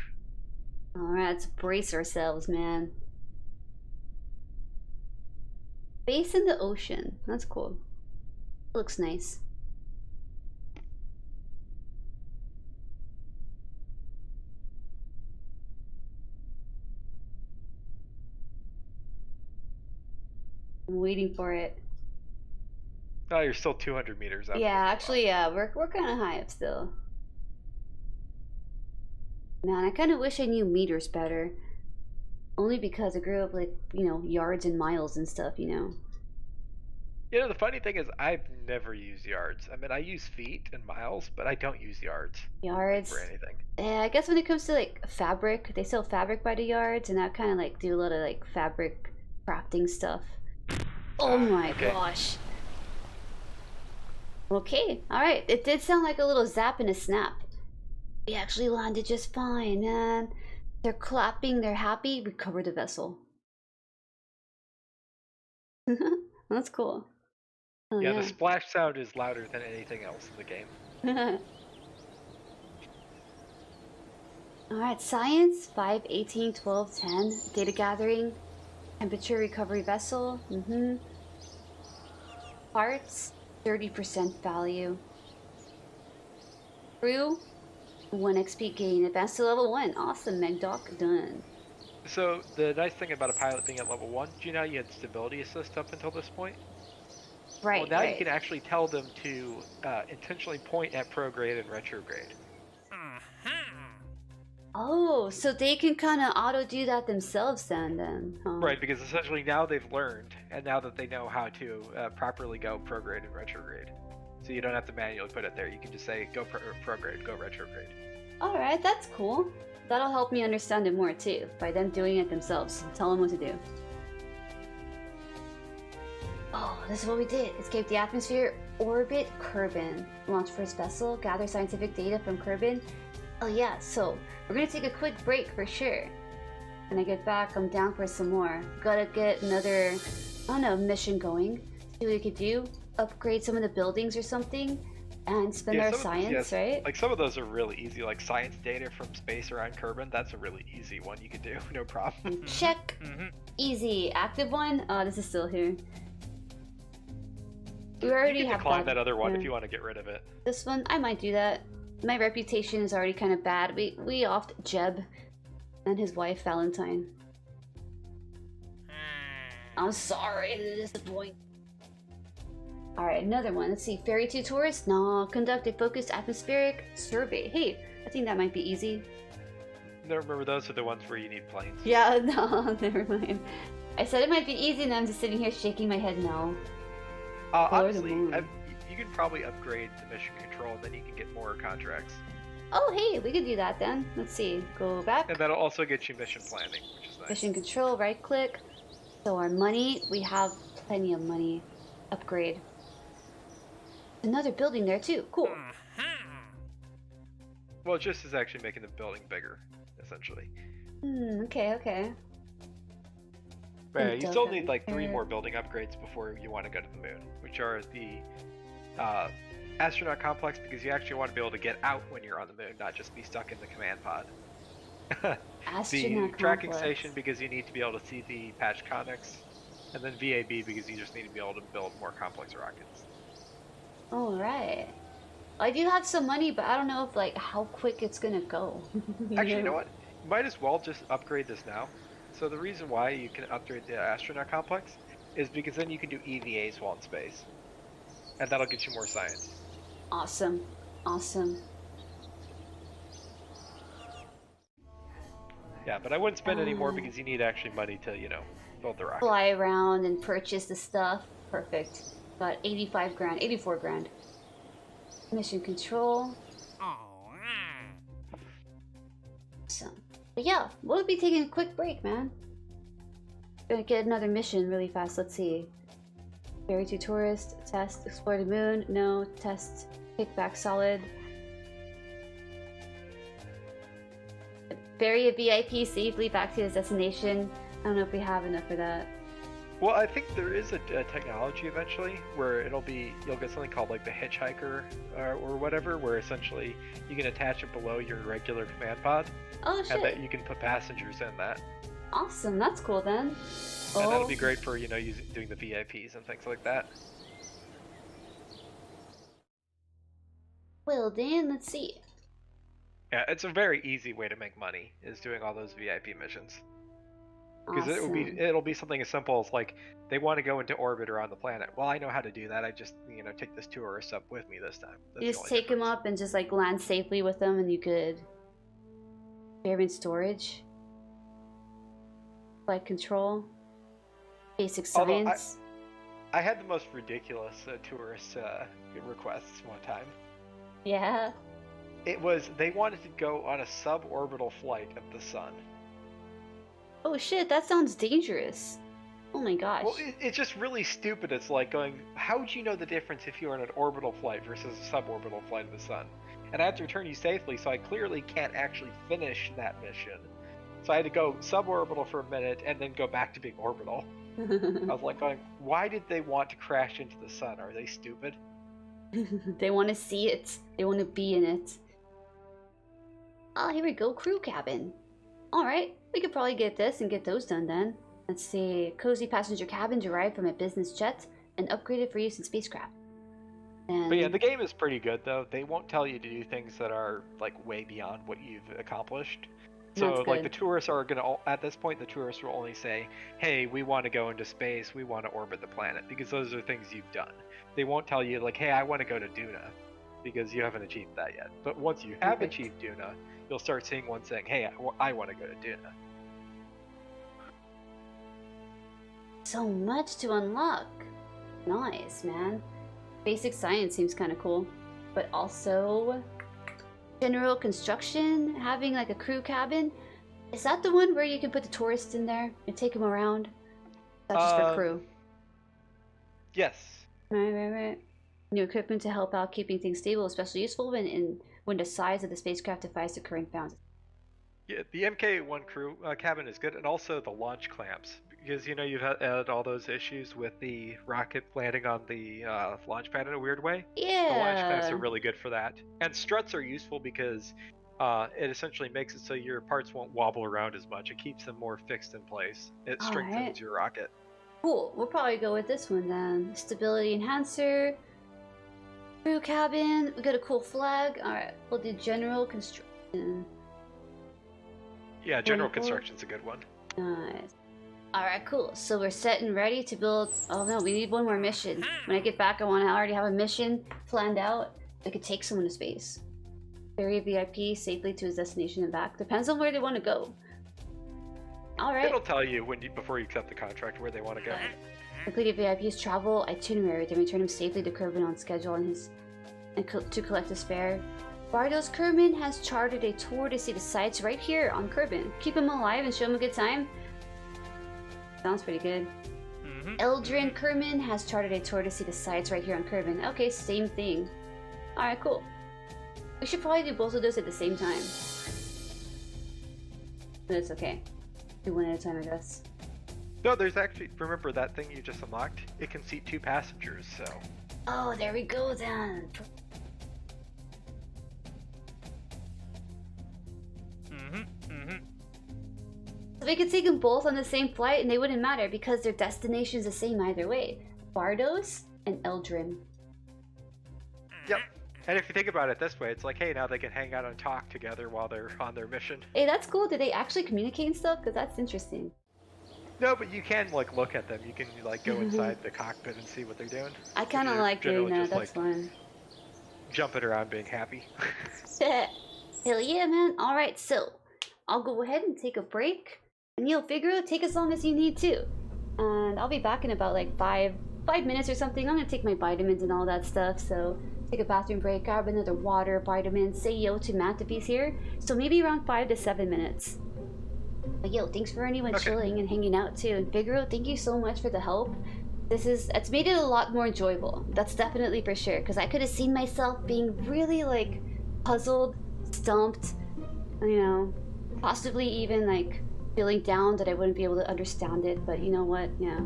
Alright, let's brace ourselves, man. Base in the ocean. That's cool. Looks nice. I'm waiting for it. Oh, you're still 200 meters up. Yeah, actually, yeah, we're kind of high up still. Man, I kind of wish I knew meters better. Only because I grew up like, yards and miles and stuff, The funny thing is I've never used yards. I mean, I use feet and miles, but I don't use yards. Yards. For anything. Yeah, I guess when it comes to like fabric, they sell fabric by the yards, and I kind of like do a lot of like fabric crafting stuff. Oh my gosh. Okay, alright. It did sound like a little zap and a snap. We actually landed just fine, man. They're clapping, they're happy. Recover the vessel. That's cool. Oh, yeah, the splash sound is louder than anything else in the game. Alright, science 5, 18, 12, 10. Data gathering. Temperature recovery vessel. Parts 30% value. Crew 1 XP gain. Advanced to level 1. Awesome, MegDoc. Done. So the nice thing about a pilot being at level 1, do you know you had stability assist up until this point? Right. Well, now you can actually tell them to intentionally point at prograde and retrograde. Oh, so they can kind of auto do that themselves then. Huh? Right, because essentially now they've learned, and now that they know how to properly go prograde and retrograde. So you don't have to manually put it there. You can just say, go prograde, go retrograde. Alright, that's cool. That'll help me understand it more too, by them doing it themselves. Tell them what to do. Oh, this is what we did. Escape the atmosphere, orbit Kerbin. Launch first vessel, gather scientific data from Kerbin. Oh yeah, so we're gonna take a quick break for sure. When I get back, I'm down for some more. Gotta get another, I don't know, mission going. See what we could do. Upgrade some of the buildings or something. And spend our science, right? Like some of those are really easy, like science data from space around Kerbin. That's a really easy one you could do, no problem. Check. Easy. Active one? Oh, this is still here. We already you can have decline that other one if you want to get rid of it. This one, I might do that. My reputation is already kind of bad. We offed Jeb and his wife Valentine. I'm sorry to disappoint. Alright, another one. Let's see. Ferry to tourists? No. Conduct a focused atmospheric survey. Hey, I think that might be easy. No, remember those are the ones where you need planes. Yeah, no, never mind. I said it might be easy and I'm just sitting here shaking my head no. Honestly, you can probably upgrade the mission control, and then you can get more contracts. Oh, hey, we could do that then. Let's see. Go back. And that'll also get you mission planning, which is nice. Mission control, right click. So our money, we have plenty of money. Upgrade. Another building there too. Cool. Well, just is actually making the building bigger, essentially. Okay. Right, you still need like 3 more building upgrades before you want to go to the moon, which are the astronaut complex, because you actually want to be able to get out when you're on the moon, not just be stuck in the command pod. The tracking station, because you need to be able to see the patch conics, and then VAB because you just need to be able to build more complex rockets. All right. I do have some money, but I don't know if like how quick it's gonna go. Actually, you know what? You might as well just upgrade this now. So the reason why you can upgrade the astronaut complex is because then you can do EVAs while in space, and that'll get you more science. Awesome, awesome. Yeah, but I wouldn't spend any more because you need actually money to, you know, build the rocket. Fly around and purchase the stuff. Perfect. Got 85 grand, 84 grand. Mission control. Awesome. But yeah, we'll be taking a quick break, man. Gonna get another mission really fast. Let's see. Ferry to tourist, test, explore the moon, no, test, kickback solid. Ferry a VIP safely back to his destination. I don't know if we have enough for that. Well, I think there is a technology eventually where you'll get something called like the hitchhiker or whatever, where essentially you can attach it below your regular command pod. Oh shit! And that you can put passengers in that. Awesome, that's cool then. And that'll be great for, you know, doing the VIPs and things like that. Well then, let's see. Yeah, it's a very easy way to make money, is doing all those VIP missions. Because Awesome. it'll be something as simple as like, they want to go into orbit around the planet. Well, I know how to do that. I just, you know, take this tourist up with me this time. You just take him up and just like land safely with them, and you could experiment storage, flight control, basic science. I had the most ridiculous tourist requests one time. Yeah. It was, they wanted to go on a suborbital flight of the sun. Oh shit, that sounds dangerous. Oh my gosh. Well, it's just really stupid. It's like going, how would you know the difference if you're on an orbital flight versus a suborbital flight of the sun? And I have to return you safely, so I clearly can't actually finish that mission. So I had to go suborbital for a minute and then go back to being orbital. I was like going, why did they want to crash into the sun? Are they stupid? They want to see it. They want to be in it. Oh, here we go, crew cabin. Alright, we could probably get this and get those done then. Let's see, cozy passenger cabin derived from a business jet and upgraded for use in spacecraft. And... But yeah, the game is pretty good though. They won't tell you to do things that are like way beyond what you've accomplished. So like the tourists are gonna, at this point, the tourists will only say, hey, we want to go into space, we want to orbit the planet, because those are things you've done. They won't tell you like, hey, I want to go to Duna, because you haven't achieved that yet. But once you have achieved Duna, you'll start seeing one saying, hey, I want to go to Duna. So much to unlock. Nice, man. Basic science seems kind of cool. But also... general construction, having like a crew cabin. Is that the one where you can put the tourists in there and take them around? That's just for crew. Yes. Right. New equipment to help out keeping things stable, especially useful when the size of the spacecraft defies the current bounds. Yeah, the MK1 crew cabin is good, and also the launch clamps, because you know you've had all those issues with the rocket landing on the launch pad in a weird way. Yeah. The launch clamps are really good for that, and struts are useful because it essentially makes it so your parts won't wobble around as much. It keeps them more fixed in place. It strengthens your rocket. Cool. We'll probably go with this one then. Stability enhancer. Crew cabin. We got a cool flag. Alright, we'll do general construction. Yeah, general construction's a good one. Nice. Alright, cool. So we're set and ready to build... Oh no, we need one more mission. When I get back, I want to already have a mission planned out. I could take someone to space. Ferry VIP safely to his destination and back. Depends on where they want to go. Alright. It'll tell you before you accept the contract where they want to go. Completed VIP's travel itinerary, then return him safely to Kerbin on schedule and to collect his fare. Bardos Kerbin has chartered a tour to see the sights right here on Kerbin. Keep him alive and show him a good time. Sounds pretty good. Eldrin Kerbin has chartered a tour to see the sights right here on Kerbin. Okay, same thing. Alright, cool. We should probably do both of those at the same time. But it's okay. Do one at a time, I guess. No, there's actually, remember that thing you just unlocked? It can seat 2 passengers, so. Oh, there we go then. So we could take them both on the same flight and they wouldn't matter because their destination's the same either way. Bardos and Eldrin. Yep. And if you think about it this way, it's like, hey, now they can hang out and talk together while they're on their mission. Hey, that's cool. Do they actually communicate and stuff? Because that's interesting. No, but you can, like, look at them. You can, like, go inside the cockpit and see what they're doing. I kind of like doing that. Just, that's like, fun. Jumping around being happy. Hell yeah, man. Alright, so I'll go ahead and take a break. And you'll figure out, take as long as you need to. And I'll be back in about like five minutes or something. I'm gonna take my vitamins and all that stuff, so take a bathroom break, grab another water, vitamins, say yo to Matt if he's here. So maybe around 5 to 7 minutes. But yo, thanks for anyone chilling and hanging out too. And Figaro, thank you so much for the help. It's made it a lot more enjoyable. That's definitely for sure. Because I could have seen myself being really like puzzled, stumped, you know, possibly even like feeling down that I wouldn't be able to understand it. But you know what? Yeah,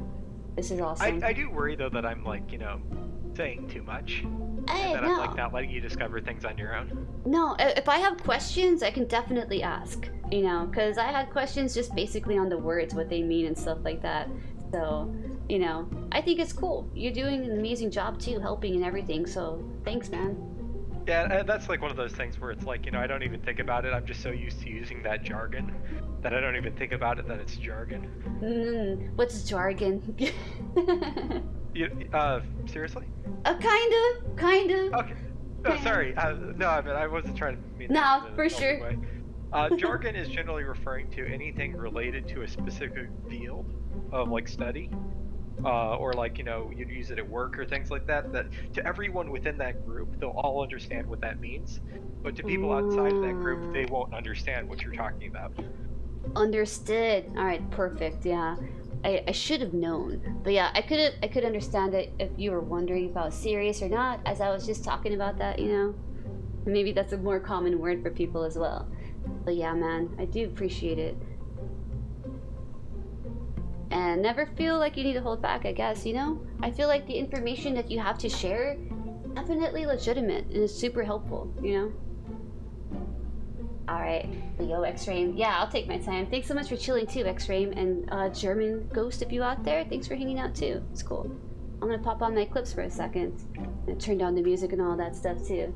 this is awesome. I do worry though that I'm like, you know, saying too much. Hey, and that no. I'm like not letting you discover things on your own. No, if I have questions, I can definitely ask, you know, because I had questions just basically on the words, what they mean and stuff like that. So, you know, I think it's cool. You're doing an amazing job too, helping and everything, so thanks, man. Yeah, that's like one of those things where it's like, you know, I don't even think about it. I'm just so used to using that jargon that I don't even think about it that it's jargon. What's jargon? Seriously? Kind of. Okay. No, sorry. No, I mean, I wasn't trying to mean nah, that in a for insulting sure. way. Jargon is generally referring to anything related to a specific field of like study, or like, you know, you'd use it at work or things like that. That to everyone within that group, they'll all understand what that means, but to people outside of that group, they won't understand what you're talking about. Understood. All right, perfect. Yeah, I should have known, but yeah, I could understand it if you were wondering if I was serious or not, as I was just talking about that, you know. Maybe that's a more common word for people as well. But yeah, man, I do appreciate it. And never feel like you need to hold back, I guess, you know? I feel like the information that you have to share is definitely legitimate and is super helpful, you know? Alright, Leo, X-Ray. Yeah, I'll take my time. Thanks so much for chilling too, X-Ray. And German Ghost, if you out there, thanks for hanging out too. It's cool. I'm gonna pop on my clips for a second and turn down the music and all that stuff too.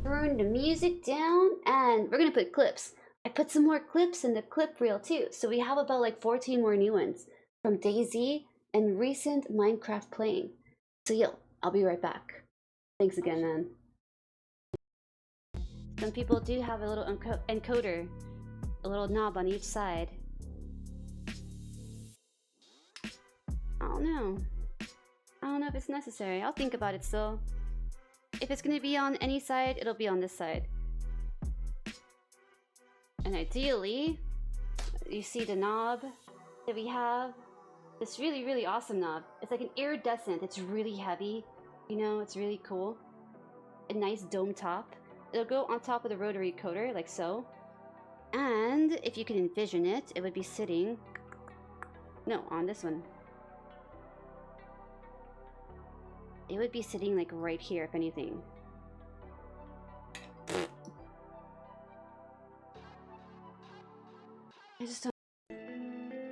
Turn the music down, and we're gonna put clips. I put some more clips in the clip reel too, so we have about like 14 more new ones from DayZ and recent Minecraft playing. So yo, I'll be right back. Thanks again, man. Some people do have a little encoder, a little knob on each side. I don't know if it's necessary. I'll think about it still. If it's gonna be on any side, it'll be on this side. And ideally, you see the knob that we have. This really, really awesome knob. It's like an iridescent. It's really heavy. You know, it's really cool. A nice dome top. It'll go on top of the rotary coder, like so. And if you can envision it, it would be sitting... No, on this one. It would be sitting like right here, if anything.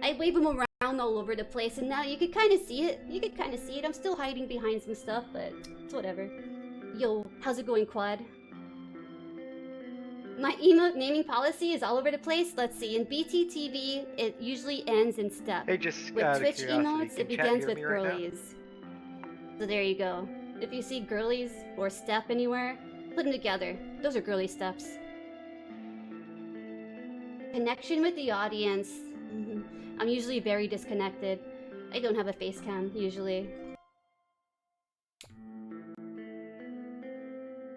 I wave them around all over the place, and now you can kind of see it. I'm still hiding behind some stuff, but it's whatever. Yo, how's it going, Quad? My emote naming policy is all over the place. Let's see, in BTTV, it usually ends in step. Hey, just with Twitch emotes, can it begins with girlies. So there you go. If you see girlies or step anywhere, put them together. Those are girly steps. Connection with the audience. I'm usually very disconnected. I don't have a face cam, usually.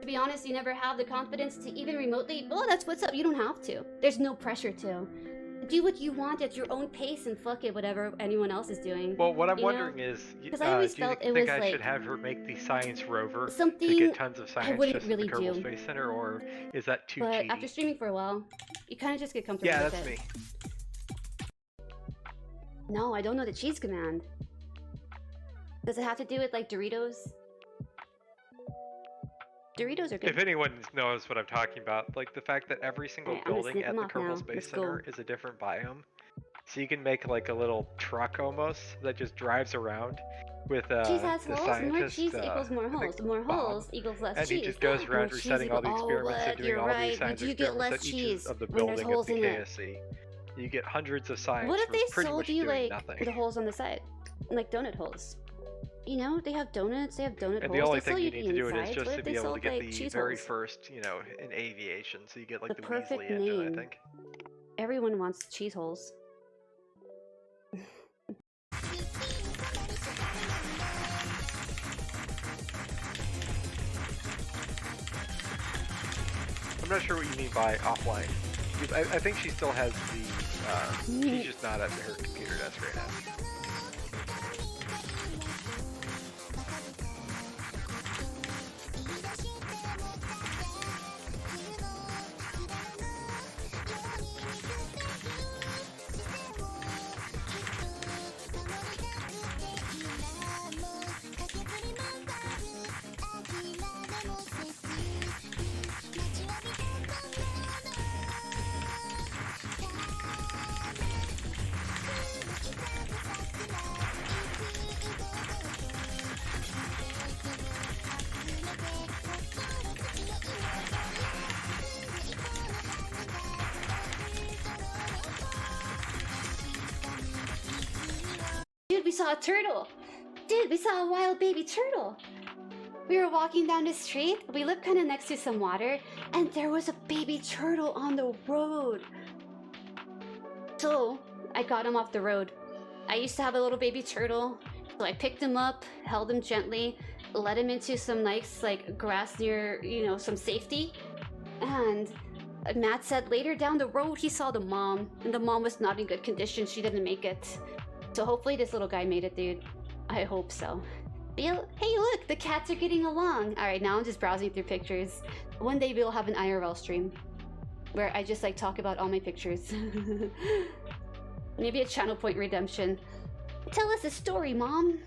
To be honest, you never have the confidence to even remotely... Well, that's what's up. You don't have to. There's no pressure to. do what you want at your own pace and fuck it, whatever anyone else is doing. Well, what I'm you know? wondering is, do you I always felt it was think I like should have her make the science rover to something get tons of I science wouldn't just really at the Kerbal do. Space Center, or is that too But cheaty? after streaming for a while, you kind of just get comfortable Yeah, with that's it. me. No, I don't know the cheese command. Does it have to do with like Doritos? Doritos are good. If anyone knows what I'm talking about, like the fact that every single Alright, I'm gonna building snip at them the off Kerbal now. Space Let's Center go. is a different biome. So you can make like a little truck almost that just drives around with Cheese has the holes. scientist. More cheese equals more I think holes. More Bob, holes equals less and cheese. he just goes More around cheese resetting all the equals- experiments oh, and doing you're all right. these science You get experiments less at each cheese of the when there's building holes at the in it. KSC. You get hundreds of science What if for they pretty sold much you doing like nothing. the holes on the side, like donut holes? You know, they have donuts. They have donut And holes. the only They sell thing you the need to do it is insides. just What to if they be able to sold, get like, the cheese very holes? first, you know, in aviation. So you get like The the perfect Weasley engine, name. I think. Everyone wants cheese holes. I'm not sure what you mean by offline. I think she still has the. She's just not at her computer desk right now. Dude, we saw a turtle! Dude, we saw a wild baby turtle! We were walking down the street, we lived kind of next to some water, and there was a baby turtle on the road. So, I got him off the road. I used to have a little baby turtle, so I picked him up, held him gently, led him into some nice, like, grass near, you know, some safety. And Matt said later down the road he saw the mom, and the mom was not in good condition. She didn't make it. So hopefully this little guy made it, dude. I hope so. Hey, look, the cats are getting along. All right, now I'm just browsing through pictures. One day we'll have an IRL stream where I just like talk about all my pictures. Maybe a channel point redemption. Tell us a story, Mom.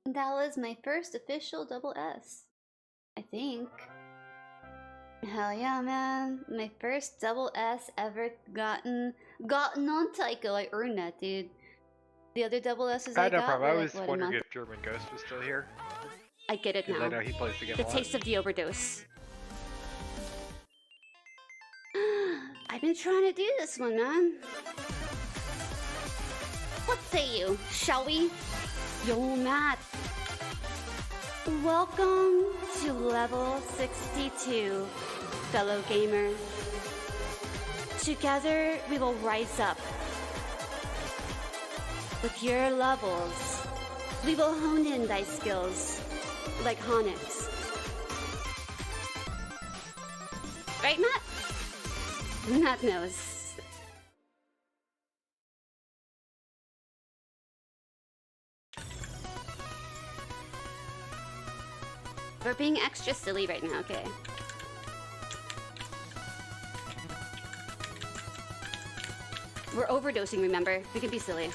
That was my first official double S, I think. Hell yeah, man. My first double S ever gotten on Tycho. I earned that, dude. The other double S's I No got problem. were I like, was what, a wondering month? if German Ghost was still here. I get it Because now. I know he plays the game The a lot. taste of the overdose. I've been trying to do this one, man. What say you? Shall we? Yo, Matt. Welcome to level 62, fellow gamer. Together, we will rise up. With your levels, we will hone in thy skills, like Honix. Right, Matt? Matt knows. We're being extra silly right now, okay? We're overdosing, remember? We can be silly.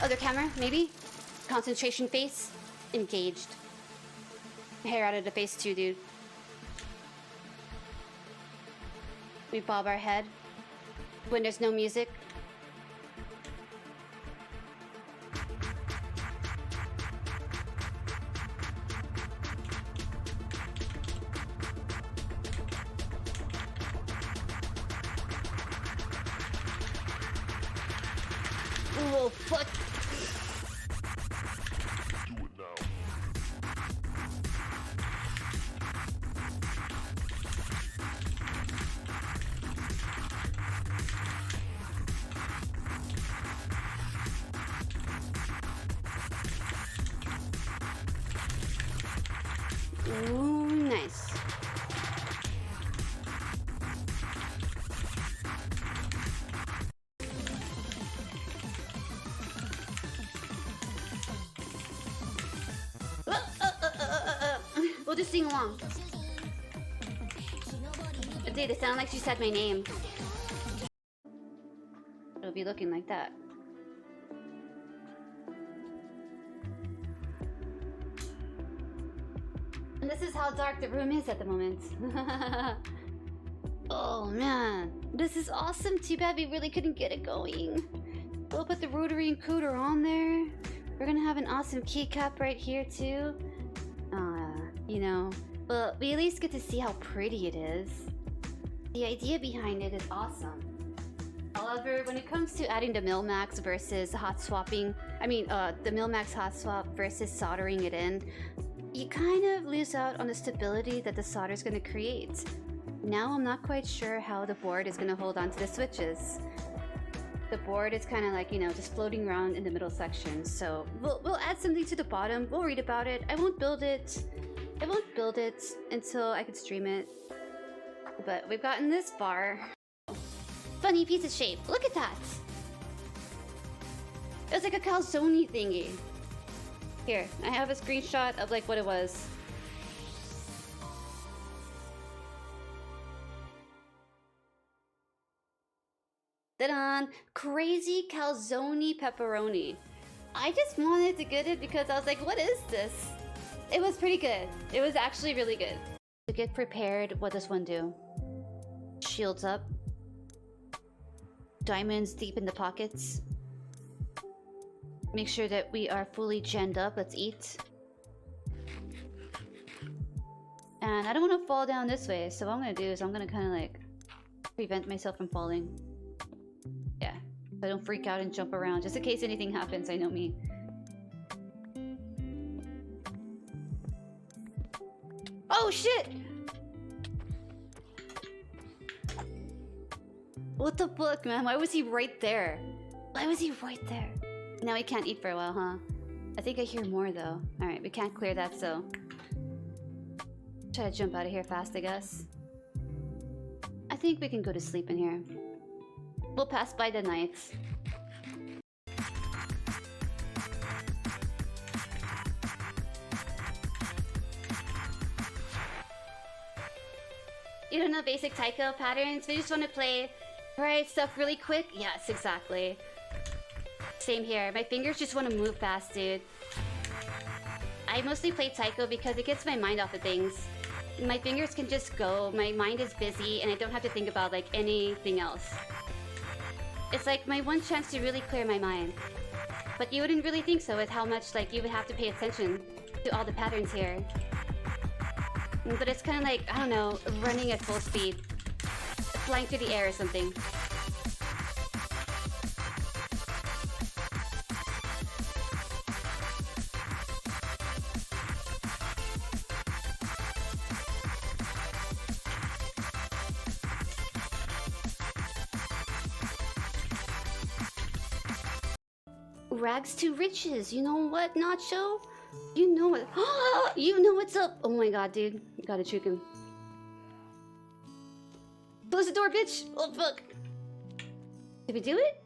Other camera, maybe? Concentration face. Engaged. Hair out of the face too, dude. We bob our head when there's no music. Oh, fuck. Do it now. Ooh, nice. We'll just sing along. Dude, it sounded like she said my name. It'll be looking like that. And this is how dark the room is at the moment. Oh man, this is awesome. Too bad we really couldn't get it going. We'll put the rotary encoder on there. We're gonna have an awesome keycap right here too. You know, but we at least get to see how pretty it is. The idea behind it is awesome. However, when it comes to adding the Mil-Max versus hot swapping, the Mil-Max hot swap versus soldering it in, you kind of lose out on the stability that the solder is going to create. Now I'm not quite sure how the board is going to hold on to the switches. The board is kind of like, you know, just floating around in the middle section. So we'll add something to the bottom. We'll read about it. I won't build it until I can stream it. But we've gotten this far. Funny piece of shape. Look at that. It was like a calzone thingy. Here, I have a screenshot of like what it was. Ta-da! Crazy calzone pepperoni. I just wanted to get it because I was like, what is this? It was pretty good. It was actually really good. To get prepared, what does one do? Shields up. Diamonds deep in the pockets. Make sure that we are fully genned up. Let's eat. And I don't want to fall down this way, so what I'm going to do is I'm going to kind of like prevent myself from falling. Yeah, so I don't freak out and jump around. Just in case anything happens, I know me. Oh shit! What the fuck, man? Why was he right there? Why was he right there? Now we can't eat for a while, huh? I think I hear more though. Alright, we can't clear that, so... Try to jump out of here fast, I guess. I think we can go to sleep in here. We'll pass by the nights. You don't know basic taiko patterns? We just want to play right stuff really quick? Yes, exactly. Same here. My fingers just want to move fast, dude. I mostly play taiko because it gets my mind off of things. My fingers can just go, my mind is busy, and I don't have to think about like anything else. It's like my one chance to really clear my mind. But you wouldn't really think so with how much like you would have to pay attention to all the patterns here. But it's kind of like, I don't know, running at full speed. Flying through the air or something. Rags to riches, you know what, Nacho? You know what? You know what's up! Oh my god, dude. Gotta juke him. Close the door, bitch! Oh, fuck! Did we do it?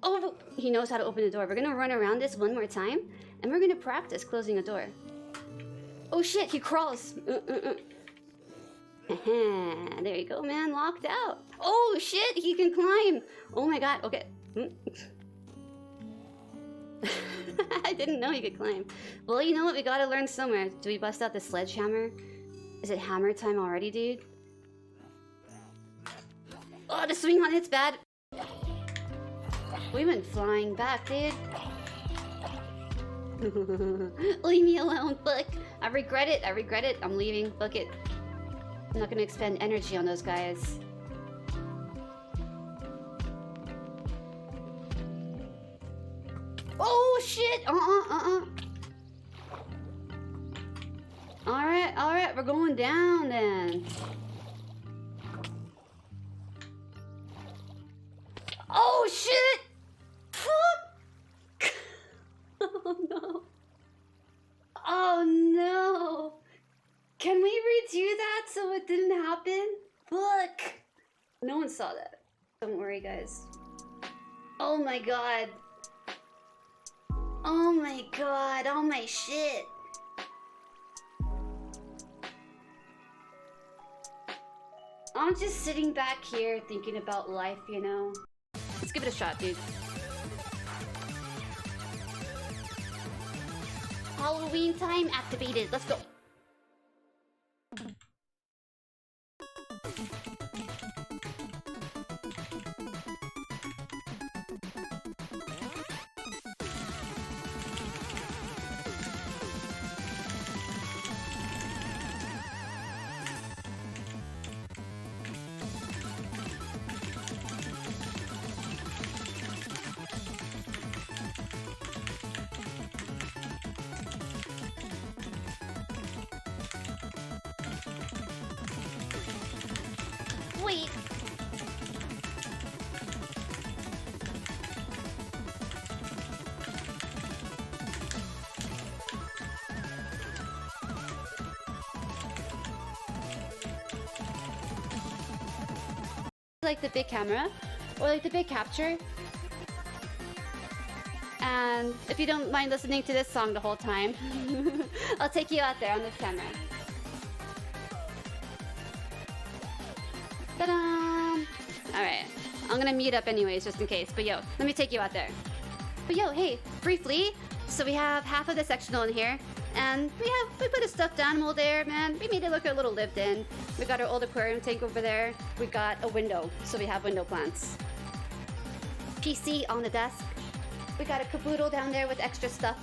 Oh, he knows how to open the door. We're gonna run around this one more time, and we're gonna practice closing a door. Oh shit, he crawls! There you go, man. Locked out. Oh shit, he can climb! Oh my god, okay. I didn't know he could climb. Well, you know what? We gotta learn somewhere. Do we bust out the sledgehammer? Is it hammer time already, dude? Oh, the swing on it's bad. We went flying back, dude. Leave me alone, fuck. I regret it, I'm leaving, fuck it. I'm not gonna expend energy on those guys. Oh shit! Alright, we're going down then. Oh shit! Fuck! Oh no. Oh no. Can we redo that so it didn't happen? Fuck! No one saw that. Don't worry, guys. Oh my god. Oh my god, oh my shit. I'm just sitting back here thinking about life, you know? Let's give it a shot, dude. Halloween time activated. Let's go. Wait. Like the big camera or like the big capture. And if you don't mind listening to this song the whole time, I'll take you out there on this camera. Ta-da! Alright, I'm gonna mute up anyways, just in case. But yo, let me take you out there. But yo, hey, briefly, so we have half of the sectional in here, and we put a stuffed animal there, man. We made it look a little lived in. We got our old aquarium tank over there. We got a window, so we have window plants. PC on the desk. We got a caboodle down there with extra stuff.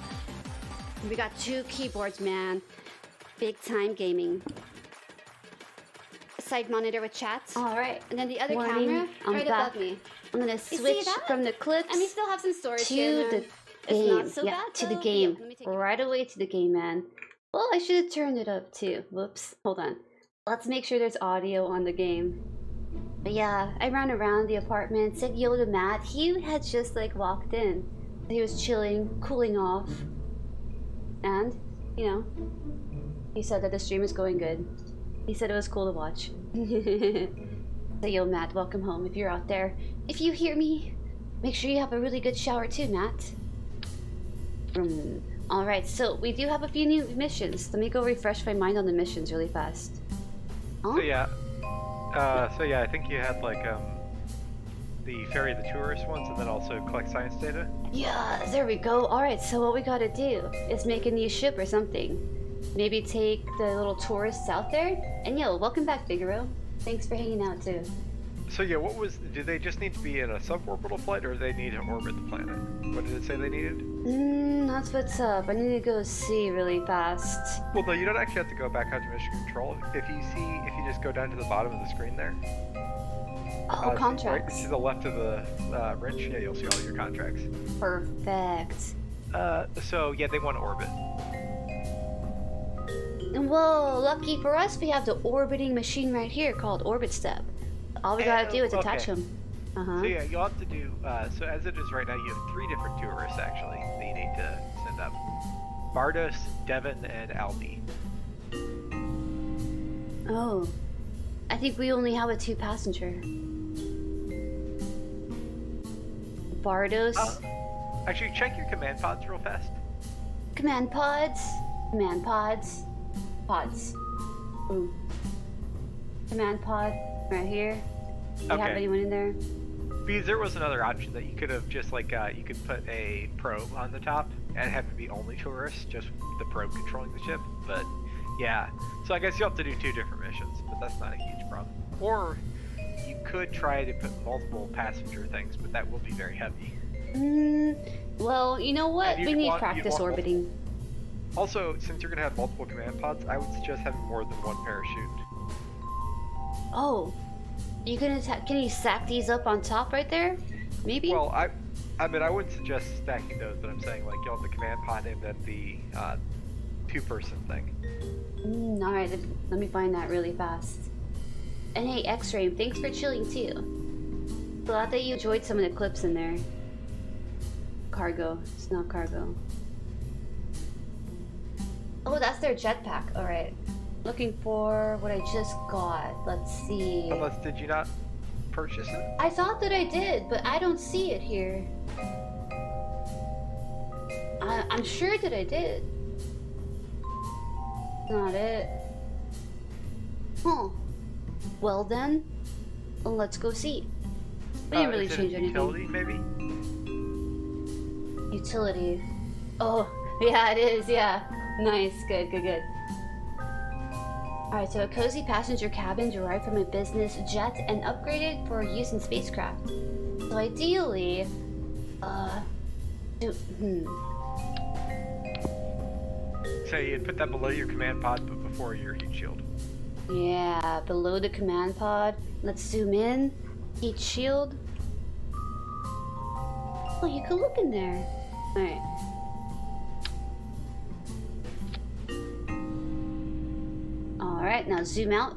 We got 2 keyboards, man. Big time gaming. Side monitor with chats. All right, and then the other camera right above me. I'm gonna switch from the clips. And we still have some storage to here, the game. It's not so yeah, bad, to the though. game. Yeah, Right away to the game, man. Well, I should have turned it up too. Whoops. Hold on. Let's make sure there's audio on the game. But yeah, I ran around the apartment, said yo to Matt. He had just like walked in. He was chilling, cooling off. And, you know, he said that the stream was going good. He said it was cool to watch. So yo, Matt, welcome home if you're out there. If you hear me, make sure you have a really good shower too, Matt. Alright, so we do have a few new missions. Let me go refresh my mind on the missions really fast. Huh? So yeah, I think you had like the ferry the tourist ones, and then also collect science data. Yeah, there we go. Alright, so what we gotta do is make a new ship or something. Maybe take the little tourists out there. And yo, welcome back, Figaro. Thanks for hanging out too. So yeah, do they just need to be in a suborbital flight, or do they need to orbit the planet? What did it say they needed? That's what's up. I need to go see really fast. Well, no, you don't actually have to go back out to mission control. If you just go down to the bottom of the screen there. Oh, contracts. Right to the left of the wrench, yeah, you'll see all your contracts. Perfect. So yeah, they want to orbit. Well, lucky for us, we have the orbiting machine right here called 𝙨𝙩𝙤𝙬. All we gotta do is attach them. So yeah, you'll have to do, so as it is right now, you have 3 different tourists actually that you need to send up. Bardos, Devin, and Albie. Oh, I think we only have a 2-passenger. Bardos. Actually, check your command pods real fast. Command pods. Command pods. Pods. Ooh. Command pod right here. Do you have anyone in there? Because there was another option that you could have just like, you could put a probe on the top and have it be only tourists, just the probe controlling the ship. But yeah, so I guess you'll have to do 2 different missions, but that's not a huge problem. Or you could try to put multiple passenger things, but that will be very heavy. Well, you know what? We need practice orbiting. Also, since you're gonna have multiple command pods, I would suggest having more than one parachute. Oh, can you stack these up on top right there? Maybe? Well, I mean, I wouldn't suggest stacking those, but I'm saying like you'll have the command pod and then the two-person thing. Alright, let me find that really fast. And hey, X-Ray, thanks for chilling too. Glad that you enjoyed some of the clips in there. Cargo. It's not cargo. Oh, that's their jetpack. Alright. Looking for what I just got. Let's see. Unless, did you not purchase it? I thought that I did, but I don't see it here. I'm sure that I did. Not it. Huh. Well then, let's go see. We didn't really change anything. Utility, maybe? Utility. Oh, yeah, it is, yeah. Nice, good. Alright, so a cozy passenger cabin derived from a business jet and upgraded for use in spacecraft. So ideally, So you'd put that below your command pod, but before your heat shield. Yeah, below the command pod. Let's zoom in. Heat shield. Oh, you could look in there. Alright. Alright, now zoom out.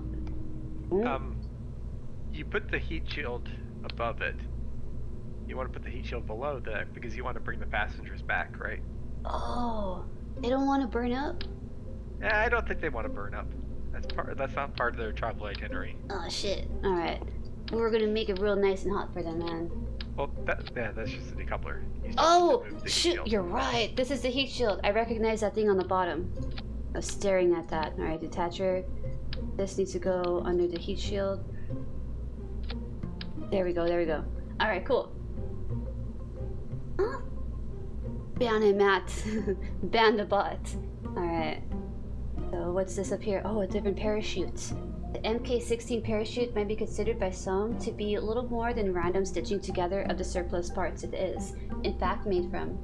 You put the heat shield above it. You want to put the heat shield below that because you want to bring the passengers back, right? Oh, they don't want to burn up? Yeah, I don't think they want to burn up. That's not part of their travel itinerary. Oh shit. Alright. We're gonna make it real nice and hot for them, man. Well, that's just a decoupler. Oh, shoot, you're right. This is the heat shield. I recognize that thing on the bottom. I was staring at that. Alright, detacher. This needs to go under the heat shield. There we go. Alright, cool. Huh? Ban it, Matt. Ban the bot. Alright. So what's this up here? Oh, a different parachute. The MK16 parachute might be considered by some to be a little more than random stitching together of the surplus parts it is, in fact, made from.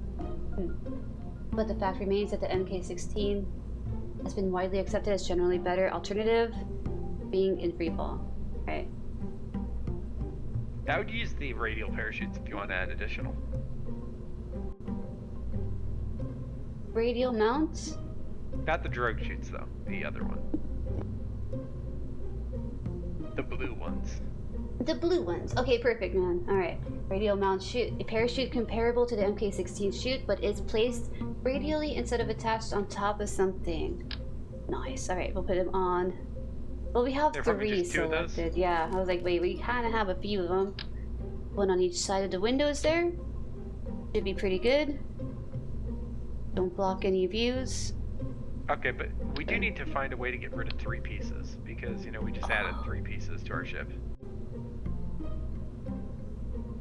But the fact remains that the MK16 has been widely accepted as generally better alternative, being in freefall. Right. I would use the radial parachutes if you want to add additional. Radial mounts? Not the drogue chutes though, the other one. The blue ones. The blue ones. Okay, perfect, man. Alright. Radial mount chute. A parachute comparable to the MK16 chute, but is placed radially instead of attached on top of something. Nice. Alright, we'll put them on. Well, we have 3 selected. Yeah, I was like, wait, we kind of have a few of them. One on each side of the windows there. Should be pretty good. Don't block any views. Okay, but we do need to find a way to get rid of 3 pieces, because, you know, we just added 3 pieces to our ship.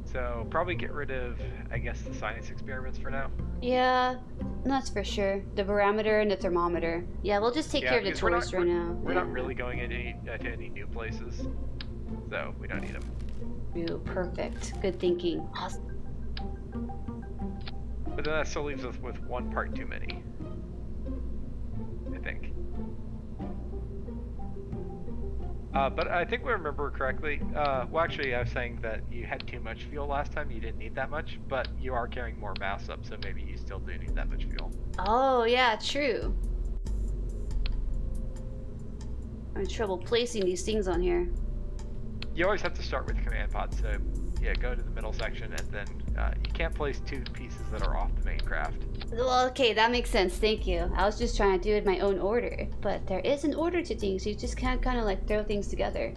So, probably get rid of, I guess, the science experiments for now. Yeah, that's for sure. The barometer and the thermometer. Yeah, we'll just take care of the toys right now. We're not really going to any new places, so we don't need them. Ooh, perfect. Good thinking. Awesome. But then that still leaves us with 1 part too many. I think. But I think we remember correctly. Well, actually, I was saying that you had too much fuel last time. You didn't need that much, but you are carrying more mass up, so maybe you still do need that much fuel. Oh, yeah, true. I'm in trouble placing these things on here. You always have to start with the command pod, so yeah, go to the middle section, and then you can't place 2 pieces that are off the main craft. Well, okay, that makes sense, thank you. I was just trying to do it in my own order, but there is an order to things, you just can't kind of like throw things together.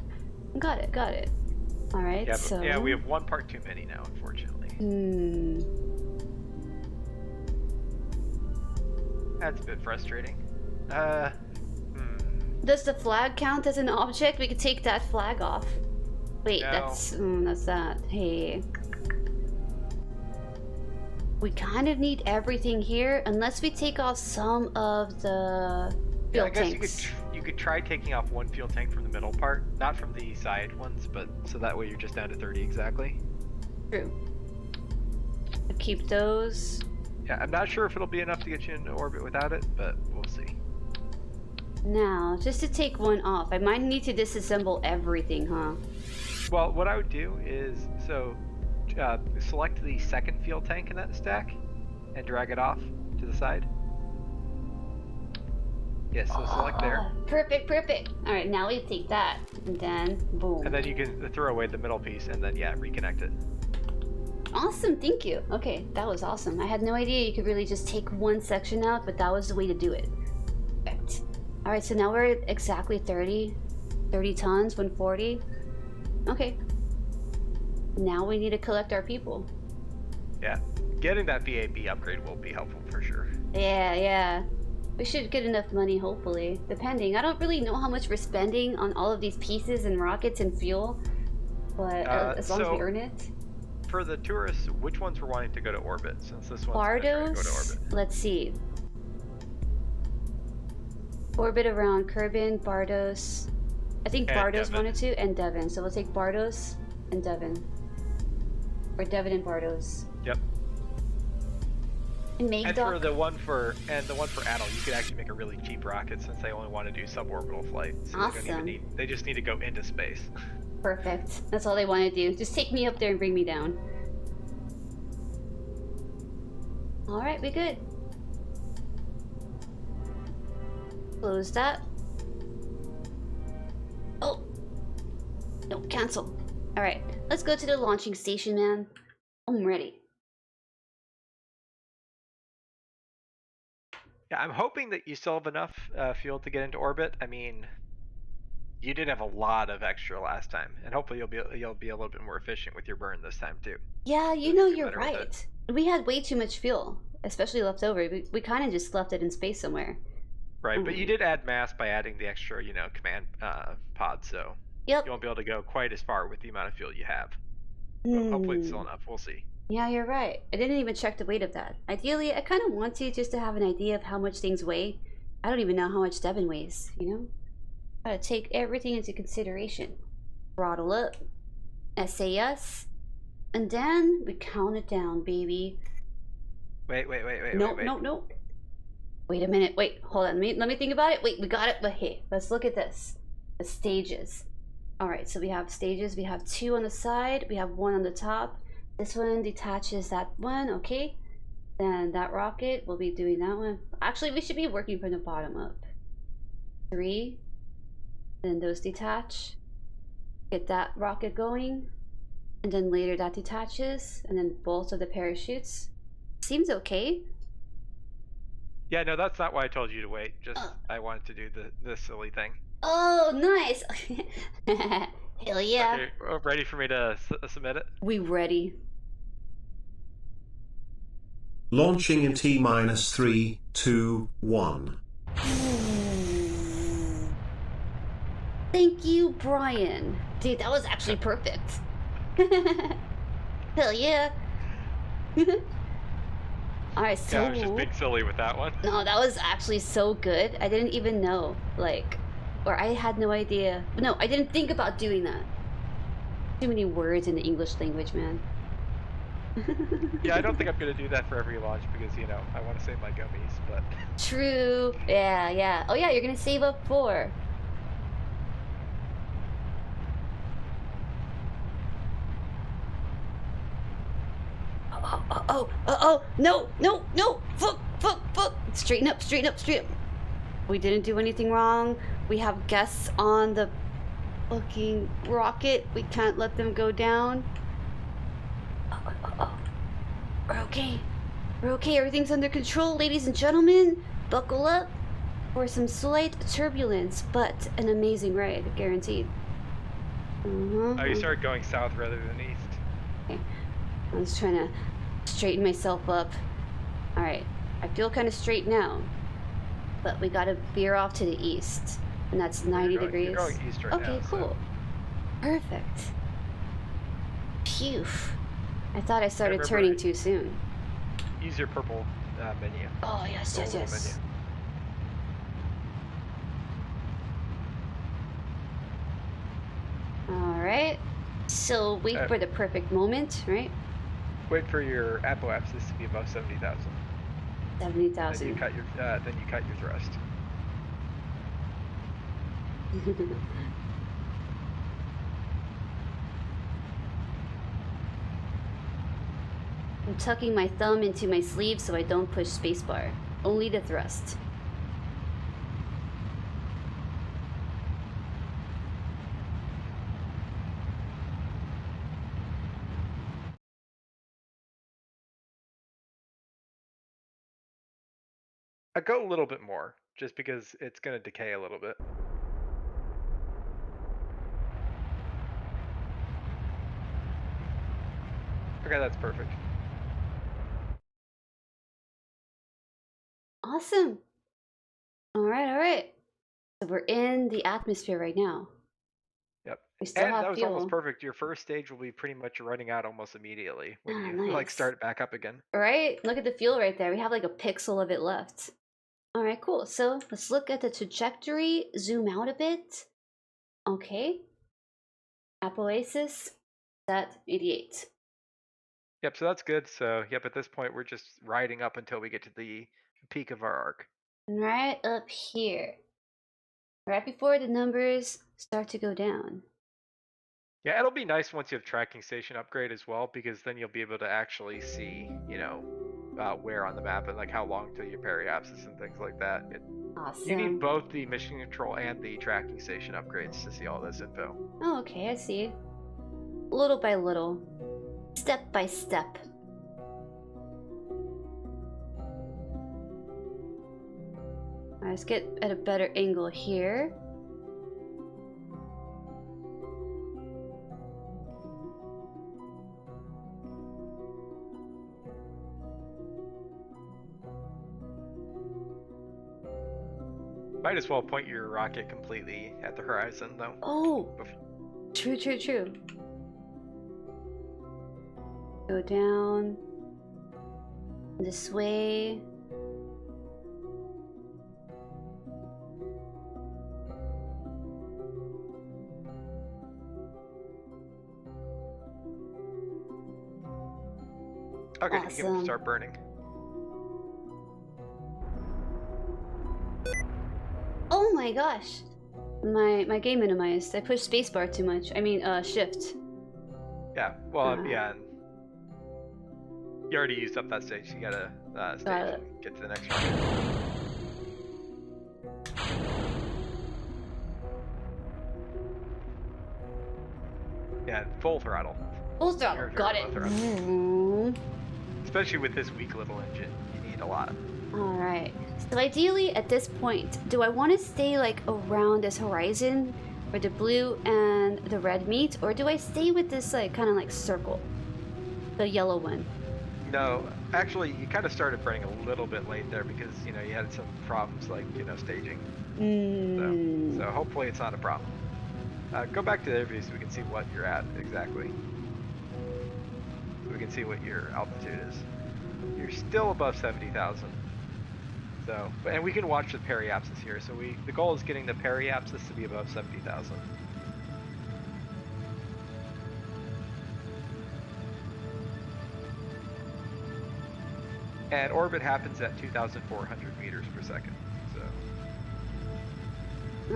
Got it. Alright, yeah, so... Yeah, we have 1 part too many now, unfortunately. That's a bit frustrating. Does the flag count as an object? We could take that flag off. Wait, no. That's that. Hey. We kind of need everything here, unless we take off some of the fuel tanks. You could try taking off one fuel tank from the middle part, not from the side ones, but so that way you're just down to 30 exactly. True. I'll keep those. Yeah, I'm not sure if it'll be enough to get you into orbit without it, but we'll see. Now, just to take one off, I might need to disassemble everything, huh? Well, what I would do is, so select the second fuel tank in that stack and drag it off to the side. Yes, so select there. Perfect, perfect. All right, now we take that, and then boom. And then you can throw away the middle piece and then, yeah, reconnect it. Awesome, thank you. Okay, that was awesome. I had no idea you could really just take one section out, but that was the way to do it. Perfect. All right, so now we're at exactly 30 tons, 140. Okay. Now we need to collect our people. Yeah, getting that VAB upgrade will be helpful for sure. Yeah. We should get enough money, hopefully. Depending. I don't really know how much we're spending on all of these pieces and rockets and fuel, but as long as we earn it. For the tourists, which ones were wanting to go to orbit, since this one's Bardos? go to orbit? Let's see. Orbit around Kerbin, Bardos. I think And Bardos Devon. wanted to, and Devon. So we'll take Bardos and Devon. Or Devon and Bardos. Yep. And make And for the one for Adel, you could actually make a really cheap rocket since they only want to do suborbital flight. So Awesome. they just need to go into space. Perfect. That's all they want to do. Just take me up there and bring me down. Alright, we good. Close that. Oh! No, cancel. Alright, let's go to the launching station, man. I'm ready. Yeah, I'm hoping that you still have enough fuel to get into orbit. I mean, you did have a lot of extra last time, and hopefully you'll be a little bit more efficient with your burn this time too. Yeah, you So know, do you're better with right. We had way too much fuel, especially left over. We kind of just left it in space somewhere. Right, but you did add mass by adding the extra, command pod, so Yep. you won't be able to go quite as far with the amount of fuel you have. But hopefully it's still enough. We'll see. Yeah, you're right. I didn't even check the weight of that. Ideally, I kind of want to just to have an idea of how much things weigh. I don't even know how much Devon weighs, you know? Gotta take everything into consideration. Throttle up, SAS, and then we count it down, baby. Wait. Nope. Wait a minute. Wait, hold on. Let me think about it. Wait, we got it. But hey, let's look at this. The stages. All right, so we have stages. We have 2 on the side. We have 1 on the top. This one detaches that one. Okay. Then that rocket, we'll be doing that one. Actually, we should be working from the bottom up. 3. Then those detach. Get that rocket going. And then later that detaches. And then both of the parachutes. Seems okay. Yeah, no, that's not why I told you to wait. Just I wanted to do the silly thing. Oh, nice. Hell yeah. Okay, ready for me to submit it? We ready. Launching in T-3, 2, 1. Thank you, Brian. Dude, that was actually perfect. Hell yeah. Alright, so... Yeah, I was just being silly with that one. No, that was actually so good. I didn't even know, like... Or I had no idea. No, I didn't think about doing that. Too many words in the English language, man. Yeah, I don't think I'm going to do that for every launch because, I want to save my gummies, but... True. Yeah. Oh yeah, you're gonna save up 4. Oh, no. Fuck. Straighten up. We didn't do anything wrong. We have guests on the fucking rocket. We can't let them go down. Oh. We're okay. Everything's under control, ladies and gentlemen. Buckle up for some slight turbulence, but an amazing ride, guaranteed. Oh, you started going south rather than east. Okay. I was trying to straighten myself up. Alright, I feel kind of straight now. But we gotta veer off to the east. And that's 90 degrees. You're going east right now. Okay, cool. So. Perfect. Phew. I thought I started Remember, turning too soon. Use your purple menu. Oh, yes. Menu. right. So wait for the perfect moment, right? Wait for your apoapsis to be above 70,000. 70,000. Then you cut your thrust. I'm tucking my thumb into my sleeve so I don't push spacebar. Only the thrust. I go a little bit more, just because it's going to decay a little bit. Okay, that's perfect. Awesome. All right. So we're in the atmosphere right now. Yep. We still And have that was fuel. almost perfect. Your first stage will be pretty much running out almost immediately when you like Nice. start it back up again. Right? Look at the fuel right there. We have like a pixel of it left. All right, cool. So let's look at the trajectory. Zoom out a bit. Okay. Apoapsis at 88. Yep, so that's good. So, yep, at this point, we're just riding up until we get to the peak of our arc. Right up here. Right before the numbers start to go down. Yeah, it'll be nice once you have tracking station upgrade as well, because then you'll be able to actually see, where on the map and like how long till your periapsis and things like that. Awesome. You need both the mission control and the tracking station upgrades to see all this info. Oh, okay, I see. Little by little. Step by step. Alright, let's get at a better angle here. Might as well point your rocket completely at the horizon, though. Oh! True. Go down. This way. Okay, Awesome. you can start burning. Oh my gosh! My game minimized. I pushed spacebar too much. I mean, shift. Yeah, well, yeah. And you already used up that stage. You gotta stage and get to the next one. Yeah, full throttle. Full throttle. Got it. Especially with this weak little engine, you need a lot. Alright. So ideally, at this point, do I want to stay like around this horizon where the blue and the red meet, or do I stay with this like kind of like circle? The yellow one. No, actually, you kind of started burning a little bit late there because, you had some problems like, staging. So hopefully it's not a problem. Go back to the overview so we can see what you're at exactly. So we can see what your altitude is. You're still above 70,000. So, and we can watch the periapsis here. So the goal is getting the periapsis to be above 70,000. And orbit happens at 2,400 meters per second. So.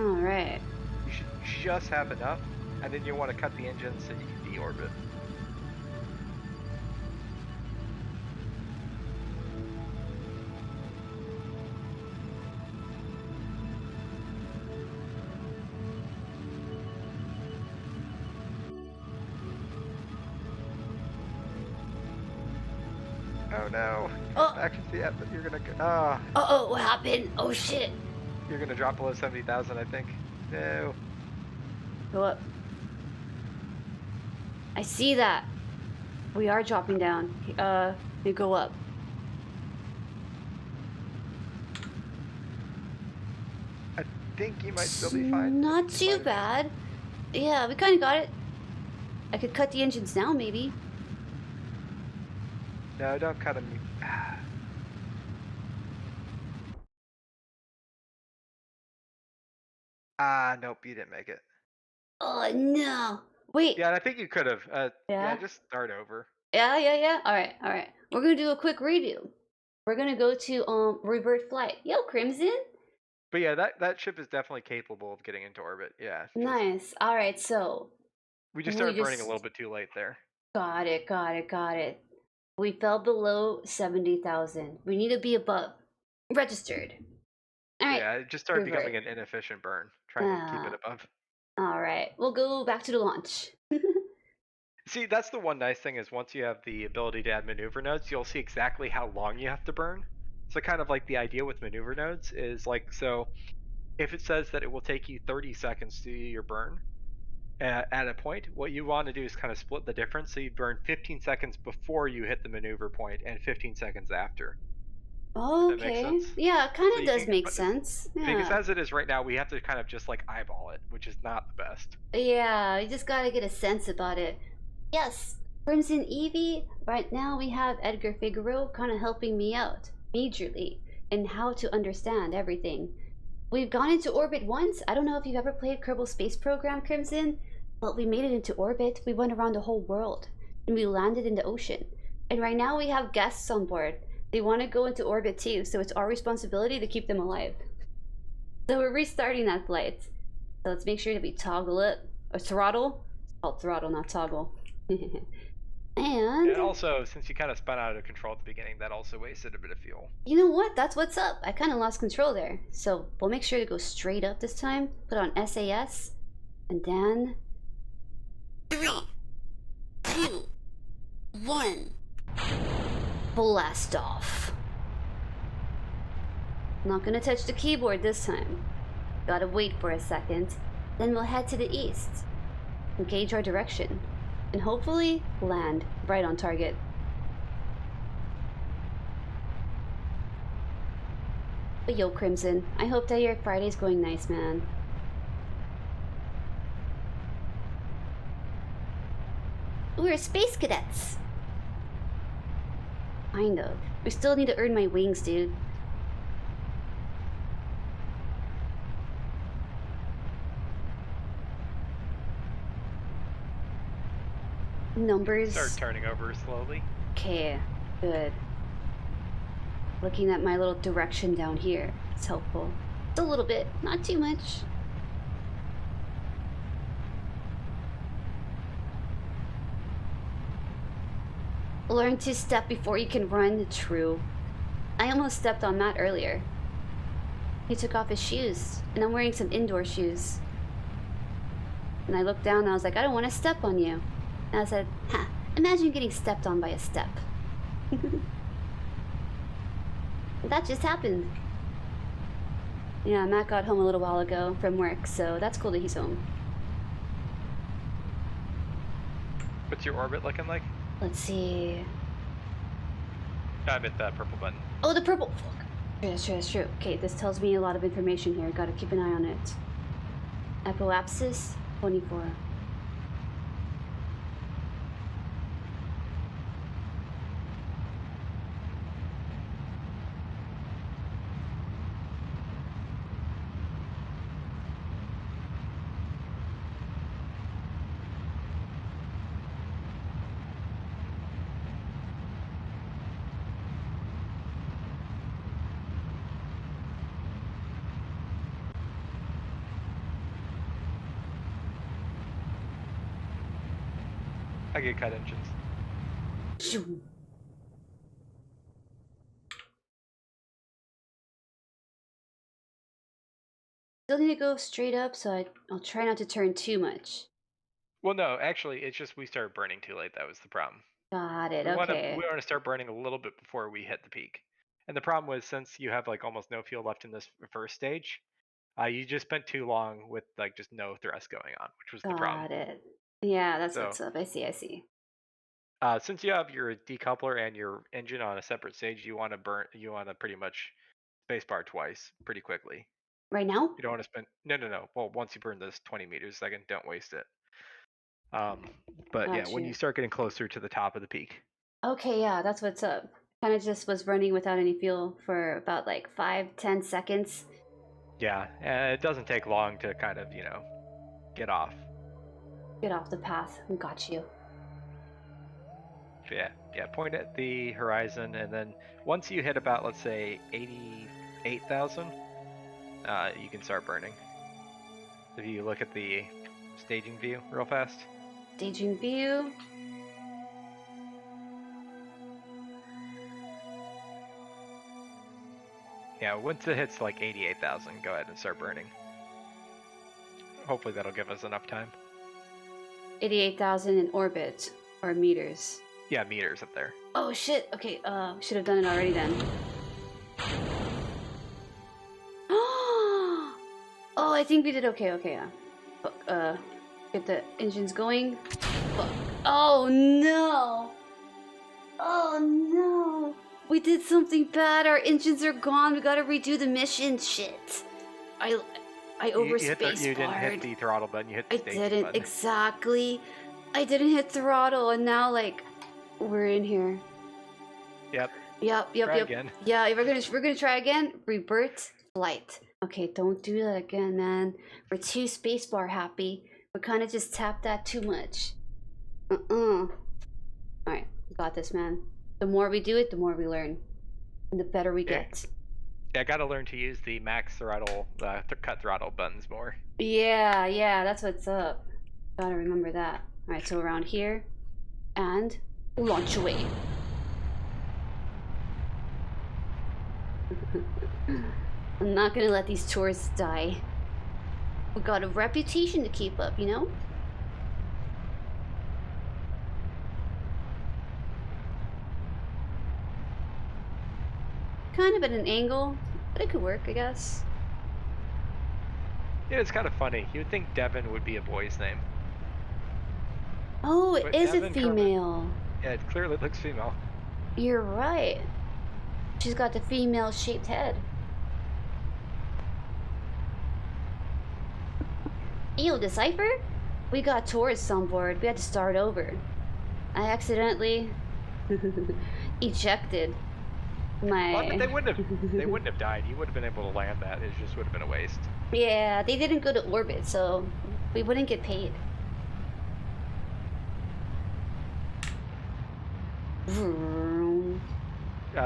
All right. You should just have enough, and then you want to cut the engine so you can deorbit. Oh no. Oh. Back into the atmosphere. You're gonna go. Oh, what happened? Oh shit. You're gonna drop below 70,000, I think. No. Go up. I see that. We are dropping down. You go up. I think you might still be fine. Not too bad. Yeah, we kind of got it. I could cut the engines now, maybe. No, don't cut them. Nope, you didn't make it. Oh no. Wait. Yeah, and I think you could have. Yeah, Yeah. just start over. Yeah. All right. We're gonna do a quick redo. We're gonna go to revert flight. Yo, Crimson. But yeah, that ship is definitely capable of getting into orbit. Yeah. Nice. All right. So We just we started burning a just little bit too late there. got it. We fell below 70,000. We need to be above. Registered. All right. Yeah, it just started revert. becoming an inefficient burn. Trying to keep it above. All right. We'll go back to the launch. See, that's the one nice thing is once you have the ability to add maneuver nodes, you'll see exactly how long you have to burn. So kind of like the idea with maneuver nodes is like, so if it says that it will take you 30 seconds to do your burn at a point, what you want to do is kind of split the difference. So you burn 15 seconds before you hit the maneuver point and 15 seconds after. Okay. That makes sense? Yeah, it kind So of you does can- make but- sense. Because Yeah. as it is right now, we have to kind of just like eyeball it, which is not the best. Yeah, you just gotta get a sense about it. Yes, Crimson Evie, right now we have Edgar Figaro kind of helping me out majorly in how to understand everything. We've gone into orbit once. I don't know if you've ever played Kerbal Space Program, Crimson, but we made it into orbit. We went around the whole world and we landed in the ocean. And right now we have guests on board. They want to go into orbit too, so it's our responsibility to keep them alive. So we're restarting that flight. So let's make sure that we toggle it. Or throttle. It's called throttle, not toggle. And also, since you kind of spun out of control at the beginning, that also wasted a bit of fuel. you know what? That's what's up. I kind of lost control there. So we'll make sure to go straight up this time. Put on SAS. And then 3, 2, 1. blast off. Not gonna touch the keyboard this time. Gotta wait for a second. Then we'll head to the east. Engage our direction. And hopefully land right on target. But yo, Crimson, I hope that your Friday's going nice, man. We're space cadets. Kind of. We still need to earn my wings, dude. Numbers. Start turning over slowly. Okay, good. Looking at my little direction down here. It's helpful. It's a little bit, not too much. Learn to step before you can run. True. I almost stepped on Matt earlier. He took off his shoes, and I'm wearing some indoor shoes. And I looked down and I was like, I don't want to step on you. And I said, ha, imagine getting stepped on by a step. That just happened. Yeah, Matt got home a little while ago from work, so that's cool that he's home. What's your orbit looking like? Let's see. I hit that purple button. Oh, the purple. Fuck. That's true. Okay, this tells me a lot of information here. Gotta keep an eye on it. Apoapsis 24. I get cut engines. Shoo. Still need to go straight up, so I'll try not to turn too much. Well, no, actually, it's just we started burning too late. That was the problem. Got it, We okay. want to start burning a little bit before we hit the peak. And the problem was since you have like almost no fuel left in this first stage, you just spent too long with like just no thrust going on, which was the problem. Got it. Yeah, that's So- what's up. I see. Since you have your decoupler and your engine on a separate stage, you want to pretty much spacebar twice pretty quickly. Right now? You don't want to spend no. Well, once you burn this 20 meters a second, don't waste it. But yeah, Got when you. you start getting closer to the top of the peak. Okay, yeah, that's what's up. Kind of just was running without any fuel for about like 5-10 seconds. Yeah, and it doesn't take long to kind of, get off. Get off the path. We got you. Yeah, point at the horizon, and then once you hit about, let's say, 88,000, you can start burning. If you look at the staging view real fast. Staging view. Yeah, once it hits like 88,000, go ahead and start burning. Hopefully that'll give us enough time. 88,000 in orbit, or meters. Yeah, meters up there. Oh shit, okay, should have done it already then. Oh, I think we did okay, yeah. Get the engines going. Fuck. Oh no! Oh no! We did something bad, our engines are gone, we gotta redo the mission, shit. I overspaced You didn't hit the throttle button, you hit the staging button. Exactly. I didn't hit throttle, and now, like, we're in here. Yep. Try again. Yeah, we're gonna try again. Rebirth flight. Okay, don't do that again, man. We're too spacebar happy. We kind of just tapped that too much. All right, we got this, man. The more we do it, the more we learn, and the better we get. Yeah, I gotta learn to use the max throttle, cut throttle buttons more. Yeah, that's what's up. Gotta remember that. All right, so around here, and launch away. I'm not gonna let these tourists die. We got a reputation to keep up, you know? Kind of at an angle, but it could work, I guess. Yeah, it's kind of funny. You would think Devin would be a boy's name. Oh, it But is a Devin female. Yeah, it clearly looks female. You're right. She's got the female-shaped head. Ew, Decipher? We got tourists on board. We had to start over. I accidentally ejected my... Well, but they wouldn't have died. You would have been able to land that. It just would have been a waste. Yeah, they didn't go to orbit, so we wouldn't get paid.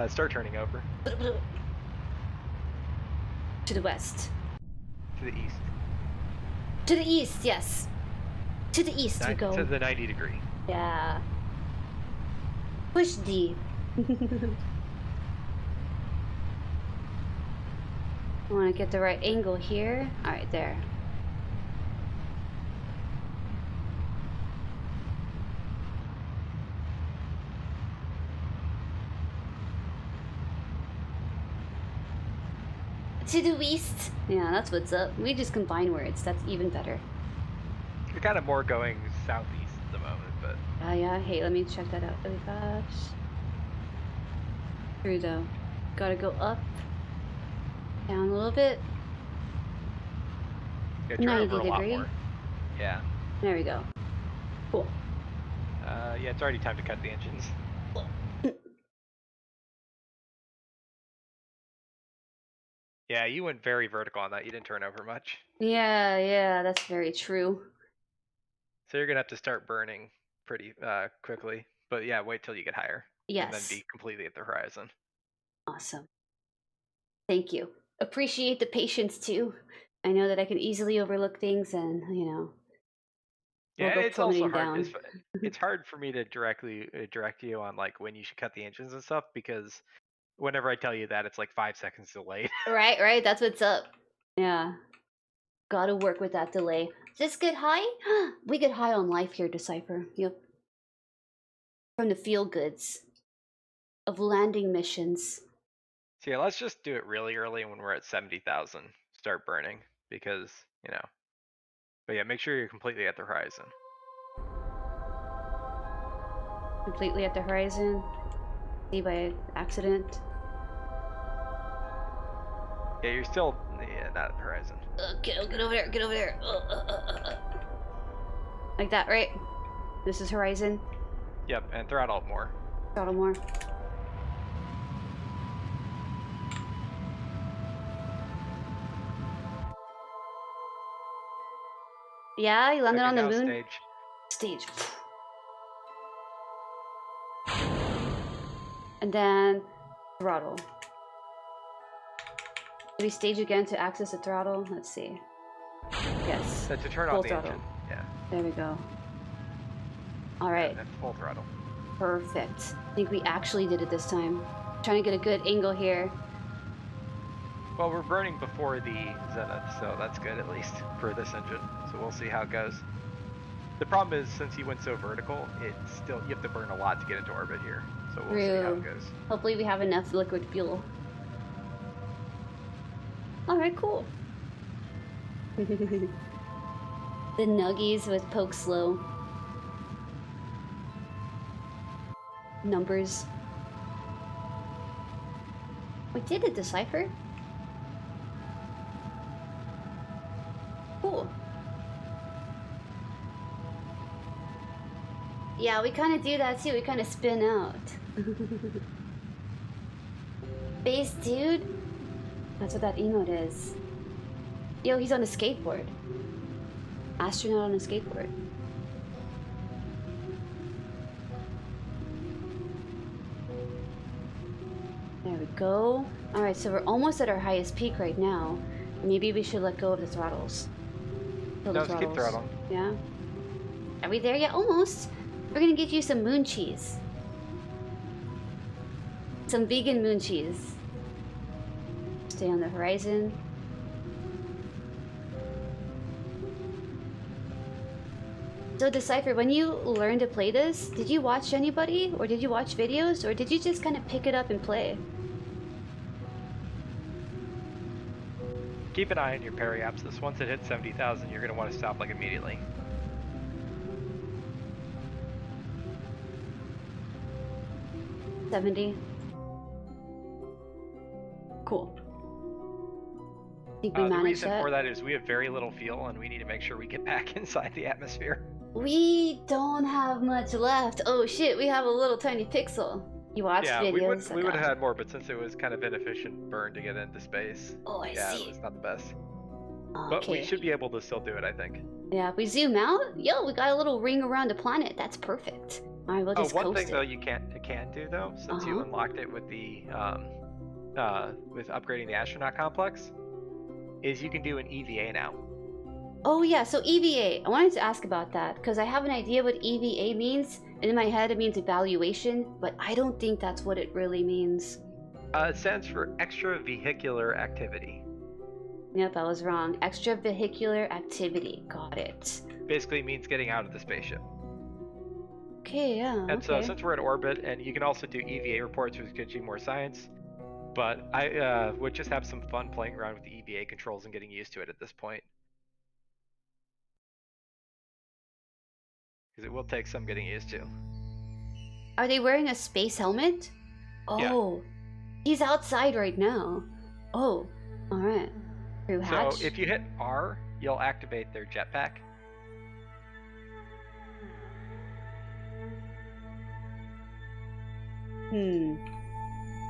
Start turning over. To the west. To the east. To the east, yes. To the east we go. To the 90 degree. Yeah. Push D. I want to get the right angle here. Alright, there. To the east. Yeah, that's what's up. We just combine words. That's even better. You're kind of more going southeast at the moment, but... Yeah. Hey, let me check that out really fast. True though. Gotta go up. Down a little bit. Yeah, turn 90 over a lot degree. more. Yeah. There we go. Cool. Yeah, it's already time to cut the engines. Yeah, you went very vertical on that. You didn't turn over much. Yeah, that's very true. So you're gonna have to start burning pretty quickly. But yeah, wait till you get higher. Yes. And then be completely at the horizon. Awesome. Thank you. Appreciate the patience too. I know that I can easily overlook things and, you know, Yeah, we'll go it's also plummeting hard. down. It's hard for me to directly direct you on like when you should cut the engines and stuff because whenever I tell you that, it's like 5 seconds delayed. Right. That's what's up. Yeah. Gotta work with that delay. Just get high? We get high on life here, Decipher. Yep. From the feel goods of landing missions. So yeah, let's just do it really early when we're at 70,000. Start burning because, you know. But yeah, make sure you're completely at the horizon. Completely at the horizon. See by accident. Yeah, you're still not at the horizon. Get over there. Like that, right? This is horizon. Yep, and throttle up more. Throttle more. Yeah, you landed Okay, on the now moon. Stage. stage. And then throttle. Do we stage again to access the throttle? Let's see. Yes. To turn Full on the throttle. engine. Yeah. There we go. Alright. And full throttle. Perfect. I think we actually did it this time. Trying to get a good angle here. Well, we're burning before the zenith, so that's good at least for this engine. So we'll see how it goes. The problem is, since he went so vertical, it's still, you have to burn a lot to get into orbit here. So we'll see how it goes. Hopefully we have enough liquid fuel. Alright, cool. The nuggies with poke slow. Numbers. We did it, Decipher. Cool. Yeah, we kind of do that too. We kind of spin out. Base dude? That's what that emote is. Yo, he's on a skateboard. Astronaut on a skateboard. There we go. Alright, so we're almost at our highest peak right now. Maybe we should let go of the throttles. No, just keep throttling. Yeah? Are we there yet? Almost! We're gonna get you some moon cheese. Some vegan moon cheese. Stay on the horizon. So Decipher, when you learned to play this, did you watch anybody? Or did you watch videos? Or did you just kind of pick it up and play? Keep an eye on your periapsis. Once it hits 70,000, you're going to want to stop like immediately. $70. Cool. I think we The managed reason that. for that is we have very little fuel, and we need to make sure we get back inside the atmosphere. We don't have much left. Oh shit, we have a little tiny pixel. You watched videos? we would have had more, but since it was kind of inefficient burn to get into space, Oh, I see. it was not the best. Okay. But we should be able to still do it, I think. Yeah, if we zoom out, yo, we got a little ring around the planet. That's perfect. All right, we'll just one coast thing it. though you can do though, since you unlocked it with the with upgrading the astronaut complex, is you can do an EVA now. Oh yeah, so EVA. I wanted to ask about that because I have an idea what EVA means, and in my head it means evaluation, but I don't think that's what it really means. It stands for extravehicular activity. Yep, I was wrong. Extravehicular activity. Got it. Basically means getting out of the spaceship. Okay, yeah. And so since we're in orbit, and you can also do EVA reports, which gives you more science, but I would just have some fun playing around with the EVA controls and getting used to it at this point. Because it will take some getting used to. Are they wearing a space helmet? Oh, yeah. He's outside right now. Oh, all right. Through hatch. So if you hit R, you'll activate their jetpack.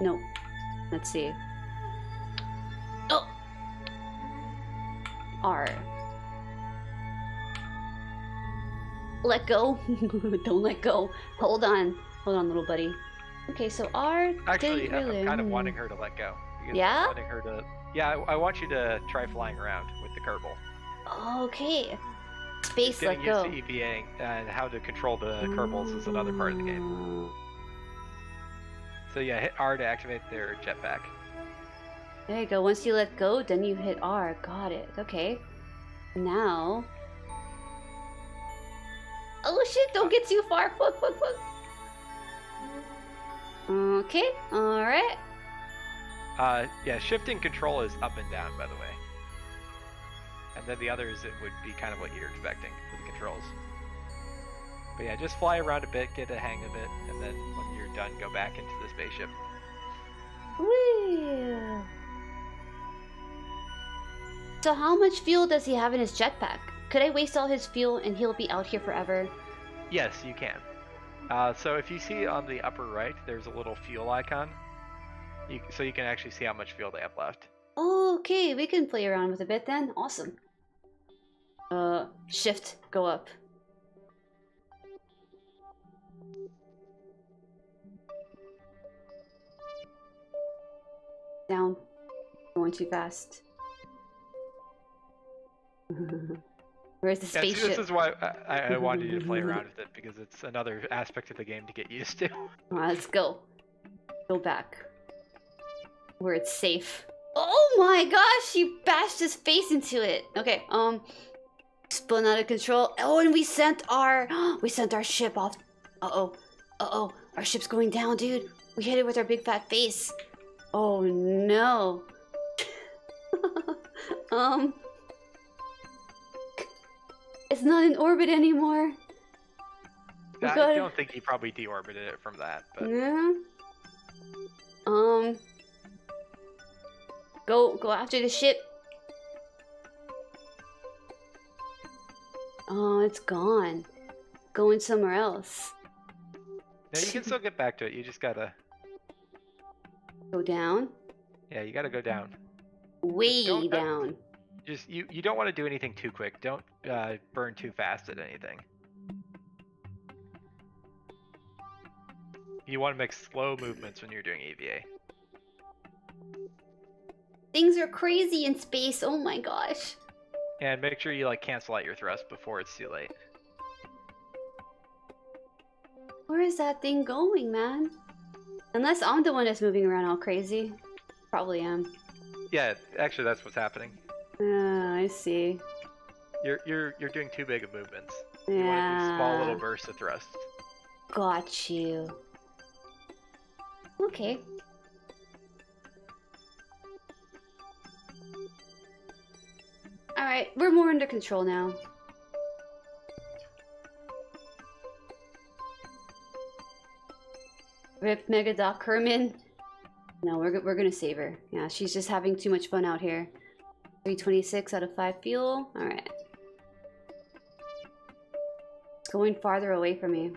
Nope. Let's see. Oh! R. Let go. Don't let go. Hold on. Hold on, little buddy. Okay, so R. Actually, I'm kind of wanting her to let go. Yeah? I'm wanting her to... Yeah, I want you to try flying around with the Kerbal. Okay. Space Getting let go. used to EVA and how to control the Kerbals is another part of the game. So yeah, hit R to activate their jetpack. There you go. Once you let go, then you hit R. Got it. Okay. Now... Oh shit, don't get too far. Look. Okay, alright. Yeah, shifting control is up and down, by the way. And then the others, it would be kind of what you're expecting for the controls. But yeah, just fly around a bit, get a hang of it, and then when you're done, go back into the spaceship. Whee! So how much fuel does he have in his jetpack? Could I waste all his fuel and he'll be out here forever? Yes, you can. So if you see on the upper right, there's a little fuel icon. So you can actually see how much fuel they have left. Okay, we can play around with a bit then. Awesome. Shift, go up. Down. Going too fast. Where's the Yeah, see, spaceship? this is why I wanted you to play around with it, because it's another aspect of the game to get used to. Let's go. Go back. Where it's safe. Oh my gosh, you bashed his face into it. Okay, spun out of control. Oh, and we sent our ship off. Uh-oh. Uh-oh. Our ship's going down, dude. We hit it with our big fat face. Oh no. It's not in orbit anymore. I don't think he probably deorbited it from that, but Yeah. Go after the ship. Oh, it's gone. Going somewhere else. no, you can still get back to it. You just gotta, Go down. yeah, you gotta go down. Way don't- down. Just you don't want to do anything too quick. Don't burn too fast at anything. You want to make slow movements when you're doing EVA. Things are crazy in space. Oh my gosh. And make sure you like cancel out your thrust before it's too late. Where is that thing going, man? Unless I'm the one that's moving around all crazy. Probably am. Yeah, actually that's what's happening. I see. You're doing too big of movements. Yeah. You want to do small little bursts of thrust. Got you. Okay. Alright, we're more under control now. Rip Megadoc Kerman. No, we're gonna save her. Yeah, she's just having too much fun out here. 326 out of 5 fuel. Alright. It's going farther away from me.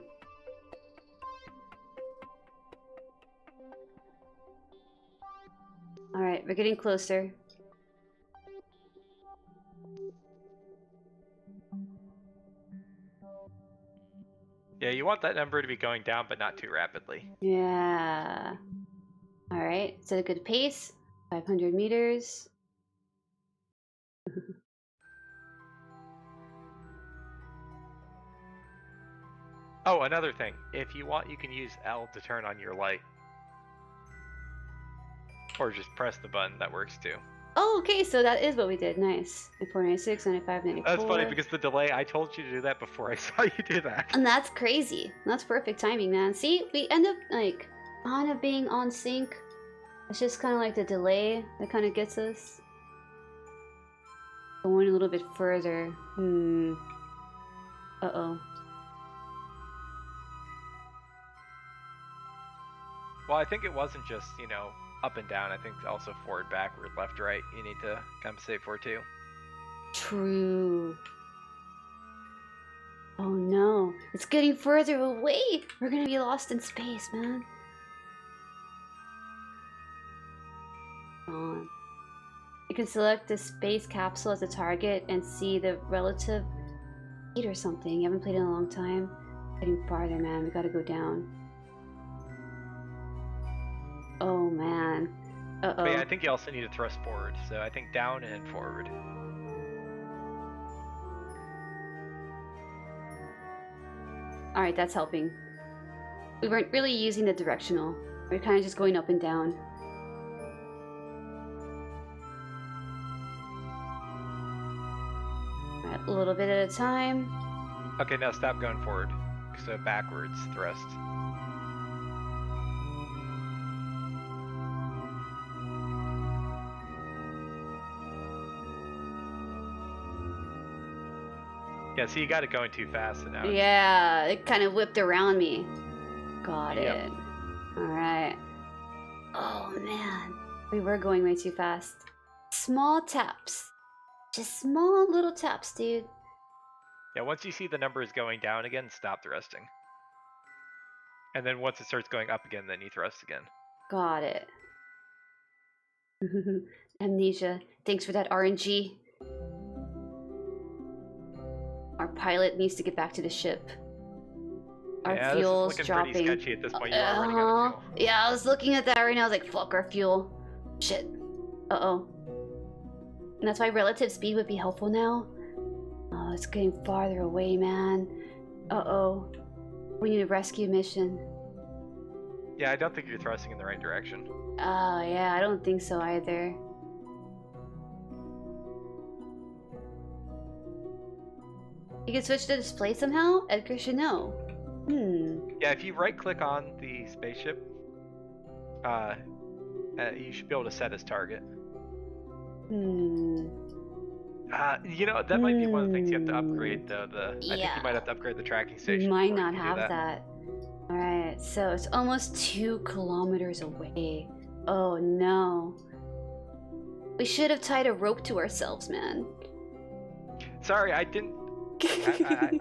Alright, we're getting closer. Yeah, you want that number to be going down, but not too rapidly. Yeah. Alright, it's at a good pace. 500 meters. Oh, another thing. If you want, you can use L to turn on your light. Or just press the button, that works too. Oh, okay, so that is what we did. Nice. 9496, 95, 94. That's funny because the delay, I told you to do that before I saw you do that. And that's crazy. That's perfect timing, man. See, we end up like kind of being on sync. It's just kind of like the delay that kind of gets us. Going a little bit further. Uh-oh. Well, I think it wasn't just, you know, up and down. I think also forward, backward, left, right. You need to compensate for too. True. Oh no, it's getting further away. We're gonna be lost in space, man. On. You can select the space capsule as a target and see the relative speed or something. You haven't played in a long time. Getting farther, man. We gotta go down. Oh man. Uh-oh. But yeah, I think you also need to thrust forward. So I think down and forward. Alright, that's helping. We weren't really using the directional. We're kind of just going up and down. Alright, a little bit at a time. Okay, now stop going forward. So backwards thrust. Yeah, so you got it going too fast, and now Yeah, it kind of whipped around me. Got Yep. it. Alright. Oh man. We were going way too fast. Small taps. Just small little taps, dude. yeah, once you see the numbers going down again, stop thrusting. And then once it starts going up again, then you thrust again. Got it. Amnesia. Thanks for that RNG. Our pilot needs to get back to the ship. Our yeah, fuel's this is looking dropping. pretty sketchy at this point. You are running out of fuel. Yeah, I was looking at that right now. I was like, fuck our fuel. Shit. Uh-oh. And that's why relative speed would be helpful now. Oh, it's getting farther away, man. Uh-oh. We need a rescue mission. Yeah, I don't think you're thrusting in the right direction. Oh, yeah, I don't think so either. You can switch the display somehow? Edgar should know. Yeah, if you right-click on the spaceship, you should be able to set as target. You know, that might be one of the things you have to upgrade, though. I think you might have to upgrade the tracking station. You might before not you have do that. Alright, so it's almost 2 kilometers away. Oh no. We should have tied a rope to ourselves, man. Sorry, I didn't.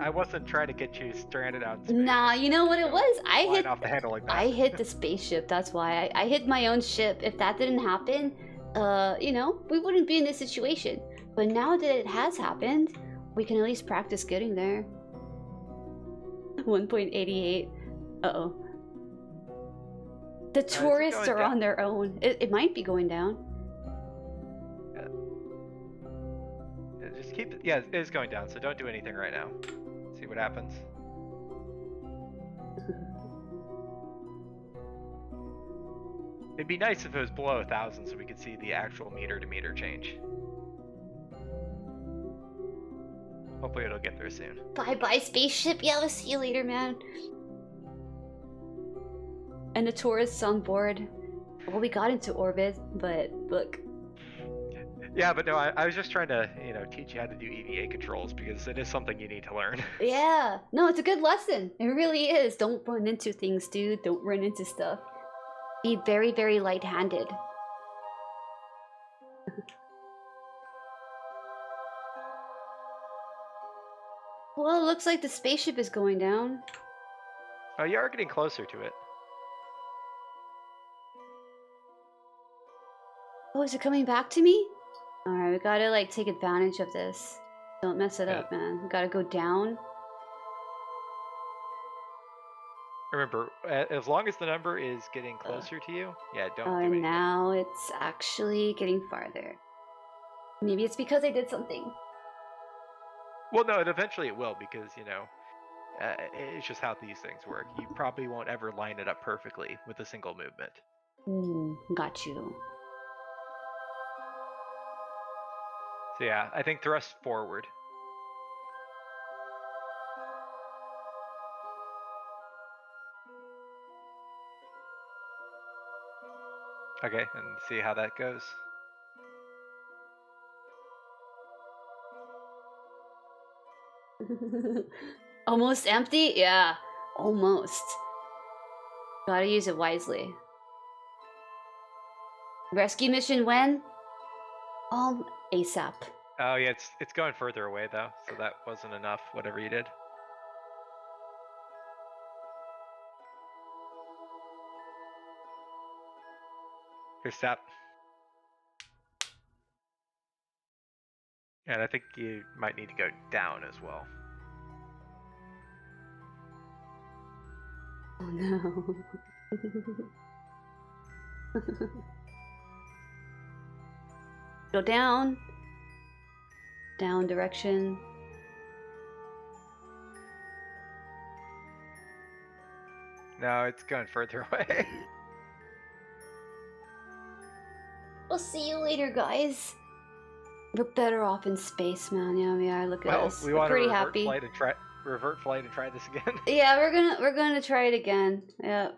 I wasn't trying to get you stranded out in space. Nah, you know what it was? Flying off the handle like that. I hit the spaceship, that's why. I hit my own ship. If that didn't happen, you know, we wouldn't be in this situation. But now that it has happened, we can at least practice getting there. 1.88. Uh-oh. The tourists are on their own. It might be going down. Just keep it. Yeah, it is going down, so don't do anything right now. See what happens. It'd be nice if it was below 1,000 so we could see the actual meter-to-meter change. Hopefully it'll get there soon. Bye-bye, spaceship. Yeah, we'll see you later, man. And the tourists on board. Well, we got into orbit, but look. Yeah, but no, I was just trying to, you know, teach you how to do EVA controls because it is something you need to learn. Yeah. No, it's a good lesson. It really is. Don't run into things, dude. Don't run into stuff. Be very, very light-handed. Well, it looks like the spaceship is going down. Oh, you are getting closer to it. Oh, is it coming back to me? Alright, we gotta, like, take advantage of this. Don't mess it up, man. We gotta go down. Remember, as long as the number is getting closer to you, yeah, don't do And anything. now it's actually getting farther. Maybe it's because I did something. Well, no, eventually it will because, you know, it's just how these things work. You probably won't ever line it up perfectly with a single movement. Got you. So yeah, I think thrust forward. Okay, and see how that goes. Almost empty? Yeah, almost. Gotta use it wisely. Rescue mission when? ASAP. Oh yeah, it's going further away though, so that wasn't enough, whatever you did. Here, stop. And I think you might need to go down as well. Oh no. Go down. Down direction. No, it's going further away. We'll see you later, guys. We're better off in space, man. Yeah, we are. Look at us. We We're want pretty to happy. revert flight and try this again. Yeah, we're gonna try it again. Yeah.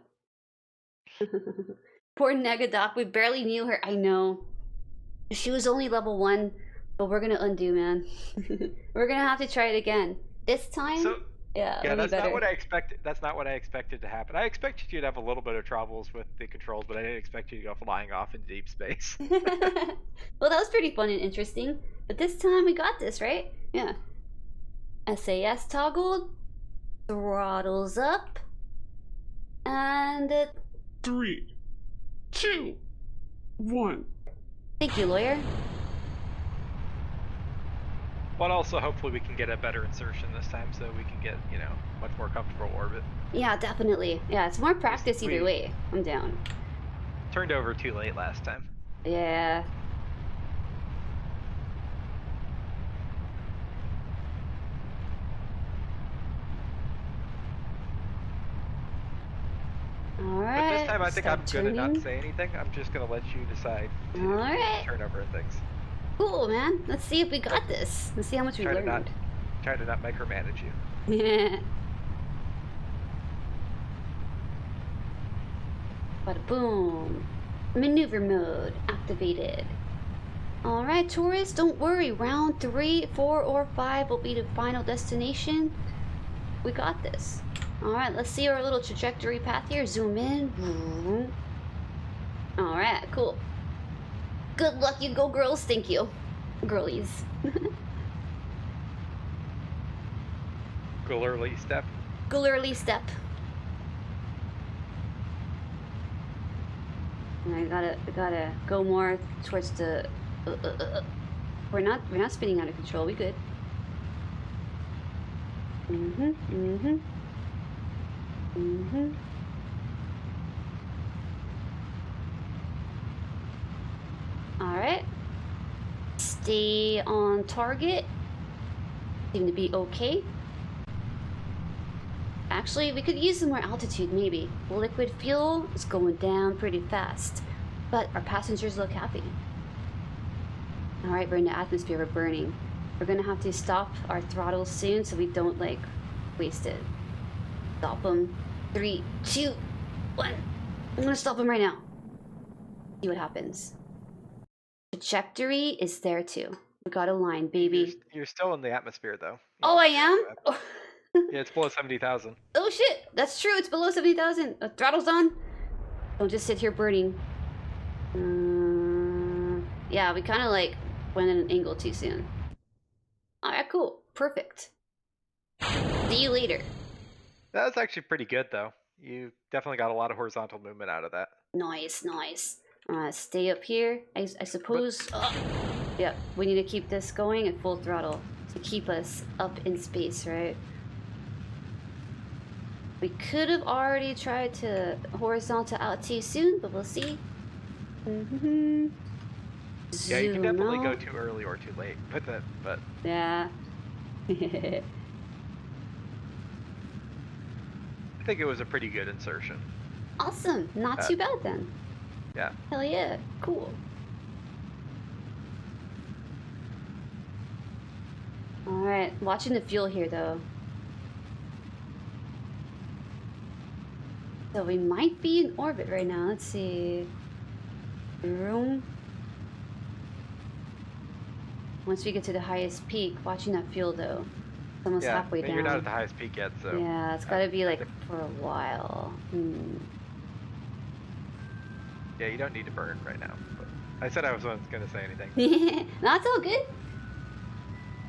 Poor Negadoc, we barely knew her. I know. She was only level 1, but we're gonna undo, man. We're gonna have to try it again. This time? So, yeah, that's better. not what I expected. That's not what I expected to happen. I expected you to have a little bit of troubles with the controls, but I didn't expect you to go flying off into deep space. Well, that was pretty fun and interesting. But this time we got this, right? Yeah. SAS toggled. Throttles up. And 3, 2, 1. thank you, lawyer. But also, hopefully, we can get a better insertion this time, so we can get, you know, much more comfortable orbit. Yeah, definitely. Yeah, it's more practice either We way. I'm down. turned over too late last time. Yeah. Alright. But this time, I think I'm start gonna not turning. say anything. I'm just gonna let you decide to do Alright. turnover and things. Cool, man. Let's see if we got this. Let's see how much we Try to learned. not micromanage you. Yeah. Bada boom. Maneuver mode activated. Alright, tourists, don't worry. Round 3, 4, or 5 will be the final destination. We got this. Alright, let's see our little trajectory path here. Zoom in. Alright, cool. Good luck, you go girls. Thank you. Girlies. GIRLYSTEP. GIRLYSTEP. And I gotta go more towards the. We're not spinning out of control. We good. All right. Stay on target. Seem to be okay. Actually, we could use some more altitude, maybe. Liquid fuel is going down pretty fast, but our passengers look happy. All right, we're in the atmosphere, we're burning. We're gonna have to stop our throttles soon so we don't, like, waste it. Stop them. 3, 2, 1. I'm gonna stop them right now. See what happens. Trajectory is there too. We got a line, baby. You're still in the atmosphere, though. Oh, I am? Yeah, it's below 70,000. Oh shit, that's true, it's below 70,000. Throttle's on. Don't just sit here burning. Yeah, we kind of like went at an angle too soon. Alright, cool. Perfect. See you later. That was actually pretty good, though. You definitely got a lot of horizontal movement out of that. Nice, nice. Stay up here. I suppose... yeah, we need to keep this going at full throttle to keep us up in space, right? We could have already tried to horizontal out too soon, but we'll see. Yeah, you can definitely go too early or too late with it, but... Yeah. I think it was a pretty good insertion. Awesome. Not too bad then. Yeah. Hell yeah. Cool. Alright, watching the fuel here though. So we might be in orbit right now. Let's see. Room. Once we get to the highest peak, watching that fuel though. It's almost halfway down. You're not at the highest peak yet, so... Yeah, it's gotta be like for a while. Yeah, you don't need to burn right now. But I said I wasn't going to say anything. That's all good.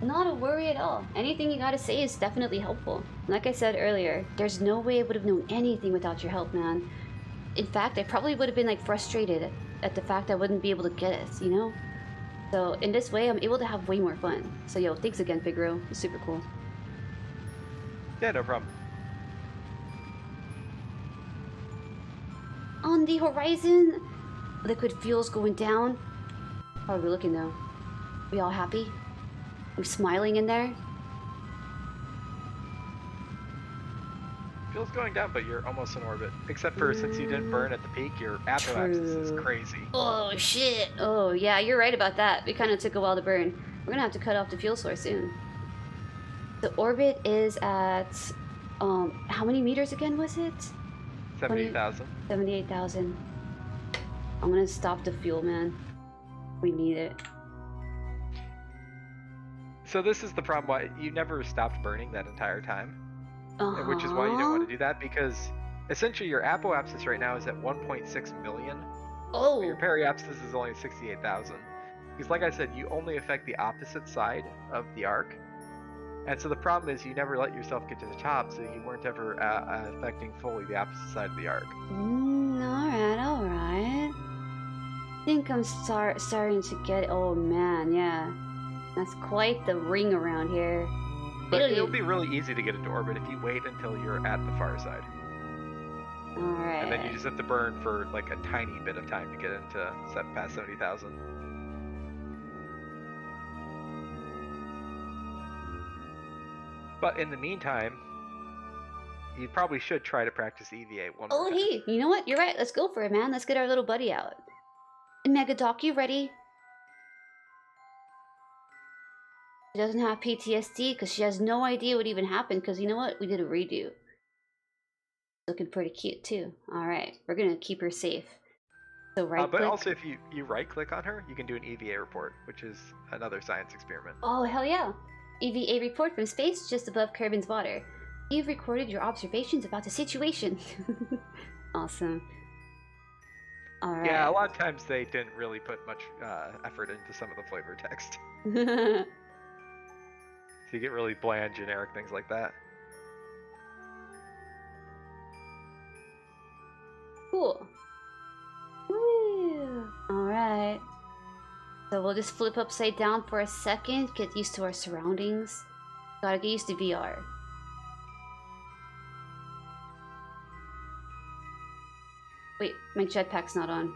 Not a worry at all. Anything you gotta say is definitely helpful. Like I said earlier, there's no way I would have known anything without your help, man. In fact, I probably would have been like frustrated at the fact I wouldn't be able to get it, you know? So in this way, I'm able to have way more fun. So yo, thanks again, Figaro. It's super cool. Yeah, no problem. On the horizon, liquid fuel's going down. How are we looking though? We all happy? We smiling in there? Fuel's going down, but you're almost in orbit. Except for since you didn't burn at the peak, your apoapsis is crazy. Oh shit! Oh yeah, you're right about that. We kind of took a while to burn. We're gonna have to cut off the fuel source soon. The orbit is at, how many meters again was it? 78,000. 78,000. I'm gonna stop the fuel, man. We need it. So this is the problem why you never stopped burning that entire time. Which is why you don't want to do that, because essentially your apoapsis right now is at 1.6 million. Oh! Your periapsis is only 68,000. Because like I said, you only affect the opposite side of the arc. And so the problem is you never let yourself get to the top, so you weren't ever affecting fully the opposite side of the arc. Alright, alright. I think I'm starting to get it. Oh man, yeah. That's quite the ring around here. But it'll be really easy to get into orbit if you wait until you're at the far side. Alright. And then you just have to burn for like a tiny bit of time to get into past 70,000. But in the meantime, you probably should try to practice EVA one more Oh, time. hey, you know what? You're right. Let's go for it, man. Let's get our little buddy out. Megadoc, you ready? She doesn't have PTSD because she has no idea what even happened because you know what? We did a redo. Looking pretty cute too. Alright, we're gonna keep her safe. So right But click. also if you right click on her, you can do an EVA report, which is another science experiment. Oh, hell yeah. EVA report from space just above Kerbin's water. You've recorded your observations about the situation. Awesome. Alright. Yeah, a lot of times they didn't really put much effort into some of the flavor text. So you get really bland, generic things like that. Cool. Woo. Alright. So we'll just flip upside down for a second, get used to our surroundings. Gotta get used to VR. Wait, my jetpack's not on.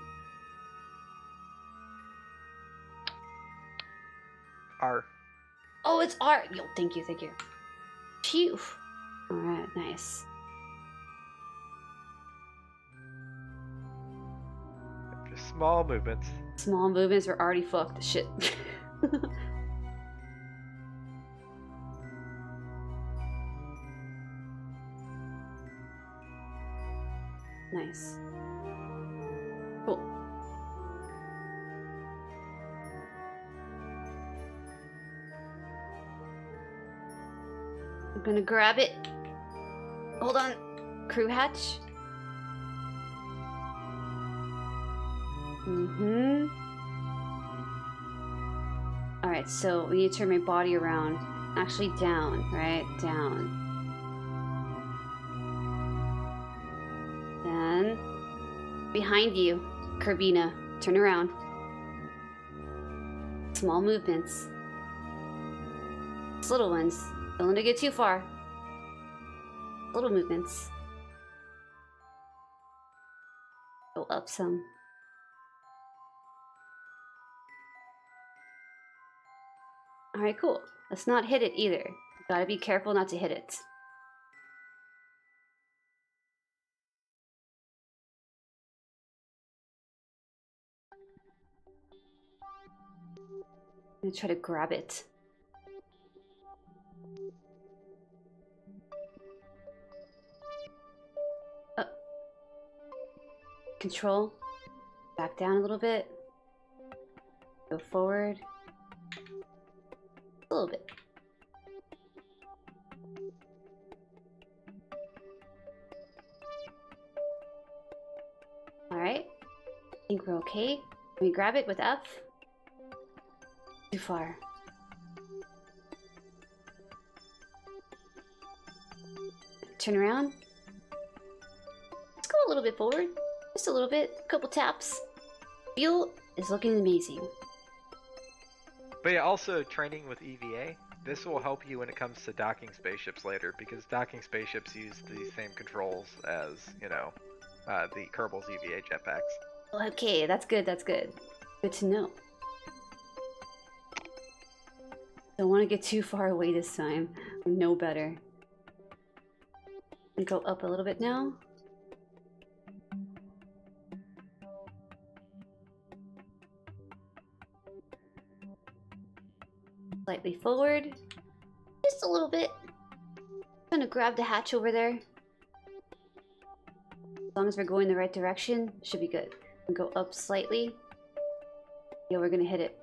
R. Oh, it's R! Yo, thank you, thank you. Phew. Alright, nice. Just small movements. Small movements are already fucked. Shit. Nice. Cool. I'm gonna grab it. Hold on. Crew hatch. Alright, so we need to turn my body around. Actually down, right? Down. Then behind you, Kerbina. Turn around. Small movements. It's little ones. Don't let it get too far. Little movements. Go up some. Alright, cool. Let's not hit it either. Gotta be careful not to hit it. I'm gonna try to grab it. Control. Back down a little bit. Go forward. A little bit. Alright. I think we're okay. Can we grab it with F? Too far. Turn around. Let's go a little bit forward. Just a little bit. A couple taps. Fuel is looking amazing. But yeah, also training with EVA, this will help you when it comes to docking spaceships later, because docking spaceships use the same controls as, you know, the Kerbals EVA jetpacks. Okay, that's good, that's good. Good to know. Don't want to get too far away this time. We know better. And go up a little bit now. Slightly forward. Just a little bit. I'm gonna grab the hatch over there. As long as we're going the right direction, should be good. And go up slightly. Yeah, we're gonna hit it.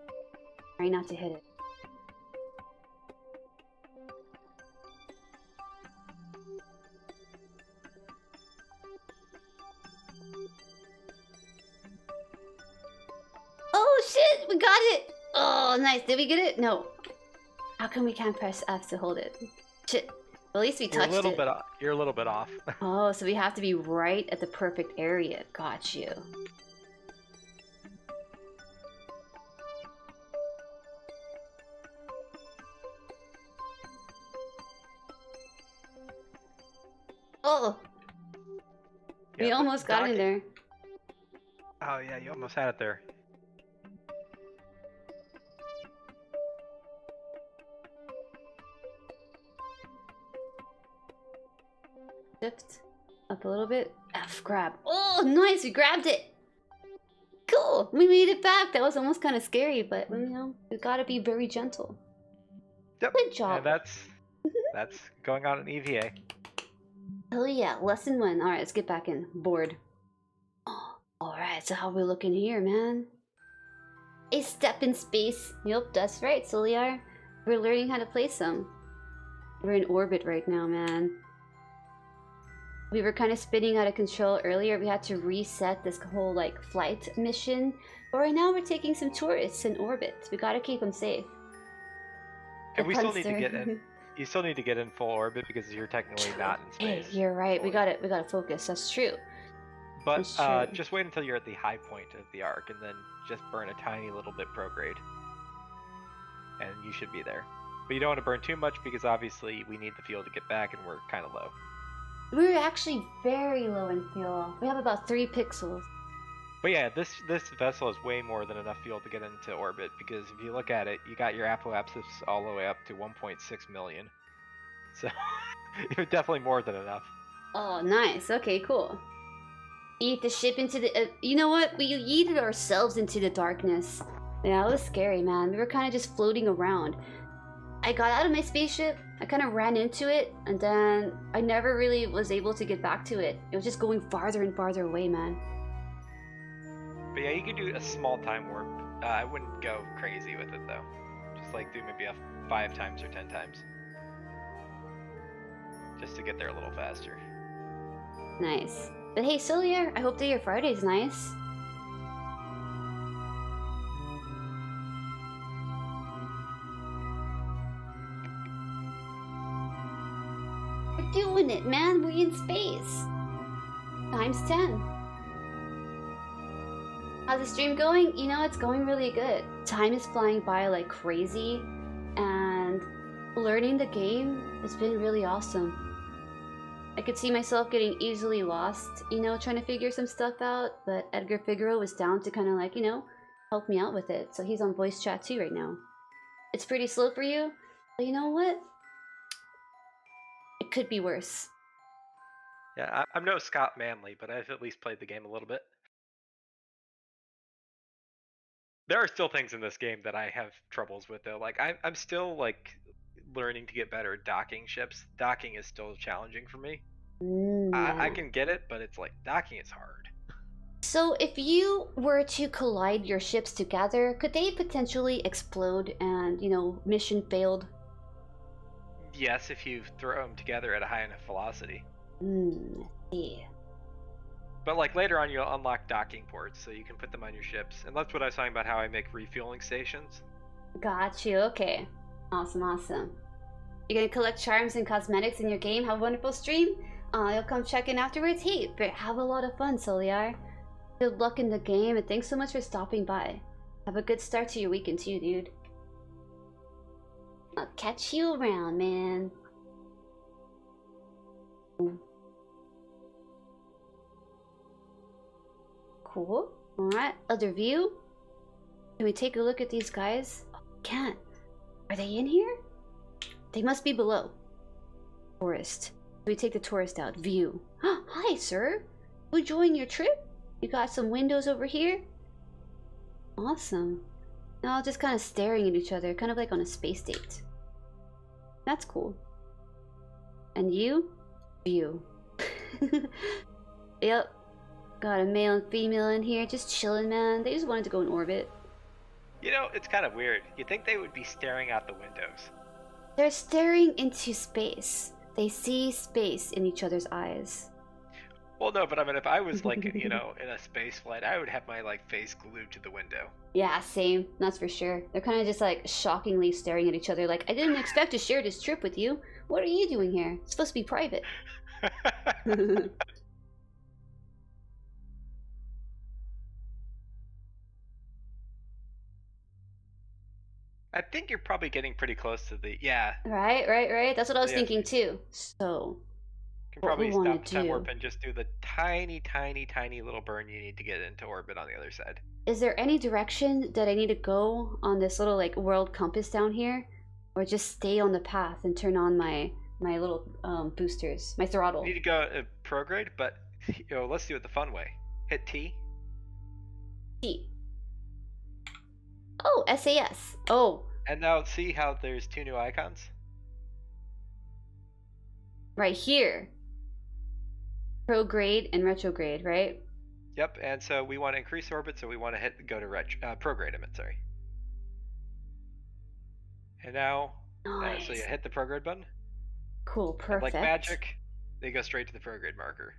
Try not to hit it. Oh shit! We got it! Oh, nice. Did we get it? No. How come we can't press F to hold it? Shit. At least we touched it. You're a little bit off. Oh, so we have to be right at the perfect area. Got you. Oh, we Yeah, but almost got in docking- there. Oh yeah, you almost had it there. Shift up a little bit. F grab. Oh, nice! We grabbed it. Cool. We made it back. That was almost kind of scary, but you know, we gotta be very gentle. Yep. Good job. And that's going on an EVA. Hell yeah! Lesson 1. All right, let's get back in. Board. Oh, all right. So how we looking here, man? A step in space. Yep, that's right, Soliar. We're learning how to play some. We're in orbit right now, man. We were kind of spinning out of control earlier. We had to reset this whole like flight mission. But right now we're taking some tourists in orbit. We gotta keep them safe. And we still need to Punster. get in. You still need to get in full orbit because you're technically not in Hey, space. you're right. We fully. gotta focus. That's true. But That's true. just wait until you're at the high point of the arc, and then just burn a tiny little bit prograde, and you should be there. But you don't want to burn too much because obviously we need the fuel to get back, and we're kind of low. We're actually very low in fuel. We have about 3 pixels. But yeah, this vessel is way more than enough fuel to get into orbit, because if you look at it, you got your apoapsis all the way up to 1.6 million. So you're definitely more than enough. Oh, nice. Okay, cool. Eat the ship into the... you know what? We yeeted ourselves into the darkness. Yeah, it was scary, man. We were kind of just floating around. I got out of my spaceship, I kind of ran into it, and then I never really was able to get back to it. It was just going farther and farther away, man. But yeah, you can do a small time warp. I wouldn't go crazy with it though. Just like do maybe a 5 times or 10 times. Just to get there a little faster. Nice. But hey, Solier, I hope that your Friday's nice. We're doing it, man. We're in space. Times 10. How's the stream going? You know, it's going really good. Time is flying by like crazy, and learning the game has been really awesome. I could see myself getting easily lost, you know, trying to figure some stuff out, but Edgar Figaro was down to kind of like, you know, help me out with it. So he's on voice chat too right now. It's pretty slow for you, but you know what? It could be worse. Yeah, I'm no Scott Manley, but I've at least played the game a little bit. There are still things in this game that I have troubles with though. Like I'm still like learning to get better at docking ships. Docking is still challenging for me. I can get it, but it's like docking is hard. So if you were to collide your ships together, could they potentially explode and, you know, mission failed? Yes, if you throw them together at a high enough velocity. Yeah. But like later on, you'll unlock docking ports, so you can put them on your ships. And that's what I was talking about, how I make refueling stations. Got you. Okay. Awesome, awesome. You're gonna collect charms and cosmetics in your game. Have a wonderful stream. You'll come check in afterwards. Hey, but have a lot of fun, Soliar. Good luck in the game, and thanks so much for stopping by. Have a good start to your weekend too, dude. I'll catch you around, man. Cool. Alright, other view. Can we take a look at these guys? Oh, can't. Are they in here? They must be below. Tourist. We take the tourist out. View. Hi, sir. We enjoying your trip? You got some windows over here? Awesome. Now just kind of staring at each other, kind of like on a space date. That's cool. And you? View. Yep. Got a male and female in here, just chilling, man. They just wanted to go in orbit. You know, it's kind of weird. You'd think they would be staring out the windows. They're staring into space. They see space in each other's eyes. Well, no, but I mean, if I was like, you know, in a space flight, I would have my like face glued to the window. Yeah, same. That's for sure. They're kind of just like shockingly staring at each other like, I didn't expect to share this trip with you. What are you doing here? It's supposed to be private. I think you're probably getting pretty close to the, yeah. Right. That's what I was Yeah. thinking too. So, can what we probably want stop to time do. warp and just do the tiny, tiny, tiny little burn you need to get into orbit on the other side. Is there any direction that I need to go on this little like world compass down here, or just stay on the path and turn on my little boosters, my throttle? You need to go prograde, but let's do it the fun way. Hit T. T. Oh, SAS. Oh, And now see how there's 2 new icons? right here. Prograde and retrograde, right? Yep, and so we want to increase orbit, so we want to go to prograde them, sorry. And now, Nice. so you hit the prograde button. Cool, And perfect. like magic, they go straight to the prograde marker.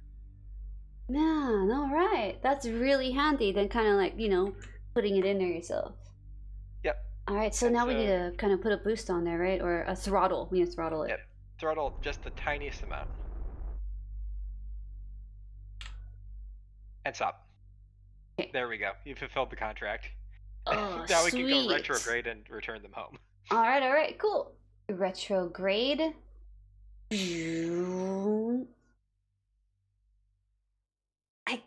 Man, all right. That's really handy than kind of like, putting it in there yourself. Yep. All right, so And now we need to kind of put a boost on there, right? Or a throttle. We need to throttle it. Yep. Throttle just the tiniest amount. And stop. Okay. There we go. You fulfilled the contract. Oh, Now we can go sweet. retrograde and return them home. All right, cool. Retrograde. I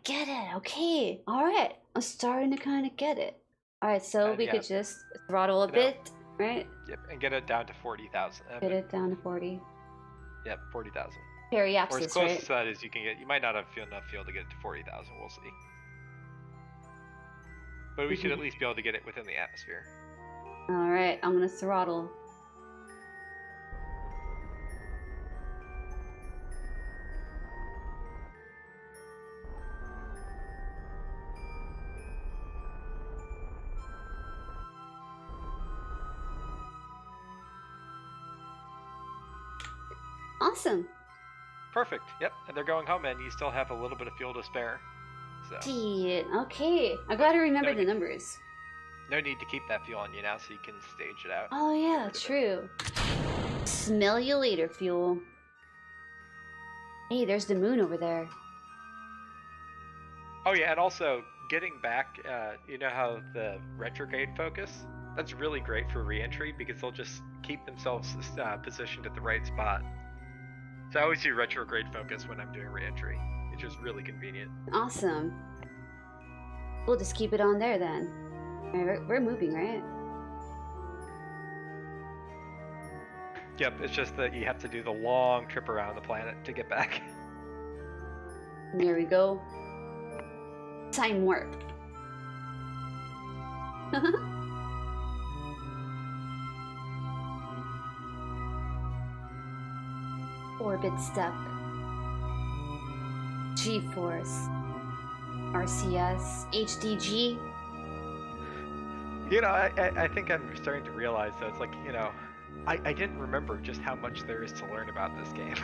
get it. Okay. All right. I'm starting to kind of get it. All right, so And we yeah, could just throttle a bit, right? Yep, and get it down to 40,000. Get it down to 40. Yep, 40,000. Or as Periapsis, close right? to that as you can get. You might not have enough fuel to get it to 40,000. We'll see. But we should at least be able to get it within the atmosphere. All right, I'm gonna throttle. Awesome. Perfect. Yep, and they're going home, and you still have a little bit of fuel to spare. So Shit. Okay. I gotta remember the numbers. no need to keep that fuel on you now, so you can stage it out. Oh yeah, rid of it. true. Smell you later, fuel. Hey, there's the moon over there. Oh yeah, and also getting back, you know how the retrograde focus? That's really great for re-entry because they'll just keep themselves positioned at the right spot. So I always do retrograde focus when I'm doing re-entry. It's just really convenient. Awesome. We'll just keep it on there then. Alright, we're moving, right? Yep, it's just that you have to do the long trip around the planet to get back. There we go. Time warp. Orbit step. G-force. RCS. HDG. You know, I think I'm starting to realize that it's like, I didn't remember just how much there is to learn about this game.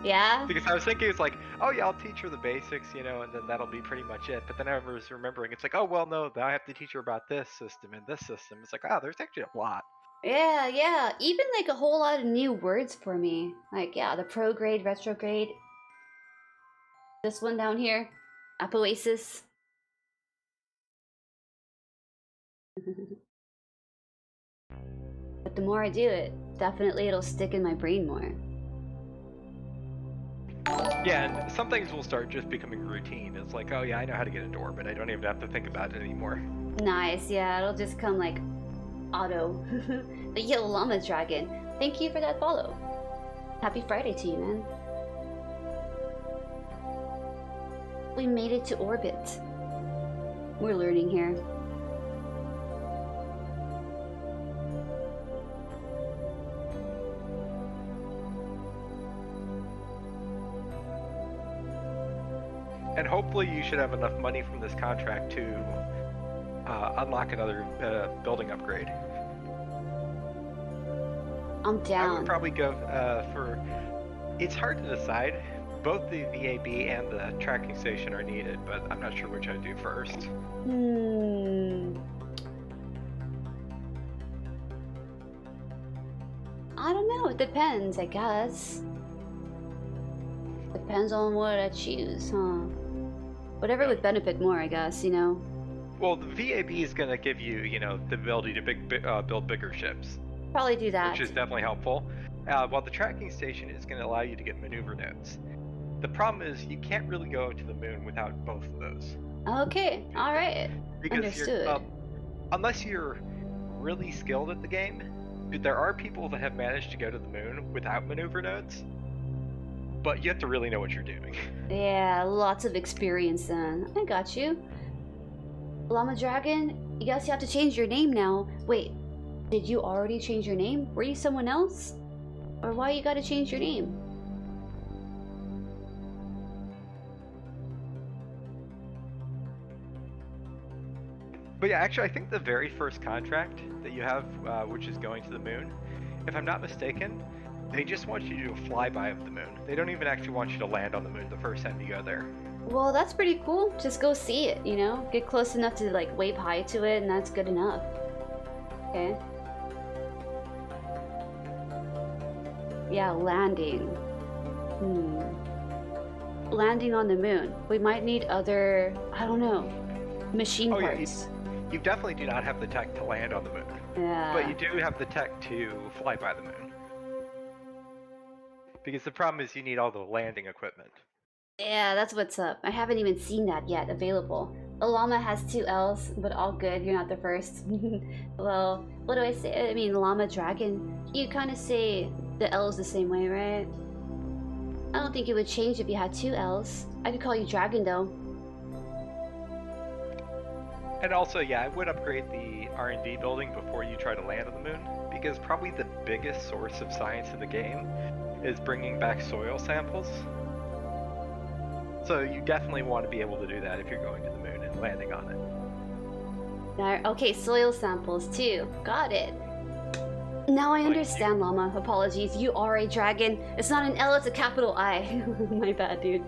Yeah? Because I was thinking it's like, oh yeah, I'll teach her the basics, and then that'll be pretty much it. But then I was remembering, it's like, oh well, no, now I have to teach her about this system and this system. It's like, oh, there's actually a lot. Yeah. Even like a whole lot of new words for me. Like, yeah, the prograde, retrograde. This one down here. Apoasis. But the more I do it, definitely it'll stick in my brain more. Yeah, and some things will start just becoming routine. It's like, oh yeah, I know how to get into orbit. I don't even have to think about it anymore. Nice, yeah, it'll just come like auto. The Yellow Llama Dragon. Thank you for that follow. Happy Friday to you, man. We made it to orbit. We're learning here. And hopefully you should have enough money from this contract to unlock another building upgrade. I'm I down. would probably go for... It's hard to decide. Both the VAB and the tracking station are needed, but I'm not sure which I'd do first. I don't know, it depends, I guess. Depends on what I choose, huh? Whatever would benefit more, I guess, Well, the VAB is going to give you, the ability to build bigger ships, Probably do that. which is definitely helpful. While the tracking station is going to allow you to get maneuver nodes. The problem is you can't really go to the moon without both of those. Okay, alright. Because Understood. unless you're really skilled at the game, there are people that have managed to go to the moon without maneuver nodes, but you have to really know what you're doing. Yeah, lots of experience then. I got you. Llama Dragon, you guys have to change your name now. Wait, did you already change your name? Were you someone else? Or why you gotta change your name? But yeah, actually, I think the very first contract that you have, which is going to the moon, if I'm not mistaken, they just want you to do a flyby of the moon. They don't even actually want you to land on the moon the first time you go there. Well, that's pretty cool. Just go see it, you know? Get close enough to like wave hi to it and that's good enough. Okay. Yeah, landing. Landing on the moon. We might need other, I don't know, machine parts. You definitely do not have the tech to land on the moon. Yeah. But you do have the tech to fly by the moon. Because the problem is you need all the landing equipment. Yeah, that's what's up. I haven't even seen that yet available. The llama has 2 L's, but all good. You're not the first. Well, what do I say? I mean, llama dragon. You kind of say the L's the same way, right? I don't think it would change if you had 2 L's. I could call you dragon though. And also, yeah, I would upgrade the R&D building before you try to land on the moon, because probably the biggest source of science in the game is bringing back soil samples. So you definitely want to be able to do that if you're going to the moon and landing on it. Okay, soil samples too. Got it. Now I understand, llama. Apologies, you are a dragon. It's not an L, it's a capital I. My bad, dude.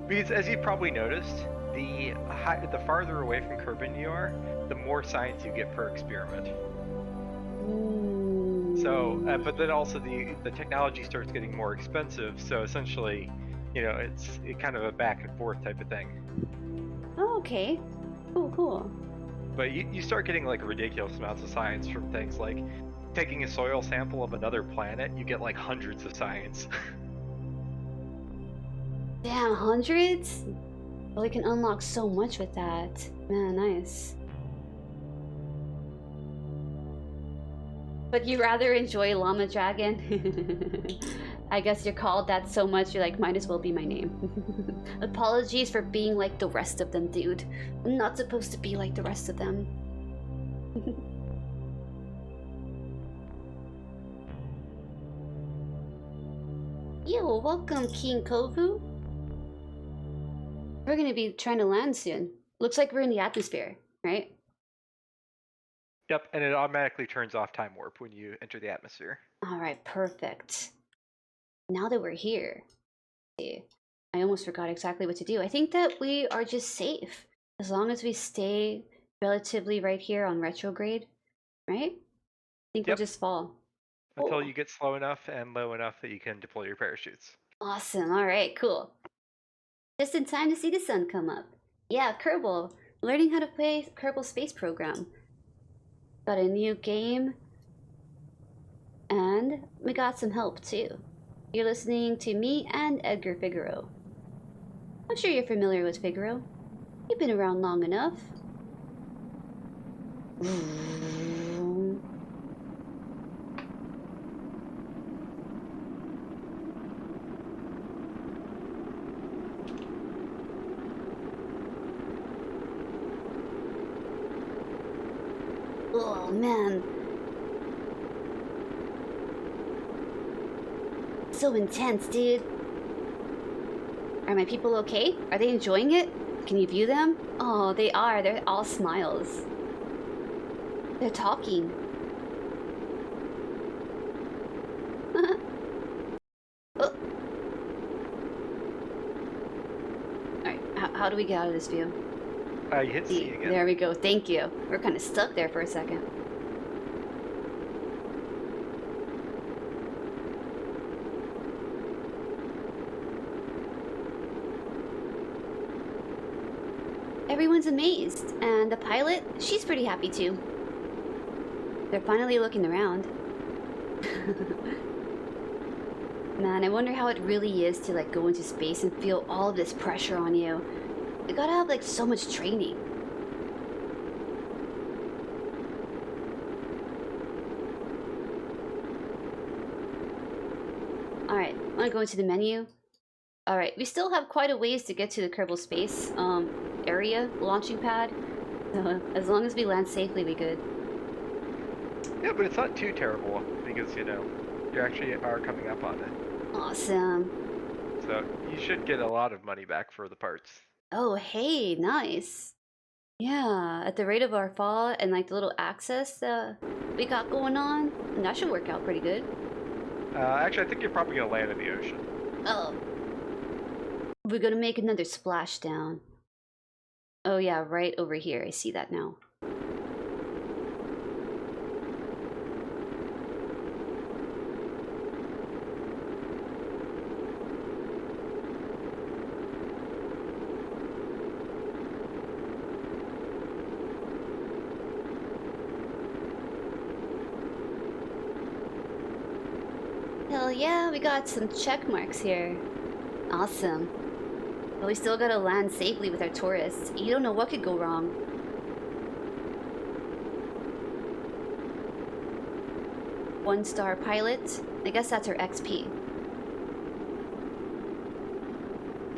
Because as you've probably noticed, the farther away from Kerbin you are, the more science you get per experiment. So, but then also the technology starts getting more expensive. So essentially, you know, it's kind of a back and forth type of thing. Oh, okay. Cool. But you start getting like ridiculous amounts of science from things like taking a soil sample of another planet. You get like hundreds of science. Damn, hundreds? Well, we can unlock so much with that. Man, nice. But you rather enjoy Llama Dragon? I guess you're called that so much, you're like, might as well be my name. Apologies for being like the rest of them, dude. I'm not supposed to be like the rest of them. Yo, welcome, King Kovu. We're gonna be trying to land soon. Looks like we're in the atmosphere, right? Yep, and it automatically turns off time warp when you enter the atmosphere. Alright, perfect. Now that we're here, I almost forgot exactly what to do. I think that we are just safe. As long as we stay relatively right here on retrograde, right? I think we'll just fall. Until you get slow enough and low enough that you can deploy your parachutes. Awesome, alright, cool. Just in time to see the sun come up. Yeah, Kerbal. Learning how to play Kerbal Space Program. Got a new game. And we got some help too. You're listening to me and Edgar Figaro. I'm sure you're familiar with Figaro. You've been around long enough. Oh man. So intense, dude. Are my people okay? Are they enjoying it? Can you view them? Oh, they are. They're all smiles. They're talking. Oh. Alright, how do we get out of this view? You hit C again. There we go. Thank you. We're kind of stuck there for a second. Everyone's amazed, and the pilot, she's pretty happy too. They're finally looking around. Man, I wonder how it really is to like go into space and feel all of this pressure on you. You gotta have like so much training. Alright, I wanna go into the menu. Alright, we still have quite a ways to get to the Kerbal Space area, launching pad. So as long as we land safely, we good. Yeah, but it's not too terrible because, you know, you actually are coming up on it. Awesome. So you should get a lot of money back for the parts. Oh, hey, nice. Yeah, at the rate of our fall and like the little access we got going on, that should work out pretty good. Actually, I think you're probably gonna land in the ocean. Oh. We're gonna make another splashdown. Oh yeah, right over here. I see that now. Hell yeah, we got some check marks here. Awesome. But we still gotta land safely with our tourists. You don't know what could go wrong. One-star pilot. I guess that's our XP.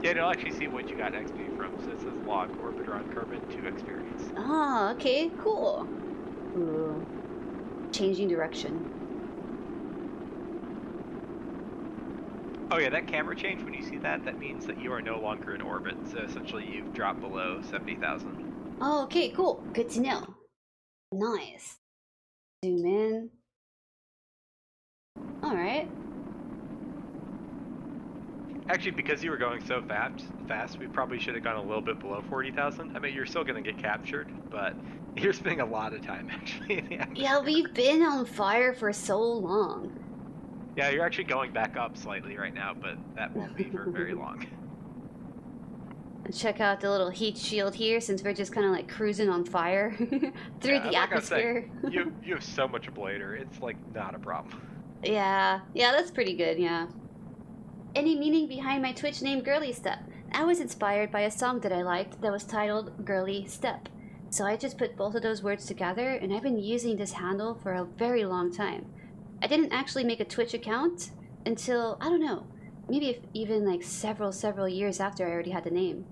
Yeah, it'll actually see what you got XP from. So it says log orbiter on Kerbin to experience. Ah, okay, cool. Ooh. Changing direction. Oh yeah, that camera change, when you see that, that means that you are no longer in orbit. So essentially you've dropped below 70,000. Oh, okay, cool. Good to know. Nice. Zoom in. Alright. Actually, because you were going so fast, we probably should have gone a little bit below 40,000. I mean, you're still going to get captured, but you're spending a lot of time actually in the action. Yeah, we've been on fire for so long. Yeah, you're actually going back up slightly right now, but that won't be for very long. Check out the little heat shield here, since we're just kind of like cruising on fire through the atmosphere. You have so much ablator, it's like not a problem. Yeah, that's pretty good, yeah. Any meaning behind my Twitch name GIRLYSTEP? I was inspired by a song that I liked that was titled Girly Step. So I just put both of those words together, and I've been using this handle for a very long time. I didn't actually make a Twitch account until, I don't know, maybe even like several years after I already had the name.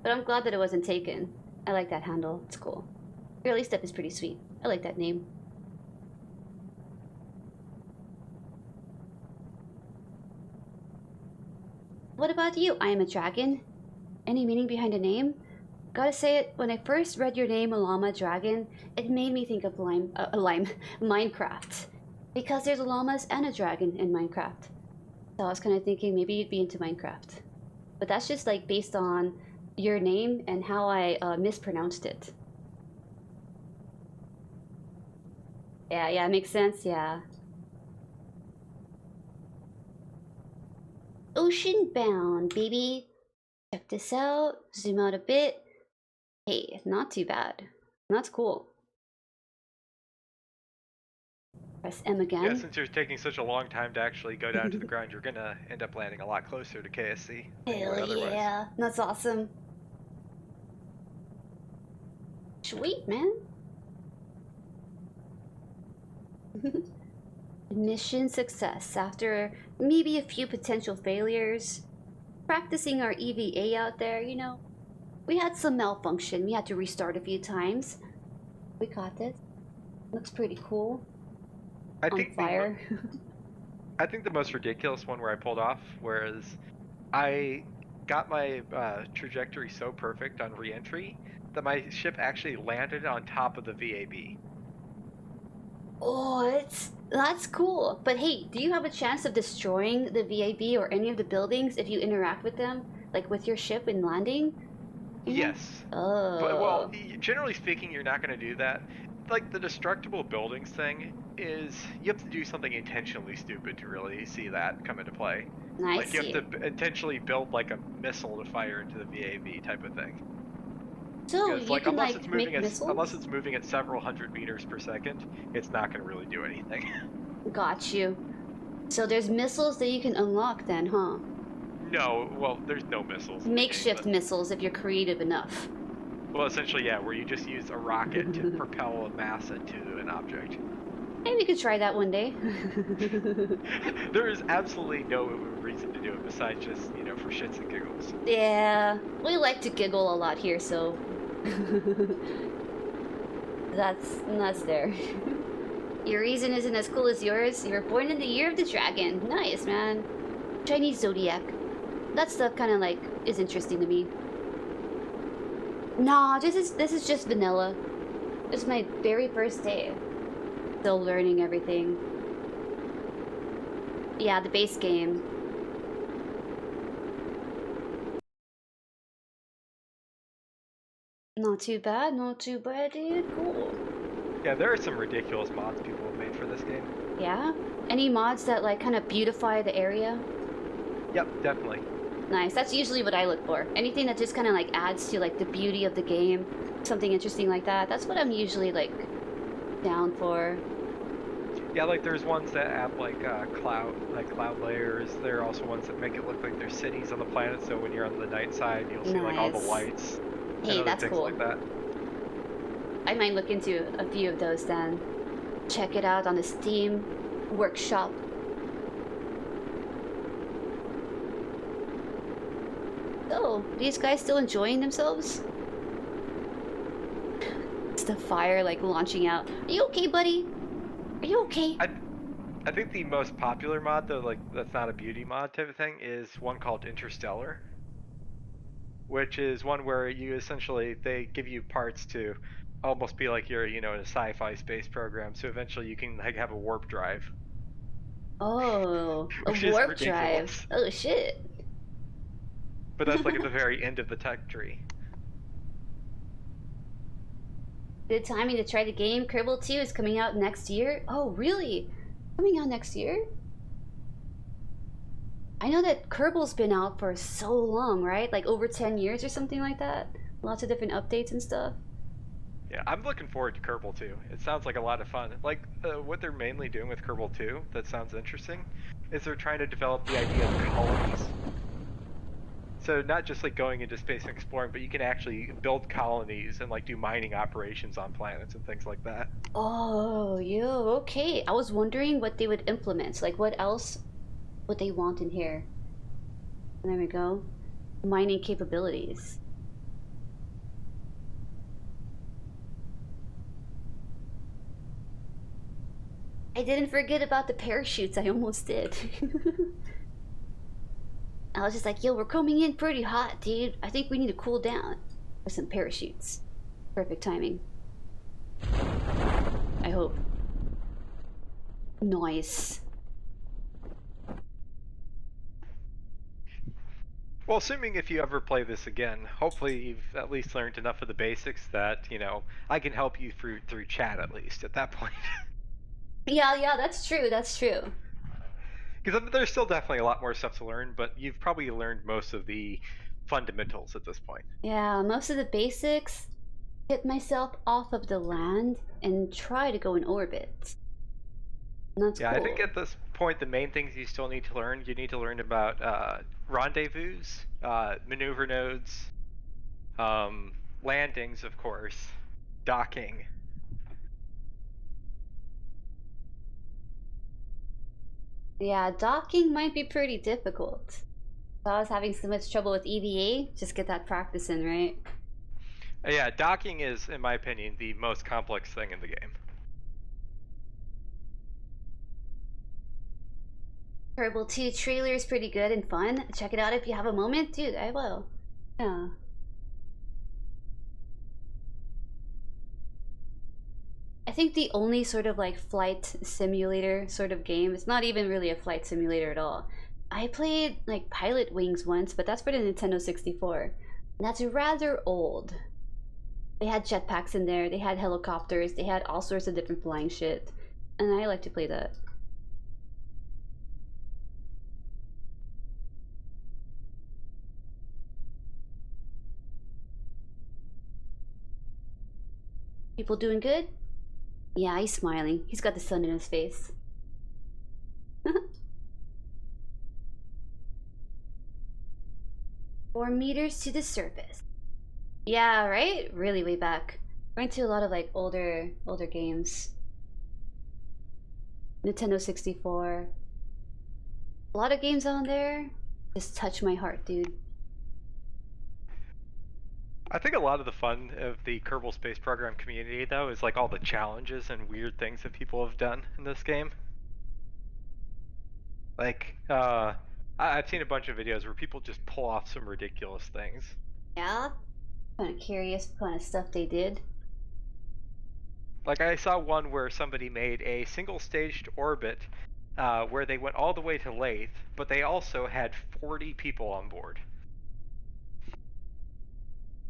But I'm glad that it wasn't taken. I like that handle, it's cool. GIRLYSTEP is pretty sweet. I like that name. What about you, I am a dragon? Any meaning behind a name? Gotta say it, when I first read your name, Llama Dragon, it made me think of Minecraft. Because there's llamas and a dragon in Minecraft. So I was kind of thinking maybe you'd be into Minecraft. But that's just like based on your name and how I mispronounced it. Yeah, makes sense, yeah. Ocean bound, baby. Check this out. Zoom out a bit. Hey, not too bad. That's cool. Press M again. Yeah, since you're taking such a long time to actually go down to the ground, you're gonna end up landing a lot closer to KSC. Hell yeah, that's awesome. Sweet, man. Mission success after maybe a few potential failures. Practicing our EVA out there, you know. We had some malfunction. We had to restart a few times. We got this. Looks pretty cool. I think the most ridiculous one where I pulled off, whereas I got my trajectory so perfect on re-entry that my ship actually landed on top of the VAB. Oh, that's cool. But hey, do you have a chance of destroying the VAB or any of the buildings if you interact with them, like with your ship in landing? Yes. Oh. But, well, generally speaking, you're not going to do that. Like, the destructible buildings thing is, you have to do something intentionally stupid to really see that come into play. Nice. Like, you have to intentionally build, like, a missile to fire into the VAB type of thing. So, you like, can, unless like, it's moving make at, missiles? unless it's moving at several hundred meters per second, it's not going to really do anything. Got you. So there's missiles that you can unlock then, huh? No, well, there's no missiles. In Makeshift the game, missiles if you're creative enough. well, essentially, yeah, where you just use a rocket to propel a mass into an object. Maybe we could try that one day. There is absolutely no reason to do it besides just, you know, for shits and giggles. Yeah, we like to giggle a lot here, so that's there. Your reason isn't as cool as yours. You were born in the year of the dragon. Nice, man. Chinese zodiac. That stuff kind of like is interesting to me. Nah, this is just vanilla. It's my very first day. Still learning everything. Yeah, the base game. Not too bad, dude. Cool. Yeah, there are some ridiculous mods people have made for this game. Yeah? Any mods that like kind of beautify the area? Yep, definitely. Nice. That's usually what I look for. Anything that just kind of like adds to like the beauty of the game. Something interesting like that. That's what I'm usually like down for. Yeah, like there's ones that add like cloud layers. There are also ones that make it look like there's cities on the planet. So when you're on the night side, you'll see like all the Nice. lights. Hey, and other that's things cool. like that. I might look into a few of those then. Check it out on the Steam workshop. So, these guys still enjoying themselves? It's the fire like launching out. Are you okay, buddy? Are you okay? I think the most popular mod, though, like that's not a beauty mod type of thing, is one called Interstellar, which is one where you essentially they give you parts to almost be like you're, you know, in a sci-fi space program. So eventually you can like have a warp drive. Oh, a Which is warp drive. ridiculous. Oh shit. But that's like at the very end of the tech tree. Good timing to try the game. Kerbal 2 is coming out next year. Oh, really? Coming out next year? I know that Kerbal's been out for so long, right? Like over 10 years or something like that. Lots of different updates and stuff. Yeah, I'm looking forward to Kerbal 2. It sounds like a lot of fun. Like, what they're mainly doing with Kerbal 2, that sounds interesting, is they're trying to develop the idea of colonies. So not just like going into space and exploring, but you can actually build colonies and like do mining operations on planets and things like that. Oh, yo, okay. I was wondering what they would implement. Like, what else would they want in here? There we go. Mining capabilities. I didn't forget about the parachutes. I almost did. I was just like, yo, we're coming in pretty hot, dude. I think we need to cool down with some parachutes. Perfect timing. I hope. Nice. Well, assuming if you ever play this again, hopefully you've at least learned enough of the basics that, you know, I can help you through chat at least at that point. Yeah, that's true. That's true. Because there's still definitely a lot more stuff to learn, but you've probably learned most of the fundamentals at this point. Yeah, most of the basics. Get myself off of the land and try to go in orbit. And that's Yeah, cool. I think at this point the main things you still need to learn, you need to learn about rendezvous, maneuver nodes, landings, of course, docking. Yeah, docking might be pretty difficult. If I was having so much trouble with EVA, just get that practice in, right? Yeah, docking is, in my opinion, the most complex thing in the game. Kerbal 2 trailer is pretty good and fun. Check it out if you have a moment. Dude, I will. Yeah. I think the only sort of like flight simulator sort of game, it's not even really a flight simulator at all. I played like Pilot Wings once, but that's for the Nintendo 64. And that's rather old. They had jetpacks in there, they had helicopters, they had all sorts of different flying shit. And I like to play that. People doing good? Yeah, he's smiling. He's got the sun in his face. 4 meters to the surface. Yeah, right? Really way back. Going to a lot of like older games. Nintendo 64. A lot of games on there just touch my heart, dude. I think a lot of the fun of the Kerbal Space Program community, though, is like all the challenges and weird things that people have done in this game. Like, I've seen a bunch of videos where people just pull off some ridiculous things. Yeah? Kind of curious what kind of stuff they did. Like, I saw one where somebody made a single-staged orbit where they went all the way to Lathe, but they also had 40 people on board.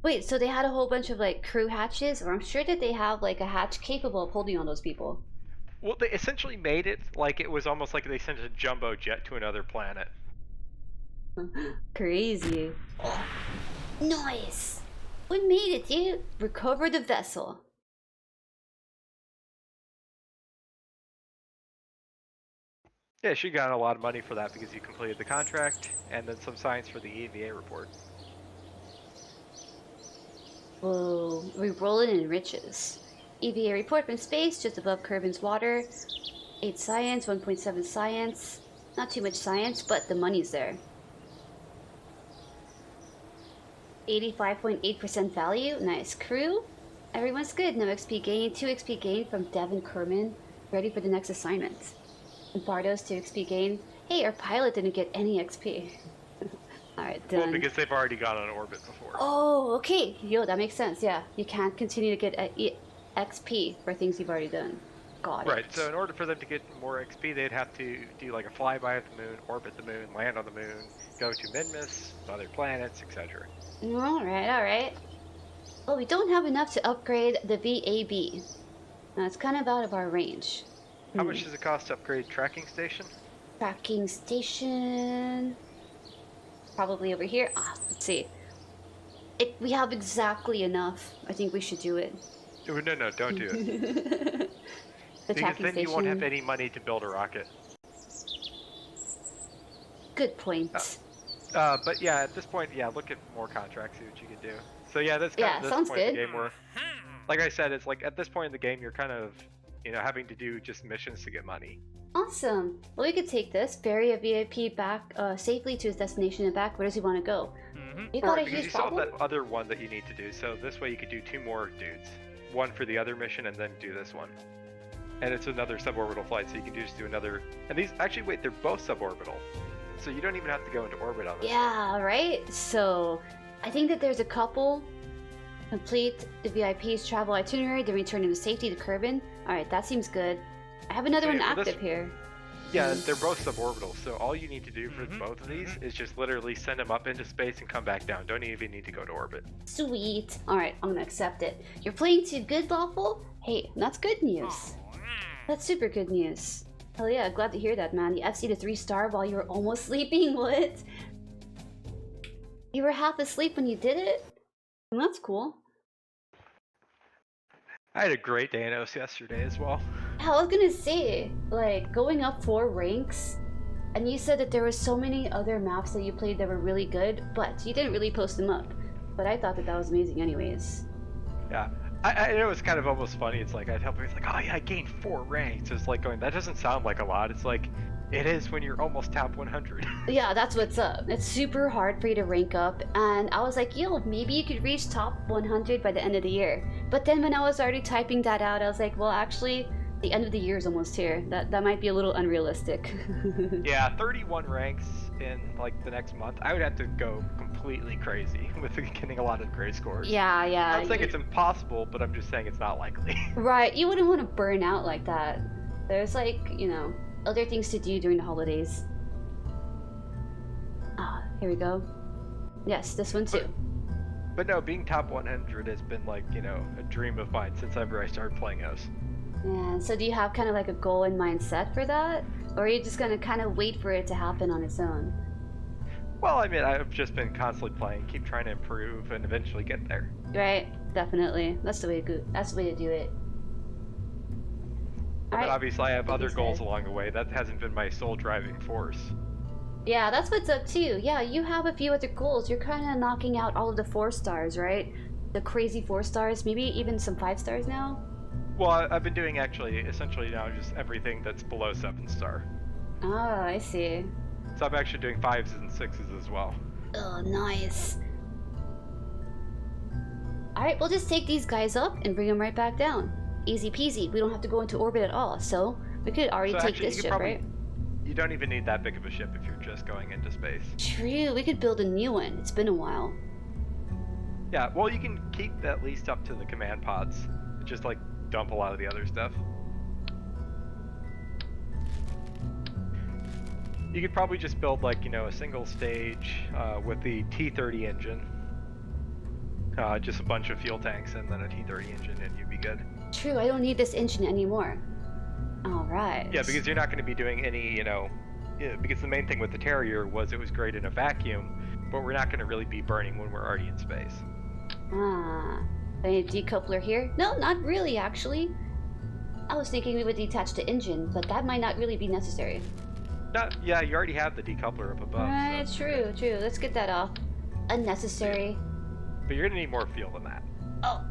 Wait, so they had a whole bunch of like crew hatches, or I'm sure that they have like a hatch capable of holding all those people. Well, they essentially made it like it was almost like they sent a jumbo jet to another planet. Crazy. Oh, nice! We made it, dude! Recover the vessel. Yeah, she got a lot of money for that because you completed the contract, and then some science for the EVA report. Whoa, we rolling in riches. EVA report from space, just above Kerbin's water. 8 science, 1.7 science. Not too much science, but the money's there. 85.8% value, nice. Crew, everyone's good. No XP gain, 2 XP gain from Devin Kerman. Ready for the next assignment. And Bardos 2 XP gain. Hey, our pilot didn't get any XP. Alright, done. Well, because they've already gone on orbit before. Oh, okay. Yo, that makes sense, yeah. You can't continue to get XP for things you've already done. Got it. Right, so in order for them to get more XP, they'd have to do like a flyby of the moon, orbit the moon, land on the moon, go to Minmus, other planets, etc. Alright. Well, we don't have enough to upgrade the VAB. Now, it's kind of out of our range. How much does it cost to upgrade tracking station? Tracking station... Probably over here. Let's see. We have exactly enough. I think we should do it. No, don't do it. The because then station. you won't have any money to build a rocket. Good point. But yeah, at this point, yeah, look at more contracts, see what you can do. So yeah, that's kind of this sounds point in good. the game where, like I said, it's like at this point in the game, you're kind of, having to do just missions to get money. Awesome. Well, we could take this, ferry a VIP back safely to his destination and back. Where does he want to go? You got a Because huge you still have problem? that other one that you need to do. So this way you could do 2 more dudes. One for the other mission and then do this one. And it's another suborbital flight, so you can just do another. And these, actually, wait, they're both suborbital. So you don't even have to go into orbit on this. Yeah, right? So, I think that there's a couple. Complete the VIP's travel itinerary, then return to safety to Kerbin. Alright, that seems good. I have another So one yeah, for active this- here. Yeah, they're both suborbital, so all you need to do for both of these is just literally send them up into space and come back down. Don't even need to go to orbit. Sweet. Alright, I'm gonna accept it. You're playing too good, Lawful? Hey, that's good news. That's super good news. Hell yeah, glad to hear that, man. You FC to 3-star while you were almost sleeping? What? You were half asleep when you did it? That's cool. I had a great day in OS yesterday as well. I was gonna say, like, going up 4 ranks, and you said that there were so many other maps that you played that were really good, but you didn't really post them up. But I thought that that was amazing anyways. Yeah. I know it's kind of almost funny. It's like I tell people, it's like, oh yeah, I gained 4 ranks. It's like going, that doesn't sound like a lot. It's like, it is when you're almost top 100. Yeah, that's what's up. It's super hard for you to rank up, and I was like, yo, maybe you could reach top 100 by the end of the year. But then when I was already typing that out, I was like, well, actually, the end of the year is almost here. That might be a little unrealistic. Yeah, 31 ranks in like the next month. I would have to go completely crazy with getting a lot of great scores. Yeah. I'm not saying it's impossible, but I'm just saying it's not likely. Right, you wouldn't want to burn out like that. There's like, other things to do during the holidays. Here we go. Yes, this one too. But no, being top 100 has been like, a dream of mine since ever I started playing OS. Yeah, so do you have kind of like a goal in mind set for that? Or are you just gonna kind of wait for it to happen on its own? Well, I mean, I've just been constantly playing, keep trying to improve, and eventually get there. Right, definitely. That's the way to go. That's the way to do it. But Alright. obviously I have other Like you goals said. along the way. That hasn't been my sole driving force. Yeah, that's what's up too. Yeah, you have a few other goals. You're kind of knocking out all of the 4 stars, right? The crazy 4 stars, maybe even some 5 stars now. Well, I've been doing actually essentially now just everything that's below 7-star. Oh, I see. So I'm actually doing 5s and 6s as well. Oh, nice. Alright, we'll just take these guys up and bring them right back down. Easy peasy. We don't have to go into orbit at all, so we could already take actually, this ship, right? You don't even need that big of a ship if you're just going into space. True, we could build a new one. It's been a while. Yeah, well, you can keep at least up to the command pods. Just like dump a lot of the other stuff. You could probably just build like, you know, a single stage with the T-30 engine. Just a bunch of fuel tanks and then a T-30 engine and you'd be good. True, I don't need this engine anymore. Alright. Yeah, because you're not going to be doing any, you know, because the main thing with the Terrier was it was great in a vacuum, but we're not going to really be burning when we're already in space. Ah, I need a decoupler here? No, not really, actually. I was thinking we would detach the engine, but that might not really be necessary. Yeah, you already have the decoupler up above. Right, so. true. Let's get that off. Unnecessary. But you're going to need more fuel than that. Oh,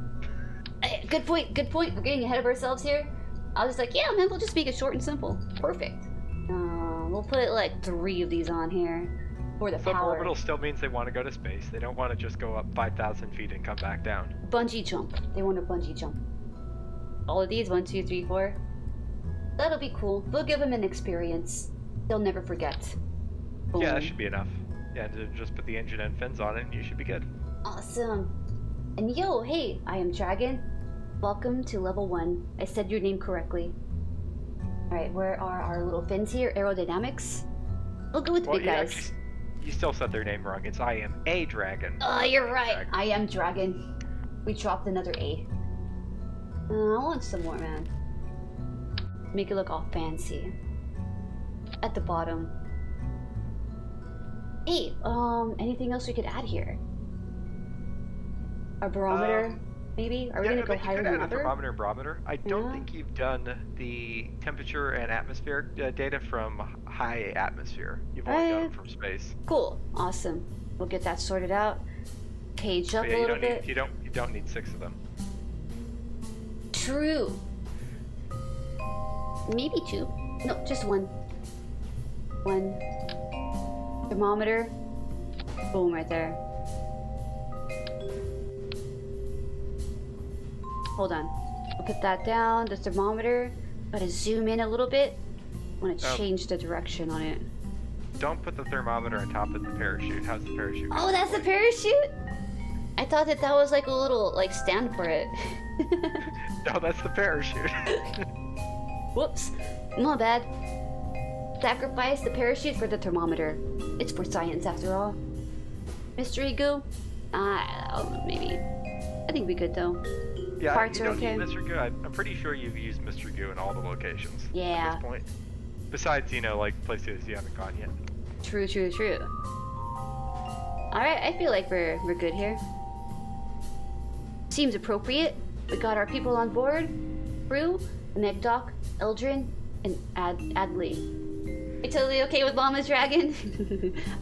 good point. We're getting ahead of ourselves here. I was like, yeah, man, we'll just make it short and simple. Perfect. We'll put like 3 of these on here for the power. Suborbital still means they want to go to space. They don't want to just go up 5,000 feet and come back down. Bungee jump. They want to bungee jump. All of these, 1, 2, 3, 4. That'll be cool. We'll give them an experience. They'll never forget. Boom. Yeah, that should be enough. Yeah, just put the engine and fins on it and you should be good. Awesome. And yo, hey, I am Dragon. Welcome to level 1. I said your name correctly. Alright, where are our little fins here? Aerodynamics? We'll go with the big guys. Actually, you still said their name wrong. It's I am a dragon. Oh, you're right. Dragon. I am Dragon. We dropped another A. I want some more, man. Make it look all fancy. At the bottom. Hey, anything else we could add here? Our barometer, maybe? Are we gonna go higher than ever? Thermometer and barometer. I don't think you've done the temperature and atmospheric data from high atmosphere. You've only done it from space. Cool, awesome. We'll get that sorted out. Cage up a little bit. You don't need 6 of them. True. Maybe 2. No, just 1. 1 thermometer. Boom, right there. Hold on. I'll put that down. The thermometer. Gotta zoom in a little bit. I want to change the direction on it. Don't put the thermometer on top of the parachute. How's the parachute? Oh, that's the parachute? I thought that was like a little like stand for it. No, that's the parachute. Whoops. Not bad. Sacrifice the parachute for the thermometer. It's for science after all. Mystery goo? Maybe. I think we could though. Yeah, Parts you are don't okay. need Mr. Goo. I'm pretty sure you've used Mr. Goo in all the locations. Yeah. At this point. Besides, you know, like places you haven't gone yet. True. Alright, I feel like we're good here. Seems appropriate. We got our people on board. Crew, Megdoc, Eldrin, and Adley. You totally okay with Mama's Dragon?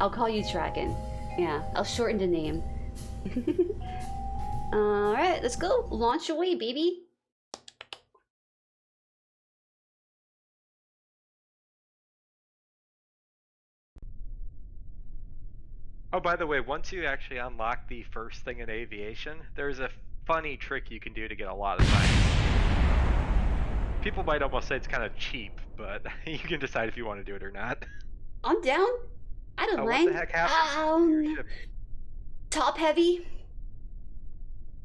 I'll call you Dragon. Yeah, I'll shorten the name. Alright, let's go. Launch away, baby. Oh, by the way, once you actually unlock the first thing in aviation, there's a funny trick you can do to get a lot of science. People might almost say it's kind of cheap, but you can decide if you want to do it or not. I'm down. I don't mind. What the heck happened? Top heavy.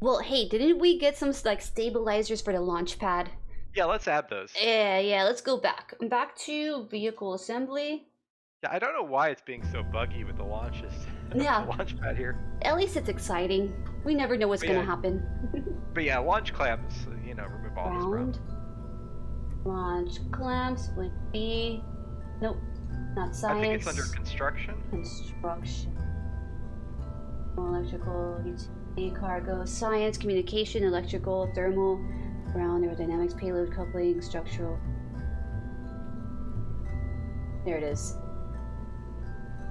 Well, hey, didn't we get some like stabilizers for the launch pad? Yeah, let's add those. Yeah, let's go back. Back to vehicle assembly. Yeah, I don't know why it's being so buggy with the launches. Yeah. The launch pad here. At least it's exciting. We never know what's gonna happen. But yeah, launch clamps, you know, remove all these problems. Launch clamps would be... Nope, not science. I think it's under construction. Construction. Electrical, utility, cargo, science, communication, electrical, thermal, ground, aerodynamics, payload, coupling, structural. There it is.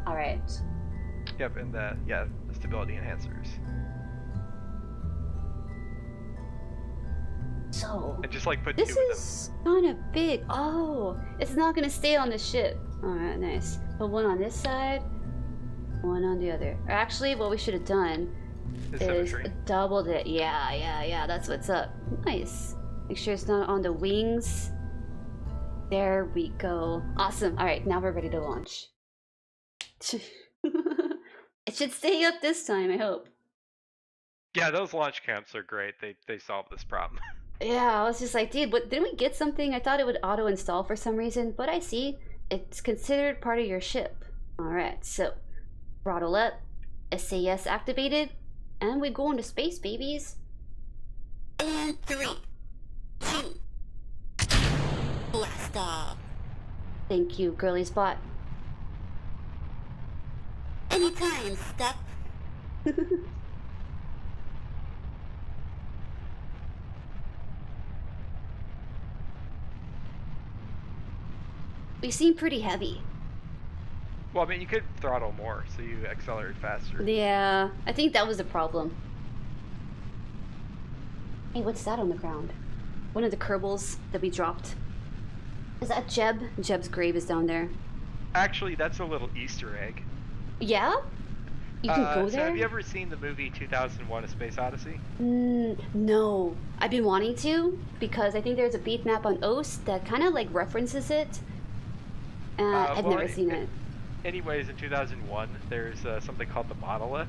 All right. Yep, and the stability enhancers. So And just like put this 2 of them. is kind of big. Oh, it's not gonna stay on the ship. All right, nice. Put one on this side, one on the other. Or actually, what we should have done The is symmetry. doubled it. Yeah. That's what's up. Nice. Make sure it's not on the wings. There we go. Awesome. All right, now we're ready to launch. It should stay up this time, I hope. Yeah, those launch camps are great. They solve this problem. Yeah, I was just like, dude, but didn't we get something? I thought it would auto install for some reason, but I see it's considered part of your ship. All right, so throttle up, SAS activated, and we go into space, babies. And 3, 2, blast off. Thank you, girly spot. Anytime, Step. We seem pretty heavy. Well, I mean, you could throttle more, so you accelerate faster. Yeah, I think that was the problem. Hey, what's that on the ground? One of the kerbals that we dropped. Is that Jeb? Jeb's grave is down there. Actually, that's a little Easter egg. Yeah? You can go So there? have you ever seen the movie 2001: A Space Odyssey? No. I've been wanting to, because I think there's a beat map on OS that kind of like references it. I've Well, never seen it. Anyways, in 2001, there's something called the monolith.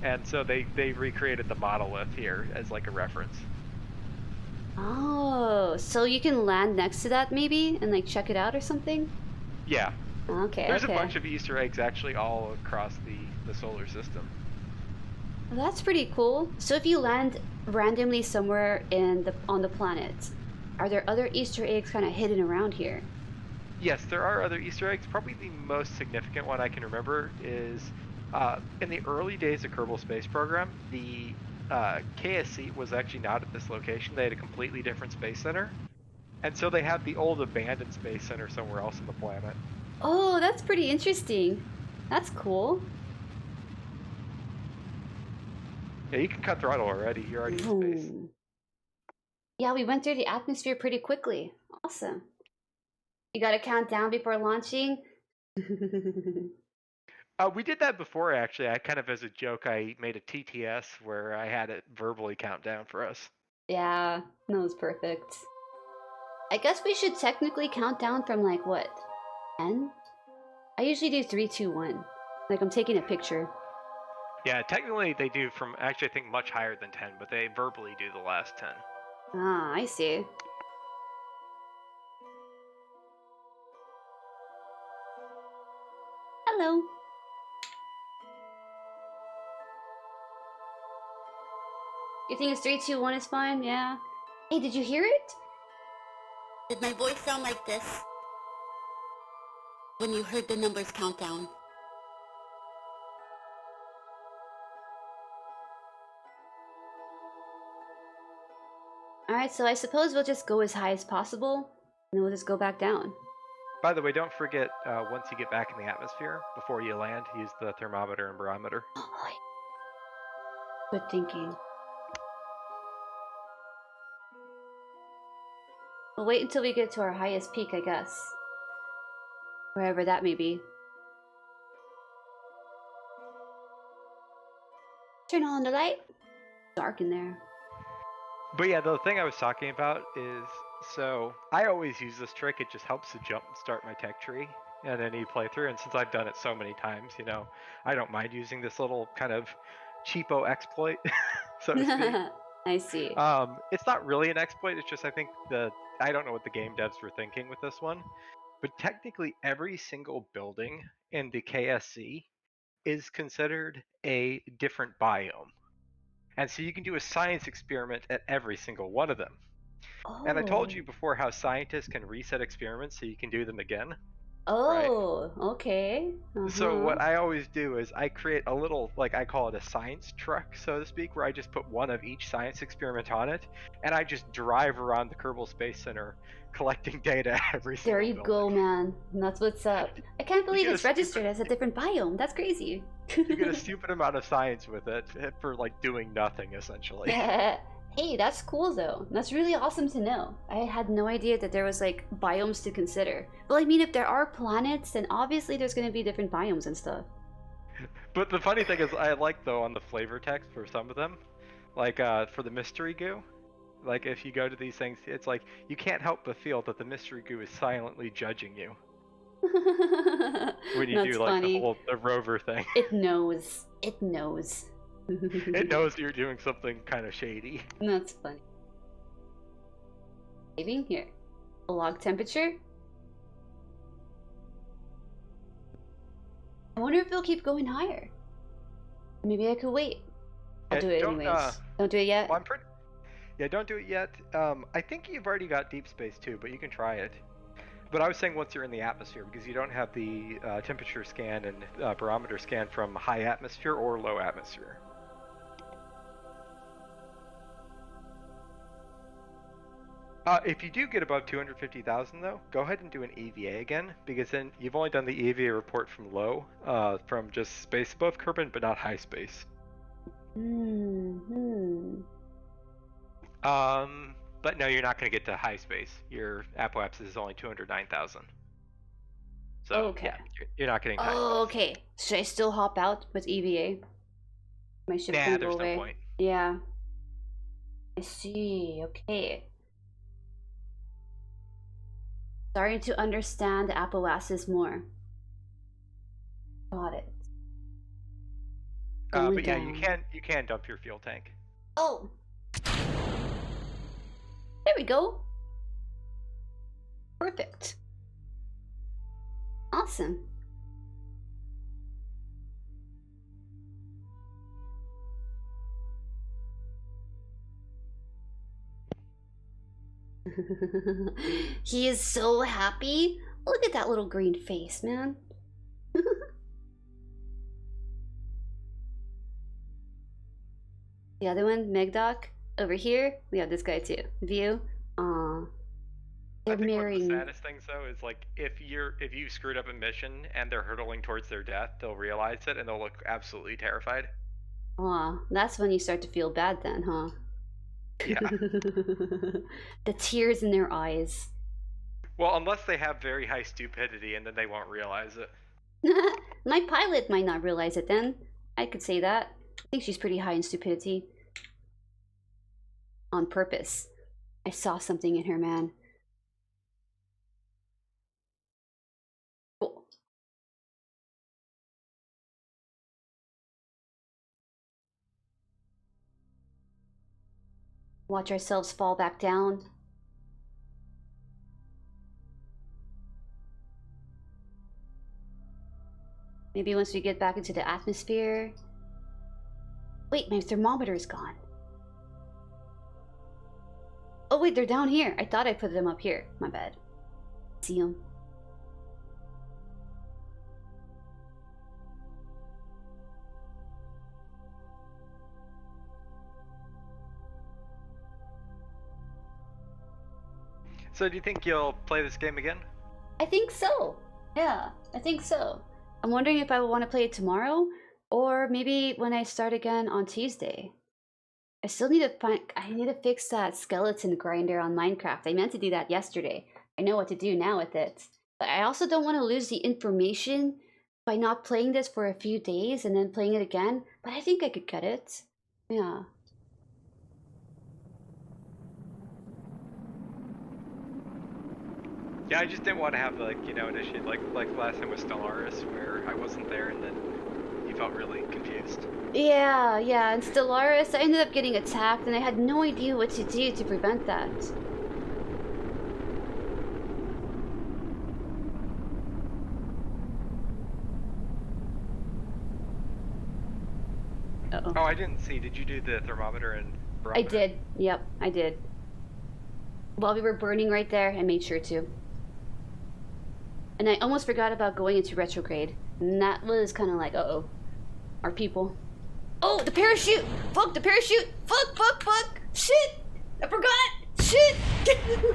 And so they recreated the monolith here as like a reference. Oh, so you can land next to that maybe and like check it out or something? Yeah. Okay, There's okay. a bunch of Easter eggs actually all across the solar system. Well, that's pretty cool. So if you land randomly somewhere on the planet, are there other Easter eggs kind of hidden around here? Yes, there are other Easter eggs. Probably the most significant one I can remember is in the early days of Kerbal Space Program, the KSC was actually not at this location. They had a completely different space center. And so they have the old abandoned space center somewhere else on the planet. Oh, that's pretty interesting. That's cool. Yeah, you can cut throttle already. You're already in space. Boom. Yeah, we went through the atmosphere pretty quickly. Awesome. You gotta count down before launching? We did that before, actually. I kind of, as a joke, I made a TTS where I had it verbally count down for us. Yeah, that was perfect. I guess we should technically count down from like what? 10? I usually do 3, 2, 1. Like I'm taking a picture. Yeah, technically they do from, actually I think much higher than 10, but they verbally do the last 10. Ah, I see. Hello. You think it's 3, 2, 1 is fine? Yeah. Hey, did you hear it? Did my voice sound like this? When you heard the numbers count down. Alright, so I suppose we'll just go as high as possible, and then we'll just go back down. By the way, don't forget, once you get back in the atmosphere, before you land, use the thermometer and barometer. Good thinking. We'll wait until we get to our highest peak, I guess. Wherever that may be. Turn on the light. Dark in there. But yeah, the thing I was talking about is, so I always use this trick. It just helps to jump start my tech tree in any playthrough. And since I've done it so many times, you know, I don't mind using this little kind of cheapo exploit, so to speak. I see. It's not really an exploit. It's just I think I don't know what the game devs were thinking with this one, but technically every single building in the KSC is considered a different biome. And so you can do a science experiment at every single one of them. Oh. And I told you before how scientists can reset experiments so you can do them again. Oh, okay. So what I always do is I create a little, like I call it a science truck, so to speak, where I just put one of each science experiment on it, and I just drive around the Kerbal Space Center collecting data every single There you building. go, man. That's what's up. I can't believe it's registered as a different biome. That's crazy. You get a stupid amount of science with it for like doing nothing, essentially. Hey, that's cool though. That's really awesome to know. I had no idea that there was like biomes to consider. Well, I mean, if there are planets, then obviously there's going to be different biomes and stuff. But the funny thing is, I like though on the flavor text for some of them, like for the mystery goo, like if you go to these things, it's like you can't help but feel that the mystery goo is silently judging you when you That's do like funny. the rover thing. It knows. It knows. It knows you're doing something kind of shady. That's funny. Saving here. Log temperature. I wonder if it'll keep going higher. Maybe I could wait. I'll do it anyways. Don't do it yet? Well, yeah, don't do it yet. I think you've already got deep space too, but you can try it. But I was saying once you're in the atmosphere, because you don't have the temperature scan and barometer scan from high atmosphere or low atmosphere. If you do get above 250,000 though, go ahead and do an EVA again, because then you've only done the EVA report from low, from just space above Kerbin, but not high space. But no, you're not going to get to high space. Your apoapsis is only 209,000. So okay. Yeah, you're not getting high space. Okay. Should I still hop out with EVA? My ship Nah, can there's go away. no point. Yeah. I see. Okay. Starting to understand the apoapsis more. Got it. But yeah, you can dump your fuel tank. Oh. There we go. Perfect. Awesome. He is so happy. Look at that little green face, man. The other one, Megdoc, over here. We have this guy too. View. They're I think marrying. one of the saddest things though is like if you screwed up a mission and they're hurtling towards their death, they'll realize it and they'll look absolutely terrified. Aw, that's when you start to feel bad then, huh? Yeah. The tears in their eyes. Well, unless they have very high stupidity and then they won't realize it. My pilot might not realize it then. I could say that. I think she's pretty high in stupidity. On purpose. I saw something in her, man. Cool. Watch ourselves fall back down. Maybe once we get back into the atmosphere. Wait, my thermometer is gone. Oh wait, they're down here. I thought I put them up here. My bad. See them. So do you think you'll play this game again? I think so. Yeah, I think so. I'm wondering if I would want to play it tomorrow or maybe when I start again on Tuesday. I still need to fix that skeleton grinder on Minecraft. I meant to do that yesterday. I know what to do now with it. But I also don't want to lose the information by not playing this for a few days and then playing it again. But I think I could get it. Yeah. Yeah, I just didn't want to have like, you know, an issue like last time with Stellaris where I wasn't there and then you felt really confused. Yeah, and Stellaris, I ended up getting attacked and I had no idea what to do to prevent that. Uh-oh. Oh, I didn't see. Did you do the thermometer and barometer? I did. Yep, I did. While we were burning right there, I made sure to. And I almost forgot about going into retrograde. And that was kind of like, uh-oh. Our people. Oh, the parachute! Fuck, the parachute! Fuck, fuck, fuck! Shit! I forgot! Shit!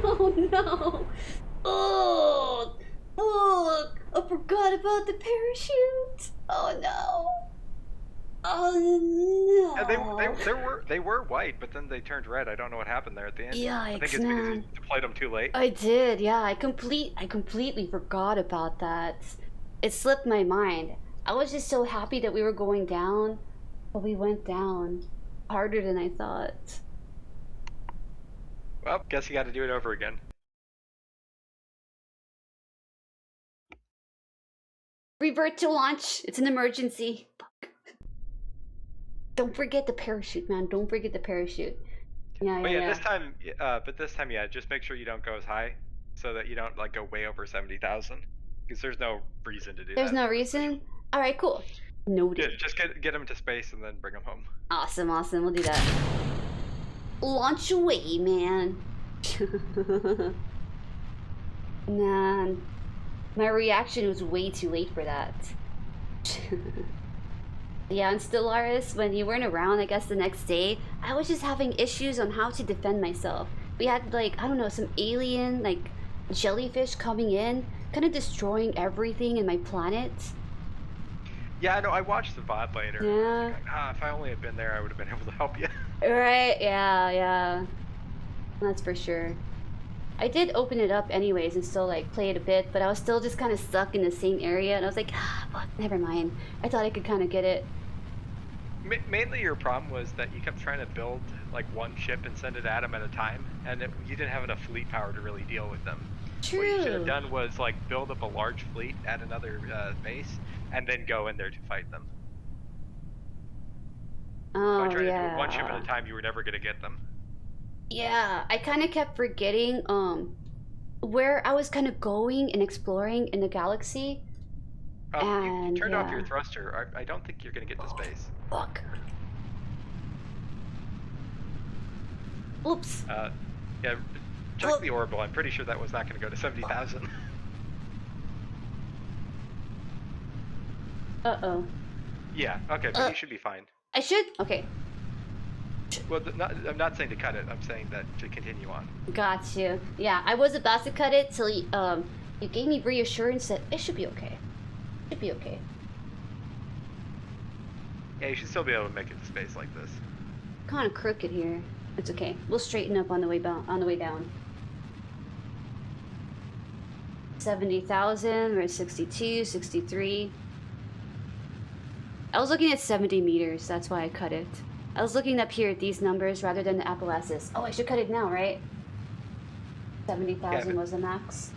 Oh, no! Oh, fuck! I forgot about the parachute! Oh, no! Oh, no! Yeah, they were white, but then they turned red. I don't know what happened there at the end. Yikes, I think it's because you deployed them too late. I did, yeah. I completely forgot about that. It slipped my mind. I was just so happy that we were going down, but we went down harder than I thought. Well, guess you got to do it over again. Revert to launch. It's an emergency. Fuck. Don't forget the parachute, man. Don't forget the parachute. Yeah, But yeah, yeah, this time, yeah, just make sure you don't go as high, so that you don't like go way over 70,000, because there's no reason to do that. There's no reason. All right, cool. Noted. Yeah, just get them to space and then bring them home. Awesome, awesome. We'll do that. Launch away, man. Man, my reaction was way too late for that. Yeah, and Stellaris, when you weren't around, I guess the next day, I was just having issues on how to defend myself. We had, like, I don't know, some alien, like, jellyfish coming in, kind of destroying everything in my planet. Yeah, I know. I watched the VOD later. Yeah. Like, if I only had been there, I would have been able to help you. Right, yeah, yeah. That's for sure. I did open it up anyways and still like play it a bit, but I was still just kind of stuck in the same area, and I was like, fuck, never mind. I thought I could kind of get it. Mainly your problem was that you kept trying to build like one ship and send it at them at a time, and you didn't have enough fleet power to really deal with them. True. What you should have done was like build up a large fleet at another base, and then go in there to fight them. Oh, By trying yeah. to do one ship at a time, you were never going to get them. Yeah, I kind of kept forgetting where I was kind of going and exploring in the galaxy. You turned off yeah. your thruster. I don't think you're going to get to space. Fuck. Oops. Yeah, check the orbital. I'm pretty sure that was not going to go to 70,000. Uh-oh. Yeah, okay, but you should be fine. I should? Okay. Well, I'm not saying to cut it. I'm saying that to continue on. Got you. Yeah, I was about to cut it till you gave me reassurance that it should be okay. It should be okay. Yeah, you should still be able to make it to space like this. Kind of crooked here. It's okay. We'll straighten up on the way down. 70,000. We're at 62, 63. I was looking at 70 meters. That's why I cut it. I was looking up here at these numbers rather than the Appalachians. Oh, I should cut it now, right? 70,000 was the max.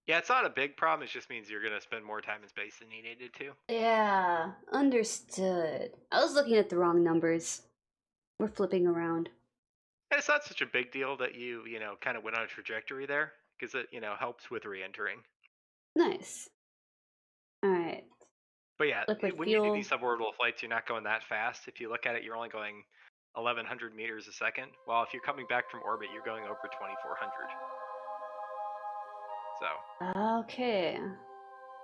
Yeah, it's not a big problem. It just means you're going to spend more time in space than you needed to. Yeah, understood. I was looking at the wrong numbers. We're flipping around. And it's not such a big deal that you kind of went on a trajectory there, because it, helps with re-entering. Nice. Alright. But yeah, Liquid when fuel. you do these suborbital flights, you're not going that fast. If you look at it, you're only going 1,100 meters a second. While if you're coming back from orbit, you're going over 2,400. So. Okay.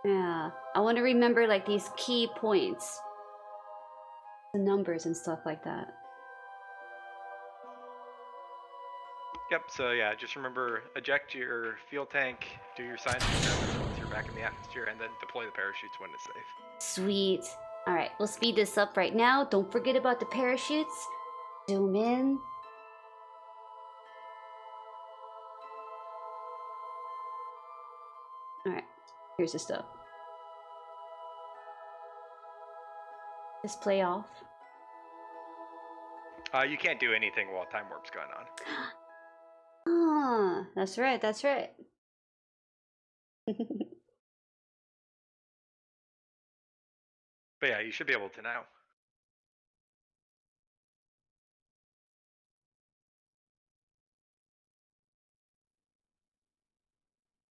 Yeah. I want to remember like these key points. The numbers and stuff like that. Yep, so yeah, just remember, eject your fuel tank, do your science experiments once you're back in the atmosphere, and then deploy the parachutes when it's safe. Sweet. Alright, we'll speed this up right now. Don't forget about the parachutes. Zoom in. Alright, here's the stuff. Display off. You can't do anything while time warp's going on. Ah, that's right, that's right. But yeah, you should be able to now.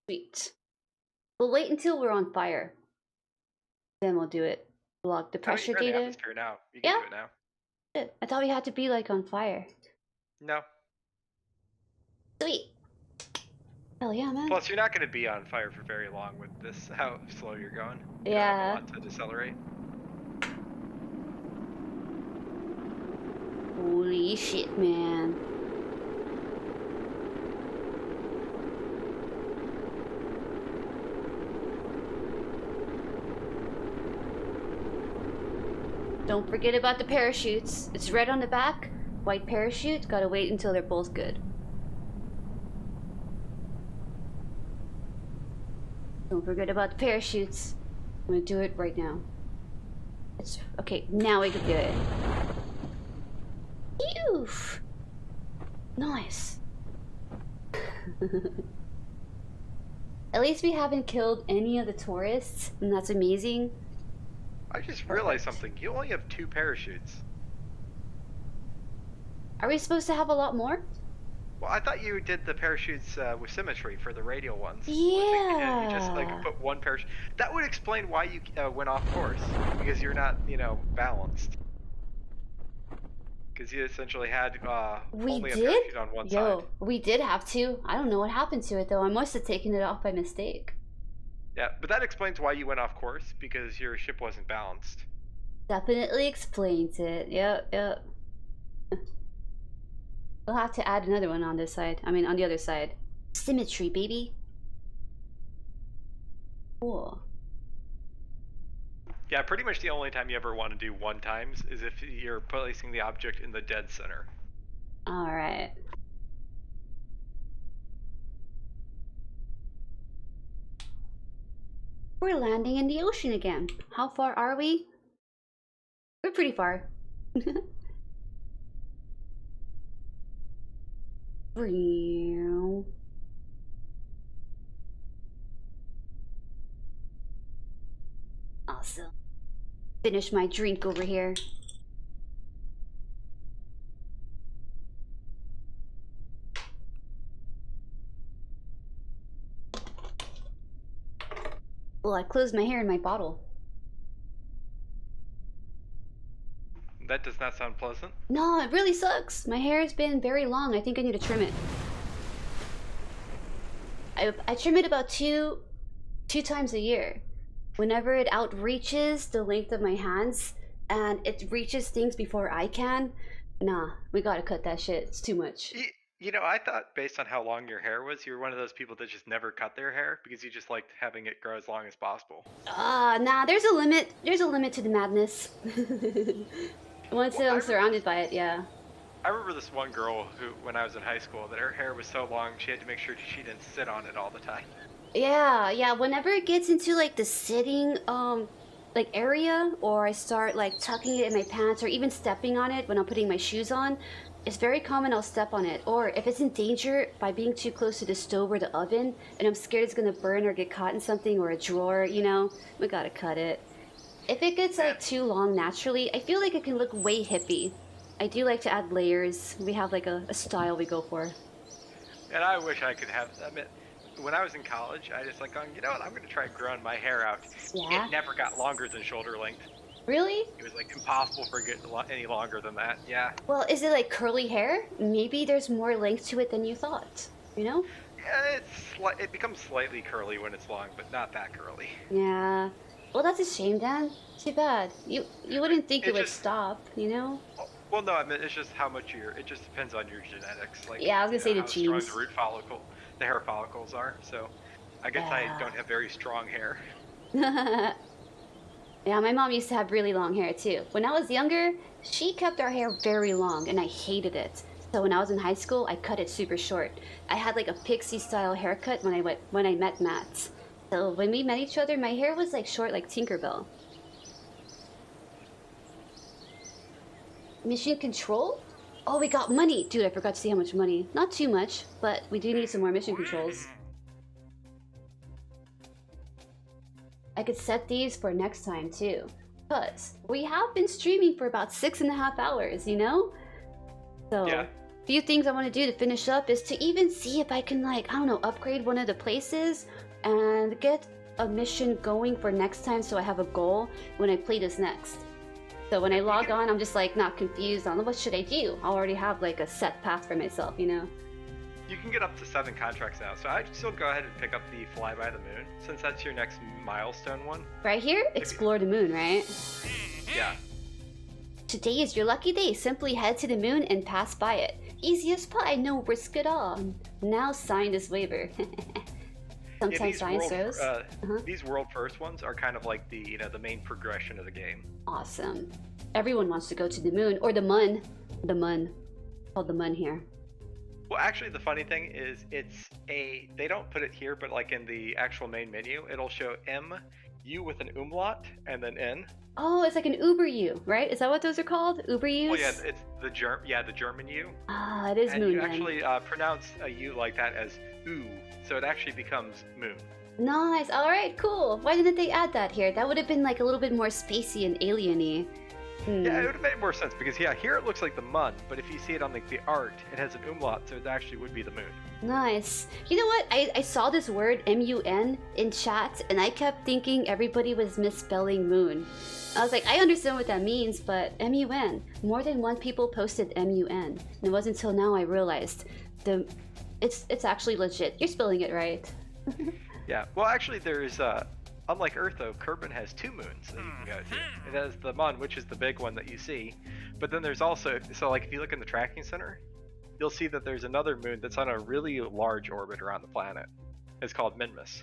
Sweet. We'll wait until we're on fire. Then we'll do it. Block the pressure you're in the data. atmosphere now. You can do it now. Shit, I thought we had to be like on fire. No. Sweet. Hell yeah, man. Plus, you're not going to be on fire for very long with this, how slow you're going. You Yeah. don't have a lot to decelerate. Holy shit, man. Don't forget about the parachutes. It's red on the back, white parachute. Gotta wait until they're both good. Don't forget about the parachutes. I'm gonna do it right now. It's okay, now we can do it. Phew! Nice. At least we haven't killed any of the tourists, and that's amazing. I just realized something. You only have 2 parachutes. Are we supposed to have a lot more? Well, I thought you did the parachutes with symmetry for the radial ones. Yeah. You just like put 1 parachute. That would explain why you went off course, because you're not, balanced. Because you essentially had only a parachute on one side. We did have 2. I don't know what happened to it though. I must have taken it off by mistake. Yeah, but that explains why you went off course, because your ship wasn't balanced. Definitely explains it. Yep. We'll have to add another one on this side. I mean, on the other side. Symmetry, baby. Cool. Yeah, pretty much the only time you ever want to do 1 times is if you're placing the object in the dead center. Alright. We're landing in the ocean again. How far are we? We're pretty far. Awesome. Finish my drink over here. Well, I closed my hair in my bottle. That does not sound pleasant. No, it really sucks. My hair has been very long. I think I need to trim it. I trim it about two times a year. Whenever it outreaches the length of my hands and it reaches things before I can, nah, we gotta cut that shit. It's too much. I thought based on how long your hair was, you were one of those people that just never cut their hair because you just liked having it grow as long as possible. Nah, there's a limit. There's a limit to the madness. Once I'm surrounded by it, yeah. I remember this one girl who, when I was in high school, that her hair was so long she had to make sure she didn't sit on it all the time. Yeah, whenever it gets into like the sitting like area, or I start like tucking it in my pants or even stepping on it when I'm putting my shoes on, it's very common I'll step on it. Or if it's in danger by being too close to the stove or the oven and I'm scared it's gonna burn or get caught in something or a drawer, we gotta cut it. If it gets like too long naturally, I feel like it can look way hippie. I do like to add layers. We have like a style we go for. And I wish I could have, when I was in college, I just like going, you know what, I'm going to try growing my hair out. Yeah? It never got longer than shoulder length. Really? It was like impossible for it to get any longer than that, yeah. Well, is it like curly hair? Maybe there's more length to it than you thought, Yeah, it becomes slightly curly when it's long, but not that curly. Yeah. Well, that's a shame, Dan. Too bad. You wouldn't think it would stop, Well, no, it's just how much it just depends on your genetics. Like, yeah, I was gonna say the how genes. strong the hair follicles are. So, I guess I don't have very strong hair. Yeah, my mom used to have really long hair too. When I was younger, she kept our hair very long, and I hated it. So when I was in high school, I cut it super short. I had like a pixie style haircut when I met Matt. So when we met each other, my hair was like short like Tinkerbell. Mission control? Oh, we got money! Dude, I forgot to see how much money. Not too much, but we do need some more mission controls. I could set these for next time too. Because we have been streaming for about 6.5 hours, So, yeah. Few things I want to do to finish up is to even see if I can, like, I don't know, upgrade one of the places and get a mission going for next time so I have a goal when I play this next. So when I log on, I'm just like not confused on what should I do. I already have like a set path for myself, you know? You can get up to 7 contracts now, so I'd still go ahead and pick up the Fly by the Moon, since that's your next milestone one. Right here, explore the moon, right? Yeah. Today is your lucky day. Simply head to the moon and pass by it. Easy as pie, no risk at all. Now sign this waiver. Sometimes sign shows. These world first ones are kind of like the the main progression of the game. Awesome. Everyone wants to go to the moon or the mun. The mun. Called the mun here. Well, actually, the funny thing is, they don't put it here, but like in the actual main menu, it'll show U with an umlaut and then N. Oh, it's like an Uber U, right? Is that what those are called? Uber U's? Well, yeah, it's the German U. Ah, it is and moon. You then. actually pronounce a U like that as U, so it actually becomes moon. Nice. All right, cool. Why didn't they add that here? That would have been like a little bit more spacey and alien-y. Yeah, it would have made more sense because here it looks like the mun, but if you see it on like the art, it has an umlaut, so it actually would be the moon. Nice. You know what? I saw this word M-U-N in chat, and I kept thinking everybody was misspelling moon. I was like, I understand what that means, but M-U-N. More than one people posted M-U-N. And it wasn't until now I realized it's actually legit. You're spelling it right. Yeah. Well, actually, there's unlike Earth, though, Kerbin has 2 moons that you can go to. It has the Mun, which is the big one that you see, but then there's also, so like if you look in the tracking center, you'll see that there's another moon that's on a really large orbit around the planet. It's called Minmus.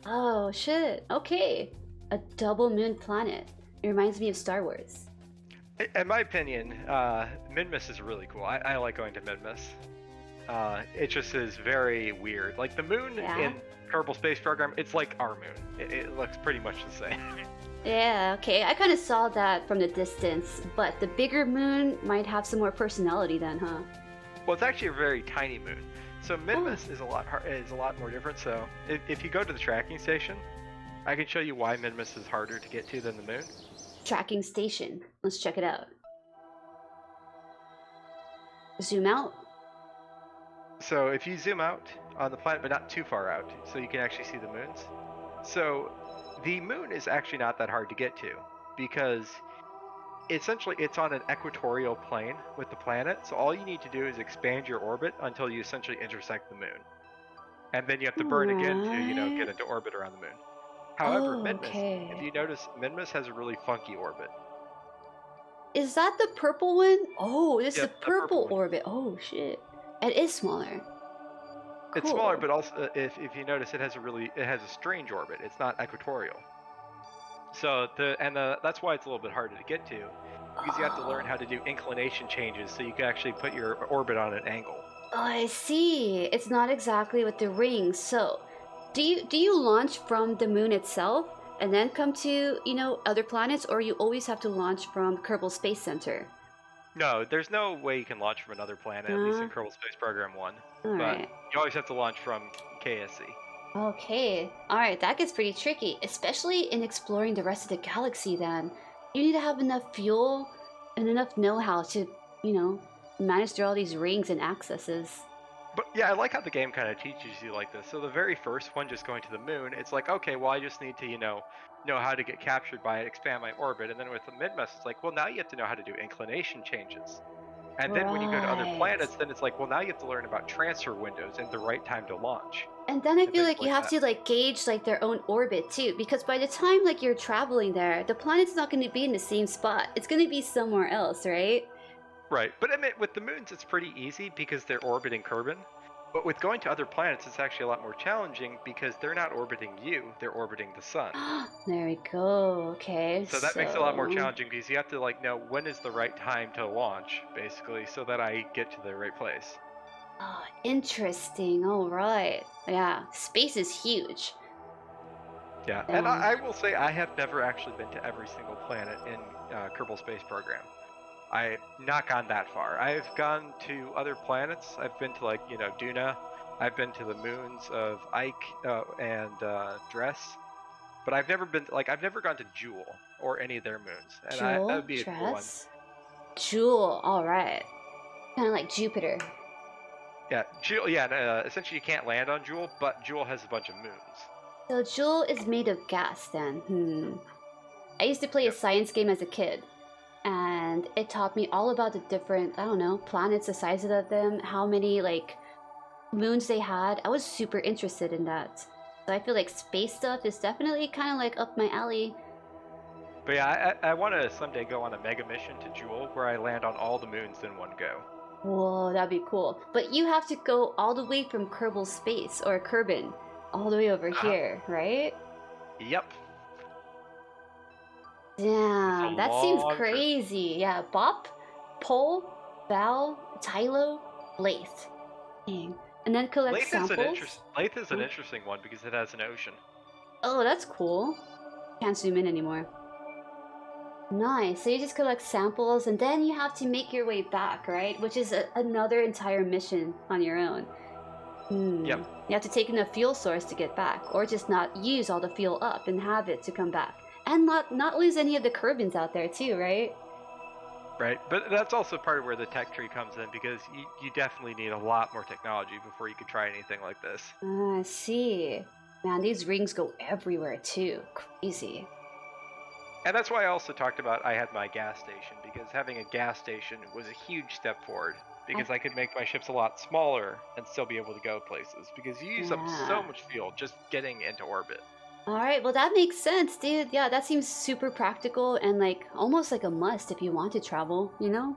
Oh shit. Okay. A double moon planet. It reminds me of Star Wars. In my opinion, Minmus is really cool. I like going to Minmus. It just is very weird. Like the moon in Kerbal Space Program, it's like our moon. It looks pretty much the same. Yeah, okay. I kind of saw that from the distance, but the bigger moon might have some more personality then, huh? Well, it's actually a very tiny moon. So Minmus is a lot more different. So if you go to the tracking station, I can show you why Minmus is harder to get to than the moon. Tracking station. Let's check it out. Zoom out. So if you zoom out on the planet, but not too far out, so you can actually see the moons. So the moon is actually not that hard to get to because essentially it's on an equatorial plane with the planet. So all you need to do is expand your orbit until you essentially intersect the moon. And then you have to burn again to, get into orbit around the moon. However, Minmus, if you notice, Minmus has a really funky orbit. Is that the purple one? Oh, this is the purple one. orbit. Oh shit. It is smaller. It's Cool. smaller, but also if you notice, it has a strange orbit. It's not equatorial. So that's why it's a little bit harder to get to, because you have to learn how to do inclination changes so you can actually put your orbit on an angle. Oh, I see. It's not exactly with the rings. So, do you launch from the moon itself and then come to, other planets, or you always have to launch from Kerbal Space Center? No, there's no way you can launch from another planet, at least in Kerbal Space Program 1. Alright. But you always have to launch from KSC. Okay. Alright, that gets pretty tricky, especially in exploring the rest of the galaxy then. You need to have enough fuel and enough know-how to, manage through all these rings and accesses. But yeah, I like how the game kind of teaches you like this. So the very first one, just going to the moon, it's like, okay, well, I just need to, know how to get captured by it, expand my orbit. And then with the Minmus, it's like, well, now you have to know how to do inclination changes. And then when you go to other planets, then it's like, well, now you have to learn about transfer windows and the right time to launch. And then I feel like you have to gauge their own orbit too, because by the time you're traveling there, the planet's not going to be in the same spot. It's going to be somewhere else, right? Right, but I mean, with the moons, it's pretty easy because they're orbiting Kerbin. But with going to other planets, it's actually a lot more challenging because they're not orbiting you, they're orbiting the sun. There we go, okay. So that makes it a lot more challenging because you have to know when is the right time to launch, basically, so that I get to the right place. Oh, interesting, alright. Yeah, space is huge. Yeah, and I will say I have never actually been to every single planet in Kerbal Space Program. I not gone that far. I've gone to other planets. I've been to Duna. I've been to the moons of Ike and Dress, but I've never been I've never gone to Jewel or any of their moons. And that would be a cool one. Jewel, all right. Kind of like Jupiter. Yeah, Jewel. Yeah, essentially you can't land on Jewel, but Jewel has a bunch of moons. So Jewel is made of gas then. I used to play a science game as a kid. and it taught me all about the different, I don't know, planets, the sizes of them, how many like moons they had. I was super interested in that. So I feel like space stuff is definitely kind of like up my alley. But yeah, I want to someday go on a mega mission to Jewel where I land on all the moons in one go. Whoa, that'd be cool. But you have to go all the way from Kerbal Space, or Kerbin, all the way over here, right? Yep. Damn, that seems long trip. crazy. Yeah, Bop, Pole, Val, Tylo, Lathe. Dang. And then collect Lathe samples. is an interesting one because it has an ocean. Oh, that's cool. Can't zoom in anymore. Nice. So you just collect samples and then you have to make your way back, right? Which is another entire mission on your own. Yep. You have to take in a fuel source to get back, or just not use all the fuel up and have it to come back. And not lose any of the Kerbins out there too, right? Right, but that's also part of where the tech tree comes in, because you definitely need a lot more technology before you could try anything like this. I see. Man, these rings go everywhere too. Crazy. And that's why I also talked about I had my gas station, because having a gas station was a huge step forward, because I could make my ships a lot smaller and still be able to go places, because you use up so much fuel just getting into orbit. Alright, well that makes sense, dude. Yeah, that seems super practical and like almost like a must if you want to travel, you know?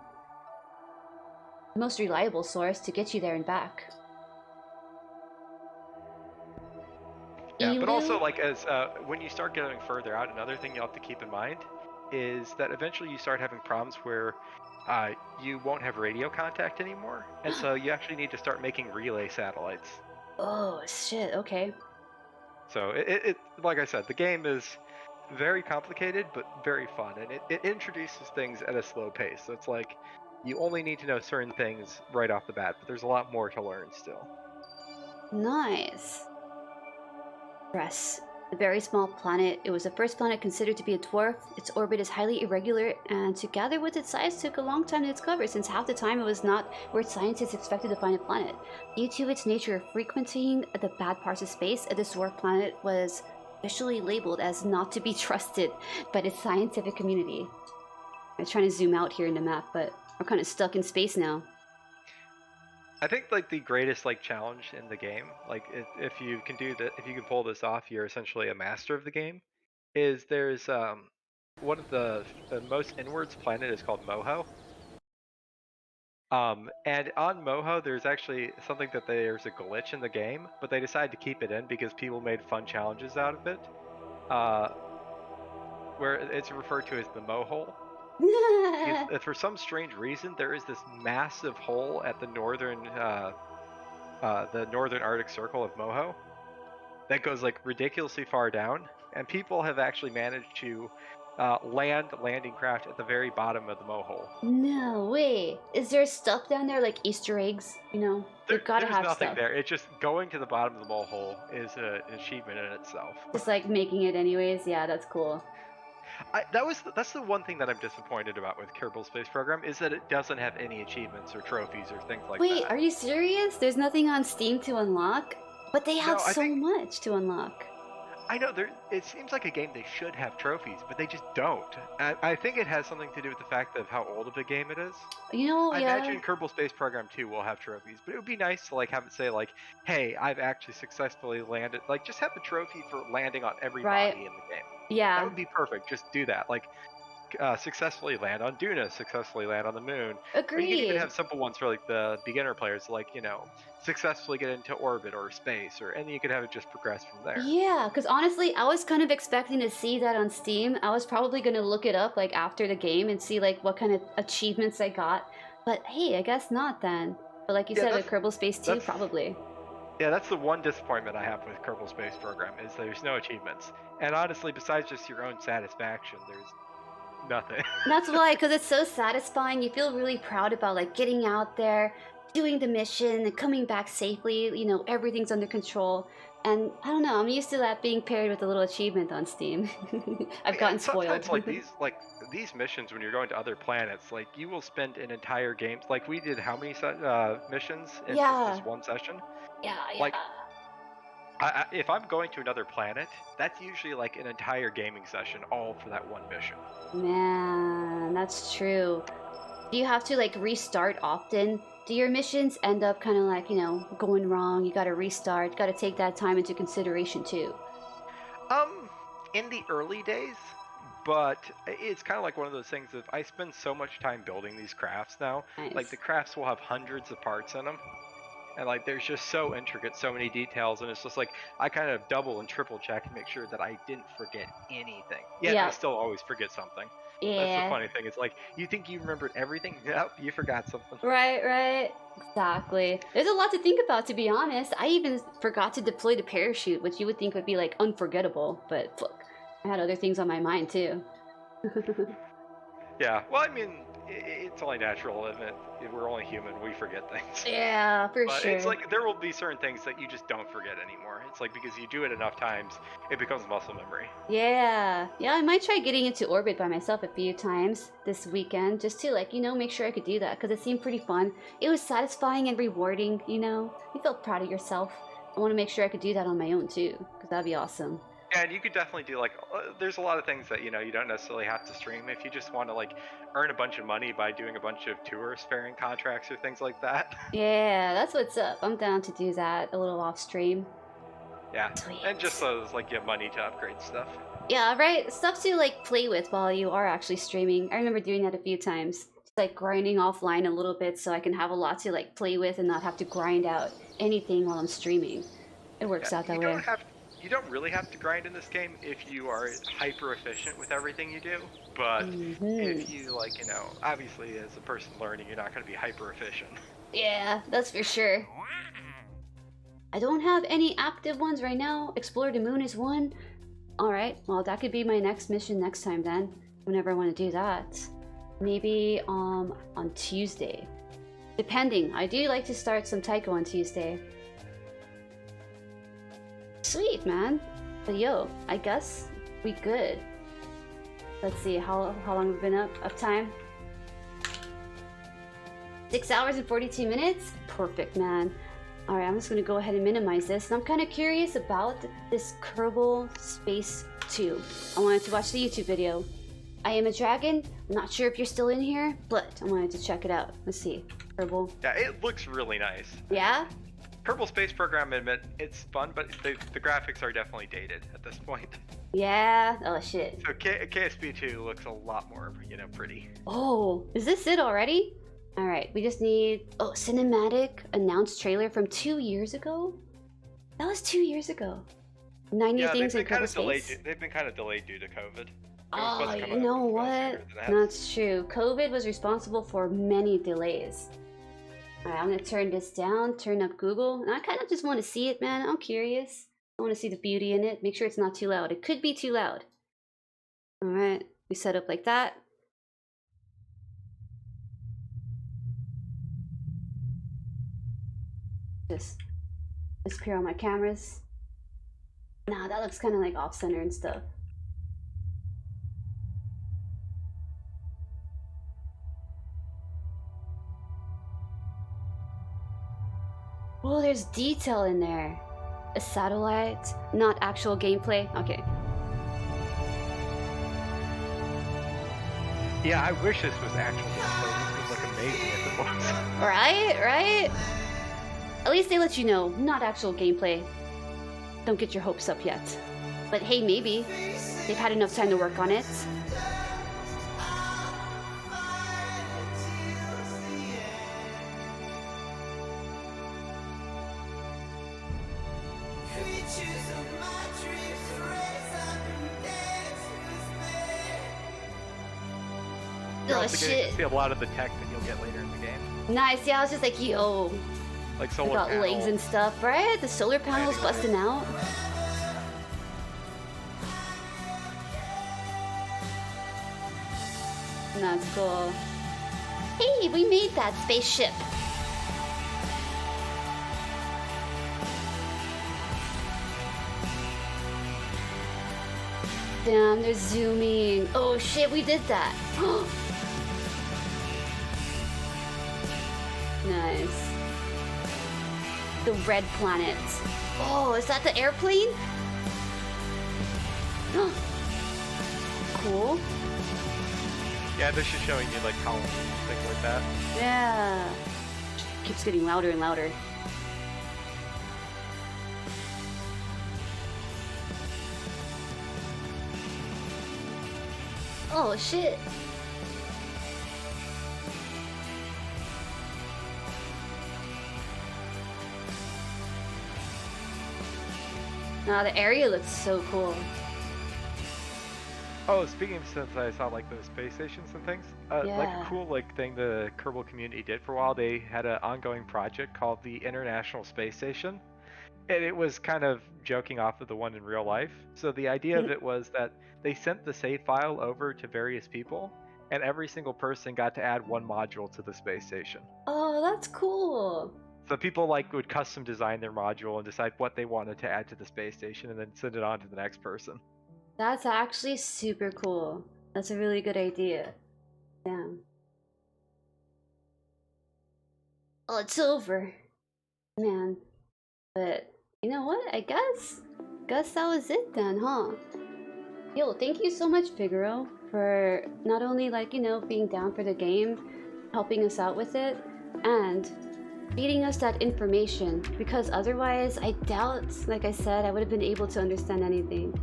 The most reliable source to get you there and back. Yeah, but also Elu? like as when you start going further out, another thing you'll have to keep in mind is that eventually you start having problems where you won't have radio contact anymore, and so you actually need to start making relay satellites. Oh shit, okay. So it like I said, the game is very complicated but very fun, and it introduces things at a slow pace. So it's like you only need to know certain things right off the bat, but there's a lot more to learn still. Nice. Press. A very small planet. It was the first planet considered to be a dwarf. Its orbit is highly irregular, and to gather with its size took a long time to discover, since half the time it was not where scientists expected to find a planet. Due to its nature of frequenting the bad parts of space, this dwarf planet was officially labeled as not to be trusted by the scientific community. I'm trying to zoom out here in the map, but we're kind of stuck in space now. I think like the greatest like challenge in the game, like if you can do that, if you can pull this off, you're essentially a master of the game. Is there's one of the most inwards planet is called Moho. And on Moho, there's actually something that there's a glitch in the game, but they decided to keep it in because people made fun challenges out of it. Where it's referred to as the Mohole. For some strange reason, there is this massive hole at the northern Arctic Circle of Moho that goes like ridiculously far down, and people have actually managed to land landing craft at the very bottom of the Mohole. No way. Is there stuff down there like Easter eggs? You know, they've got to have There's nothing stuff. there. It's just going to the bottom of the Mohole is an achievement in itself. Just like making it anyways. Yeah, that's cool. That's the one thing that I'm disappointed about with Kerbal Space Program, is that it doesn't have any achievements or trophies or things like that. Wait, are you serious? There's nothing on Steam to unlock? But they have so much to unlock. I know, it seems like a game they should have trophies, but they just don't. I think it has something to do with the fact of how old of a game it is. You know, I imagine Kerbal Space Program 2 will have trophies, but it would be nice to like have it say like, hey, I've actually successfully landed, like just have the trophy for landing on every body in the game. Yeah. That would be perfect. Just do that. Like, successfully land on Duna, successfully land on the moon. Agreed. Or you can even have simple ones for like the beginner players, like, you know, successfully get into orbit or space, and you could have it just progress from there. Yeah, because honestly, I was kind of expecting to see that on Steam. I was probably going to look it up like after the game and see like what kind of achievements I got. But hey, I guess not then. But like you said, with Kerbal Space 2, probably. Yeah, that's the one disappointment I have with Kerbal Space Program, is there's no achievements. And honestly, besides just your own satisfaction, there's nothing. That's why, because it's so satisfying. You feel really proud about like getting out there, doing the mission, and coming back safely. You know, everything's under control. And I don't know, I'm used to that being paired with a little achievement on Steam. I've gotten spoiled. Sometimes these missions, when you're going to other planets, like you will spend an entire game. Like we did how many missions in just this one session? Yeah. Like If I'm going to another planet, that's usually like an entire gaming session all for that one mission. Man, that's true. Do you have to like restart often? Do your missions end up kind of like, you know, going wrong? You gotta restart, gotta take that time into consideration too. In the early days, but it's kind of like one of those things of I spend so much time building these crafts now. Nice. Like the crafts will have hundreds of parts in them. And like there's just so intricate, so many details, and it's just like I kind of double and triple check and make sure that I didn't forget anything. Yet Yeah. I still always forget something. Yeah. That's the funny thing. It's like you think you remembered everything. Nope, you forgot something. Right. Exactly. There's a lot to think about, to be honest. I even forgot to deploy the parachute, which you would think would be like unforgettable, but look, I had other things on my mind too. Yeah. Well, I mean, it's only natural, isn't it? We're only human. We forget things. Yeah, for But sure. it's like there will be certain things that you just don't forget anymore. It's like because you do it enough times, it becomes muscle memory. Yeah, I might try getting into orbit by myself a few times this weekend, just to like, you know, make sure I could do that, because it seemed pretty fun. It was satisfying and rewarding, you know? You felt proud of yourself. I want to make sure I could do that on my own too, because that'd be awesome. Yeah, and you could definitely do like, there's a lot of things that, you know, you don't necessarily have to stream if you just want to like earn a bunch of money by doing a bunch of tourist faring contracts or things like that. Yeah, that's what's up. I'm down to do that a little off stream. Yeah, Sweet. and just so it's like you have money to upgrade stuff. Yeah, right? Stuff to like play with while you are actually streaming. I remember doing that a few times. Just like grinding offline a little bit so I can have a lot to like play with and not have to grind out anything while I'm streaming. It works out that way. You don't really have to grind in this game if you are hyper efficient with everything you do. But if you like, you know, obviously as a person learning, you're not going to be hyper efficient. Yeah, that's for sure. I don't have any active ones right now. Explore the Moon is one. Alright, well that could be my next mission next time then. Whenever I want to do that. Maybe on Tuesday. Depending. I do like to start some Taiko on Tuesday. Sweet, man. But yo, I guess we good. Let's see, how long have we been up time? 6 hours and 42 minutes? Perfect, man. Alright, I'm just gonna go ahead and minimize this. And I'm kind of curious about this Kerbal Space 2. I wanted to watch the YouTube video. I am a dragon. I'm not sure if you're still in here, but I wanted to check it out. Let's see. Kerbal. Yeah, it looks really nice. Yeah? Kerbal Space Program, admit it's fun, but the graphics are definitely dated at this point. Yeah? Oh shit. So KSP2 looks a lot more, you know, pretty. Oh, is this it already? Alright, we just need... Oh, cinematic announced trailer from 2 years ago? That was 2 years ago. 90 things in Kerbal Space? They've been kind of delayed due to COVID. Oh, you know what? That's true. COVID was responsible for many delays. Alright, I'm gonna turn this down, turn up Google. And I kind of just want to see it, man. I'm curious. I want to see the beauty in it. Make sure it's not too loud. It could be too loud. Alright, we set up like that. Just disappear on my cameras. Nah, that looks kind of like off-center and stuff. Oh, there's detail in there. A satellite, not actual gameplay. Okay. Yeah, I wish this was actual gameplay. This would look amazing if it was. Right? At least they let you know, not actual gameplay. Don't get your hopes up yet. But hey, maybe. They've had enough time to work on it. Oh shit. See a lot of the tech that you'll get later in the game. Nice, yeah, I was just like, yo. Like solar Got panel. legs and stuff, right? The solar panels busting out. That's cool. Hey, we made that spaceship. Damn, they're zooming. Oh shit, we did that. Nice. The red planet. Oh, is that the airplane? Cool. Yeah, this is showing you like columns and things like that. Yeah. Keeps getting louder and louder. Oh shit. Nah, the area looks so cool. Oh, speaking of, since I saw like the space stations and things, like Yeah. a cool like thing the Kerbal community did for a while, they had an ongoing project called the International Space Station. And it was kind of joking off of the one in real life. So the idea of it was that they sent the save file over to various people, and every single person got to add one module to the space station. Oh, that's cool. So people like would custom design their module and decide what they wanted to add to the space station and then send it on to the next person. That's actually super cool. That's a really good idea. Damn. Oh, it's over. Man. But, you know what? I guess that was it then, huh? Yo, thank you so much, Figaro, for not only, like, you know, being down for the game, helping us out with it, and feeding us that information, because otherwise, I doubt, like I said, I would have been able to understand anything.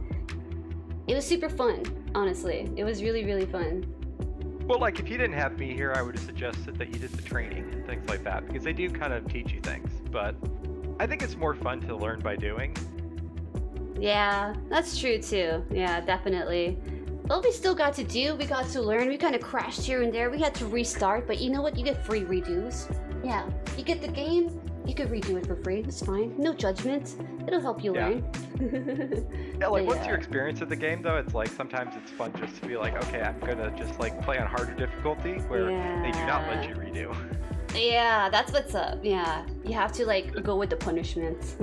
It was super fun, honestly. It was really, really fun. Well, like, if you didn't have me here, I would have suggested that you did the training and things like that, because they do kind of teach you things, but I think it's more fun to learn by doing. Yeah, that's true too. Yeah, definitely. Well, we still got to learn. We kind of crashed here and there. We had to restart, but you know what? You get free redos. Yeah, you get the game, you could redo it for free. It's fine. No judgment. It'll help you learn. Yeah, like once your experience of the game, though, it's like sometimes it's fun just to be like, okay, I'm gonna just like play on harder difficulty where they do not let you redo. Yeah, that's what's up. Yeah, you have to like go with the punishment.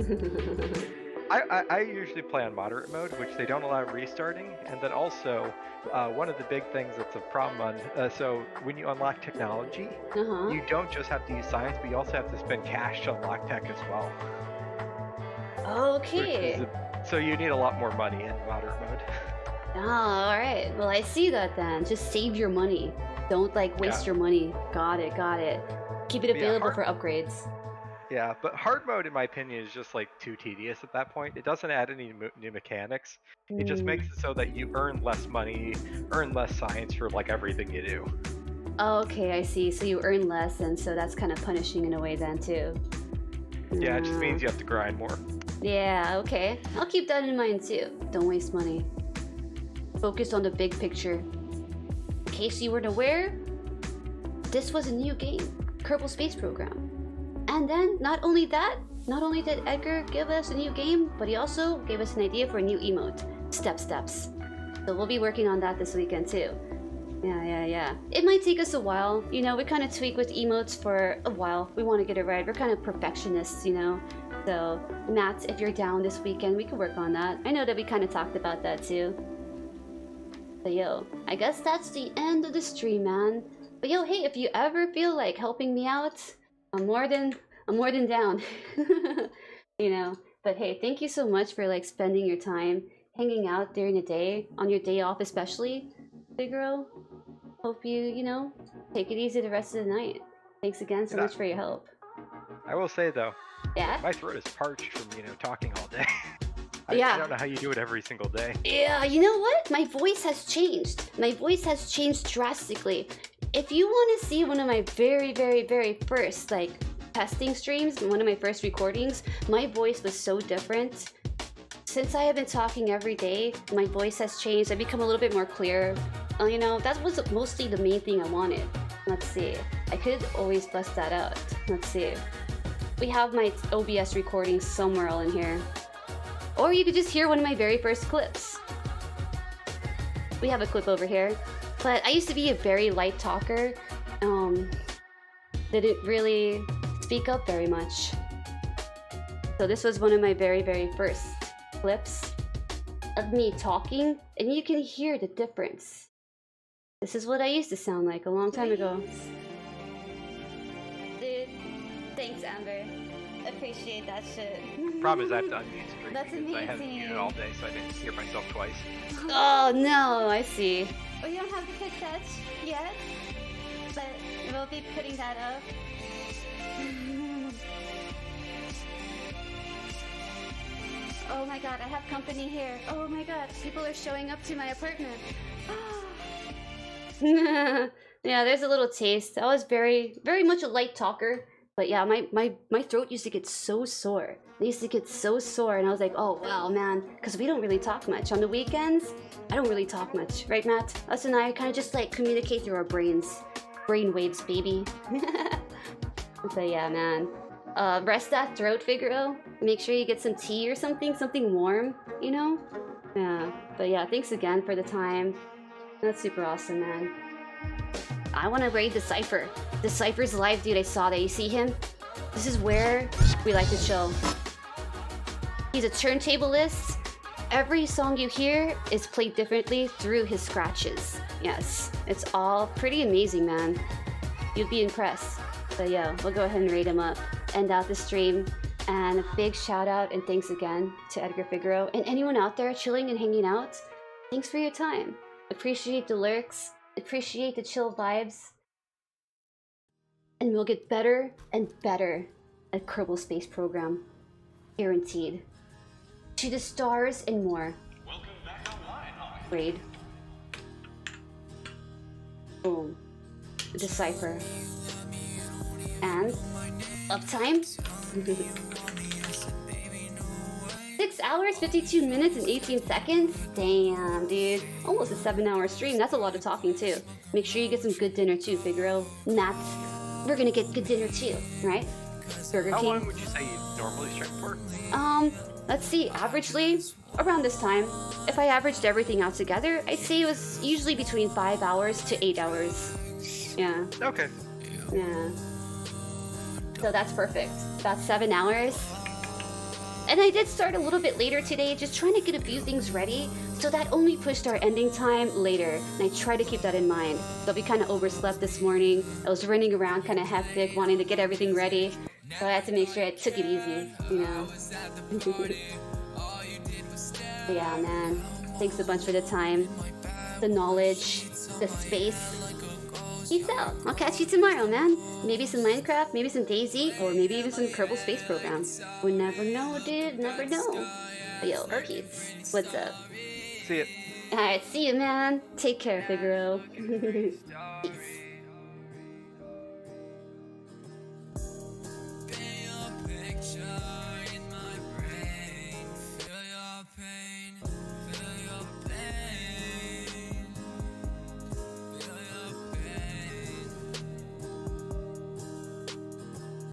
I usually play on moderate mode, which they don't allow restarting, and then also one of the big things that's a problem on so when you unlock technology, you don't just have to use science, but you also have to spend cash to unlock tech as well. Okay. So you need a lot more money in moderate mode. Oh, all right. Well, I see that then. Just save your money. Don't like waste your money. Got it. Got it. Keep it available for upgrades. Yeah, but hard mode, in my opinion, is just like too tedious at that point. It doesn't add any new mechanics. It just makes it so that you earn less money, earn less science for like everything you do. Okay, I see. So you earn less, and so that's kind of punishing in a way then too. Yeah, it just means you have to grind more. Yeah, okay. I'll keep that in mind too. Don't waste money. Focus on the big picture. In case you weren't aware, this was a new game, Kerbal Space Program. And then, not only did Edgar give us a new game, but he also gave us an idea for a new emote, Steps. So we'll be working on that this weekend too. Yeah. It might take us a while. You know, we kind of tweak with emotes for a while. We want to get it right. We're kind of perfectionists, you know. So, Matt, if you're down this weekend, we can work on that. I know that we kind of talked about that too. But yo, I guess that's the end of the stream, man. But yo, hey, if you ever feel like helping me out, I'm more than down. You know. But hey, thank you so much for like spending your time hanging out during the day, on your day off especially, Figaro. Hope you know, take it easy the rest of the night. Thanks again so much for your help. I will say though, yeah, my throat is parched from talking all day. I don't know how you do it every single day. Yeah, you know what? My voice has changed. My voice has changed drastically. If you want to see one of my very, very, very first like testing streams, one of my first recordings, my voice was so different. Since I have been talking every day, my voice has changed. I've become a little bit more clear. You know, that was mostly the main thing I wanted. Let's see. I could always bust that out. Let's see. We have my OBS recording somewhere all in here. Or you could just hear one of my very first clips. We have a clip over here. But I used to be a very light talker. Didn't really speak up very much. So this was one of my very, very first clips of me talking, and you can hear the difference. This is what I used to sound like a long time ago. Dude, thanks, Amber. Appreciate that shit. Problem is I have to unmute stream That's because I haven't amazing. muted all day, so I didn't hear myself twice. Oh no, I see. Oh, you don't have the cassette yet? But we'll be putting that up. Oh my god, I have company here. Oh my god, people are showing up to my apartment. Yeah, there's a little taste. I was very much a light talker. But yeah, my throat used to get so sore. It used to get so sore, and I was like, oh wow, man, because we don't really talk much. On the weekends, I don't really talk much. Right, Matt? Us and I kind of just like communicate through our brains. Brain waves, baby. But yeah, man. Rest that throat, Figaro. Make sure you get some tea or something warm, you know? Yeah, but yeah, thanks again for the time. That's super awesome, man. I want to raid the Cypher. The Cypher's live, dude. I saw that. You see him? This is where we like to chill. He's a turntablist. Every song you hear is played differently through his scratches. Yes, it's all pretty amazing, man. You'd be impressed. But yeah, we'll go ahead and raid him up. End out the stream. And a big shout out and thanks again to Edgar Figaro and anyone out there chilling and hanging out. Thanks for your time. Appreciate the lurks. Appreciate the chill vibes. And we'll get better and better at Kerbal Space Program. Guaranteed. To the stars and more. Welcome back online, Hawk. Raid. Boom. Decipher. And uptime. 6 hours, 52 minutes, and 18 seconds? Damn, dude. Almost a 7-hour stream. That's a lot of talking, too. Make sure you get some good dinner, too, Figaro. Nats. We're gonna get good dinner, too, right? Burger King. How long would you say you normally stream for? Let's see. Averagely, around this time. If I averaged everything out together, I'd say it was usually between 5 hours to 8 hours. Yeah. Okay. Yeah. So that's perfect. About 7 hours. And I did start a little bit later today, just trying to get a few things ready. So that only pushed our ending time later. And I try to keep that in mind. So we kind of overslept this morning. I was running around kind of hectic, wanting to get everything ready. So I had to make sure I took it easy, you know. But yeah, man. Thanks a bunch for the time, the knowledge, the space. Peace out. I'll catch you tomorrow, man. Maybe some Minecraft, maybe some Daisy, or maybe even some Kerbal Space Program. We never know, dude. Never know. Yo, Pete's. What's up? See it. Alright, see you, man. Take care, Figaro. Peace.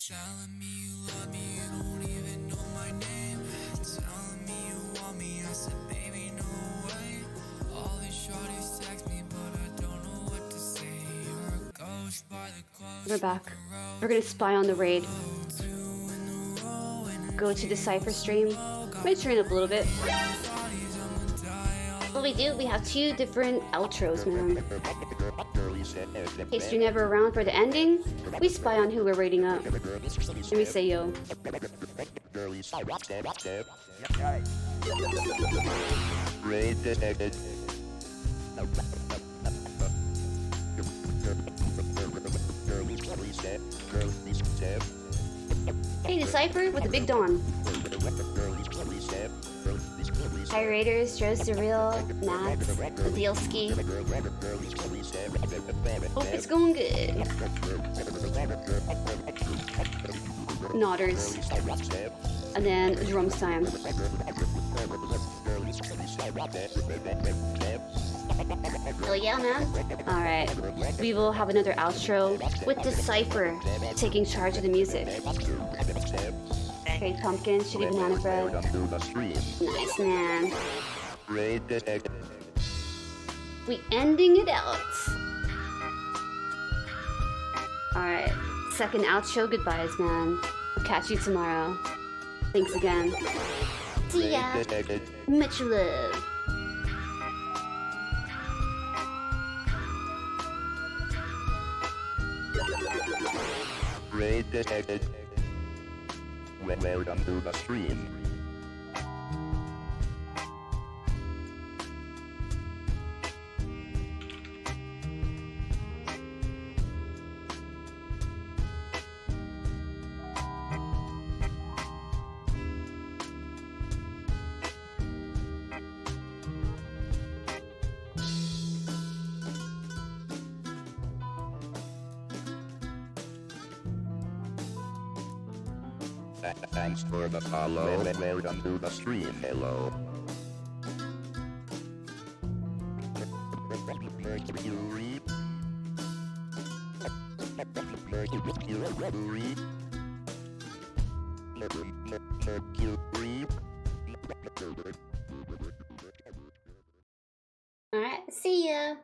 Telling me you love me, you don't even know my name. Telling me you want me, I said baby no way. All these shorties text me, but I don't know what to say. You're a ghost by the close. We're back. We're gonna spy on the raid. Go to the Cypher stream. Might turn up a little bit. What we do, we have 2 different outros, man. In case you're never around for the ending, we spy on who we're raiding up. Let me say yo. Raid detected. Hey, Decipher with the Big Dawn. Hi Raiders, Joe's the real, Nats, the Dealski. Hope it's going good. Nodders. And then drums time. Oh yeah, man. Alright. We will have another outro with Decipher taking charge of the music. Okay, pumpkin, shitty banana bread. Nice, man. We ending it out. Alright, second outro goodbyes, man. I'll catch you tomorrow. Thanks again. See ya. Much love. Raid detected. Welcome to the stream. Thanks for the follow. Welcome to the stream. Hello. Mercury. Alright, see ya!